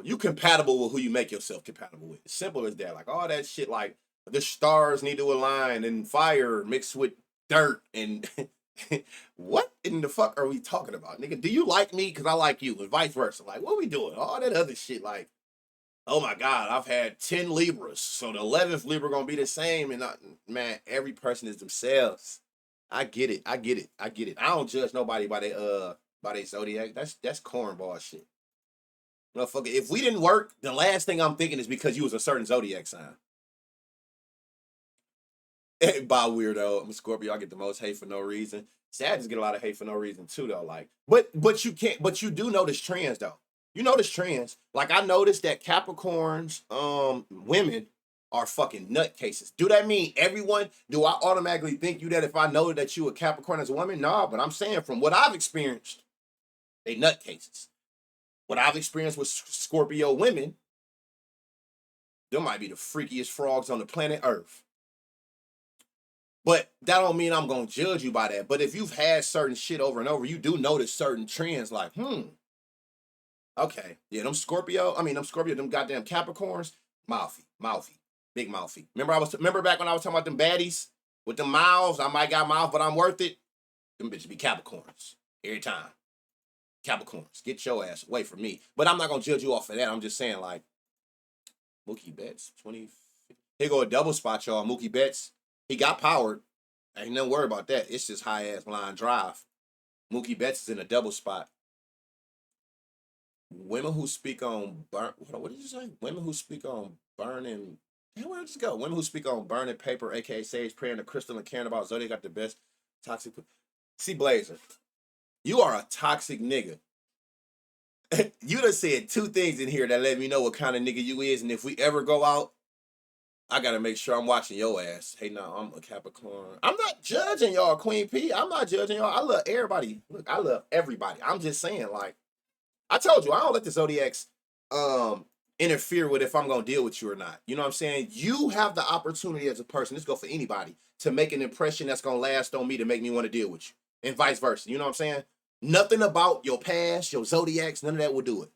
You compatible with who you make yourself compatible with. Simple as that. Like all that shit, like the stars need to align and fire mixed with dirt and what in the fuck are we talking about? Nigga, do you like me? Cause I like you, and vice versa. Like, what are we doing? All that other shit, like, oh my God, I've had 10 Libras. So the 11th Libra gonna be the same. And man, every person is themselves. I get it. I get it. I get it. I don't judge nobody by their zodiac. That's cornball shit. Motherfucker, if we didn't work, the last thing I'm thinking is because you was a certain zodiac sign. By weirdo, I'm a Scorpio. I get the most hate for no reason. Sagittarius get a lot of hate for no reason too, though. Like, but you can't. But you do notice trends, though. You notice trends. Like I noticed that Capricorns, women are fucking nutcases. Do that mean everyone? Do I automatically think you that if I know that you a Capricorn as a woman? No, but I'm saying from what I've experienced, they nutcases. What I've experienced with Scorpio women, they might be the freakiest frogs on the planet Earth. But that don't mean I'm gonna judge you by that. But if you've had certain shit over and over, you do notice certain trends like, okay, yeah, them Scorpio, them goddamn Capricorns, mouthy, big mouthy. Remember back when I was talking about them baddies with the mouths, I might got mouth, but I'm worth it. Them bitches be Capricorns every time. Capricorns, get your ass away from me. But I'm not gonna judge you off of that. I'm just saying, like, Mookie Betts, 20. Here go a double spot, y'all. Mookie Betts, he got powered. Ain't nothing worry about that. It's just high ass line drive. Mookie Betts is in a double spot. Women who speak on what did you say? Women who speak on burning. Hey, where did it go? Women who speak on burning paper, aka sage, praying to crystal, and caring about zodiac got the best toxic. See, Blazer, you are a toxic nigga. You done said two things in here that let me know what kind of nigga you is, and if we ever go out, I gotta make sure I'm watching your ass. Hey, no, I'm a Capricorn. I'm not judging y'all, Queen P. I'm not judging y'all. I love everybody. Look, I love everybody. I'm just saying, like, I told you, I don't let the zodiacs interfere with if I'm gonna deal with you or not. You know what I'm saying? You have the opportunity as a person, this go for anybody, to make an impression that's gonna last on me to make me want to deal with you. And vice versa. You know what I'm saying? Nothing about your past, your zodiacs, none of that will do it.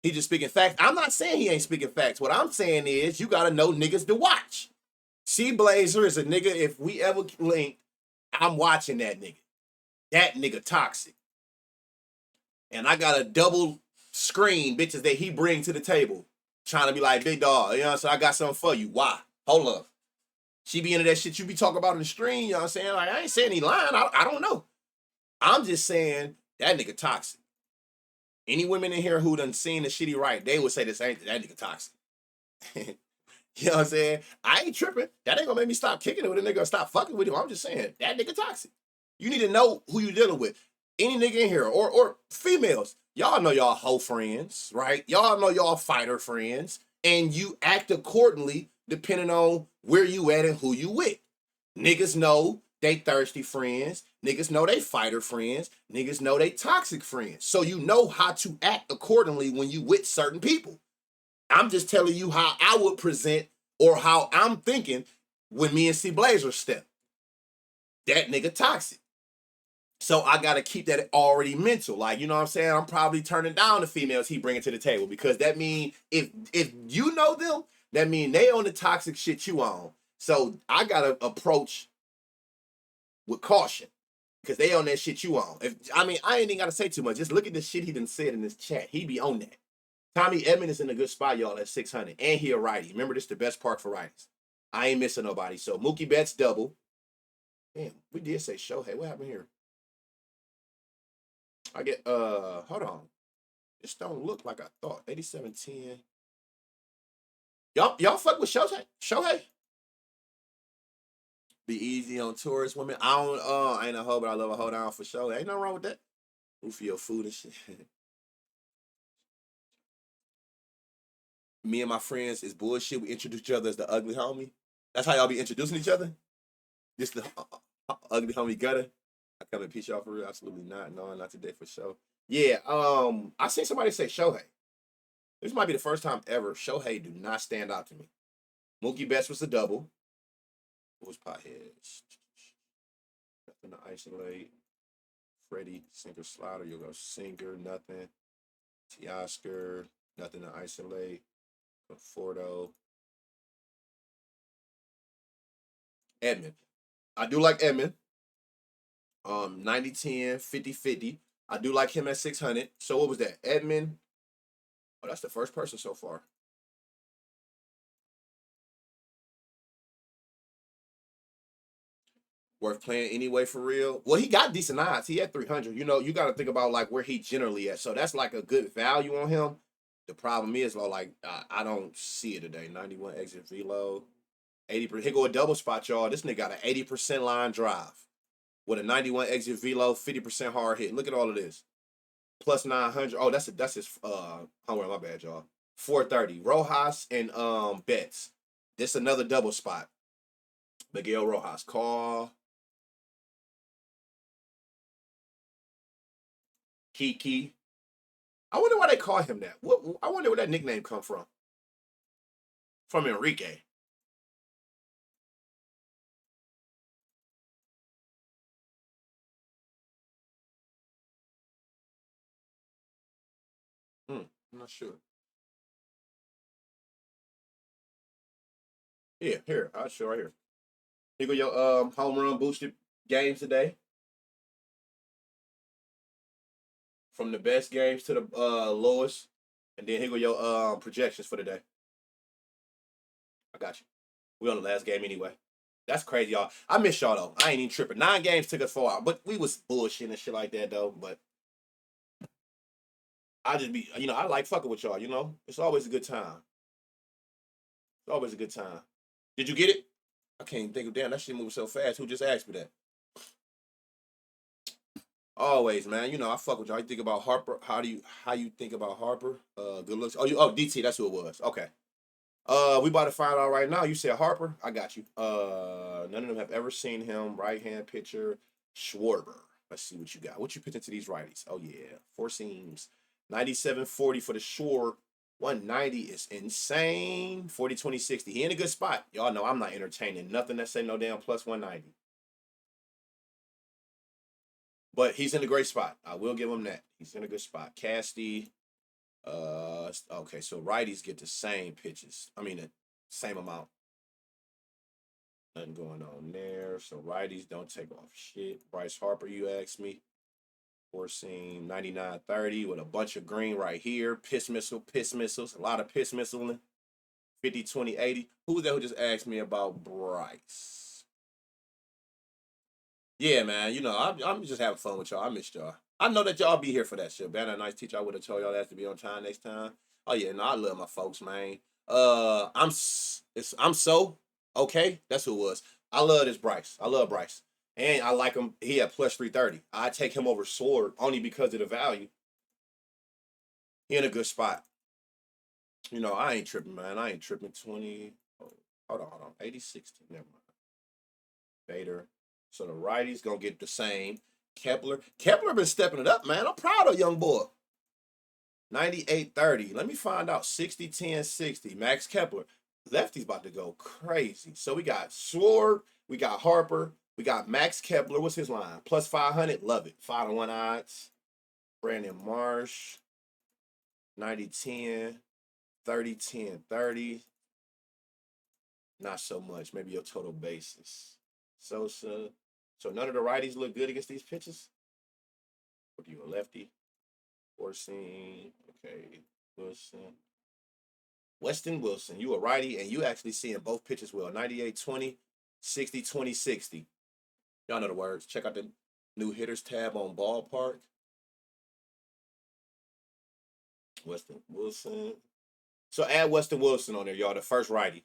He just speaking facts. I'm not saying he ain't speaking facts. What I'm saying is you gotta know niggas to watch. C Blazer is a nigga, if we ever link, I'm watching that nigga. That nigga toxic. And I got a double screen bitches that he bring to the table. Trying to be like, big dog, you know what I'm saying? I got something for you. Why? Hold up. She be into that shit you be talking about in the stream, you know what I'm saying? Like, I ain't saying he lying. I don't know. I'm just saying that nigga toxic. Any women in here who done seen the shit he write, they would say the same thing. That nigga toxic. You know what I'm saying? I ain't tripping. That ain't gonna make me stop kicking it with a nigga or stop fucking with him. I'm just saying, that nigga toxic. You need to know who you dealing with. Any nigga in here, or females, y'all know y'all hoe friends, right? Y'all know y'all fighter friends, and you act accordingly depending on where you at and who you with. Niggas know they thirsty friends. Niggas know they fighter friends. Niggas know they toxic friends. So you know how to act accordingly when you with certain people. I'm just telling you how I would present or how I'm thinking when me and C Blazer step. That nigga toxic. So I gotta keep that already mental. Like, you know what I'm saying? I'm probably turning down the females he bringing to the table because that mean if you know them, that mean they on the toxic shit you on. So I gotta approach with caution because they on that shit you on. I ain't even gotta say too much. Just look at the shit he done said in this chat. He be on that. Tommy Edmond is in a good spot, y'all, at 600. And he a righty. Remember, this is the best park for righties. I ain't missing nobody. So Mookie Betts double. Damn, we did say Shohei. What happened here? I get hold on. This don't look like I thought. 8710. Y'all fuck with Shohei? Shohei? Be easy on tourist women. I ain't a hoe, but I love a hold down for sure. Ain't nothing wrong with that. Root for your food and shit. Me and my friends is bullshit. We introduce each other as the ugly homie. That's how y'all be introducing each other? Just the ugly homie gutter. I come and piss y'all for real? Absolutely not. No, not today for sure. Yeah, I seen somebody say Shohei. This might be the first time ever. Shohei do not stand out to me. Mookie Betts was a double. What was potheads? Nothing to isolate. Freddie, sinker, slider. You'll go sinker, nothing. Teoscar, nothing to isolate. Conforto. Edmund. I do like Edmund. 90 10, 50 50. I do like him at 600. So what was that? Edmund. Oh, that's the first person so far. Worth playing anyway for real. Well, he got decent odds. He had 300. You know, you got to think about like where he generally at. So that's like a good value on him. The problem is, like, I don't see it today. 91 exit velo. 80%. Here go a double spot, y'all. This nigga got an 80% line drive with a 91 exit velo, 50% hard hit. Look at all of this. Plus 900. Oh, that's his homework. My bad, y'all. 430. Rojas and Betts. This another double spot. Miguel Rojas. Call. Kiki. I wonder why they call him that. I wonder where that nickname come from. From Enrique. I'm not sure. Yeah, here. I'll show right here. Here go your home run boosted games today. From the best games to the lowest. And then here go your projections for the day. I got you. We on the last game anyway. That's crazy, y'all. I miss y'all though. I ain't even tripping. 9 games took us 4 hours, but we was bullshitting and shit like that though. But I just be, I like fucking with y'all. It's always a good time. It's always a good time. Did you get it? I can't even think of that shit moving so fast. Who just asked me that? Always, man. I fuck with y'all. You think about Harper. How you think about Harper? Good looks. DT. That's who it was. Okay. We about to find out right now. You said Harper. I got you. None of them have ever seen him. Right hand pitcher, Schwarber. Let's see what you got. What you pitching to these righties? Oh yeah, 4 seams. 97-40 for the short. 190 is insane. 40, 20, 60. He in a good spot. Y'all know I'm not entertaining nothing that say no damn plus 190. But he's in a great spot. I will give him that. He's in a good spot. Casty. Okay, so righties get the same pitches. I mean, the same amount. Nothing going on there. So righties don't take off shit. Bryce Harper, you asked me. Forcing 99-30 with a bunch of green right here. Piss missiles. A lot of piss missiling. 50, 20, 80. Who was that who just asked me about Bryce? Yeah, man. I'm just having fun with y'all. I missed y'all. I know that y'all be here for that shit. Banner nice teacher. I would have told y'all that to be on time next time. Oh yeah, no, I love my folks, man. I'm so okay. That's who it was. I love this Bryce. I love Bryce. And I like him. He had plus 330. I take him over Sword only because of the value. He in a good spot. I ain't tripping, man. I ain't tripping. 20. Oh, hold on. 80-60. Never mind. Bader. So the righty's gonna get the same. Kepler been stepping it up, man. I'm proud of young boy. 98-30. Let me find out. 60-10-60. Max Kepler. Lefty's about to go crazy. So we got Sword. We got Harper. We got Max Kepler. What's his line? Plus 500. Love it. 5-1 odds. Brandon Marsh. 90-10. 30-10-30. Not so much. Maybe your total basis. Sosa. So none of the righties look good against these pitches? What are you, a lefty? Forcing. Okay. Weston Wilson. You a righty, and you actually seeing both pitches well. 98-20. 60-20-60. Y'all know the words. Check out the new hitters tab on Ballpark. Weston Wilson. So add Weston Wilson on there, y'all. The first righty.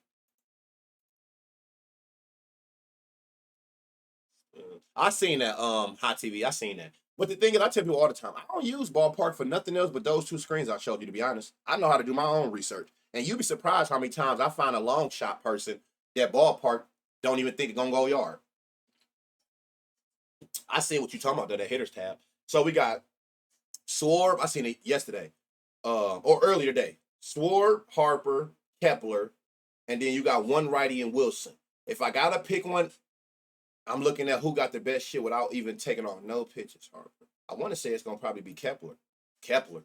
I seen that Hot TV. I seen that. But the thing is, I tell people all the time, I don't use Ballpark for nothing else but those 2 screens I showed you, to be honest. I know how to do my own research. And you'd be surprised how many times I find a long shot person that Ballpark don't even think it's going to go yard. I seen what you talking about, that hitters tab. So we got Swarb. I seen it yesterday. Or earlier today. Swarb, Harper, Kepler, and then you got one righty in Wilson. If I got to pick one, I'm looking at who got the best shit without even taking off no pitches, Harper. I want to say it's gonna probably be Kepler. Kepler,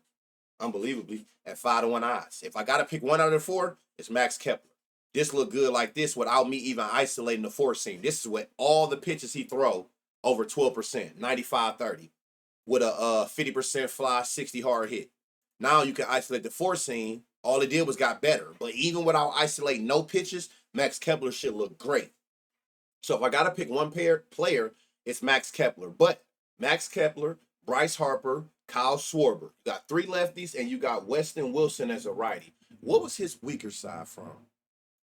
unbelievably, at 5-1 odds. If I gotta pick one out of the four, it's Max Kepler. This look good like this without me even isolating the four seam. This is what all the pitches he throw over 12%, 95-30, with a 50% fly, 60 hard hit. Now you can isolate the four seam. All it did was got better. But even without isolating no pitches, Max Kepler should look great. So if I gotta pick one player, it's Max Kepler. But Max Kepler, Bryce Harper, Kyle Schwarber. You got three lefties, and you got Weston Wilson as a righty. What was his weaker side from?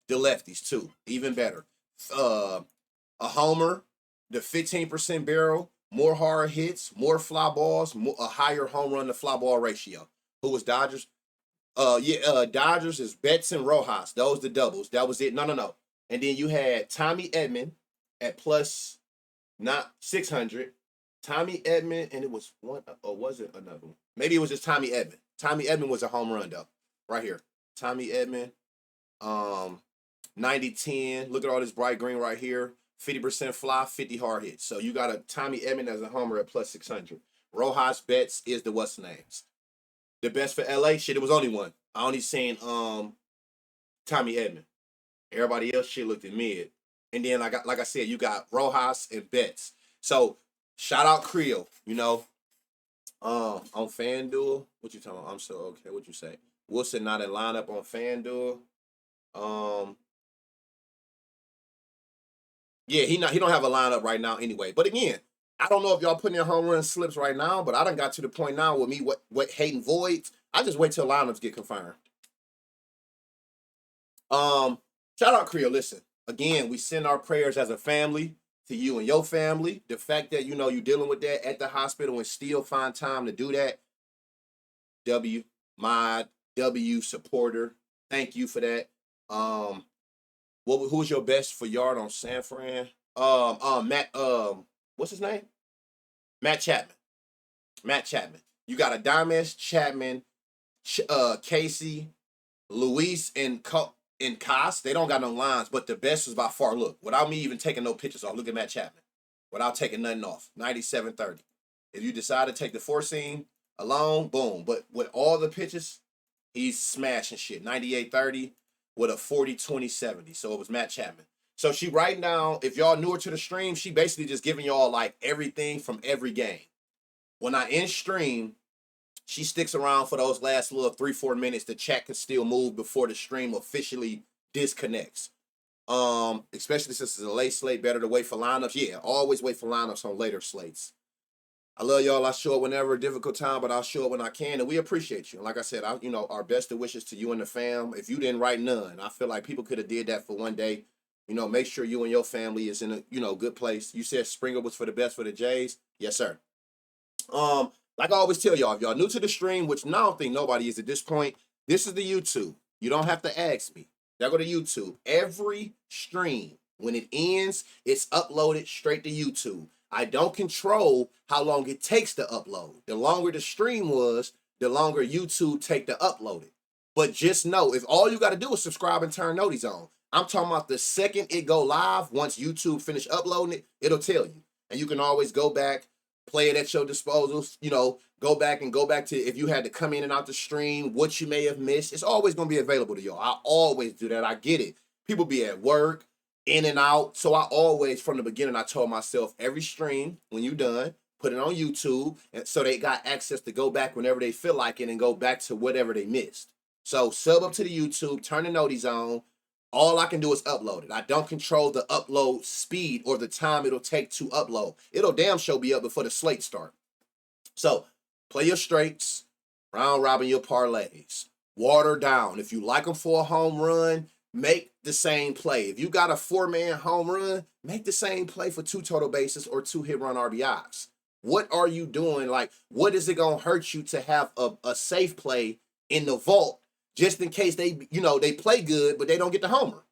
The lefties too, even better. A homer, the 15% barrel, more hard hits, more fly balls, a higher home run to fly ball ratio. Who was Dodgers? Dodgers is Betts and Rojas. Those the doubles. That was it. No. And then you had Tommy Edman at plus not 600. Tommy Edman, and it was one, or was it another one? Maybe it was just Tommy Edman. Tommy Edman was a home run though. Right here. Tommy Edman. 90-10. Look at all this bright green right here. 50% fly, 50 hard hits. So you got a Tommy Edman as a homer at plus 600. Rojas Betts is the what's names. The best for LA, shit, it was only one. I only seen Tommy Edman. Everybody else shit looked at mid. And then like I said, you got Rojas and Betts. So shout out Creel, on FanDuel. What you talking about? I'm so okay. What you say? Wilson not in lineup on FanDuel. Yeah, he don't have a lineup right now anyway. But again, I don't know if y'all putting in home run slips right now, but I done got to the point now with me what hating voids. I just wait till lineups get confirmed. Shout out Creel. Listen, again, we send our prayers as a family to you and your family. The fact that you're dealing with that at the hospital and still find time to do that. W supporter. Thank you for that. Who was your best for yard on San Fran? Matt. What's his name? Matt Chapman. You got Adames, Chapman, Casey, Luis, and Cos. They don't got no lines, but the best was by far. Look, without me even taking no pictures off, look at Matt Chapman. Without taking nothing off, 97-30. If you decide to take the four seam alone, boom. But with all the pitches, he's smashing shit. 98-30 with a 40-20-70. So it was Matt Chapman. So she writing down, if y'all newer to the stream, she basically just giving y'all like everything from every game. When I end stream, she sticks around for those last little 3-4 minutes. The chat can still move before the stream officially disconnects. Especially since it's a late slate, better to wait for lineups. Yeah, always wait for lineups on later slates. I love y'all. I show up whenever a difficult time, but I'll show up when I can, and we appreciate you. And like I said, our best of wishes to you and the fam. If you didn't write none, I feel like people could have did that for one day. Make sure you and your family is in a good place. You said Springer was for the best for the Jays. Yes, sir. Like I always tell y'all, if y'all new to the stream, which I don't think nobody is at this point, this is the YouTube. You don't have to ask me. Y'all go to YouTube. Every stream, when it ends, it's uploaded straight to YouTube. I don't control how long it takes to upload. The longer the stream was, the longer YouTube take to upload it. But just know, if all you got to do is subscribe and turn notice on, I'm talking about the second it go live, once YouTube finish uploading it, it'll tell you. And you can always go back, play it at your disposal, go back to if you had to come in and out the stream, what you may have missed. It's always going to be available to y'all. I always do that. I get it. People be at work, in and out. So I always, from the beginning, I told myself every stream, when you done, put it on YouTube, and so they got access to go back whenever they feel like it and go back to whatever they missed. So sub up to the YouTube, turn the notice on. All I can do is upload it. I don't control the upload speed or the time it'll take to upload. It'll damn sure be up before the slate start. So play your straights, round robin your parlays, water down. If you like them for a home run, make the same play. If you got a 4-man home run, make the same play for 2 total bases or 2 hit run RBIs. What are you doing? Like, what is it going to hurt you to have a safe play in the vault just in case they play good, but they don't get the homer?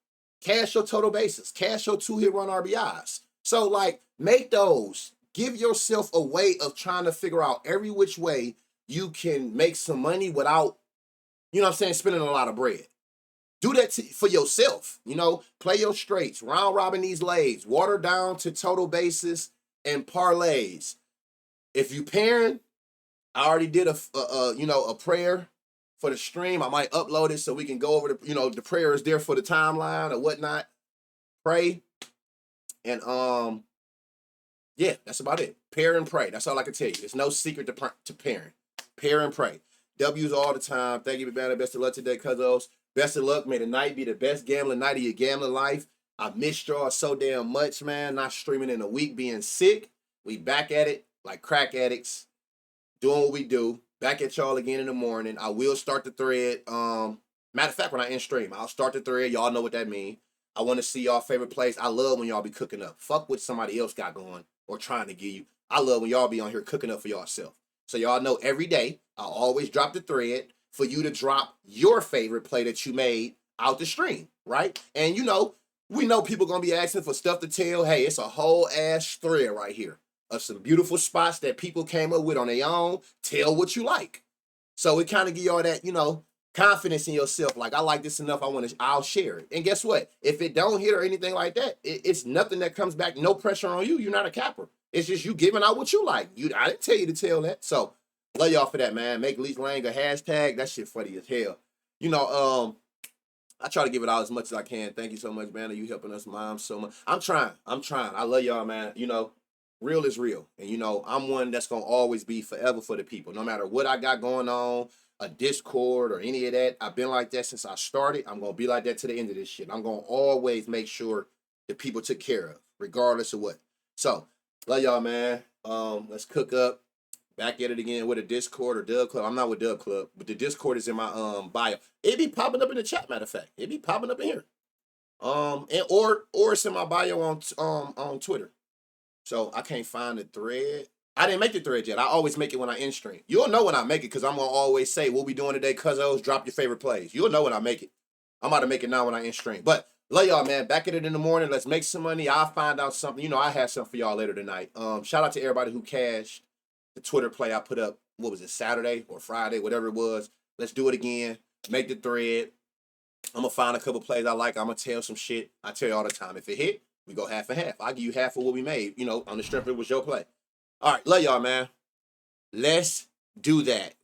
Cash your total bases. Cash your 2 hit run RBIs. So, like, make those. Give yourself a way of trying to figure out every which way you can make some money without, spending a lot of bread. Do that for yourself. Play your straights, round robin these lays, water down to total bases and parlays. If you pairing, I already did a prayer for the stream. I might upload it so we can go over the prayer is there for the timeline or whatnot. Pray and yeah, that's about it. Pair and pray. That's all I can tell you. There's no secret to pairing. Pair and pray. W's all the time. Thank you, man. Best of luck today, cuzos. Best of luck. May the night be the best gambling night of your gambling life. I missed y'all so damn much, man. Not streaming in a week, being sick. We back at it like crack addicts, doing what we do. Back at y'all again in the morning. I will start the thread. Matter of fact, when I end stream, I'll start the thread. Y'all know what that means. I want to see y'all favorite plays. I love when y'all be cooking up. Fuck what somebody else got going or trying to give you. I love when y'all be on here cooking up for yourself. So y'all know every day, I'll always drop the thread for you to drop your favorite play that you made out the stream, right? And we know people gonna be asking for stuff to tell. Hey, it's a whole ass thread right here of some beautiful spots that people came up with on their own. Tell what you like. So it kind of give y'all that, confidence in yourself. Like, I like this enough, I'll share it. And guess what? If it don't hit or anything like that, it's nothing that comes back, no pressure on you. You're not a capper. It's just you giving out what you like. I didn't tell you to tell that. So love y'all for that, man. Make Leach Lang a hashtag. That shit funny as hell. I try to give it out as much as I can. Thank you so much, man. You helping us, Mom, so much. I'm trying. I love y'all, man. Real is real. And, I'm one that's going to always be forever for the people. No matter what I got going on, a Discord or any of that. I've been like that since I started. I'm going to be like that to the end of this shit. I'm going to always make sure the people took care of, regardless of what. So, love y'all, man. Let's cook up. Back at it again with a Discord or Dub Club. I'm not with Dub Club, but the Discord is in my bio. It be popping up in the chat, matter of fact. It be popping up in here. Or it's in my bio on Twitter. So I can't find the thread. I didn't make the thread yet. I always make it when I end stream. You'll know when I make it because I'm going to always say, what we doing today, cuzzos, drop your favorite plays. You'll know when I make it. I'm about to make it now when I end stream. But love y'all, man. Back at it in the morning. Let's make some money. I'll find out something. I have something for y'all later tonight. Shout out to everybody who cashed the Twitter play I put up. What was it, Saturday or Friday, whatever it was. Let's do it again. Make the thread. I'm going to find a couple plays I like. I'm going to tell some shit. I tell you all the time. If it hit, we go half and half. I'll give you half of what we made, on the strength of it was your play. All right, love y'all, man. Let's do that.